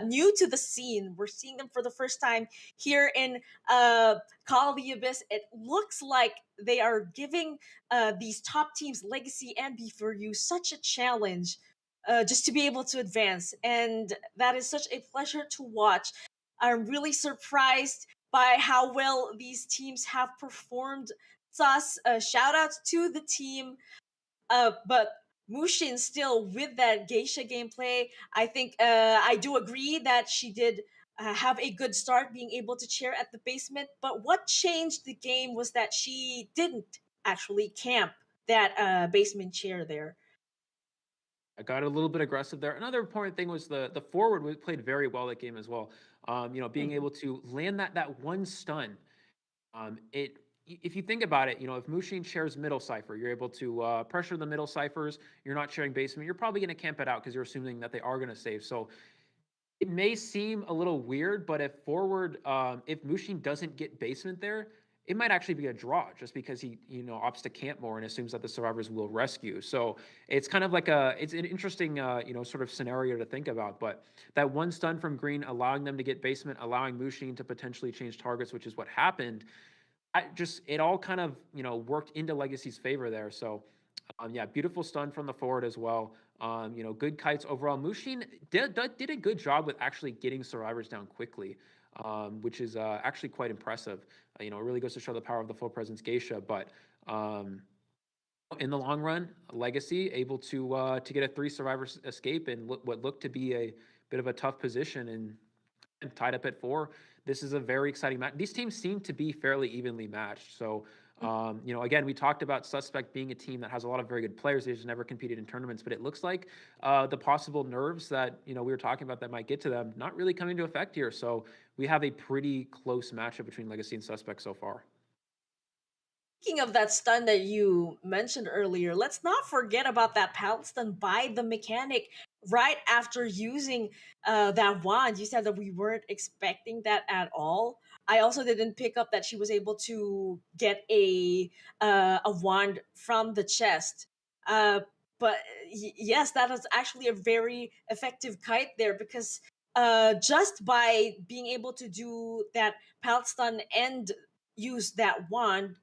new to the scene, we're seeing them for the first time here in Call of the Abyss. It looks like they are giving these top teams, Legacy and B4U, such a challenge just to be able to advance. And that is such a pleasure to watch. I'm really surprised by how well these teams have performed. Thus, shout outs to the team. But Mushin still with that geisha gameplay. I think I do agree that she did have a good start being able to chair at the basement. But what changed the game was that she didn't actually camp that basement chair there. I got a little bit aggressive there. Another important thing was the forward played very well that game as well. Being able to land that one stun. If you think about it, if Mushin shares middle cipher, you're able to pressure the middle ciphers. You're not sharing basement. You're probably going to camp it out because you're assuming that they are going to save. So it may seem a little weird, but if Mushin doesn't get basement there, it might actually be a draw just because he, opts to camp more and assumes that the survivors will rescue. So it's kind of like it's an interesting, sort of scenario to think about. But that one stun from Green, allowing them to get basement, allowing Mushin to potentially change targets, which is what happened. It all kind of, worked into Legacy's favor there. So, beautiful stun from the forward as well. Good kites overall. Mushin did a good job with actually getting survivors down quickly, which is actually quite impressive. It really goes to show the power of the full presence geisha. But in the long run, Legacy able to get a 3 survivors escape in what looked to be a bit of a tough position and tied up at 4. This is a very exciting match. These teams seem to be fairly evenly matched. So, again, we talked about Suspect being a team that has a lot of very good players. They just never competed in tournaments, but it looks like the possible nerves that, we were talking about that might get to them, not really coming to effect here. So we have a pretty close matchup between Legacy and Suspect so far. Speaking of that stun that you mentioned earlier, let's not forget about that pallet stun by the mechanic right after using that wand. You said that we weren't expecting that at all. I also didn't pick up that she was able to get a wand from the chest. But yes, that is actually a very effective kite there because just by being able to do that pallet stun and use that wand,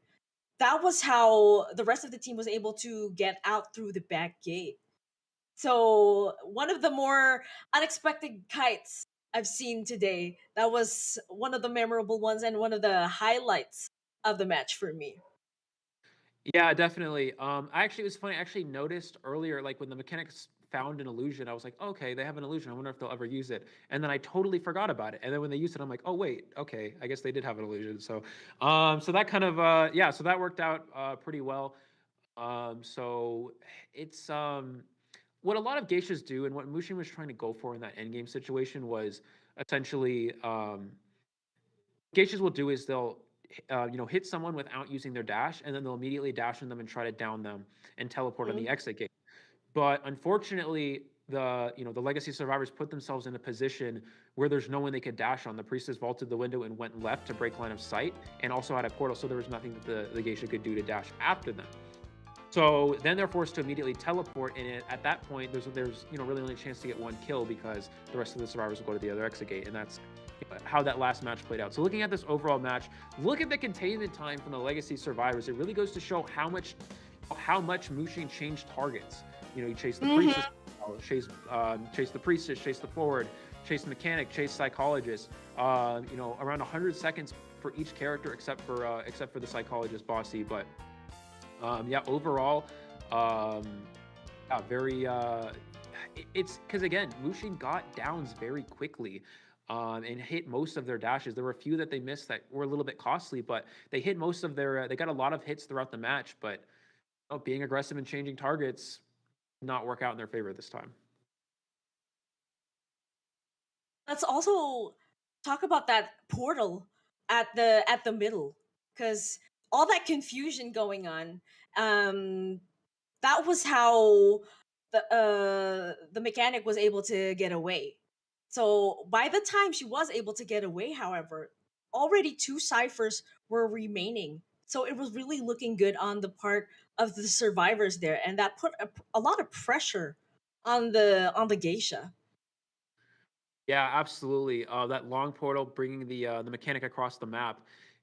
that was how the rest of the team was able to get out through the back gate. So one of the more unexpected kites I've seen today. That was one of the memorable ones and one of the highlights of the match for me. Yeah, definitely. It was funny. I actually noticed earlier, like when the mechanics found an illusion, I was like, okay, they have an illusion. I wonder if they'll ever use it. And then I totally forgot about it. And then when they used it, I'm like, oh wait, okay, I guess they did have an illusion. So that kind of, yeah, so that worked out pretty well. So it's what a lot of geishas do, and what Mushin was trying to go for in that endgame situation was essentially geishas will do is they'll hit someone without using their dash, and then they'll immediately dash on them and try to down them and teleport on the exit gate. But unfortunately, the legacy survivors put themselves in a position where there's no one they could dash on. The priestess vaulted the window and went left to break line of sight, and also had a portal, so there was nothing that the geisha could do to dash after them. So then they're forced to immediately teleport, and at that point, there's really only a chance to get one kill because the rest of the survivors will go to the other exit gate, and that's how that last match played out. So looking at this overall match, look at the containment time from the legacy survivors. It really goes to show how much Mushin changed targets. You chase the priestess, chase the priestess, chase the forward, chase the mechanic, chase psychologist. Around 100 seconds for each character except for the psychologist Bossy. But overall, very. It's because again, Mushin got downs very quickly. And hit most of their dashes. There were a few that they missed that were a little bit costly, but they hit most of their. They got a lot of hits throughout the match, but being aggressive and changing targets did not work out in their favor this time. Let's also talk about that portal at the middle, because all that confusion going on. That was how the mechanic was able to get away. So by the time she was able to get away, however, already 2 ciphers were remaining. So it was really looking good on the part of the survivors there, and that put a lot of pressure on the geisha. Yeah, absolutely. That long portal bringing the mechanic across the map.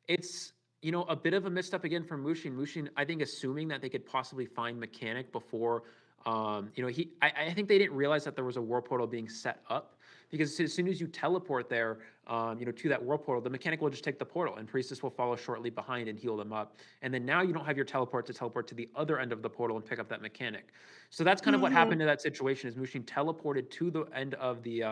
It's a bit of a misstep again from Mushin. Mushin, I think, assuming that they could possibly find mechanic before. I think they didn't realize that there was a war portal being set up, because as soon as you teleport there, to that war portal, the mechanic will just take the portal, and priestess will follow shortly behind and heal them up. And then now you don't have your teleport to teleport to the other end of the portal and pick up that mechanic. So that's kind of what happened to that situation. Is Mushin teleported to the end of the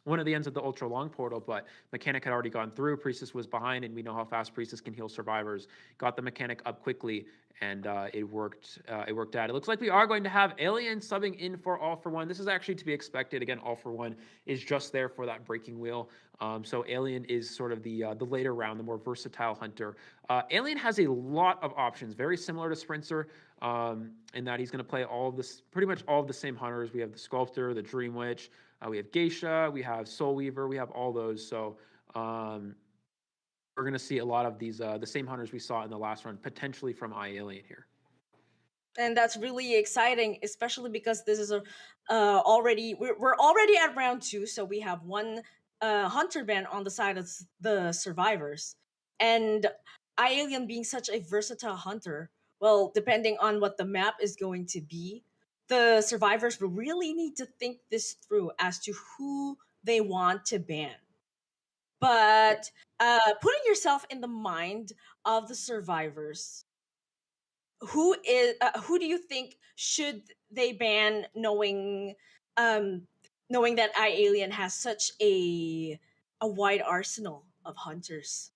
one of the ends of the ultra long portal, but mechanic had already gone through. Priestess was behind, and we know how fast priestess can heal survivors. Got the mechanic up quickly, and it worked. It worked out. It looks like we are going to have Alien subbing in for All for One. This is actually to be expected. Again, All for One is just there for that breaking wheel. So Alien is sort of the later round, the more versatile hunter. Alien has a lot of options, very similar to Sprinter, in that he's going to play pretty much all of the same hunters. We have the Sculptor, the Dream Witch. We have Geisha, we have Soul Weaver, we have all those. So we're going to see a lot of these, the same hunters we saw in the last run, potentially from iAlien here. And that's really exciting, especially because this is we're already at round 2, so we have one hunter band on the side of the survivors, and iAlien being such a versatile hunter. Well, depending on what the map is going to be, the survivors will really need to think this through as to who they want to ban. But putting yourself in the mind of the survivors, who do you think should they ban, knowing that iAlien has such a wide arsenal of hunters?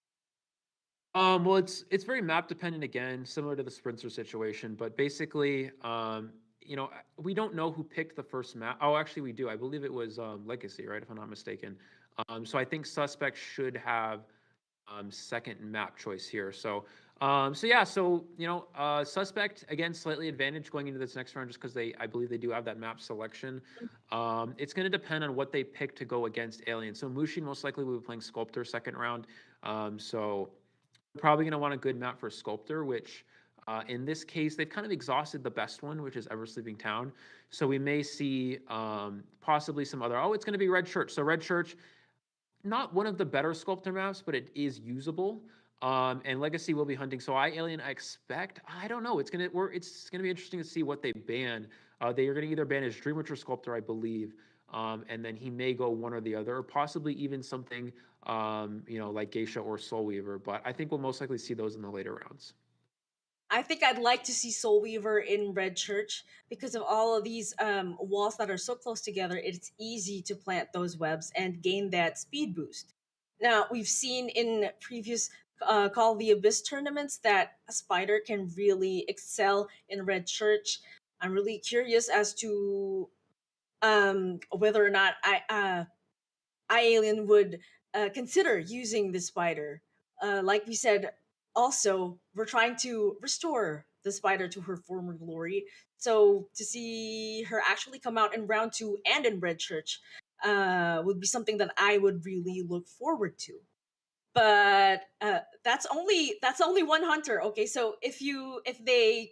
Well, it's very map dependent again, similar to the Sprinter situation, but basically, we don't know who picked the first map. Oh, actually, we do. I believe it was Legacy, right? If I'm not mistaken. So I think Suspect should have second map choice here. So Suspect again slightly advantage going into this next round just because I believe they do have that map selection. It's going to depend on what they pick to go against Alien. So Mushin most likely will be playing Sculptor second round. So probably going to want a good map for Sculptor, which In this case, they've kind of exhausted the best one, which is Ever Sleeping Town. So we may see possibly some other. Oh, it's going to be Red Church. So Red Church, not one of the better sculptor maps, but it is usable. And Legacy will be hunting. So Alien, I expect. I don't know. It's gonna be interesting to see what they ban. They are gonna either ban his Dream Witcher sculptor, I believe, and then he may go one or the other, or possibly even something like Geisha or Soul Weaver. But I think we'll most likely see those in the later rounds. I think I'd like to see Soul Weaver in Red Church because of all of these walls that are so close together. It's easy to plant those webs and gain that speed boost. Now, we've seen in previous Call of the Abyss tournaments that a spider can really excel in Red Church. I'm really curious as to whether or not Alien would consider using the spider. Like we said, also, we're trying to restore the spider to her former glory. So to see her actually come out in round 2 and in Red Church would be something that I would really look forward to. But that's only one hunter. Okay, so if they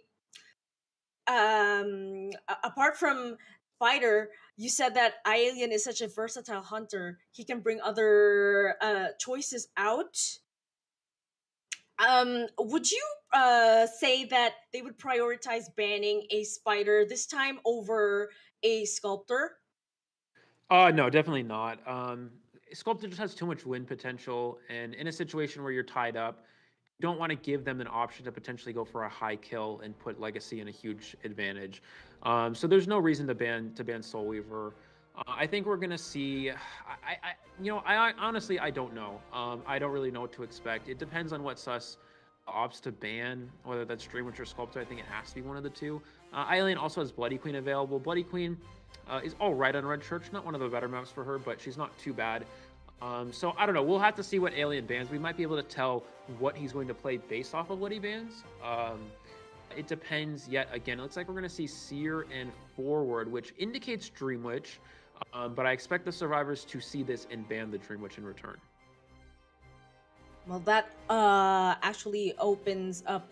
apart from fighter, you said that Alien is such a versatile hunter. He can bring other choices out. Would you say that they would prioritize banning a spider this time over a sculptor? No, definitely not. Sculptor just has too much win potential, and in a situation where you're tied up, you don't want to give them an option to potentially go for a high kill and put Legacy in a huge advantage. So there's no reason to ban Soul Weaver. I think we're gonna see. I honestly I don't know. I don't really know what to expect. It depends on what sus opts to ban, whether that's Dream Witcher Sculptor. I think it has to be one of the two. Alien also has Bloody Queen available. Bloody Queen is all right on Red Church. Not one of the better maps for her, but she's not too bad. So I don't know. We'll have to see what Alien bans. We might be able to tell what he's going to play based off of what he bans. It depends. Yet again, it looks like we're going to see Seer and Forward, which indicates Dream Witch. But I expect the survivors to see this and ban the Dream Witch in return. Well, that actually opens up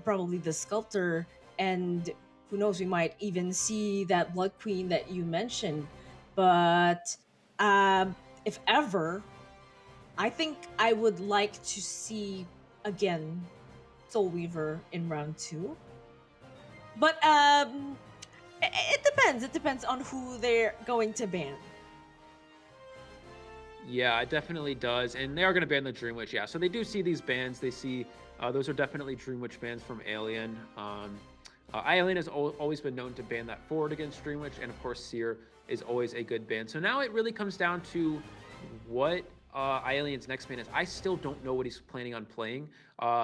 probably the sculptor, and who knows, we might even see that Blood Queen that you mentioned. But if ever, I think I would like to see again Soul Weaver in round 2. But it depends. It depends on who they're going to ban. Yeah, it definitely does. And they are going to ban the Dream Witch. Yeah, so they do see these bans. They see those are definitely Dream Witch bans from Alien. Alien has always been known to ban that Forward against Dream Witch. And of course, Seer is always a good ban. So now it really comes down to what Alien's next ban is. I still don't know what he's planning on playing.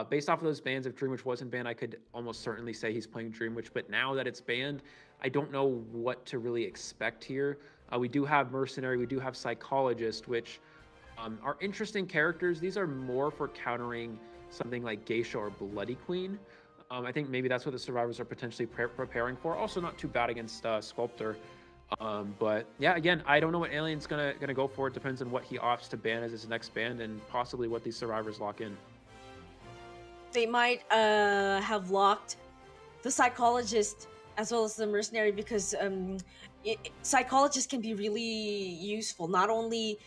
Based off of those bans, if Dream Witch wasn't banned, I could almost certainly say he's playing Dream Witch. But now that it's banned, I don't know what to really expect here. We do have Mercenary, we do have Psychologist, which are interesting characters. These are more for countering something like Geisha or Bloody Queen. I think maybe that's what the survivors are potentially preparing for. Also not too bad against Sculptor. But yeah, again, I don't know what Alien's gonna go for. It depends on what he opts to ban as his next ban and possibly what these survivors lock in. They might have locked the Psychologist as well as the Mercenary because Psychologist can be really useful. Not only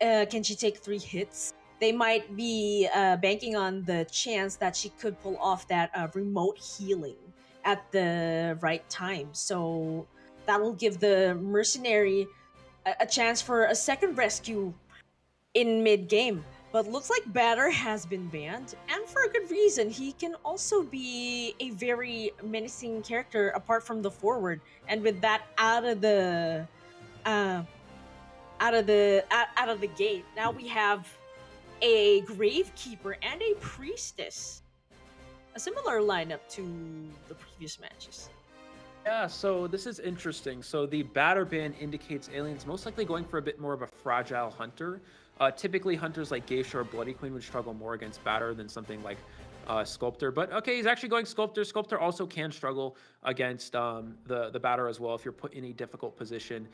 can she take 3 hits, they might be banking on the chance that she could pull off that remote healing at the right time. So that will give the Mercenary a chance for a second rescue in mid-game. But looks like Batter has been banned, and for a good reason. He can also be a very menacing character apart from the Forward, and with that out of the gate, now we have a Gravekeeper and a Priestess. A similar lineup to the previous matches. Yeah, so this is interesting. So the Batter ban indicates Alien's most likely going for a bit more of a fragile hunter. Typically, hunters like Geisha or Bloody Queen would struggle more against Batter than something like Sculptor. But okay, he's actually going Sculptor. Sculptor also can struggle against the Batter as well if you're put in a difficult position.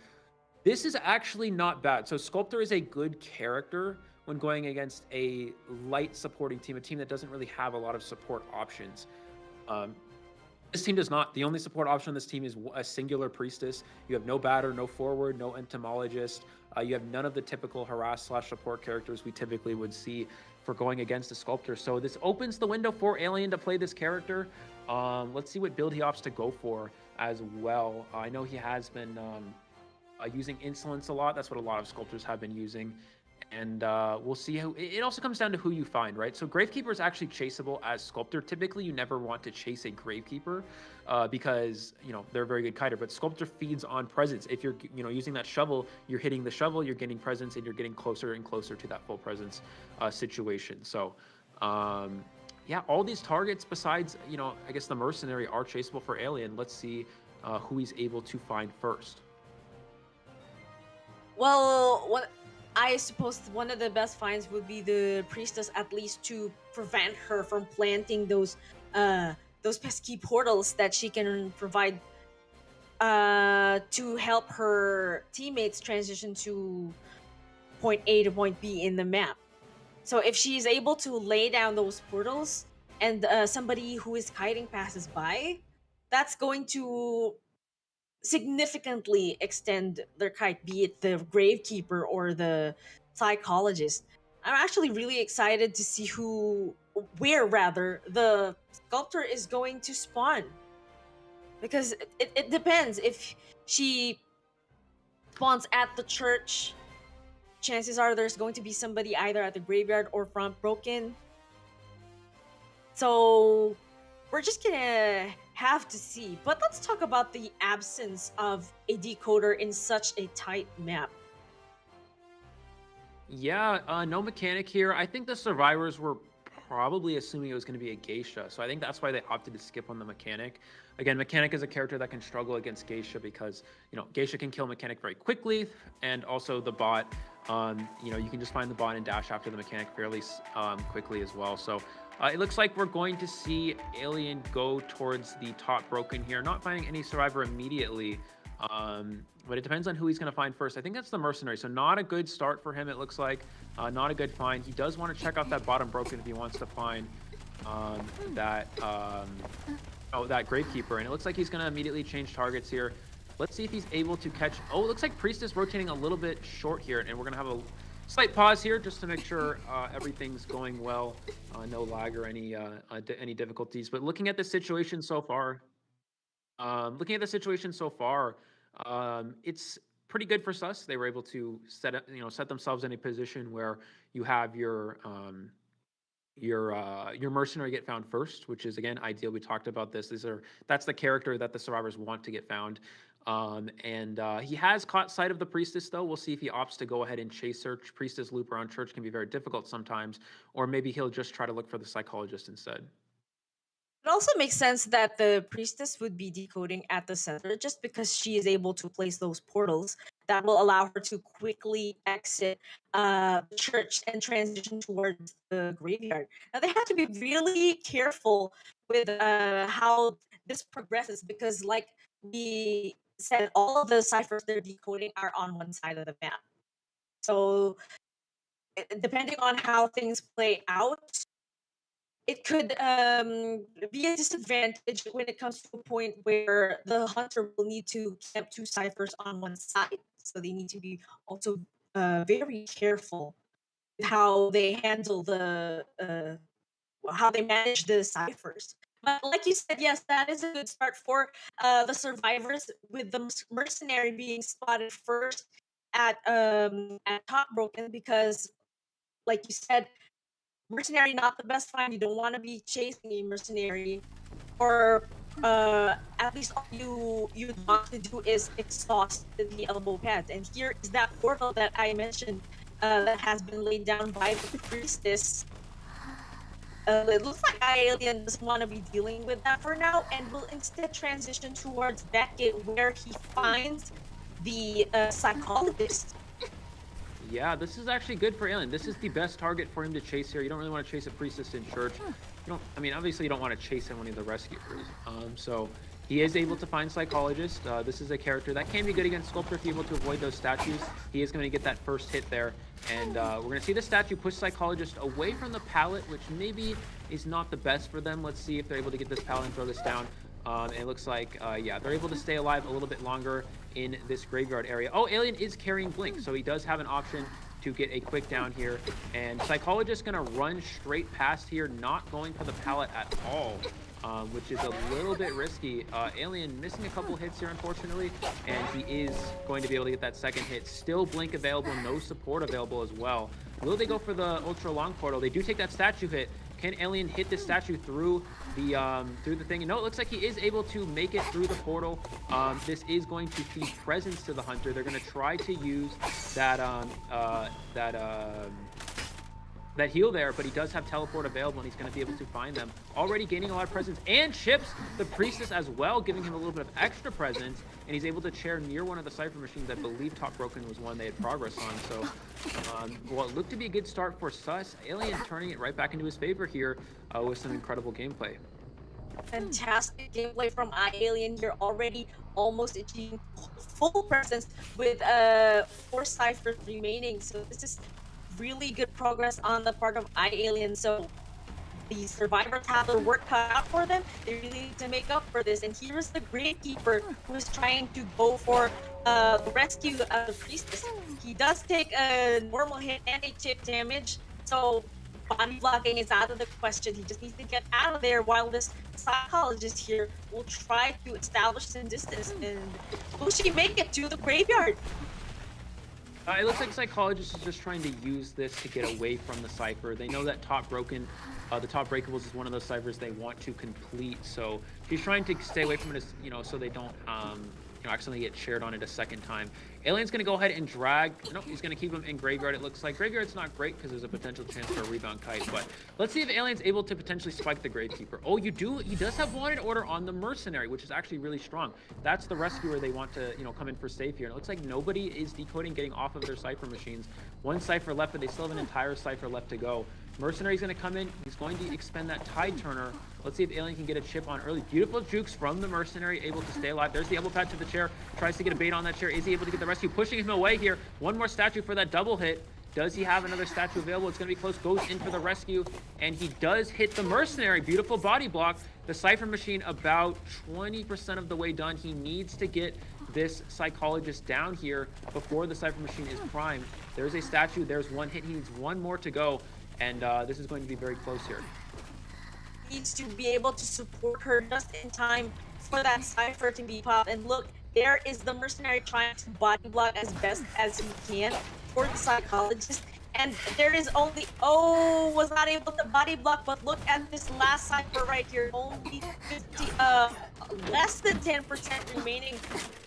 This is actually not bad. So Sculptor is a good character when going against a light supporting team, a team that doesn't really have a lot of support options. Um, this team does not. The only support option on this team is a singular priestess. You have no batter, no forward, no entomologist. You have none of the typical harass/support characters we typically would see for going against a sculptor. So this opens the window for Alien to play this character. Let's see what build he opts to go for as well. I know he has been using insolence a lot. That's what a lot of sculptors have been using. And we'll see how it also comes down to who you find, right? So Gravekeeper is actually chaseable as Sculptor. Typically, you never want to chase a Gravekeeper because, you know, they're a very good kiter, but Sculptor feeds on presence. If you're, you know, using that shovel, you're hitting the shovel, you're getting presence, and you're getting closer and closer to that full presence situation. So, yeah, all these targets besides, you know, I guess the Mercenary are chaseable for Alien. Let's see who he's able to find first. Well, what I suppose one of the best finds would be the priestess, at least to prevent her from planting those pesky portals that she can provide to help her teammates transition to point A to point B in the map. So if she is able to lay down those portals and somebody who is kiting passes by, that's going to significantly extend their kite, be it the Gravekeeper or the Psychologist. I'm actually really excited to see where the Sculptor is going to spawn. Because it depends. If she spawns at the church, chances are there's going to be somebody either at the graveyard or front broken. So we're just gonna have to see. But let's talk about the absence of a decoder in such a tight map. Yeah, no mechanic here. I think the survivors were probably assuming it was going to be a geisha, so I think that's why they opted to skip on the mechanic. Again, mechanic is a character that can struggle against geisha because, you know, geisha can kill mechanic very quickly, and also the bot, you know, you can just find the bot and dash after the mechanic fairly quickly as well. So it looks like we're going to see Alien go towards the top broken here, not finding any survivor immediately. But it depends on who he's going to find first. I think that's the Mercenary, so not a good start for him, it looks like. Not a good find. He does want to check out that bottom broken if he wants to find that Gravekeeper, and it looks like he's going to immediately change targets here. Let's see if he's able to catch... Oh, it looks like Priestess rotating a little bit short here, and we're going to have a slight pause here just to make sure everything's going well. No lag or any difficulties. But looking at the situation so far, it's pretty good for Sus. They were able to set themselves in a position where you have your mercenary get found first, which is again ideal. We talked about this. That's the character that the survivors want to get found. And he has caught sight of the priestess, though. We'll see if he opts to go ahead and chase her. Priestess loop around church can be very difficult sometimes, or maybe he'll just try to look for the psychologist instead. It also makes sense that the priestess would be decoding at the center just because she is able to place those portals that will allow her to quickly exit the church and transition towards the graveyard. Now, they have to be really careful with how this progresses because, like we said, all of the ciphers they're decoding are on one side of the map. So, depending on how things play out, it could be a disadvantage when it comes to a point where the hunter will need to keep two ciphers on one side. So they need to be also very careful with how they handle how they manage the ciphers. But like you said, yes, that is a good start for the survivors, with the mercenary being spotted first at top broken because, like you said, mercenary not the best find. You don't want to be chasing a mercenary, or at least all you want to do is exhaust the elbow pads. And here is that portal that I mentioned that has been laid down by the priestess. It looks like Alien doesn't want to be dealing with that for now, and will instead transition towards Beckett, where he finds the psychologist. Yeah, this is actually good for Alien. This is the best target for him to chase here. You don't really want to chase a priestess in church. Obviously you don't want to chase him when he's the rescuers. So He is able to find Psychologist. This is a character that can be good against Sculptor if you're able to avoid those statues. He is going to get that first hit there. And we're going to see the statue push Psychologist away from the pallet, which maybe is not the best for them. Let's see if they're able to get this pallet and throw this down. And it looks like, yeah, they're able to stay alive a little bit longer in this graveyard area. Oh, Alien is carrying Blink, so he does have an option to get a quick down here. And Psychologist going to run straight past here, not going for the pallet at all. Which is a little bit risky. Alien missing a couple hits here, unfortunately, and he is going to be able to get that second hit. Still Blink available, no support available as well. Will they go for the ultra long portal? They do take that statue hit. Can Alien hit this statue through the thing? And no, it looks like he is able to make it through the portal. This is going to feed presence to the hunter. They're going to try to use that heal there, but he does have teleport available and he's going to be able to find them. Already gaining a lot of presence and chips the priestess as well, giving him a little bit of extra presence, and he's able to chair near one of the cipher machines. I believe Top Broken was one they had progress on. So well, it looked to be a good start for Sus. Alien turning it right back into his favor here with some incredible gameplay. Fantastic gameplay from Alien here, already almost achieving full presence with 4 ciphers remaining. So this is really good progress on the part of Alien. So the survivors have their work cut out for them. They really need to make up for this. And here's the Gravekeeper who is trying to go for the rescue of the priestess. He does take a normal hit and a chip damage. So body blocking is out of the question. He just needs to get out of there while this Psychologist here will try to establish some distance. And will she make it to the graveyard? It looks like Psychologist is just trying to use this to get away from the cipher. They know that Top Broken, the Top Breakables is one of those ciphers they want to complete. So he's trying to stay away from it, so they don't, accidentally get shared on it a second time. Alien's going to go ahead and drag. Nope, he's going to keep him in Graveyard. It looks like Graveyard's not great because there's a potential chance for a rebound kite. But let's see if Alien's able to potentially spike the Gravekeeper. Oh, he does have wanted order on the Mercenary, which is actually really strong. That's the rescuer they want to, come in for safe here. And it looks like nobody is decoding, getting off of their cipher machines. One cipher left, but they still have an entire cipher left to go. Mercenary's going to come in. He's going to expend that Tide Turner. Let's see if Alien can get a chip on early. Beautiful jukes from the Mercenary, able to stay alive. There's the elbow pad to the chair. Tries to get a bait on that chair. Is he able to get the rescue? Pushing him away here. One more statue for that double hit. Does he have another statue available? It's going to be close. Goes in for the rescue. And he does hit the Mercenary. Beautiful body block. The Cipher Machine about 20% of the way done. He needs to get this Psychologist down here before the Cipher Machine is primed. There's a statue. There's one hit. He needs one more to go. And this is going to be very close here. Needs to be able to support her just in time for that cipher to be popped. And look, there is the Mercenary trying to body block as best as he can for the Psychologist. And there is only, was not able to body block, but look at this last cipher right here. Only 50, less than 10% remaining.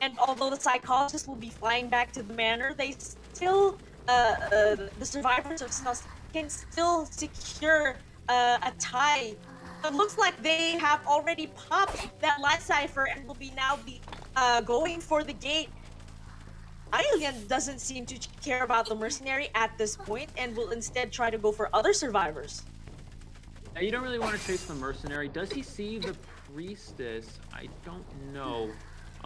And although the Psychologist will be flying back to the manor, they still, the survivors of Sus can still secure a tie. It looks like they have already popped that light cipher and will now be going for the gate. Alien doesn't seem to care about the Mercenary at this point and will instead try to go for other survivors. Yeah, you don't really want to chase the Mercenary. Does he see the Priestess? I don't know.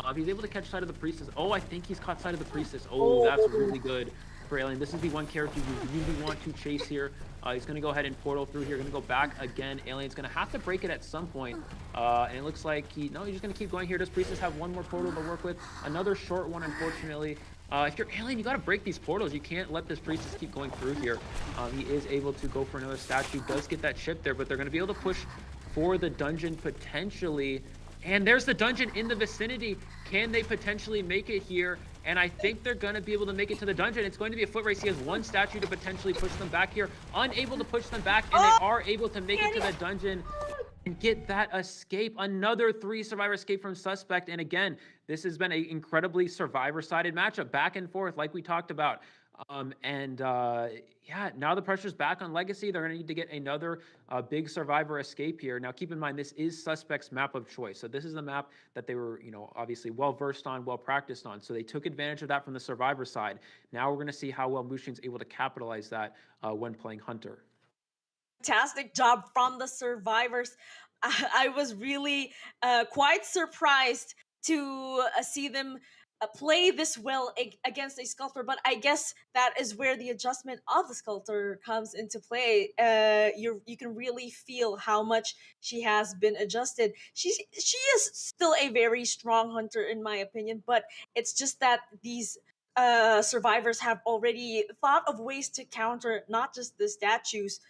If he's able to catch sight of the Priestess. Oh, I think he's caught sight of the Priestess. Oh, that's really good for Alien. This is the one character you really want to chase here. He's going to go ahead and portal through here. Going to go back again. Alien's going to have to break it at some point. And it looks like he's just going to keep going here. Does Priestess have one more portal to work with? Another short one, unfortunately. If you're Alien, you got to break these portals. You can't let this Priestess keep going through here. He is able to go for another statue. Does get that chip there, but they're going to be able to push for the dungeon potentially. And there's the dungeon in the vicinity. Can they potentially make it here? And I think they're going to be able to make it to the dungeon. It's going to be a foot race. He has one statue to potentially push them back here. Unable to push them back, and they are able to make it to the dungeon and get that escape. Another 3 survivor escape from Suspect. And again, this has been an incredibly survivor-sided matchup, back and forth, like we talked about. Yeah, now the pressure's back on Legacy. They're going to need to get another big survivor escape here. Now, keep in mind, this is Suspect's map of choice. So this is the map that they were, obviously well-versed on, well-practiced on. So they took advantage of that from the survivor side. Now we're going to see how well Mushin's able to capitalize that when playing Hunter. Fantastic job from the survivors. I was really quite surprised to see them play this well against a sculptor, but I guess that is where the adjustment of the sculptor comes into play. You can really feel how much she has been adjusted. She is still a very strong hunter in my opinion, but it's just that these survivors have already thought of ways to counter not just the statues,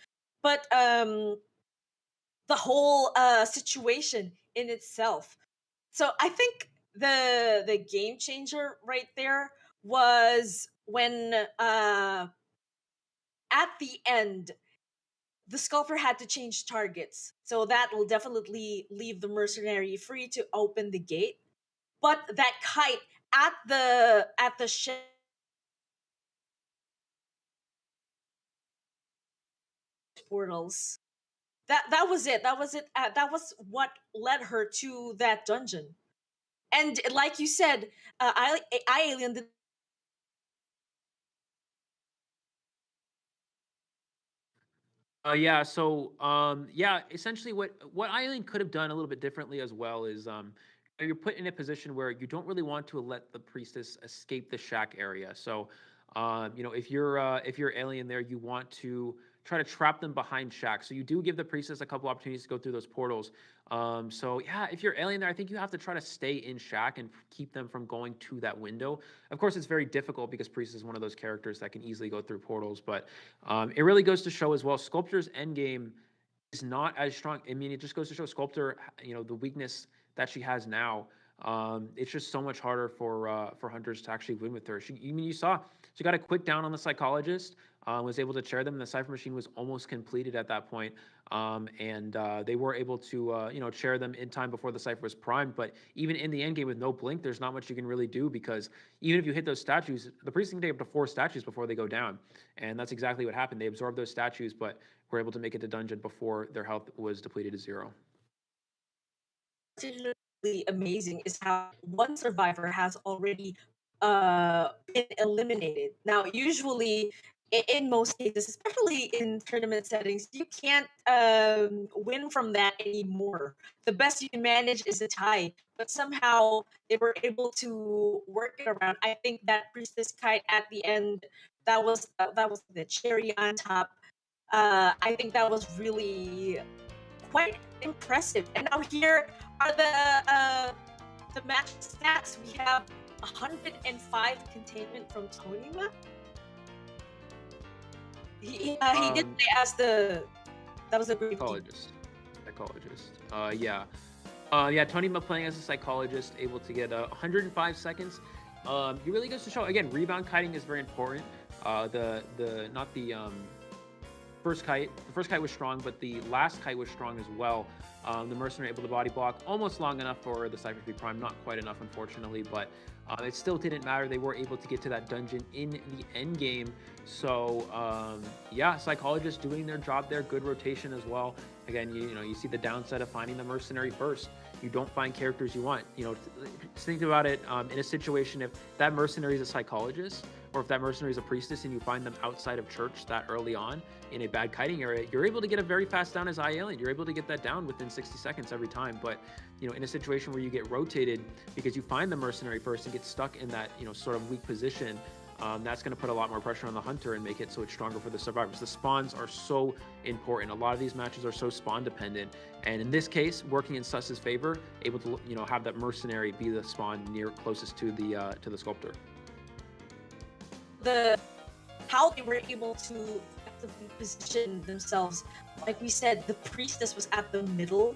but the whole situation in itself. So I think the game changer right there was when at the end the sculptor had to change targets. So that will definitely leave the mercenary free to open the gate. But that kite at the ship portals, that was it. That was it. That was what led her to that dungeon. And like you said, I Alien did. Yeah, so yeah, essentially what Eileen could have done a little bit differently as well is you're put in a position where you don't really want to let the priestess escape the shack area. So if you're alien there, you want to try to trap them behind shack. So you do give the priestess a couple opportunities to go through those portals. So yeah, if you're alien there, I think you have to try to stay in shack and keep them from going to that window. Of course, it's very difficult because priest is one of those characters that can easily go through portals, but it really goes to show as well, Sculptor's endgame is not as strong. I mean, it just goes to show Sculptor, the weakness that she has now. It's just so much harder for hunters to actually win with her. You saw she got a quick down on the psychologist, was able to chair them. And the cipher machine was almost completed at that point, and they were able to chair them in time before the cipher was primed. But even in the end game with no blink, there's not much you can really do because even if you hit those statues, the priest can take up to 4 statues before they go down, and that's exactly what happened. They absorbed those statues, but were able to make it to dungeon before their health was depleted to 0. Particularly amazing is how one survivor has already been eliminated. Now, usually, in most cases, especially in tournament settings, you can't win from that anymore. The best you can manage is a tie, but somehow they were able to work it around. I think that priestess kite at the end, that was the cherry on top. I think that was really quite impressive. And now here are the match stats. We have 105 containment from Tonima. He did play as that was a great psychologist. Yeah, Tonima playing as a psychologist, able to get 105 seconds. He really goes to show again, rebound kiting is very important. The first kite was strong, but the last kite was strong as well. The mercenary able to body block almost long enough for the cipher to be prime, not quite enough unfortunately, but it still didn't matter. They were able to get to that dungeon in the end game. So psychologists doing their job there, good rotation as well. Again, you see the downside of finding the mercenary first. You don't find characters you want. Think about it in a situation, if that mercenary is a psychologist, or if that mercenary is a priestess and you find them outside of church that early on in a bad kiting area, you're able to get a very fast down as alien. You're able to get that down within 60 seconds every time. But in a situation where you get rotated because you find the mercenary first and get stuck in that sort of weak position, that's going to put a lot more pressure on the hunter and make it so it's stronger for the survivors. The spawns are so important. A lot of these matches are so spawn dependent, and in this case, working in Sus's favor, able to have that mercenary be the spawn closest to the sculptor. How they were able to effectively position themselves, like we said, the priestess was at the middle.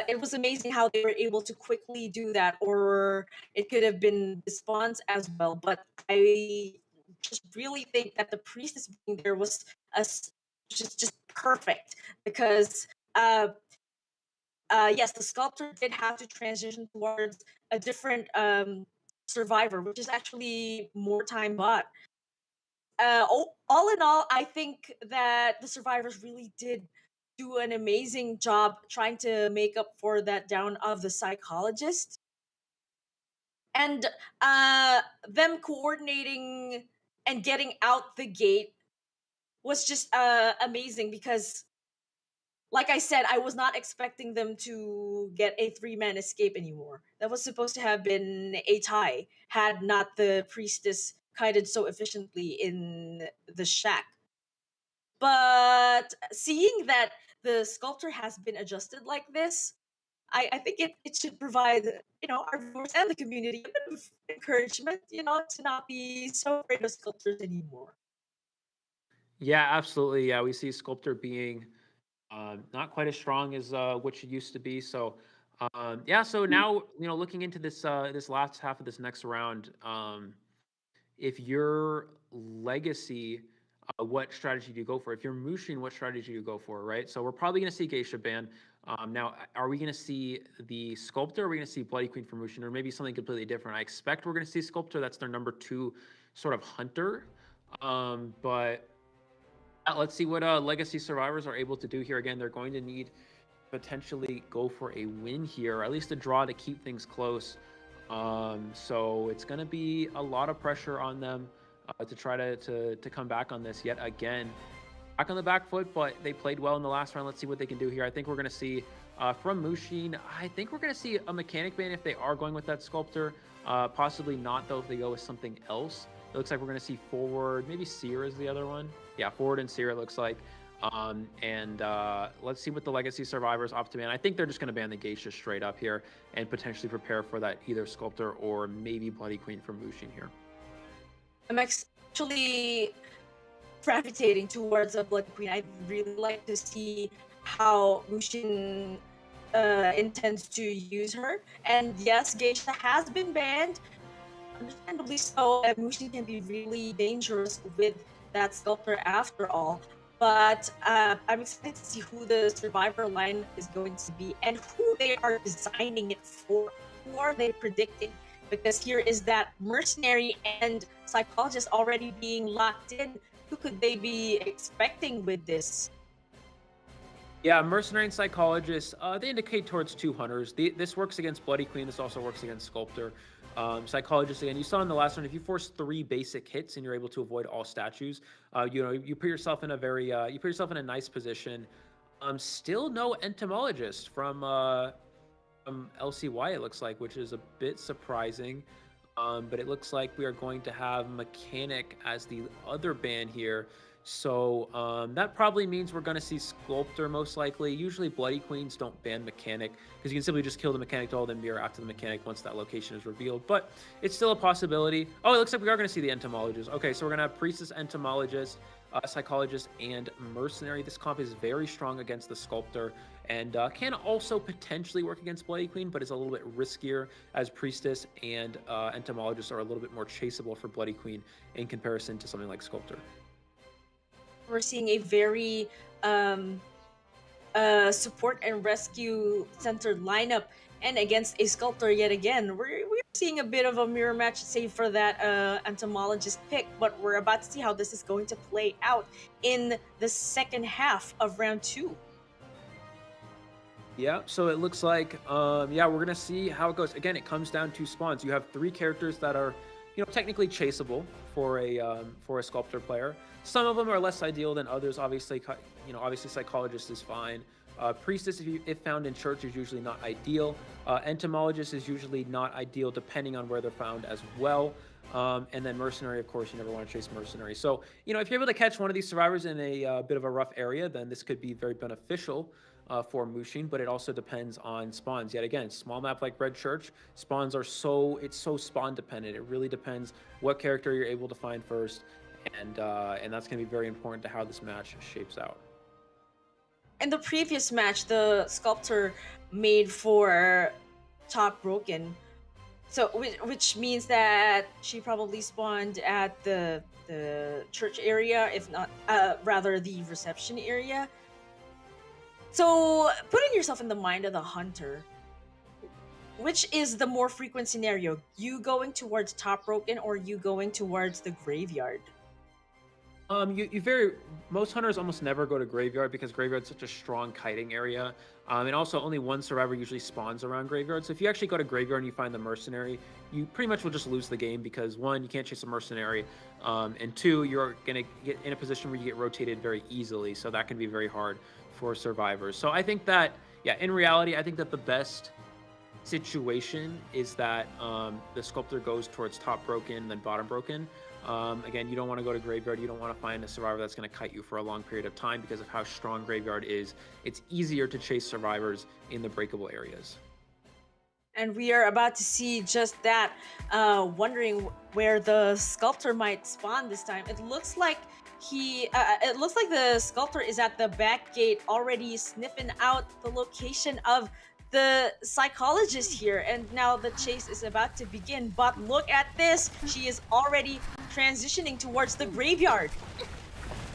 It was amazing how they were able to quickly do that, or it could have been the spawns as well. But I just really think that the priestess being there was just perfect because yes, the sculptor did have to transition towards a different survivor, which is actually more time bought. All in all, I think that the survivors really did do an amazing job trying to make up for that down of the psychologist, and them coordinating and getting out the gate was just amazing because, like I said, I was not expecting them to get a 3-man escape anymore. That was supposed to have been a tie had not the priestess kited so efficiently in the shack. But seeing that the sculptor has been adjusted like this, I think it should provide, our viewers and the community a bit of encouragement, to not be so afraid of sculptors anymore. Yeah, absolutely. Yeah, we see Sculptor being not quite as strong as what she used to be. So, yeah. So now, looking into this last half of this next round, if your legacy, what strategy do you go for? If you're Mushin, what strategy do you go for? Right. So we're probably going to see Geisha ban. Now, are we going to see the Sculptor? Or are we going to see Bloody Queen for Mushin, or maybe something completely different? I expect we're going to see Sculptor. That's their number 2 sort of hunter. But let's see what legacy survivors are able to do here. Again, they're going to need potentially go for a win here, or at least a draw to keep things close. So it's going to be a lot of pressure on them to try to come back on this yet again. Back on the back foot, but they played well in the last round. Let's see what they can do here. I think we're going to see from Mushin, I think we're going to see a mechanic ban if they are going with that Sculptor. Possibly not, though, if they go with something else. It looks like we're going to see forward, maybe Seer is the other one. Yeah, forward and Seer, it looks like. Let's see what the legacy survivors opt to ban. I think they're just going to ban the Geisha straight up here and potentially prepare for that either Sculptor or maybe Bloody Queen from Mushin here. I'm actually gravitating towards a Blood Queen. I'd really like to see how Mushin intends to use her. And yes, Geisha has been banned. Understandably so, and Mushin can be really dangerous with that Sculptor after all. But I'm excited to see who the survivor line is going to be and who they are designing it for. Who are they predicting? Because here is that mercenary and psychologist already being locked in. Who could they be expecting with this? Yeah, mercenary and psychologist, they indicate towards 2 hunters. This works against Bloody Queen. This also works against Sculptor. Psychologist, again, you saw in the last one, if you force 3 basic hits and you're able to avoid all statues, you put yourself in a nice position. Still no entomologist from LCY, it looks like, which is a bit surprising. But it looks like we are going to have Mechanic as the other ban here. So that probably means we're going to see Sculptor most likely. Usually Bloody Queens don't ban Mechanic because you can simply just kill the Mechanic to hold the mirror after the Mechanic once that location is revealed. But it's still a possibility. Oh, it looks like we are going to see the Entomologist. Okay, so we're going to have Priestess, Entomologist, Psychologist, and Mercenary. This comp is very strong against the Sculptor and can also potentially work against Bloody Queen, but is a little bit riskier as Priestess and Entomologist are a little bit more chaseable for Bloody Queen in comparison to something like Sculptor. We're seeing a very support and rescue centered lineup, and against a Sculptor yet again. We're seeing a bit of a mirror match, save for that entomologist pick, but we're about to see how this is going to play out in the second half of round 2. Yeah, so it looks like, yeah, we're gonna see how it goes. Again, it comes down to spawns. You have 3 characters that are, technically chaseable for a Sculptor player. Some of them are less ideal than others. Obviously, obviously Psychologist is fine. Priestess, if found in church, is usually not ideal. Entomologist is usually not ideal depending on where they're found as well. And then Mercenary, of course, you never want to chase Mercenary. So, if you're able to catch one of these survivors in a bit of a rough area, then this could be very beneficial for Mushin, but it also depends on spawns. Yet again, small map like Red Church, spawns are so spawn dependent. It really depends what character you're able to find first, and that's going to be very important to how this match shapes out. In the previous match, the Sculptor made for Top Broken, so which means that she probably spawned at the church area, if not rather the reception area. So putting yourself in the mind of the hunter, which is the more frequent scenario? You going towards Top Broken or you going towards the graveyard? Most hunters almost never go to graveyard because graveyard's such a strong kiting area. And also only one survivor usually spawns around graveyard. So if you actually go to graveyard and you find the mercenary, you pretty much will just lose the game because 1, you can't chase a mercenary, and 2, you're gonna get in a position where you get rotated very easily. So that can be very hard for survivors. So I think that, yeah, in reality, I think that the best situation is that the sculptor goes towards top broken, then bottom broken. Again, you don't want to go to graveyard. You don't want to find a survivor that's going to kite you for a long period of time because of how strong graveyard is. It's easier to chase survivors in the breakable areas. And we are about to see just that, wondering where the sculptor might spawn this time. It looks like the sculptor is at the back gate already sniffing out the location of the psychologist here, and now the chase is about to begin. But look at this, she is already transitioning towards the graveyard.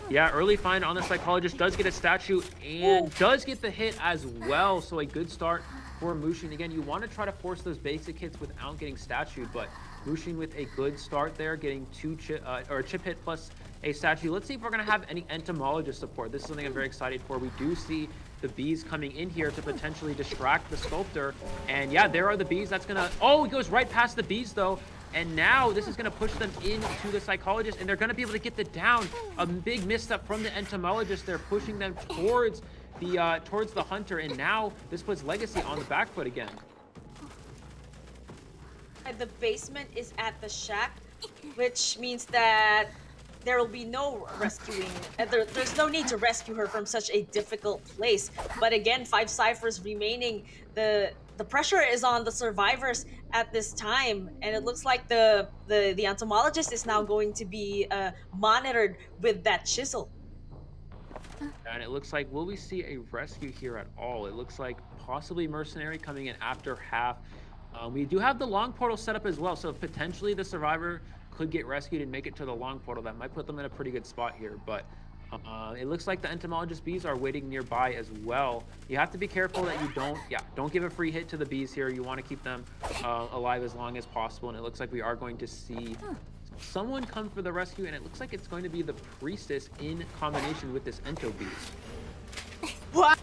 Yeah, early find on the psychologist, does get a statue and does get the hit as well. So a good start for Mushin. Again, you want to try to force those basic hits without getting statued, but Mushin with a good start there, getting a chip hit plus a statue. Let's see if we're going to have any entomologist support. This is something I'm very excited for. We do see the bees coming in here to potentially distract the sculptor. And yeah, there are the bees. That's going to... Oh, he goes right past the bees, though. And now this is going to push them into the psychologist, and they're going to be able to get the down. A big misstep from the entomologist. They're pushing them towards the hunter, and now this puts Legacy on the back foot again. The basement is at the shack, which means that there will be no rescuing. There's no need to rescue her from such a difficult place. But again, 5 ciphers remaining. The pressure is on the survivors at this time, and it looks like the entomologist is now going to be monitored with that chisel. And it looks like, will we see a rescue here at all? It looks like possibly Mercenary coming in after half. We do have the long portal set up as well, so potentially the survivor could get rescued and make it to the long portal. That might put them in a pretty good spot here, but it looks like the entomologist bees are waiting nearby as well. You have to be careful that you don't give a free hit to the bees here. You want to keep them alive as long as possible, and it looks like we are going to see someone come for the rescue, and it looks like it's going to be the priestess in combination with this ento bees. What?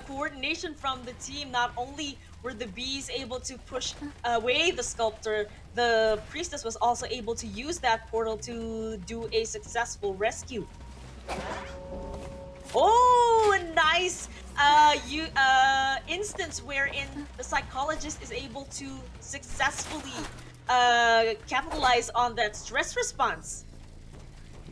Coordination from the team. Not only were the bees able to push away the sculptor, the priestess was also able to use that portal to do a successful rescue. Oh, a nice instance wherein the psychologist is able to successfully capitalize on that stress response.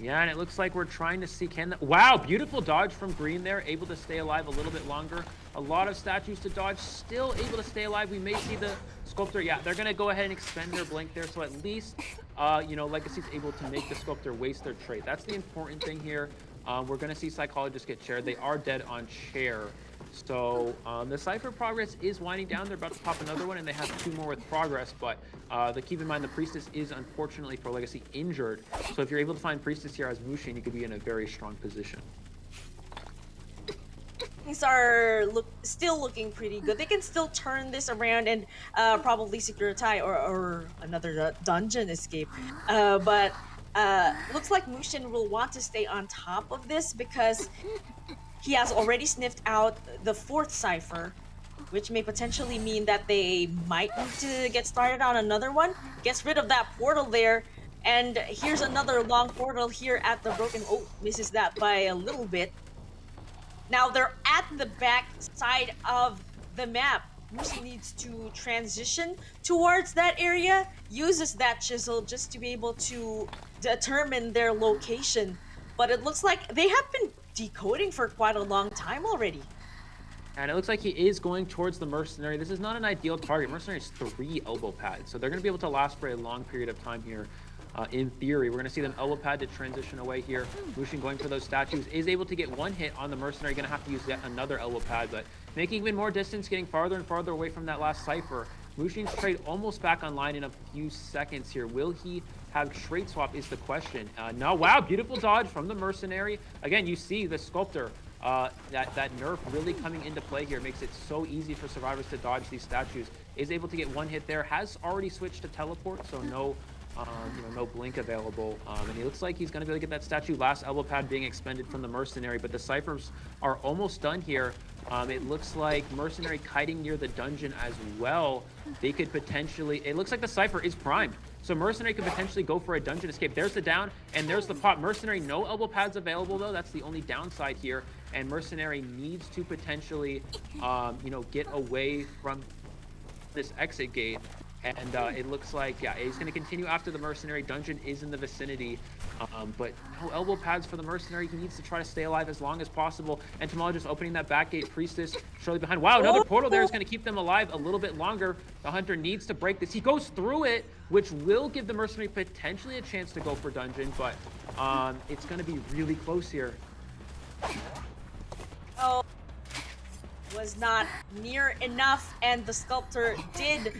Yeah, and it looks like we're trying to see wow, beautiful dodge from Green there, able to stay alive a little bit longer. A lot of statues to dodge, still able to stay alive. We may see the sculptor. Yeah, they're going to go ahead and expend their blink there, so at least, Legacy's able to make the sculptor waste their trait. That's the important thing here. We're going to see psychologists get chair. They are dead on chair. So the Cypher progress is winding down. They're about to pop another one, and they have 2 more with progress. But keep in mind, the Priestess is unfortunately for Legacy injured. So if you're able to find Priestess here as Mushin, you could be in a very strong position. Things are still looking pretty good. They can still turn this around and probably secure a tie or another dungeon escape. But looks like Mushin will want to stay on top of this because he has already sniffed out the 4th cipher, which may potentially mean that they might need to get started on another one. Gets rid of that portal there, and here's another long portal here at the broken... Oh, misses that by a little bit. Now they're at the back side of the map. Mushin needs to transition towards that area, uses that chisel just to be able to determine their location. But it looks like they have been decoding for quite a long time already. And it looks like he is going towards the Mercenary. This is not an ideal target. Mercenary is 3 elbow pads, so they're going to be able to last for a long period of time here. In theory, we're going to see them elbow pad to transition away here. Mushin going for those statues, is able to get 1 hit on the Mercenary. Going to have to use yet another elbow pad, but making even more distance, getting farther and farther away from that last cipher. Mushin's trade almost back online in a few seconds here. Will he have trade swap is the question. No, wow, beautiful dodge from the Mercenary. Again, you see the sculptor, that nerf really coming into play here. Makes it so easy for survivors to dodge these statues. Is able to get 1 hit there. Has already switched to teleport, so no no blink available. And he looks like he's going to be able to get that statue. Last elbow pad being expended from the Mercenary, but the Ciphers are almost done here. It looks like Mercenary kiting near the dungeon as well. They could potentially, it looks like the Cipher is primed. So Mercenary could potentially go for a dungeon escape. There's the down, and there's the pop. Mercenary, no elbow pads available, though. That's the only downside here. And Mercenary needs to potentially, get away from this exit gate. And it looks like, yeah, he's going to continue after the Mercenary. Dungeon is in the vicinity, but no elbow pads for the Mercenary. He needs to try to stay alive as long as possible. Entomologist opening that back gate. Priestess surely behind. Wow, another portal there is going to keep them alive a little bit longer. The Hunter needs to break this. He goes through it, which will give the Mercenary potentially a chance to go for Dungeon, but it's going to be really close here. Oh. Was not near enough, and the Sculptor did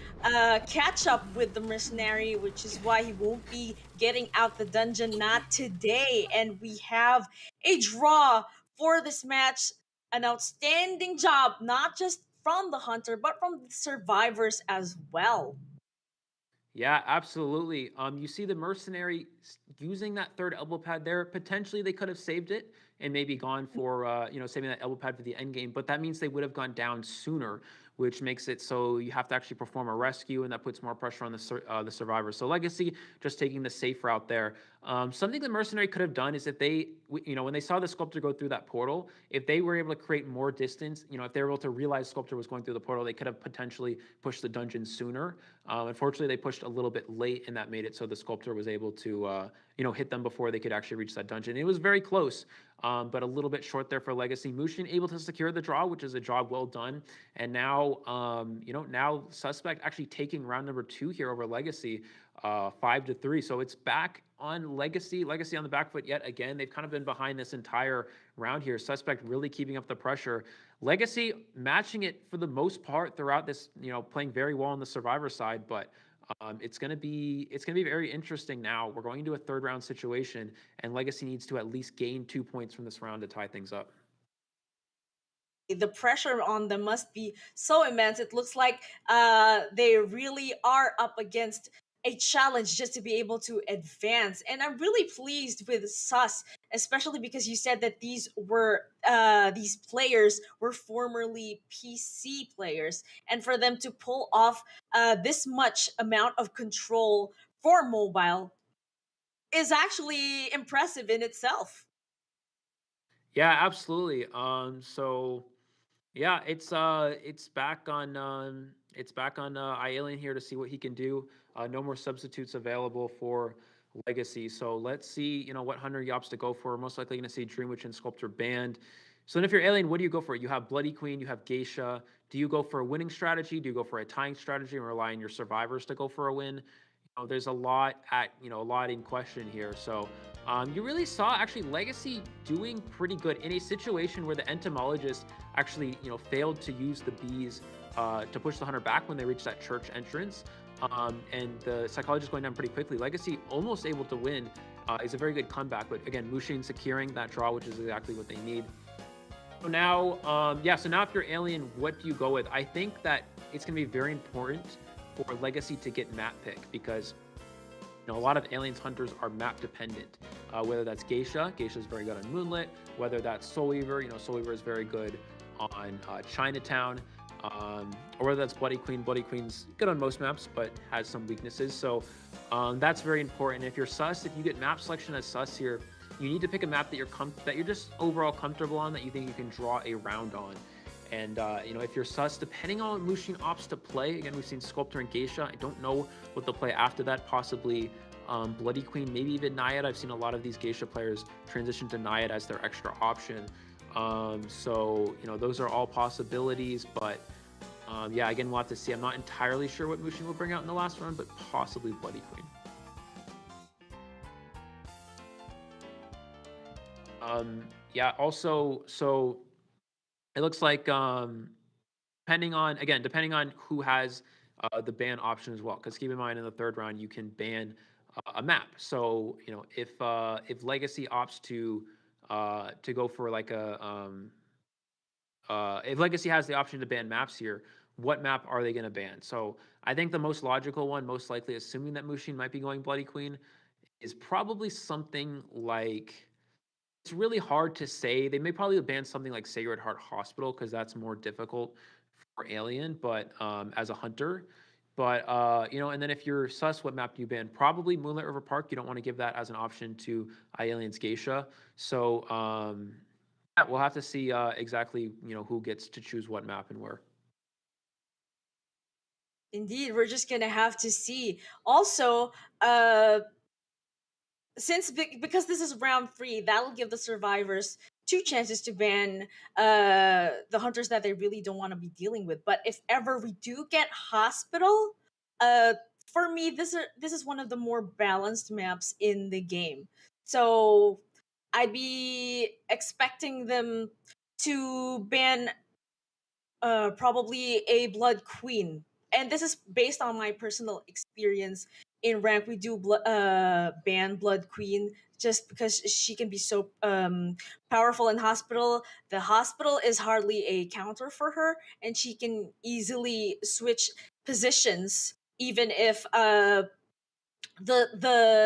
catch up with the Mercenary, which is why he won't be getting out the dungeon, not today. And we have a draw for this match. An outstanding job, not just from the Hunter, but from the survivors as well. Yeah, absolutely. You see the Mercenary using that third elbow pad there. Potentially they could have saved it and maybe gone for, saving that elbow pad for the end game. But that means they would have gone down sooner, which makes it so you have to actually perform a rescue, and that puts more pressure on the survivors. So Legacy just taking the safe route there. Something the Mercenary could have done is if they, when they saw the Sculptor go through that portal, if they were able to create more distance, if they were able to realize Sculptor was going through the portal, they could have potentially pushed the dungeon sooner. Unfortunately, they pushed a little bit late, and that made it so the Sculptor was able to, hit them before they could actually reach that dungeon. It was very close, but a little bit short there for Legacy. Mushin able to secure the draw, which is a job well done. And now, now Suspect actually taking round number 2 here over Legacy, 5-3. So it's back on Legacy. Legacy on the back foot yet again. They've kind of been behind this entire round here. Suspect really keeping up the pressure. Legacy matching it for the most part throughout this, playing very well on the Survivor side, but it's gonna be very interesting now. We're going into a third round situation, and Legacy needs to at least gain 2 points from this round to tie things up. The pressure on them must be so immense. It looks like they really are up against a challenge just to be able to advance. And I'm really pleased with Sus, especially because you said that these players were formerly PC players, and for them to pull off this much amount of control for mobile is actually impressive in itself. Yeah, absolutely. So yeah, it's back on iAlien here to see what he can do. No more substitutes available for Legacy. So let's see, what Hunter he opts to go for. We're most likely going to see Dream Witch and Sculptor banned. So then if you're Alien, what do you go for? You have Bloody Queen, you have Geisha. Do you go for a winning strategy? Do you go for a tying strategy and rely on your survivors to go for a win? There's a lot in question here. So you really saw actually Legacy doing pretty good in a situation where the entomologist actually, failed to use the bees to push the Hunter back when they reached that church entrance. And the psychologist going down pretty quickly. Legacy almost able to win is a very good comeback. But again, Mushin securing that draw, which is exactly what they need. So now, so now if you're Alien, what do you go with? I think that it's going to be very important for Legacy to get map pick, because a lot of Aliens Hunters are map dependent. Whether that's Geisha is very good on Moonlit. Whether that's Soul Weaver, Soul Weaver is very good on Chinatown. Or whether that's Bloody Queen's good on most maps, but has some weaknesses. So that's very important. If you're Sus, if you get map selection as Sus here, you need to pick a map that you're just overall comfortable on, that you think you can draw a round on. And, if you're Sus, depending on what Mushin opts to play, again, we've seen Sculptor and Geisha. I don't know what they'll play after that, possibly Bloody Queen, maybe even Naiad. I've seen a lot of these Geisha players transition to Naiad as their extra option. So, those are all possibilities, but again, we'll have to see. I'm not entirely sure what Mushin will bring out in the last round, but possibly Bloody Queen. Also, so it looks like depending on who has the ban option as well, because keep in mind in the third round you can ban a map. So if Legacy opts to go for like if Legacy has the option to ban maps here, what map are they going to ban? So I think the most logical one, most likely, assuming that Mushin might be going Bloody Queen, is probably something like. It's really hard to say. They may probably ban something like Sacred Heart Hospital because that's more difficult for Alien, but as a hunter. But and then if you're sus, what map do you ban? Probably Moonlight River Park. You don't want to give that as an option to Alien's Geisha. So yeah, we'll have to see exactly who gets to choose what map and where. Indeed, we're just gonna have to see. Also, because this is round 3, that'll give the survivors 2 chances to ban the hunters that they really don't want to be dealing with. But if ever we do get hospital, for me, this is one of the more balanced maps in the game. So I'd be expecting them to ban probably a Blood Queen. And this is based on my personal experience. In rank, we do ban Blood Queen just because she can be so powerful in hospital. The hospital is hardly a counter for her, and she can easily switch positions even if the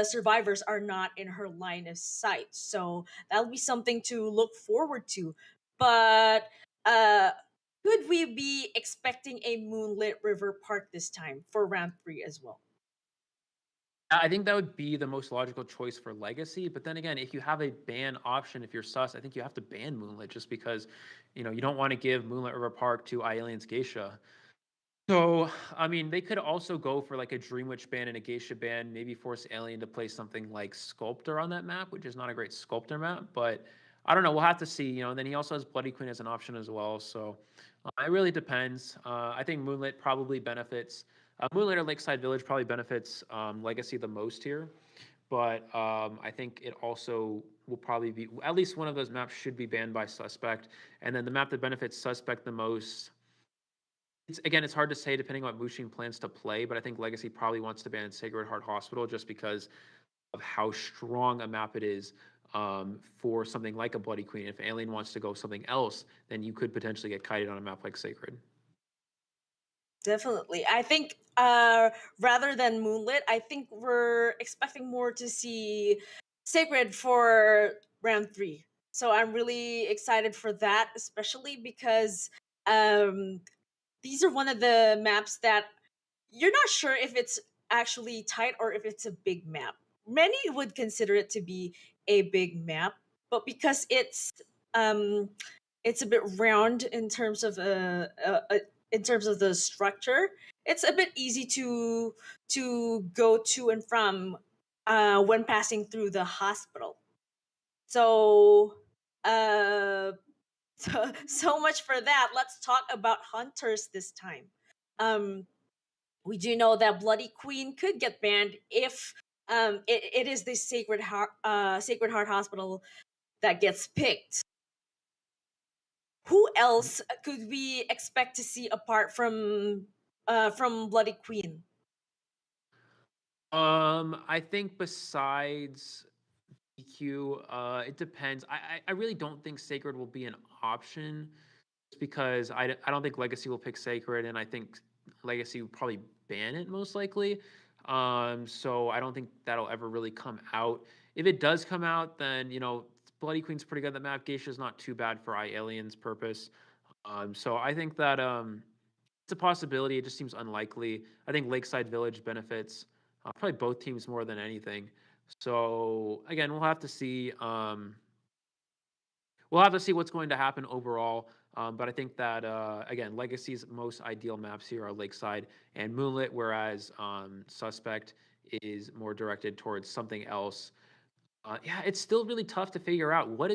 survivors are not in her line of sight. So that'll be something to look forward to. But could we be expecting a Moonlit River Park this time for round 3 as well? I think that would be the most logical choice for Legacy. But then again, if you have a ban option, if you're sus, I think you have to ban Moonlit just because, you don't want to give Moonlit River Park to Alien's Geisha. So, I mean, they could also go for like a Dream Witch ban and a Geisha ban, maybe force Alien to play something like Sculptor on that map, which is not a great Sculptor map. But I don't know. We'll have to see. And then he also has Bloody Queen as an option as well. So it really depends. I think Moonlit probably benefits. Moonlit or Lakeside Village probably benefits Legacy the most here. But I think it also will probably be, at least one of those maps should be banned by Suspect. And then the map that benefits Suspect the most, it's hard to say depending on what Mushin plans to play, but I think Legacy probably wants to ban Sacred Heart Hospital just because of how strong a map it is for something like a Bloody Queen. If Alien wants to go something else, then you could potentially get kited on a map like Sacred. Definitely. I think rather than Moonlit, I think we're expecting more to see Sacred for round 3. So I'm really excited for that, especially because these are one of the maps that you're not sure if it's actually tight or if it's a big map. Many would consider it to be a big map, but because it's a bit round in terms of the structure, it's a bit easy to go to and from when passing through the hospital. So so much for that. Let's talk about hunters this time. We do know that Bloody Queen could get banned if it is the Sacred Heart Hospital that gets picked. Who else could we expect to see apart from Bloody Queen? I think besides EQ, it depends. I really don't think Sacred will be an option just because I don't think Legacy will pick Sacred, and I think Legacy will probably ban it most likely. So I don't think that'll ever really come out. If it does come out, then Bloody Queen's pretty good at the map. Geisha's not too bad for Alien's purpose. So I think that it's a possibility. It just seems unlikely. I think Lakeside Village benefits probably both teams more than anything. So again, we'll have to see. We'll have to see what's going to happen overall. But I think that again, Legacy's most ideal maps here are Lakeside and Moonlit, whereas Suspect is more directed towards something else. Yeah, it's still really tough to figure out what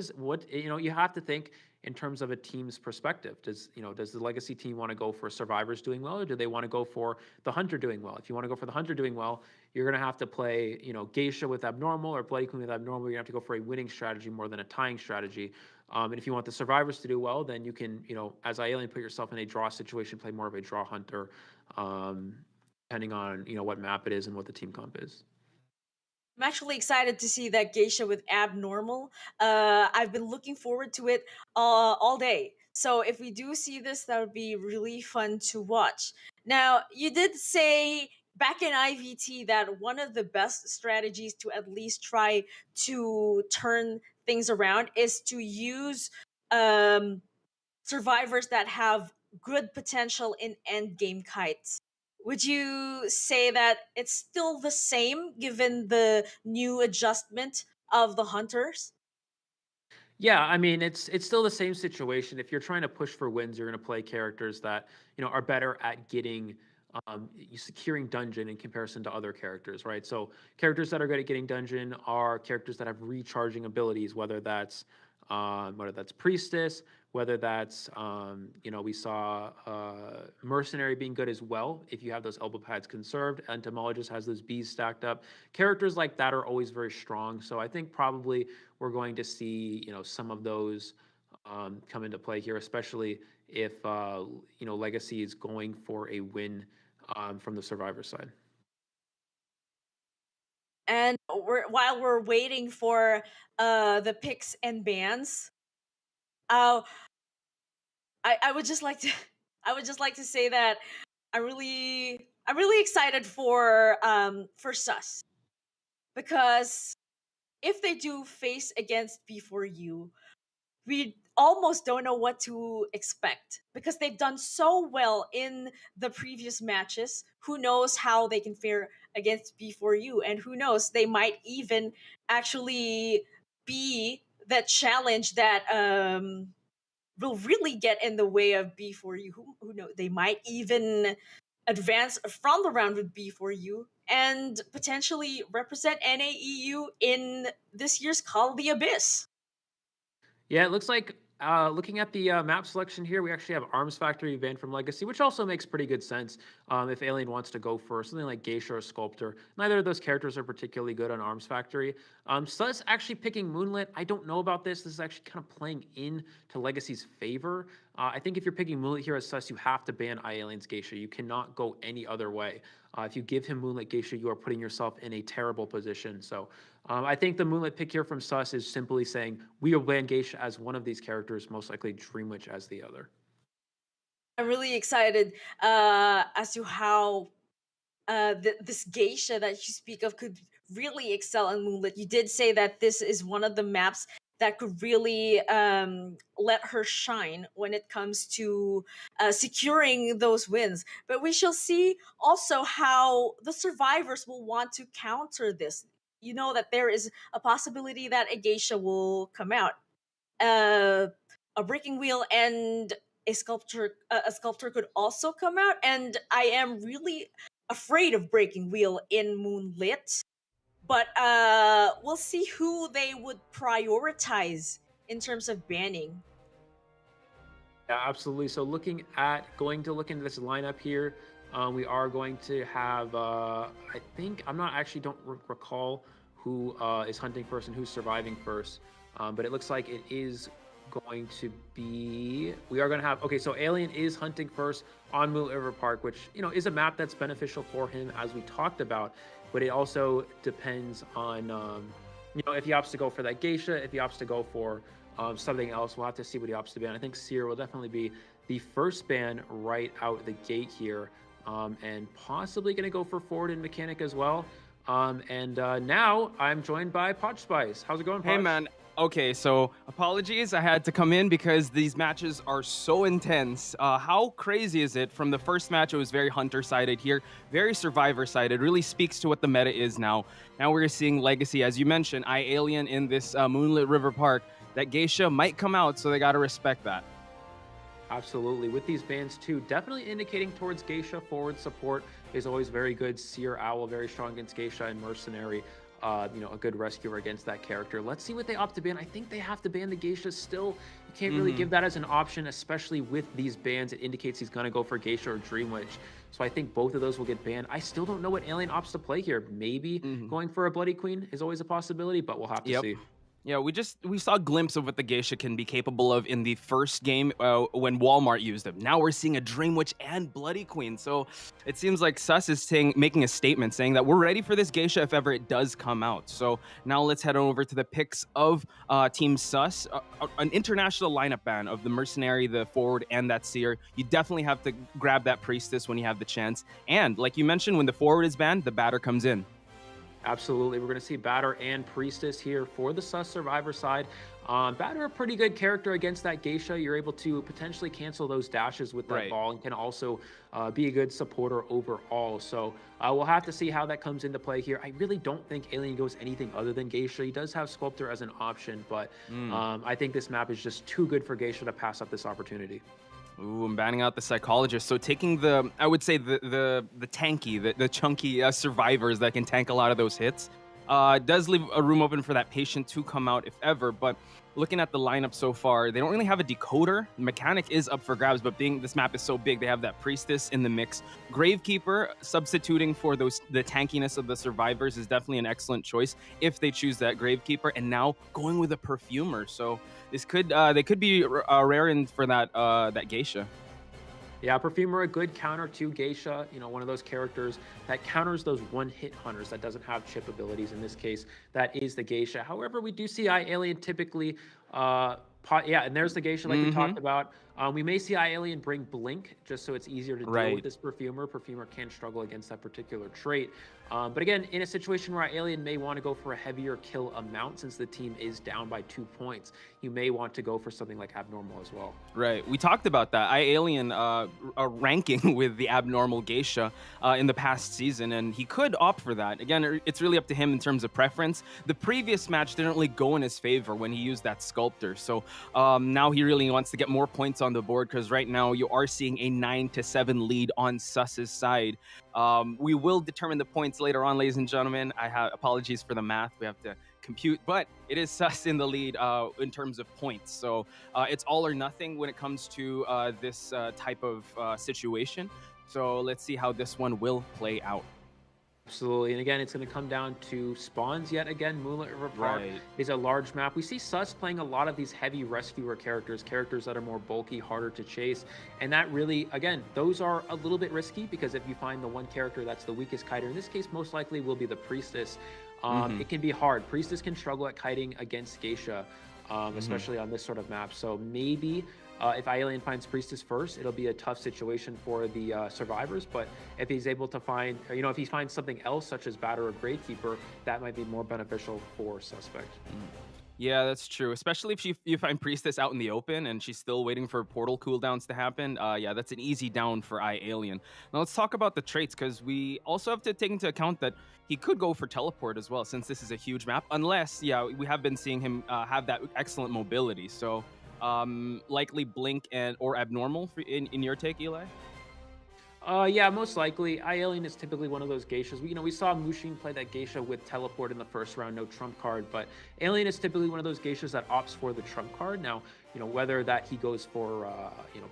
you have to think in terms of a team's perspective. Does the Legacy team want to go for survivors doing well, or do they want to go for the hunter doing well? If you want to go for the hunter doing well, you're going to have to play Geisha with abnormal or Bloody Queen with abnormal. You're going to have to go for a winning strategy more than a tying strategy. And if you want the survivors to do well, then you can as Alien, put yourself in a draw situation, play more of a draw hunter, depending on what map it is and what the team comp is. I'm actually excited to see that Geisha with abnormal. I've been looking forward to it all day. So if we do see this, that would be really fun to watch. Now, you did say back in IVT that one of the best strategies to at least try to turn things around is to use survivors that have good potential in endgame kites. Would you say that it's still the same given the new adjustment of the hunters? Yeah, I mean it's still the same situation. If you're trying to push for wins, you're going to play characters that are better at getting securing dungeon in comparison to other characters, right? So characters that are good at getting dungeon are characters that have recharging abilities, whether that's priestess, whether that's we saw mercenary being good as well. If you have those elbow pads conserved, entomologist has those bees stacked up. Characters like that are always very strong. So I think probably we're going to see some of those come into play here, especially if Legacy is going for a win from the survivor side. And while we're waiting for the picks and bans, I would just like to say that I'm really excited for Sus, because if they do face against B4U, we almost don't know what to expect because they've done so well in the previous matches. Who knows how they can fare against B4U, and who knows, they might even actually be that challenge that will really get in the way of B4U. Who knows, they might even advance from the round with B4U and potentially represent NAEU in this year's Call of the Abyss. Yeah, it looks like looking at the map selection here, we actually have Arms Factory banned from Legacy, which also makes pretty good sense if Alien wants to go for something like Geisha or Sculptor. Neither of those characters are particularly good on Arms Factory. Sus actually picking Moonlit. I don't know about this. This is actually kind of playing in to Legacy's favor. I think if you're picking Moonlit here as Sus, you have to ban iAlien's Geisha. You cannot go any other way. If you give him Moonlit Geisha, you are putting yourself in a terrible position. So I think the Moonlit pick here from Sus is simply saying we will ban Geisha as one of these characters, most likely Dream Witch as the other. I'm really excited as to how this Geisha that you speak of could really excel in Moonlit. You did say that this is one of the maps that could really let her shine when it comes to securing those wins. But we shall see also how the survivors will want to counter this. You know that there is a possibility that a Geisha will come out, a breaking wheel and a sculptor could also come out, and I am really afraid of breaking wheel in Moonlit. But we'll see who they would prioritize in terms of banning. Yeah, absolutely. So going to look into this lineup here, we are going to have, I think, don't recall who is hunting first and who's surviving first, but it looks like it is going to be, we are going to have, okay, so Alien is hunting first on Moonlit River Park, which, is a map that's beneficial for him, as we talked about, but it also depends on, if he opts to go for that Geisha, if he opts to go for something else. We'll have to see what he opts to ban. I think Seer will definitely be the first ban right out the gate here, and possibly going to go for Forward and Mechanic as well. Now I'm joined by Potch Spice. How's it going, Potch? Hey, man. Okay, so apologies. I had to come in because these matches are so intense. How crazy is it? From the first match, it was very Hunter-sided. Here, very Survivor-sided. Really speaks to what the meta is now. Now we're seeing Legacy, as you mentioned, iAlien in this Moonlit River Park. That Geisha might come out, so they got to respect that. Absolutely. With these bans too, definitely indicating towards Geisha. Forward support is always very good. Seer Owl, very strong against Geisha, and Mercenary, a good rescuer against that character. Let's see what they opt to ban. I think they have to ban the Geisha still. You can't really give that as an option, especially with these bans. It indicates he's going to go for Geisha or Dream Witch. So I think both of those will get banned. I still don't know what Alien opts to play here. Maybe going for a Bloody Queen is always a possibility, but we'll have to see. Yeah, we saw a glimpse of what the geisha can be capable of in the first game when Walmart used them. Now we're seeing a Dream Witch and Bloody Queen. So it seems like Sus is making a statement saying that we're ready for this geisha if ever it does come out. So now let's head on over to the picks of Team Sus. An international lineup ban of the Mercenary, the Forward, and that Seer. You definitely have to grab that Priestess when you have the chance. And like you mentioned, when the Forward is banned, the Batter comes in. Absolutely. We're going to see Batter and Priestess here for the Sus Survivor side. Batter, a pretty good character against that Geisha. You're able to potentially cancel those dashes with that ball and can also be a good supporter overall. So we'll have to see how that comes into play here. I really don't think Alien goes anything other than Geisha. He does have Sculptor as an option, but I think this map is just too good for Geisha to pass up this opportunity. Ooh, I'm banning out the Psychologist. So taking I would say the tanky, the chunky survivors that can tank a lot of those hits, does leave a room open for that Patient to come out if ever. But looking at the lineup so far, they don't really have a decoder. Mechanic is up for grabs, but being this map is so big, they have that Priestess in the mix. Gravekeeper substituting for the tankiness of the survivors is definitely an excellent choice if they choose that Gravekeeper. And now going with a Perfumer. So this they could be raring for that Geisha. Yeah, Perfumer, a good counter to Geisha. You know, one of those characters that counters those one-hit hunters that doesn't have chip abilities. In this case, that is the Geisha. However, we do see Alien typically, and there's the Geisha like we talked about. We may see Alien bring Blink just so it's easier to deal with this Perfumer. Perfumer can struggle against that particular trait. But again, in a situation where Alien may want to go for a heavier kill amount since the team is down by 2 points, you may want to go for something like Abnormal as well. Right. We talked about that. Alien ranking with the Abnormal Geisha in the past season, and he could opt for that. Again, it's really up to him in terms of preference. The previous match didn't really go in his favor when he used that Sculptor. So now he really wants to get more points on the board because right now you are seeing a 9-7 lead on Sus's side. We will determine the points later on, ladies and gentlemen. I have apologies for the math. We have to compute, but it is Sus in the lead in terms of points. So it's all or nothing when it comes to this type of situation. So let's see how this one will play out. Absolutely. And again, it's going to come down to spawns yet again. Moonlit River Park is a large map. We see Sus playing a lot of these heavy rescuer characters that are more bulky, harder to chase. And that really, again, those are a little bit risky because if you find the one character that's the weakest kiter, in this case, most likely will be the Priestess. It can be hard. Priestess can struggle at kiting against Geisha, especially on this sort of map. So maybe if Alien finds Priestess first, it'll be a tough situation for the survivors. But if he's able to find, if he finds something else, such as Batter or Gravekeeper, that might be more beneficial for Suspect. Yeah, that's true. Especially if you find Priestess out in the open and she's still waiting for portal cooldowns to happen. Yeah, that's an easy down for Alien. Now let's talk about the traits because we also have to take into account that he could go for teleport as well since this is a huge map. Unless, we have been seeing him have that excellent mobility. So likely Blink or Abnormal in your take, Eli? Yeah, most likely. Alien is typically one of those geishas. We saw Mushin play that geisha with teleport in the first round, no trump card, but Alien is typically one of those geishas that opts for the trump card. Now, whether that he goes for,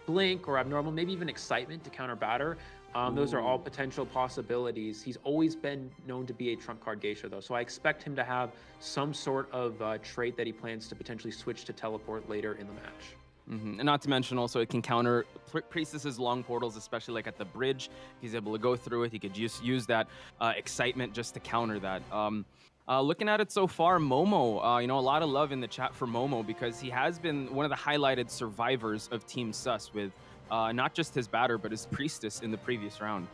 Blink or Abnormal, maybe even Excitement to counter Batter. Those are all potential possibilities. He's always been known to be a trump card geisha, though, so I expect him to have some sort of trait that he plans to potentially switch to teleport later in the match. And not to mention also it can counter Priestess's long portals, especially like at the bridge. He's able to go through it. He could use that Excitement just to counter that. Looking at it so far, Momo, a lot of love in the chat for Momo because he has been one of the highlighted survivors of Team Sus with not just his Batter, but his Priestess in the previous round.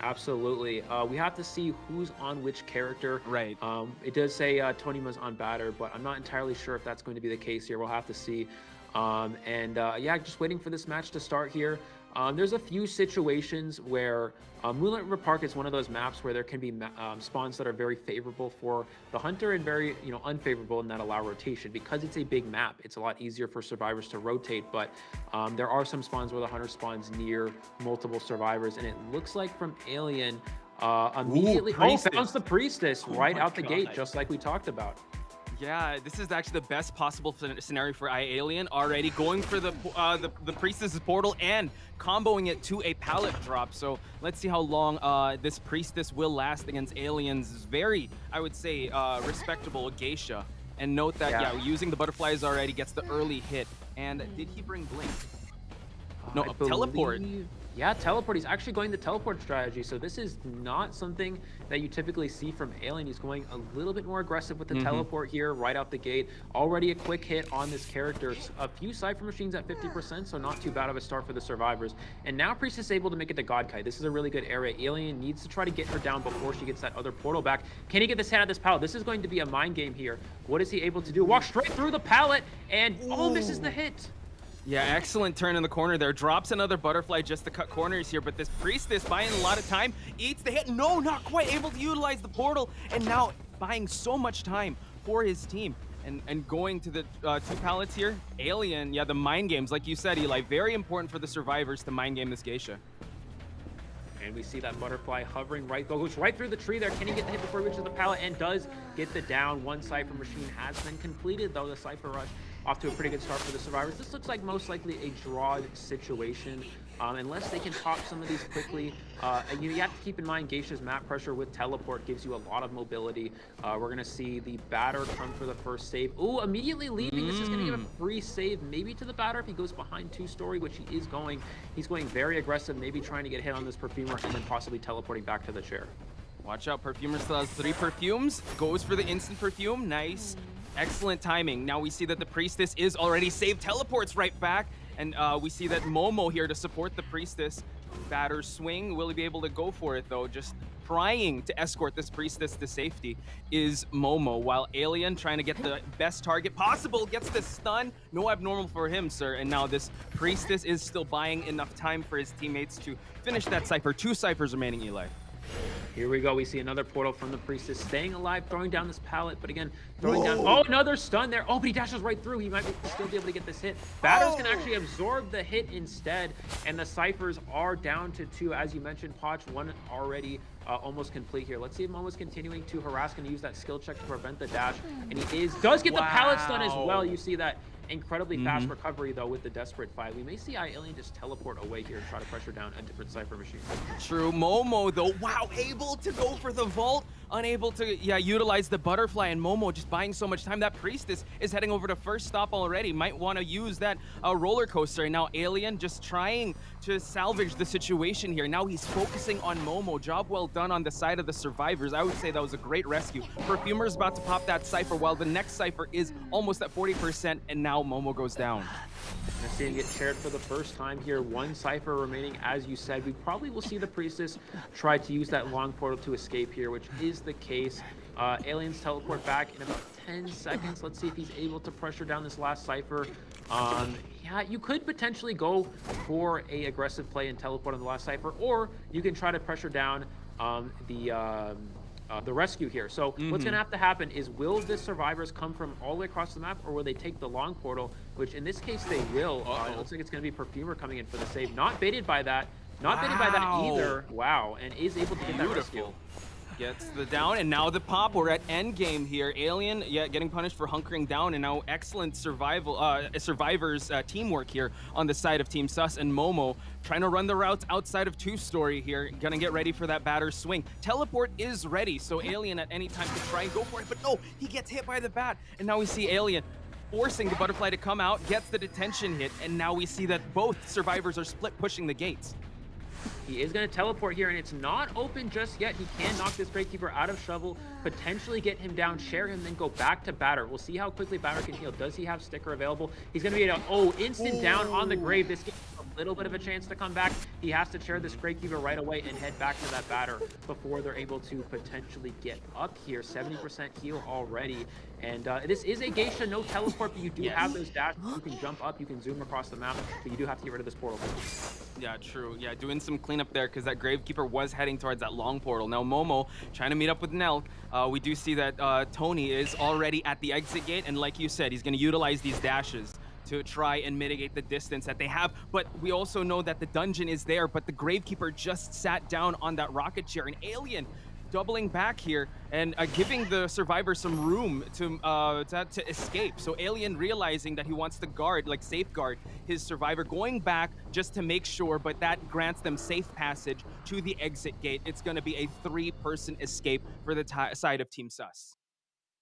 Absolutely. We have to see who's on which character. Right. It does say Tonyma's on Batter, but I'm not entirely sure if that's going to be the case here. We'll have to see. Just waiting for this match to start here. There's a few situations where Moonlit River Park is one of those maps where there can be spawns that are very favorable for the hunter and very unfavorable and that allow rotation. Because it's a big map, it's a lot easier for survivors to rotate, but there are some spawns where the hunter spawns near multiple survivors, and it looks like from Alien immediately founds the Priestess right out the gate, just like we talked about. Yeah, this is actually the best possible scenario for Alien. Already going for the Priestess's portal and comboing it to a pallet drop. So let's see how long this Priestess will last against Alien's very, I would say, respectable Geisha. And note that, using the butterflies already gets the early hit. And did he bring Blink? No, teleport. Yeah, teleport. He's actually going the teleport strategy. So this is not something that you typically see from Alien. He's going a little bit more aggressive with the teleport here right out the gate. Already a quick hit on this character. A few Cypher machines at 50%, so not too bad of a start for the survivors. And now Priest is able to make it to Godkite. This is a really good area. Alien needs to try to get her down before she gets that other portal back. Can he get this hit out of this pallet? This is going to be a mind game here. What is he able to do? Walk straight through the pallet and misses the hit. Yeah, excellent turn in the corner there. Drops another butterfly just to cut corners here, but this Priestess buying a lot of time, eats the hit. No, not quite able to utilize the portal, and now buying so much time for his team. And going to the 2 pallets here, Alien, the mind games, like you said, Eli, very important for the survivors to mind game this geisha. And we see that butterfly hovering goes right through the tree there. Can he get the hit before he reaches the pallet? And does get the down. One Cypher machine has been completed, though. The Cypher rush off to a pretty good start for the survivors. This looks like most likely a draw situation. Unless they can pop some of these quickly. You have to keep in mind Geisha's map pressure with teleport gives you a lot of mobility. We're going to see the batter come for the first save. Ooh, immediately leaving. This is going to give a free save maybe to the batter if he goes behind 2-story, which he is going. He's going very aggressive, maybe trying to get hit on this Perfumer and then possibly teleporting back to the chair. Watch out, Perfumer still has 3 perfumes. Goes for the instant perfume. Nice. Excellent timing. Now we see that the Priestess is already saved. Teleports right back. And we see that Momo here to support the Priestess. Batter swing. Will he be able to go for it, though? Just trying to escort this Priestess to safety is Momo, while Alien trying to get the best target possible. Gets the stun. No abnormal for him, sir. And now this Priestess is still buying enough time for his teammates to finish that Cypher. 2 Cyphers remaining, Eli. Here we go. We see another portal from the Priestess staying alive, throwing down this pallet, but again, throwing down. Oh, another stun there. Oh, but he dashes right through. He might still be able to get this hit. Batters can actually absorb the hit instead, and the Cyphers are down to 2. As you mentioned, Potch, 1 already almost complete here. Let's see if Momo's continuing to harass, going to use that skill check to prevent the dash, and he does get the pallet stun as well. You see that incredibly fast recovery, though, with the desperate fight. We may see Alien just teleport away here and try to pressure down a different Cypher machine. True. Momo, though, wow, able to go for the vault, unable to, utilize the butterfly, and Momo just buying so much time. That Priestess is heading over to first stop already. Might want to use that roller coaster. And now Alien just trying to salvage the situation here. Now he's focusing on Momo. Job well done on the side of the survivors. I would say that was a great rescue. Perfumer's about to pop that Cypher, while the next Cypher is almost at 40%, and now Momo goes down. We're seeing it shared for the first time here. 1 Cypher remaining, as you said. We probably will see the Priestess try to use that long portal to escape here, which is the case. Aliens teleport back in about 10 seconds. Let's see if he's able to pressure down this last Cypher. Yeah, you could potentially go for a aggressive play and teleport on the last Cypher, or you can try to pressure down the rescue here. So what's going to have to happen is, will the survivors come from all the way across the map, or will they take the long portal, which in this case they will. It looks like it's going to be Perfumer coming in for the save. Not baited by that. Not baited by that either. Wow. And is able to get that rescue. Gets the down, and now the pop. We're at end game here. Alien, getting punished for hunkering down, and now excellent survivors teamwork here on the side of Team Sus, and Momo trying to run the routes outside of 2-story here. Gonna get ready for that batter swing. Teleport is ready, so Alien at any time could try and go for it, but no, he gets hit by the bat, and now we see Alien forcing the butterfly to come out, gets the detention hit, and now we see that both survivors are split pushing the gates. He is going to teleport here, and it's not open just yet. He can knock this Gravekeeper out of Shovel, potentially get him down, share him, then go back to Batter. We'll see how quickly Batter can heal. Does he have Sticker available? He's going to be instant down on the Grave. This gives him a little bit of a chance to come back. He has to share this Gravekeeper right away and head back to that Batter before they're able to potentially get up here. 70% heal already. And this is a Geisha, no teleport, but you do have those dashes. You can jump up, you can zoom across the map, but you do have to get rid of this portal. Yeah, true. Yeah, doing some cleanup there, because that Gravekeeper was heading towards that long portal. Now Momo trying to meet up with Nell. We do see that Tony is already at the exit gate, and like you said, he's going to utilize these dashes to try and mitigate the distance that they have. But we also know that the dungeon is there, but the Gravekeeper just sat down on that rocket chair. An Alien doubling back here and giving the survivor some room to escape. So Alien realizing that he wants to safeguard his survivor, going back just to make sure, but that grants them safe passage to the exit gate. It's going to be a 3-person escape for the side of Team Sus.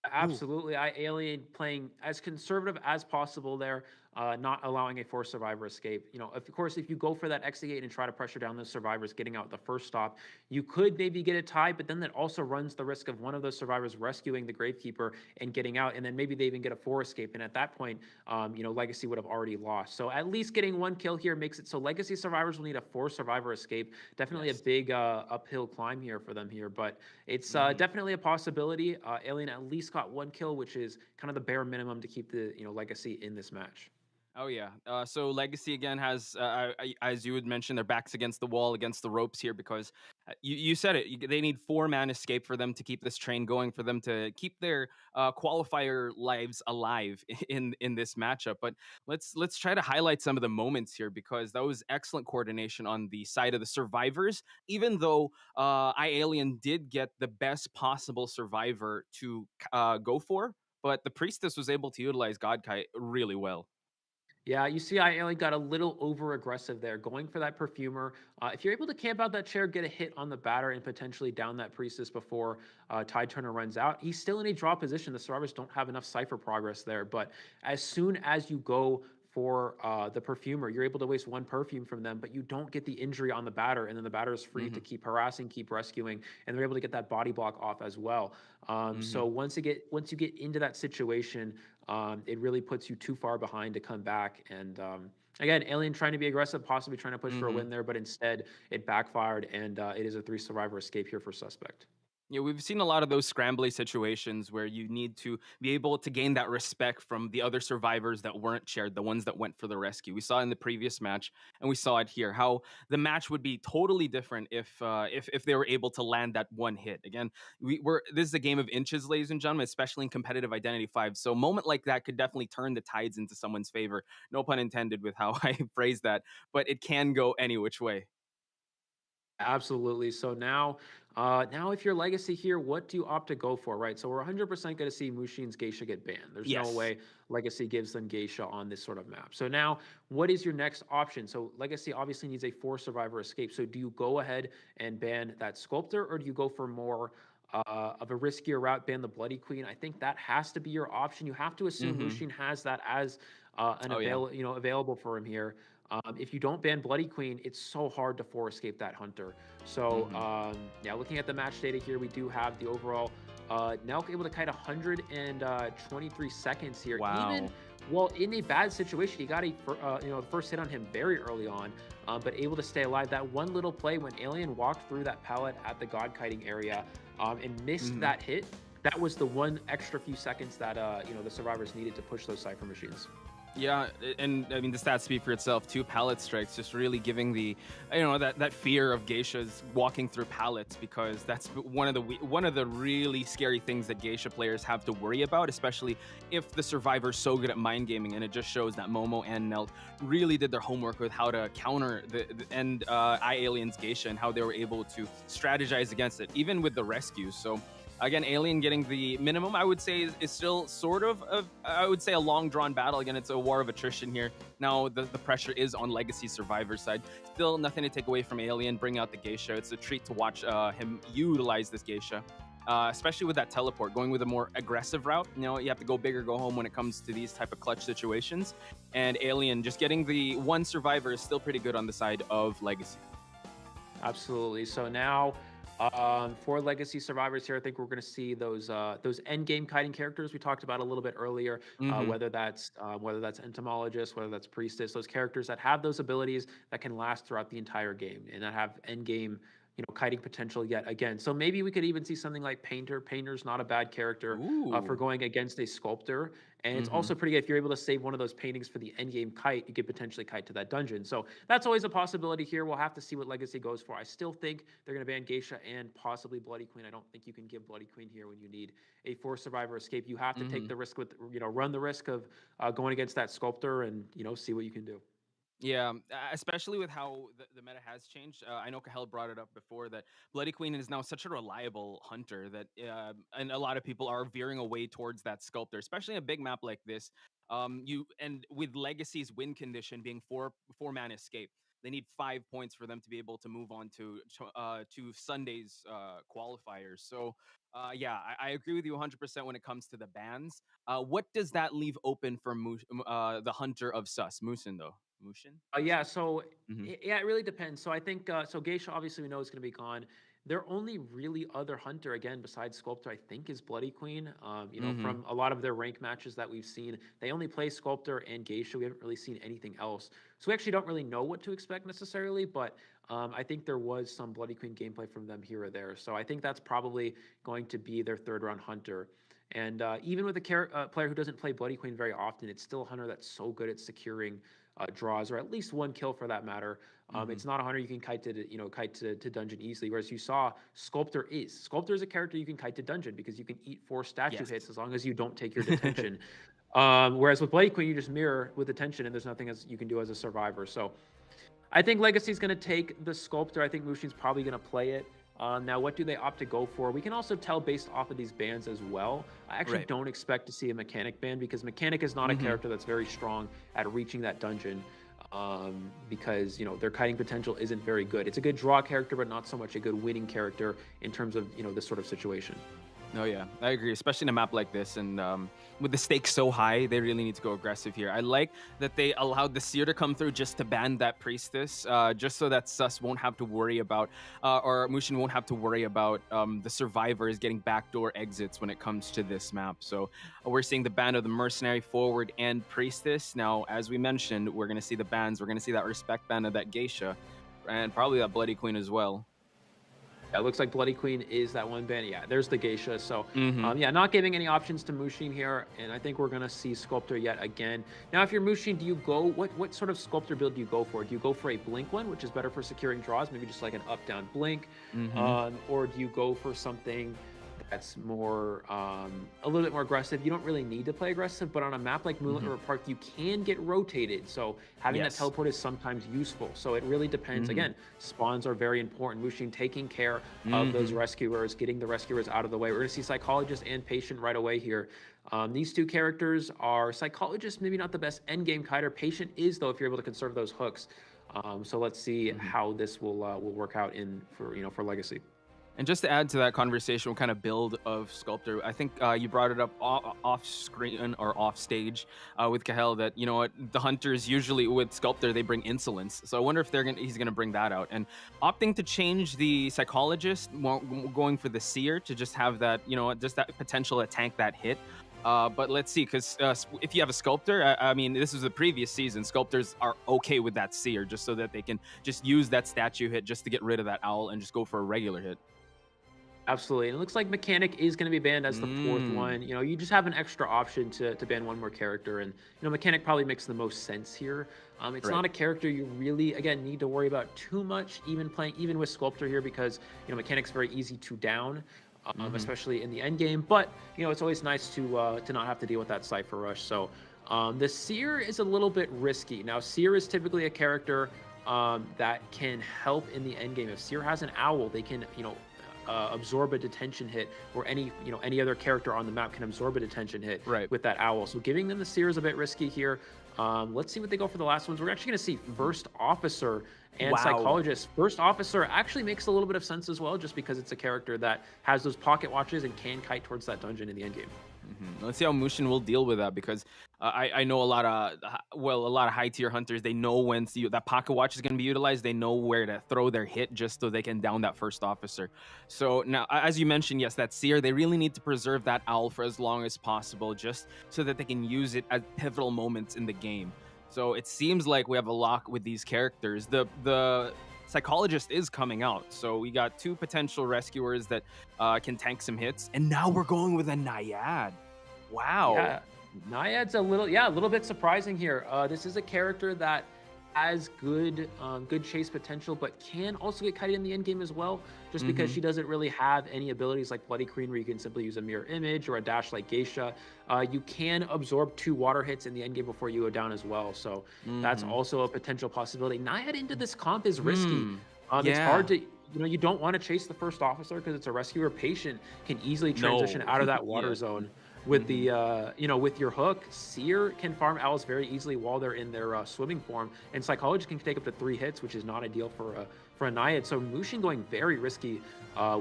Ooh. Absolutely. Alien playing as conservative as possible there, not allowing a forced survivor escape. Of course, if you go for that exit and try to pressure down those survivors getting out the first stop, you could maybe get a tie, but then that also runs the risk of one of those survivors rescuing the Gravekeeper and getting out, and then maybe they even get a four escape. And at that point, Legacy would have already lost. So at least getting one kill here makes it so Legacy survivors will need a four survivor escape. Definitely a Yes. big uphill climb here for them here, but it's Mhm. definitely a possibility. Alien at least got one kill, which is kind of the bare minimum to keep the Legacy in this match. Oh yeah. So Legacy again has, as you had mentioned, their backs against the wall, against the ropes here because you said it. They need four-man escape for them to keep this train going, for them to keep their qualifier lives alive in this matchup. But let's try to highlight some of the moments here because that was excellent coordination on the side of the survivors. Even though Alien did get the best possible survivor to go for, but the priestess was able to utilize Godkite really well. Yeah, you see, I only got a little over aggressive there, going for that perfumer. If you're able to camp out that chair, get a hit on the batter, and potentially down that priestess before Tide Turner runs out, he's still in a draw position. The survivors don't have enough cipher progress there. But as soon as you go for the perfumer, you're able to waste one perfume from them, but you don't get the injury on the batter, and then the batter is free to Mhm. keep harassing, keep rescuing, and they're able to get that body block off as well. So Mhm. once you get into that situation, it really puts you too far behind to come back. And again, Alien trying to be aggressive, possibly trying to push for a Mhm. win there, but instead it backfired, and it is a three survivor escape here for Suspect. Yeah, we've seen a lot of those scrambly situations where you need to be able to gain that respect from the other survivors that weren't shared, the ones that went for the rescue. We saw in the previous match, and we saw it here how the match would be totally different if they were able to land that one hit. Again, we're this is a game of inches, ladies and gentlemen, especially in competitive Identity 5. So a moment like that could definitely turn the tides into someone's favor. No pun intended with how I phrased that, but it can go any which way. Absolutely. So now if you're Legacy here, what do you opt to go for, right? So we're 100% going to see Mushin's Geisha get banned. There's no Yes. way Legacy gives them Geisha on this sort of map. So now, what is your next option? So Legacy obviously needs a four survivor escape. So do you go ahead and ban that Sculptor, or do you go for more of a riskier route, ban the Bloody Queen? I think that has to be your option. You have to assume Mhm. Mushin has that as Oh yeah. available for him here. If you don't ban Bloody Queen, it's so hard to four escape that Hunter. So Mhm. yeah, looking at the match data here, we do have the overall Nelk able to kite 123 seconds here. Even Wow. well, in a bad situation, he got the first hit on him very early on, but able to stay alive. That one little play when Alien walked through that pallet at the God kiting area and missed Mhm. that hit. That was the one extra few seconds that the survivors needed to push those cipher machines. Yeah, and I mean the stats speak for itself. Two pallet strikes, just really giving the, that fear of geishas walking through pallets because that's one of the really scary things that geisha players have to worry about, especially if the survivor's so good at mind gaming. And it just shows that Momo and Nelt really did their homework with how to counter I Alien's geisha and how they were able to strategize against it, even with the rescues. So again, Alien getting the minimum, I would say, is still sort of, I would say, a long drawn battle. Again, it's a war of attrition here. Now, the pressure is on Legacy Survivor's side. Still nothing to take away from Alien, bring out the Geisha. It's a treat to watch him utilize this Geisha. Especially with that teleport, going with a more aggressive route. You have to go big or go home when it comes to these type of clutch situations. And Alien just getting the one survivor is still pretty good on the side of Legacy. Absolutely. So now, for Legacy survivors here, I think we're going to see those end game kiting characters we talked about a little bit earlier. Mm-hmm. Whether that's entomologist, whether that's priestess, those characters that have those abilities that can last throughout the entire game and that have end game kiting potential yet again. So maybe we could even see something like Painter. Painter's not a bad character for Ooh. going against a sculptor. And it's Mm-hmm. also pretty good if you're able to save one of those paintings for the end game kite, you could potentially kite to that dungeon. So that's always a possibility here. We'll have to see what Legacy goes for. I still think they're going to ban Geisha and possibly Bloody Queen. I don't think you can give Bloody Queen here when you need a four survivor escape. You have to take Mm-hmm. the risk run the risk of going against that sculptor and see what you can do. Yeah, especially with how the meta has changed. I know Cahel brought it up before that Bloody Queen is now such a reliable hunter that, and a lot of people are veering away towards that sculptor, especially in a big map like this. You and with Legacy's win condition being four man escape. They need 5 points for them to be able to move on to Sunday's qualifiers. So yeah, I agree with you 100% when it comes to the bans. What does that leave open for the Hunter of Sus, Musin though? Mushin? Yeah, so Mhm. yeah, it really depends. So I think so. Geisha obviously we know is going to be gone. Their only really other hunter again besides Sculptor, I think, is Bloody Queen. You know, Mhm. from a lot of their rank matches that we've seen, they only play Sculptor and Geisha. We haven't really seen anything else, so we actually don't really know what to expect necessarily. But I think there was some Bloody Queen gameplay from them here or there. So I think that's probably going to be their third round hunter. And even with a player who doesn't play Bloody Queen very often, it's still a hunter that's so good at securing draws or at least one kill for that matter. It's not a hunter you can kite to dungeon easily. Whereas you saw Sculptor is a character you can kite to dungeon because you can eat 4 statue hits as long as you don't take your detention. Whereas with Blade Queen, you just mirror with detention and there's nothing as you can do as a survivor. So I think Legacy's going to take the Sculptor. I think Mushin's probably going to play it. Now, what do they opt to go for? We can also tell based off of these bans as well. I actually don't expect to see a Mechanic ban because Mechanic is not a character that's very strong at reaching that dungeon because, you know, their kiting potential isn't very good. It's a good draw character, but not so much a good winning character in terms of, you know, this sort of situation. Oh yeah, I agree, especially in a map like this and with the stakes so high, they really need to go aggressive here. I like that they allowed the Seer to come through just to ban that Priestess, just so that Sus won't have to worry about, or Mushin won't have to worry about the survivors getting backdoor exits when it comes to this map. So we're seeing the ban of the Mercenary, Forward, and Priestess. Now, as we mentioned, we're going to see the bans. We're going to see that Respect ban of that Geisha, and probably that Bloody Queen as well. Yeah, it looks like Bloody Queen is that one ban. Yeah, there's the Geisha. So, yeah, not giving any options to Mushin here. And I think we're going to see Sculptor yet again. Now, if you're Mushin, do you go, what sort of Sculptor build do you go for? Do you go for a Blink one, which is better for securing draws, maybe just like an up-down Blink? Or do you go for something that's more, a little bit more aggressive? You don't really need to play aggressive, but on a map like Moonlit River Park, you can get rotated. So having that teleport is sometimes useful. So it really depends. Again, spawns are very important. Mushin taking care of those rescuers, getting the rescuers out of the way. We're going to see Psychologist and Patient right away here. These two characters are Psychologist, maybe not the best endgame kiter. Patient is, though, if you're able to conserve those hooks. So let's see how this will work out for Legacy. And just to add to that conversation, what kind of build of Sculptor, I think you brought it up off screen or off stage with Kahel that, you know what, the hunters usually with Sculptor, they bring insolence. So I wonder if he's going to bring that out. And opting to change the Psychologist, going for the Seer to just have that, you know, just that potential to tank that hit. But let's see, because if you have a Sculptor, I mean, this is the previous season, Sculptors are okay with that Seer just so that they can just use that statue hit just to get rid of that owl and just go for a regular hit. Absolutely. And it looks like Mechanic is going to be banned as the fourth one. You know, you just have an extra option to ban one more character. And, you know, Mechanic probably makes the most sense here. It's not a character you really, again, need to worry about too much, even with Sculptor here, because, you know, Mechanic's very easy to down, especially in the end game. But, you know, it's always nice to not have to deal with that Cypher Rush. So the Seer is a little bit risky. Now, Seer is typically a character that can help in the end game. If Seer has an owl, they can, you know, absorb a detention hit, or any other character on the map can absorb a detention hit with that owl. So giving them the Seer is a bit risky here. Let's see what they go for the last ones. We're actually going to see First Officer and Psychologist. First Officer actually makes a little bit of sense as well, just because it's a character that has those pocket watches and can kite towards that dungeon in the end game. Let's see how Mushin will deal with that, because I know a lot of high tier hunters, they know when that pocket watch is going to be utilized. They know where to throw their hit just so they can down that First Officer. So now, as you mentioned, yes, that Seer, they really need to preserve that owl for as long as possible, just so that they can use it at pivotal moments in the game. So it seems like we have a lock with these characters. The Psychologist is coming out, so we got two potential rescuers that can tank some hits, and now we're going with a Naiad. Wow. Yeah, Naiad's a little bit surprising here. This is a character that has good chase potential, but can also get kited in the end game as well, just because she doesn't really have any abilities like Bloody Queen, where you can simply use a mirror image, or a dash like Geisha. You can absorb 2 water hits in the end game before you go down as well, so that's also a potential possibility. Naiad into this comp is risky. It's hard to, you don't want to chase the First Officer because it's a rescuer. Patient can easily transition out of that water zone. with the with your hook, Seer can farm owls very easily while they're in their swimming form, and Psychologist can take up to 3 hits, which is not ideal for a Naiad. So Mushin going very risky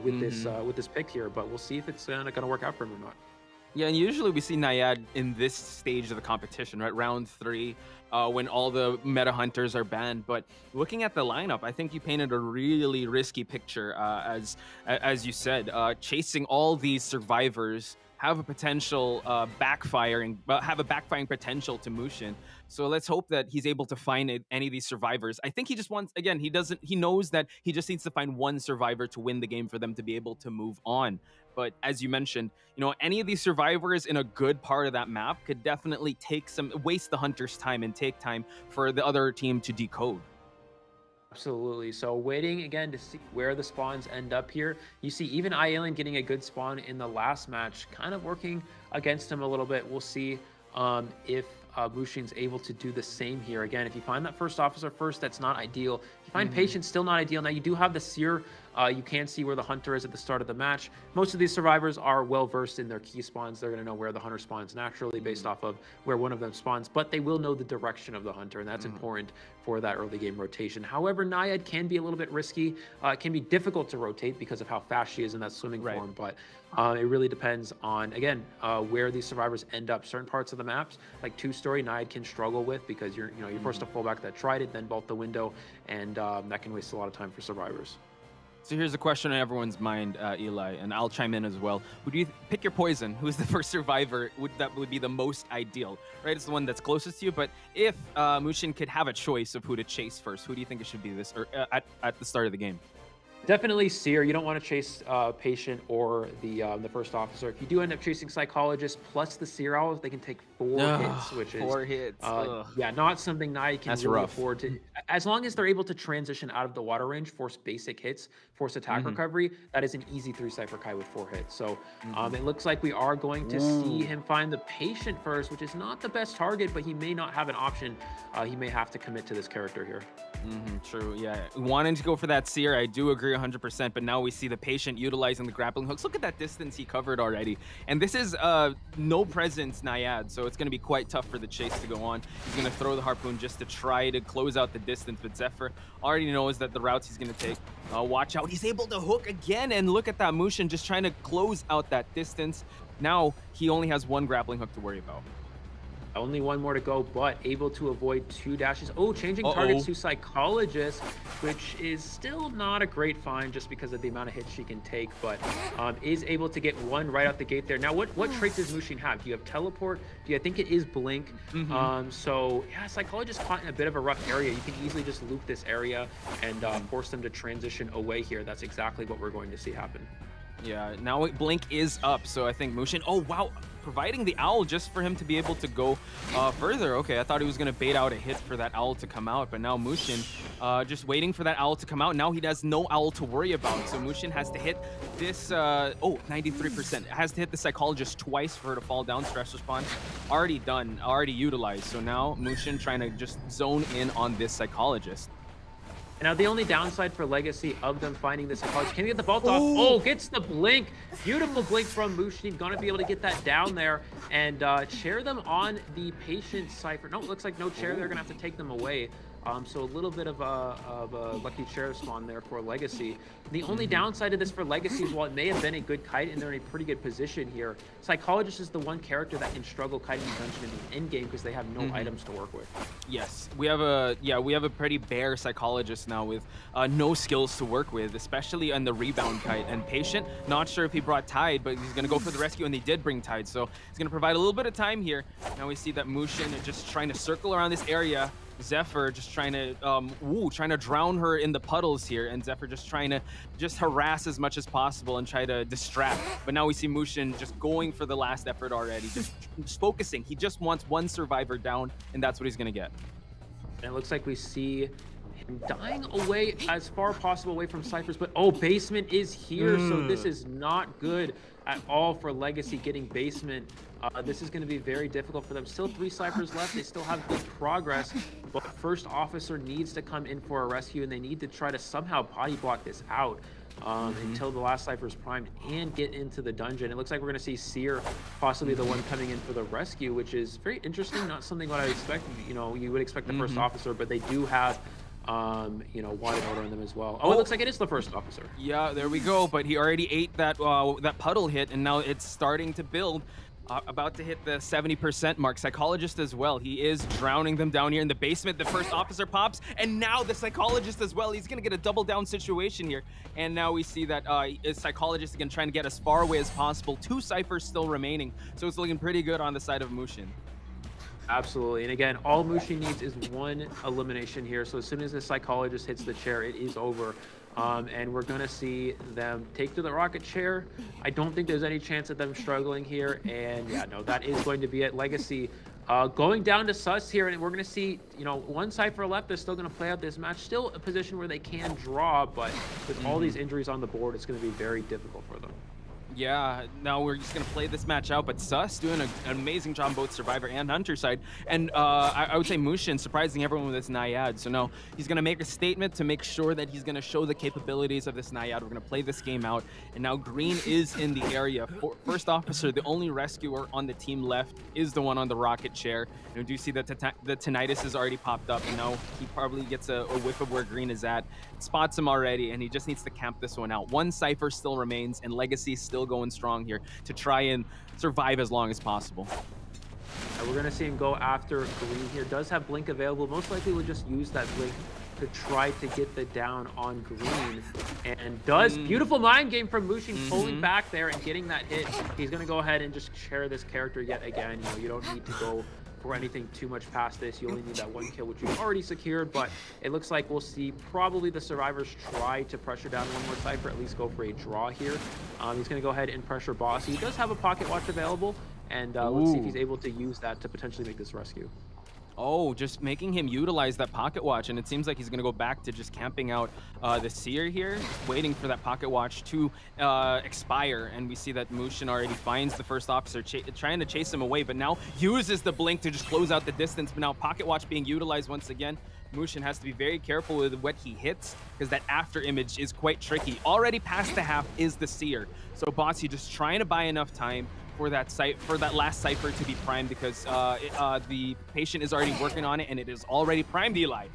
with this pick here, but we'll see if it's going to work out for him or not. Yeah, and usually we see Naiad in this stage of the competition, right? Round 3, when all the meta hunters are banned. But looking at the lineup, I think you painted a really risky picture, as you said, chasing all these survivors have a potential backfiring potential to Mushin. So let's hope that he's able to find any of these survivors. I think he just wants, again, he knows that he just needs to find one survivor to win the game for them to be able to move on. But as you mentioned, any of these survivors in a good part of that map could definitely waste the hunter's time and take time for the other team to decode. Absolutely. So waiting again to see where the spawns end up here. You see even iAlien getting a good spawn in the last match, kind of working against him a little bit. We'll see if Mushin's able to do the same here. Again, if you find that first officer first, that's not ideal. If you find Patient, still not ideal. Now you do have the Seer. You can see where the hunter is at the start of the match. Most of these survivors are well versed in their key spawns. They're going to know where the hunter spawns naturally based off of where one of them spawns, but they will know the direction of the hunter, and that's important for that early game rotation. However, Naiad can be a little bit risky. It can be difficult to rotate because of how fast she is in that swimming form, but it really depends on, again, where these survivors end up. Certain parts of the maps, like 2-story, Naiad can struggle with because you're forced to fall back that Trident, then bolt the window, and that can waste a lot of time for survivors. So here's a question on everyone's mind, Eli, and I'll chime in as well. Would you pick your poison? Who's the first survivor that would be the most ideal, right? It's the one that's closest to you, but if Mushin could have a choice of who to chase first, who do you think it should be at the start of the game? Definitely Seer. You don't want to chase Patient or the first officer. If you do end up chasing Psychologist plus the Seer Owls, they can take 4 hits, which is 4 hits. Not something Naiad can really afford to. As long as they're able to transition out of the water range, force basic hits, force attack recovery, that is an easy 3 Cypher Kai with 4 hits. So it looks like we are going to see him find the Patient first, which is not the best target, but he may not have an option. He may have to commit to this character here. True, yeah. Wanting to go for that Seer, I do agree 100%, but now we see the Patient utilizing the grappling hooks. Look at that distance he covered already. And this is no presence Naiad, so it's going to be quite tough for the chase to go on. He's going to throw the harpoon just to try to close out the distance, but Zephyr already knows that the routes he's going to take. Watch out, he's able to hook again, and look at that Mushin just trying to close out that distance. Now he only has 1 grappling hook to worry about. Only 1 more to go, but able to avoid 2 dashes. Oh, changing targets to Psychologist, which is still not a great find just because of the amount of hits she can take, but is able to get 1 right out the gate there. Now, what trait does Mushin have? Do you have Teleport? I think it is Blink. So, yeah, Psychologist caught in a bit of a rough area. You can easily just loop this area and force them to transition away here. That's exactly what we're going to see happen. Yeah, now Blink is up, so I think Mushin, oh wow, providing the owl just for him to be able to go further. Okay, I thought he was going to bait out a hit for that owl to come out, but now Mushin just waiting for that owl to come out. Now he has no owl to worry about, so Mushin has to hit this, 93%. Has to hit the Psychologist twice for her to fall down. Stress response already done, already utilized, so now Mushin trying to just zone in on this Psychologist. Now, the only downside for Legacy of them finding this Psychologist, can he get the bolt off? Oh, gets the blink. Beautiful blink from Mushin. Gonna be able to get that down there and chair them on the Patient Cypher. No, looks like no chair. They're gonna have to take them away. So a little bit of a lucky chair spawn there for Legacy. The only downside of this for Legacy is while it may have been a good kite and they're in a pretty good position here, Psychologist is the one character that can struggle kiting the dungeon in the end game because they have no items to work with. Yes, we have a pretty bare Psychologist now with no skills to work with, especially on the rebound kite. And Patient, not sure if he brought Tide, but he's gonna go for the rescue, and they did bring Tide, so he's gonna provide a little bit of time here. Now we see that Mushin is just trying to circle around this area. Zephyr just trying to drown her in the puddles here, and Zephyr just trying to harass as much as possible and try to distract. But now we see Mushin just going for the last effort already, just focusing. He just wants 1 survivor down, and that's what he's gonna get. And it looks like we see him dying away as far possible away from Cyphers, but Basement is here, so this is not good at all for Legacy getting Basement. This is going to be very difficult for them. Still 3 Cyphers left. They still have good progress, but first officer needs to come in for a rescue, and they need to try to somehow body block this out. until the last Cypher is primed and get into the dungeon. It looks like we're going to see Seer possibly the one coming in for the rescue, which is very interesting. Not something what I expect. You know, you would expect the first officer, but they do have wanted order on them as well. Oh, it looks like it is the first officer. Yeah, there we go. But he already ate that puddle hit, and now it's starting to build. About to hit the 70% mark. Psychologist as well. He is drowning them down here in the basement. The first officer pops, and now the psychologist as well. He's gonna get a double down situation here. And now we see that psychologist again trying to get as far away as possible. 2 ciphers still remaining, so it's looking pretty good on the side of Mushin. Absolutely. And again, all Mushi needs is one elimination here. So as soon as the psychologist hits the chair, it is over. And we're going to see them take to the rocket chair. I don't think there's any chance of them struggling here. And yeah, no, that is going to be it. Legacy going down to Sus here. And we're going to see, one Cypher left that's still going to play out this match. Still a position where they can draw, but with all these injuries on the board, it's going to be very difficult for them. Yeah, now we're just going to play this match out, but Sus doing an amazing job on both Survivor and Hunter side. And I would say Mushin surprising everyone with this Naiad. So no, he's going to make a statement to make sure that he's going to show the capabilities of this Naiad. We're going to play this game out. And now Green is in the area. First officer, the only rescuer on the team left is the one on the rocket chair. And we do see that the tinnitus has already popped up. And now he probably gets a whiff of where Green is at. Spots him already, and he just needs to camp this one out. One Cypher still remains, and Legacy still going strong here to try and survive as long as possible. We're going to see him go after Green here. Does have Blink available. Most likely will just use that Blink to try to get the down on Green. And does beautiful mind game from Mushin pulling back there and getting that hit. He's going to go ahead and just share this character yet again. You don't need to go for anything too much past this. You only need that 1 kill, which you've already secured, but it looks like we'll see probably the survivors try to pressure down one more Cypher, at least go for a draw here. He's going to go ahead and pressure Boss. He does have a pocket watch available, and let's see if he's able to use that to potentially make this rescue. Oh, just making him utilize that pocket watch, and it seems like he's going to go back to just camping out the Seer here, just waiting for that pocket watch to expire. And we see that Mushin already finds the first officer, trying to chase him away, but now uses the blink to just close out the distance. But now pocket watch being utilized once again. Mushin has to be very careful with what he hits, because that after image is quite tricky. Already past the half is the Seer, so Bossy just trying to buy enough time for that last Cypher to be primed, because the patient is already working on it, and it is already primed, Eli.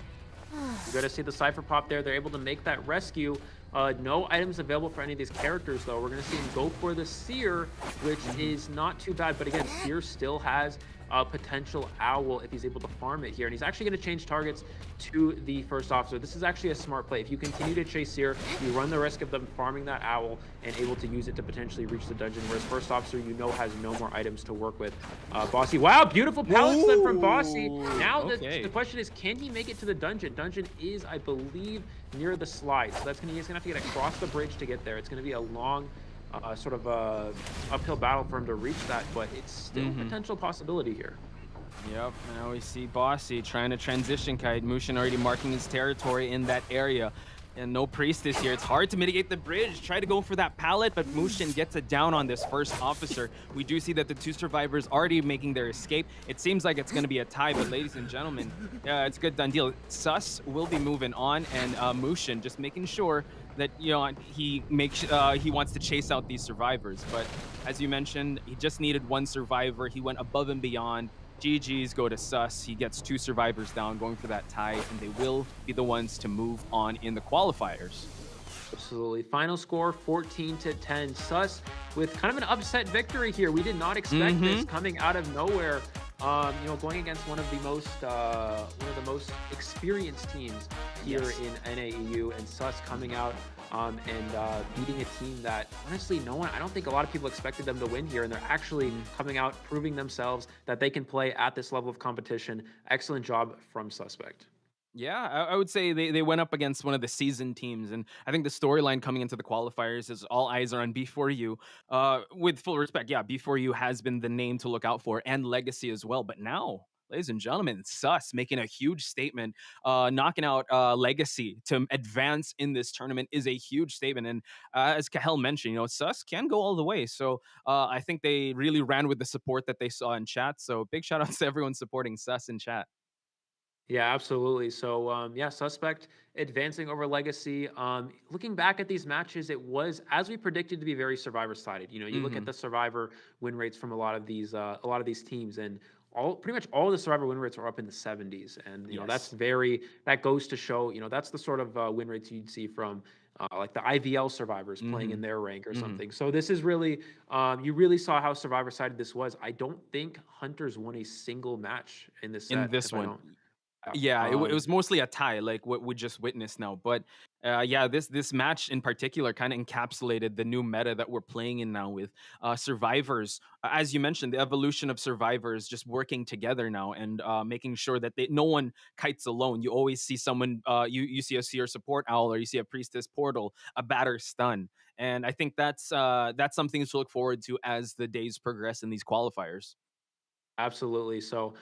You got to see the Cypher pop there. They're able to make that rescue. No items available for any of these characters, though. We're going to see him go for the Seer, which is not too bad. But again, Seer still has potential Owl if he's able to farm it here. And he's actually going to change targets to the first officer. This is actually a smart play. If you continue to chase Seer, you run the risk of them farming that Owl and able to use it to potentially reach the dungeon, whereas first officer, has no more items to work with. Bossy, wow, beautiful pallet slip from Bossy. Now the question is, can he make it to the dungeon? Dungeon is, I believe, near the slide. So he's going to have to get across the bridge to get there. It's going to be a long sort of uphill battle for him to reach that, but it's still a potential possibility here. Yep, now we see Bossy trying to transition kite. Mushin already marking his territory in that area. And no Priestess here. It's hard to mitigate the bridge. Try to go for that pallet, but Mushin gets it down on this first officer. We do see that the 2 survivors already making their escape. It seems like it's going to be a tie, but ladies and gentlemen, it's a good done deal. Sus will be moving on, and Mushin just making sure that he wants to chase out these survivors. But as you mentioned, he just needed 1 survivor. He went above and beyond. GG's go to Sus. He gets 2 survivors down, going for that tie, and they will be the ones to move on in the qualifiers. Absolutely. Final score 14-10. Sus with kind of an upset victory here. We did not expect this coming out of nowhere. Going against one of the most experienced teams here in NAEU, and Sus coming out and beating a team that honestly I don't think a lot of people expected them to win here, and they're actually coming out proving themselves that they can play at this level of competition. Excellent job from Suspect. Yeah, I would say they went up against one of the seasoned teams, and I think the storyline coming into the qualifiers is all eyes are on B4U. With full respect, B4U has been the name to look out for, and Legacy as well. But now, ladies and gentlemen, Sus making a huge statement, knocking out Legacy to advance in this tournament is a huge statement. And as Kahel mentioned, Sus can go all the way. So I think they really ran with the support that they saw in chat. So big shout outs to everyone supporting Sus in chat. Yeah, absolutely. So, yeah, Suspect advancing over Legacy. Looking back at these matches, it was as we predicted to be very Survivor sided. You know, you look at Hmm. the Survivor win rates from a lot of these teams, and pretty much all the Survivor win rates are up in the 70s, and Yes. that goes to show that's the sort of win rates you'd see from. Like the IVL survivors playing in Hmm. their rank or Hmm. something. So this is really, you really saw how survivor sided this was. I don't think Hunters won a single match in this In set, this if I one. don't. Yeah. Yeah, it was mostly a tie, like what we just witnessed now. But yeah, this match in particular kind of encapsulated the new meta that we're playing in now with survivors. As you mentioned, the evolution of survivors just working together now and making sure that no one kites alone. You always see someone. You see a seer support owl, or you see a priestess portal, a batter stun, and I think that's something to look forward to as the days progress in these qualifiers. Absolutely. So,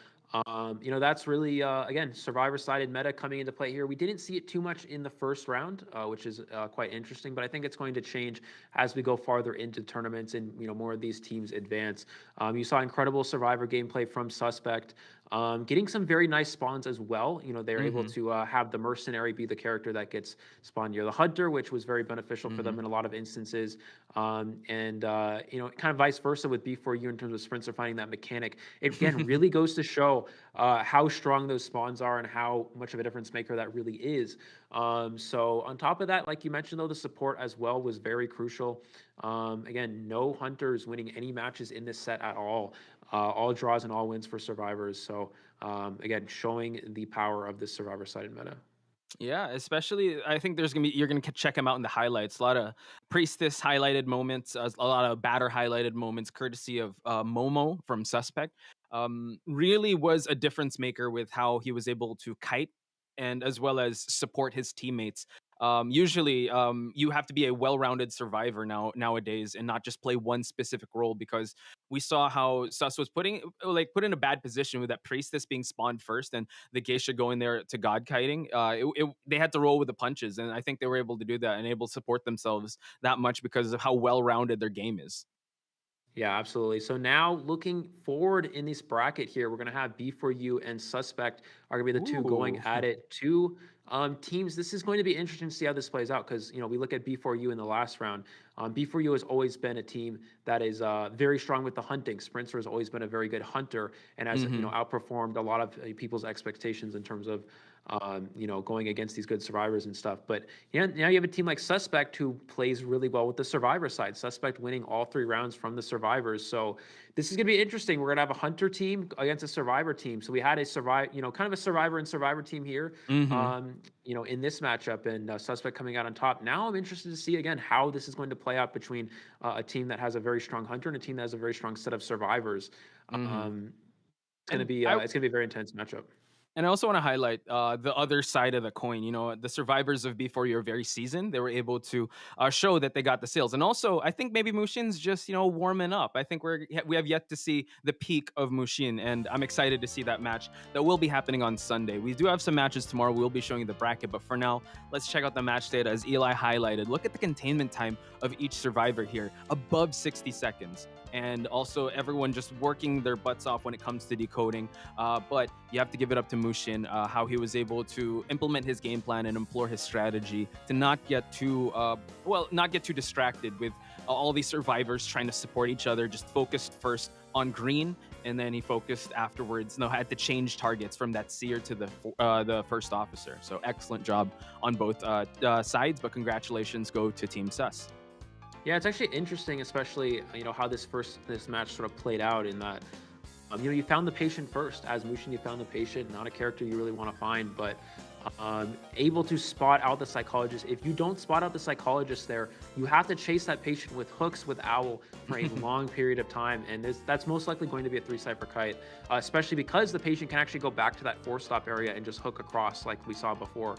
that's really again survivor-sided meta coming into play here. We didn't see it too much in the first round, which is quite interesting. But I think it's going to change as we go farther into tournaments and more of these teams advance. You saw incredible survivor gameplay from Suspect, getting some very nice spawns as well. They're able Hmm. to have the mercenary be the character that gets spawned near the hunter, which was very beneficial for Hmm. them in a lot of instances. And kind of vice versa with B4U in terms of sprints are finding that mechanic. It again really goes to show how strong those spawns are and how much of a difference maker that really is. So on top of that, like you mentioned, though, the support as well was very crucial. Again, no hunters winning any matches in this set at all draws and all wins for survivors. So again, showing the power of this survivor sided meta. Yeah, especially I think you're gonna check him out in the highlights. A lot of priestess highlighted moments, a lot of batter highlighted moments, courtesy of Momo from Suspect. Really was a difference maker with how he was able to kite and as well as support his teammates. Usually, you have to be a well-rounded survivor nowadays and not just play one specific role because we saw how Sus was put in a bad position with that priestess being spawned first and the geisha going there to god kiting. They had to roll with the punches, and I think they were able to do that and able to support themselves that much because of how well rounded their game is. Yeah, absolutely. So now looking forward in this bracket here, we're going to have B4U and Suspect are going to be the two going Ooh. at it. Two teams. This is going to be interesting to see how this plays out because, we look at B4U in the last round. B4U has always been a team that is very strong with the hunting. Sprinter has always been a very good hunter and has, Hmm. outperformed a lot of people's expectations in terms of, going against these good survivors and stuff. But yeah, now you have a team like Suspect who plays really well with the survivor side. Suspect winning all 3 rounds from the survivors. So this is going to be interesting. We're going to have a hunter team against a survivor team. So we had kind of a survivor and survivor team here, Hmm. in this matchup, and Suspect coming out on top. Now I'm interested to see again how this is going to play out between a team that has a very strong hunter and a team that has a very strong set of survivors. Hmm. Um, And it's gonna be a very intense matchup. I also want to highlight the other side of the coin. The survivors of B4 are very seasoned. They were able to show that they got the sales, and also I think maybe Mushin's just warming up. I think we have yet to see the peak of Mushin, and I'm excited to see that match that will be happening on Sunday. We do have some matches tomorrow. We'll be showing you the bracket, but for now, let's check out the match data as Eli highlighted. Look at the containment time of each survivor here, above 60 seconds. And also everyone just working their butts off when it comes to decoding. But you have to give it up to Mushin, how he was able to implement his game plan and employ his strategy to not get too distracted with all these survivors trying to support each other. Just focused first on green, and then he focused afterwards. No, had to change targets from that seer to the first officer. So excellent job on both sides. But congratulations go to Team Sus. Yeah, it's actually interesting, especially how this match sort of played out in that you found the patient first. As Mushin, you found the patient, not a character you really want to find, but able to spot out the psychologist. If you don't spot out the psychologist there, you have to chase that patient with hooks with Owl for a long period of time, and that's most likely going to be a 3-cipher kite, especially because the patient can actually go back to that 4-stop area and just hook across like we saw before.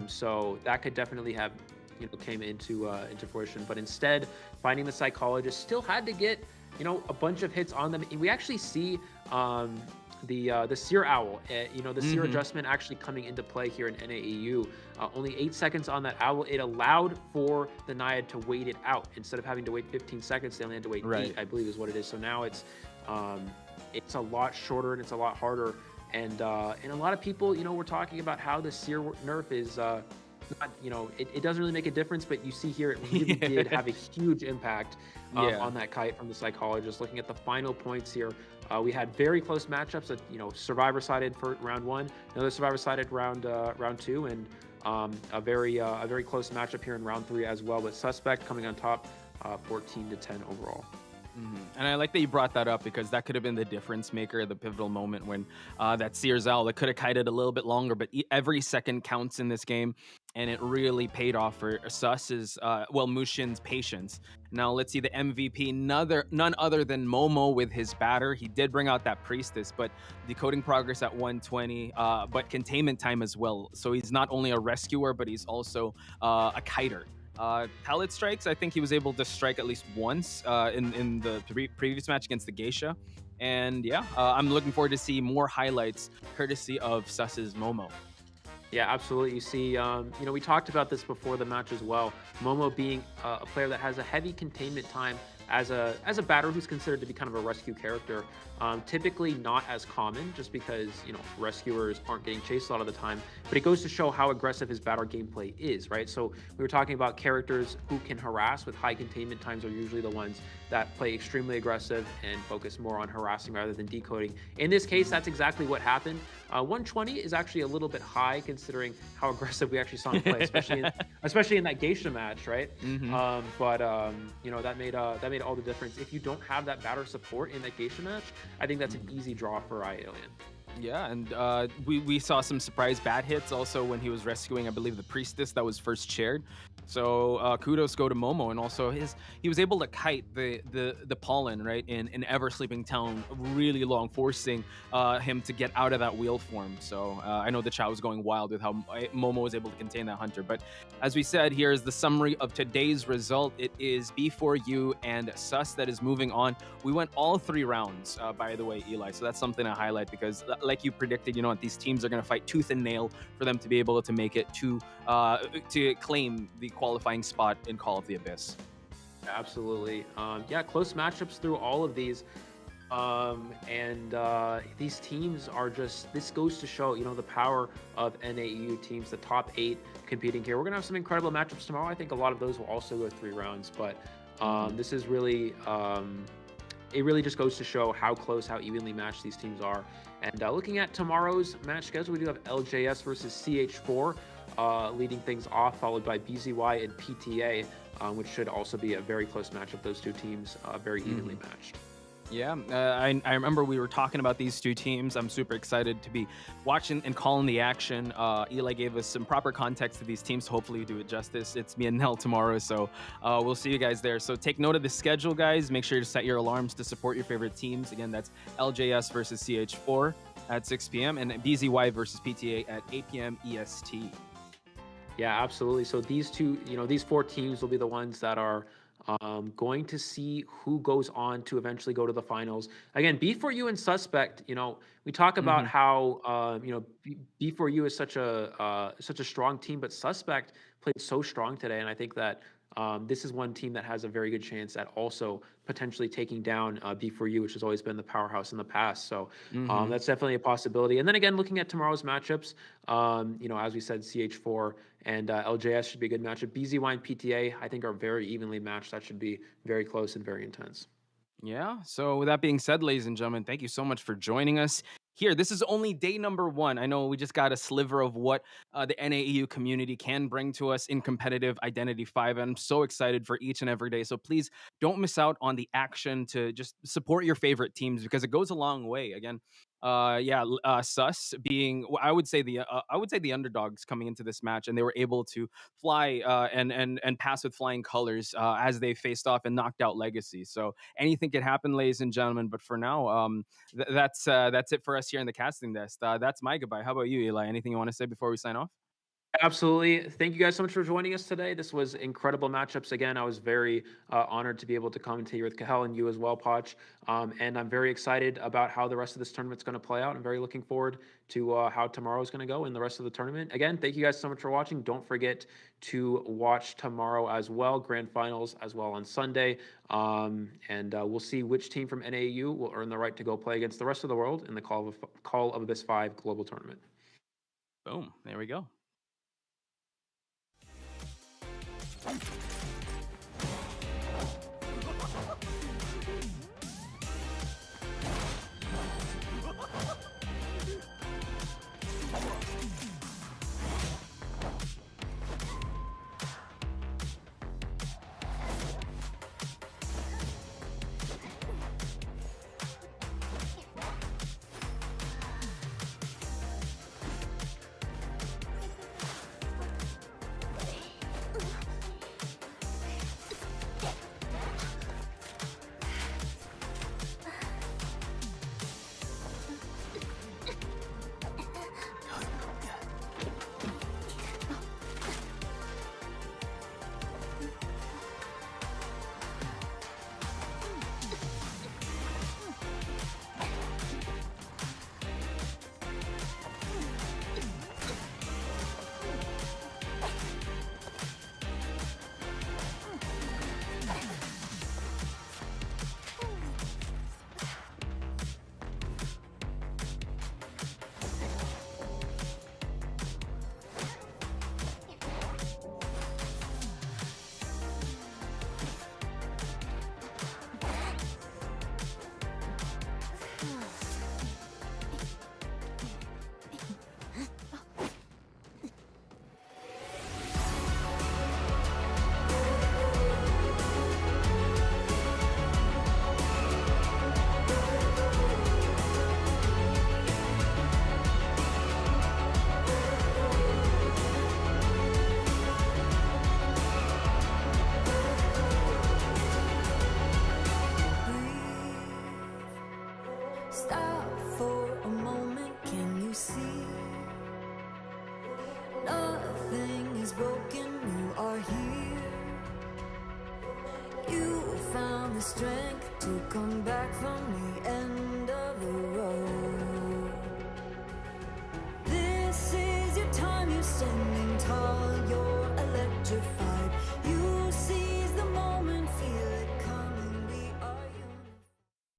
So that could definitely have came into fruition, but instead finding the psychologist still had to get a bunch of hits on them. And we actually see the seer owl, the seer adjustment actually coming into play here in NAEU. Only 8 seconds on that owl. It allowed for the Naiad to wait it out instead of having to wait 15 seconds. They only had to wait 8, I believe is what it is. So now it's a lot shorter and it's a lot harder. And a lot of people, were talking about how the Seer nerf is not, it doesn't really make a difference, but you see here it really did have a huge impact on that kite from the psychologist. Looking at the final points here, we had very close matchups. That Survivor sided for round one, another Survivor sided round two, and a very close matchup here in round three as well. But Suspect coming on top, 14-10 overall. And I like that you brought that up because that could have been the difference maker, the pivotal moment when that Sears owl that could have kited a little bit longer, but every second counts in this game, and it really paid off for Sus's, Mushin's patience. Now let's see the MVP, none other than Momo with his batter. He did bring out that Priestess, but decoding progress at 120, but containment time as well. So he's not only a rescuer, but he's also a kiter. Pallet strikes, I think he was able to strike at least once in the previous match against the Geisha. And yeah, I'm looking forward to see more highlights courtesy of Sus's Momo. Yeah, absolutely. You see, we talked about this before the match as well. Momo being a player that has a heavy containment time as a batter who's considered to be kind of a rescue character. Typically not as common just because, rescuers aren't getting chased a lot of the time, but it goes to show how aggressive his batter gameplay is, right? So we were talking about characters who can harass with high containment times are usually the ones that play extremely aggressive and focus more on harassing rather than decoding. In this case, that's exactly what happened. 120 is actually a little bit high considering how aggressive we actually saw him play, especially in that Geisha match, right? But that made all the difference. If you don't have that batter support in that Geisha match, I think that's an easy draw for iAlien. Yeah, and we saw some surprise bat hits also when he was rescuing, I believe, the Priestess that was first shared. So kudos go to Momo, and also he was able to kite the pollen right in Ever Sleeping Town really long, forcing him to get out of that wheel form. So I know the chat was going wild with how Momo was able to contain that hunter. But as we said, here is the summary of today's result. It is B4U and Sus that is moving on. We went all 3 rounds, by the way, Eli. So that's something to highlight because, like you predicted, these teams are going to fight tooth and nail for them to be able to make it to claim the qualifying spot in Call of the Abyss. Absolutely. Close matchups through all of these. These teams are just, this goes to show, the power of NAEU teams, the top 8 competing here. We're going to have some incredible matchups tomorrow. I think a lot of those will also go 3 rounds, but this is really, it really just goes to show how close, how evenly matched these teams are. And looking at tomorrow's match schedule, we do have LJS versus CH4 leading things off, followed by BZY and PTA, which should also be a very close matchup. Those 2 teams very evenly matched. Yeah, I remember we were talking about these 2 teams. I'm super excited to be watching and calling the action. Eli gave us some proper context to these teams. Hopefully we do it justice. It's me and Nell tomorrow, so we'll see you guys there. So take note of the schedule, guys. Make sure to set your alarms to support your favorite teams. Again, that's LJS versus CH4 at 6 p.m. and BZY versus PTA at 8 p.m. EST. Yeah, absolutely. So these 4 teams will be the ones that are going to see who goes on to eventually go to the finals. Again, B4U and Suspect, we talk about how, B4U is such a strong team, but Suspect played so strong today. And I think that this is one team that has a very good chance at also potentially taking down B4U, which has always been the powerhouse in the past. So that's definitely a possibility. And then again, looking at tomorrow's matchups, as we said, CH4 and LJS should be a good matchup. BZY and PTA, I think, are very evenly matched. That should be very close and very intense. Yeah. So with that being said, ladies and gentlemen, thank you so much for joining us here. This is only day number 1. I know we just got a sliver of what the NAEU community can bring to us in competitive Identity 5. And I'm so excited for each and every day. So please don't miss out on the action to just support your favorite teams because it goes a long way. Again, Sus being, I would say the underdogs coming into this match, and they were able to fly and pass with flying colors as they faced off and knocked out Legacy. So anything could happen, ladies and gentlemen. But for now, that's it for us here in the casting desk. That's my goodbye. How about you, Eli? Anything you want to say before we sign off? Absolutely. Thank you guys so much for joining us today. This was incredible matchups. Again, I was very honored to be able to commentate here with Kahel and you as well, Poch. And I'm very excited about how the rest of this tournament's going to play out. I'm very looking forward to how tomorrow is going to go in the rest of the tournament. Again, thank you guys so much for watching. Don't forget to watch tomorrow as well, grand finals as well on Sunday. And we'll see which team from NAU will earn the right to go play against the rest of the world in the Call of Abyss 5 global tournament. Boom. There we go. Stop for a moment, can you see? Nothing is broken, you are here. You found the strength to come back from the end of the road. This is your time, you stand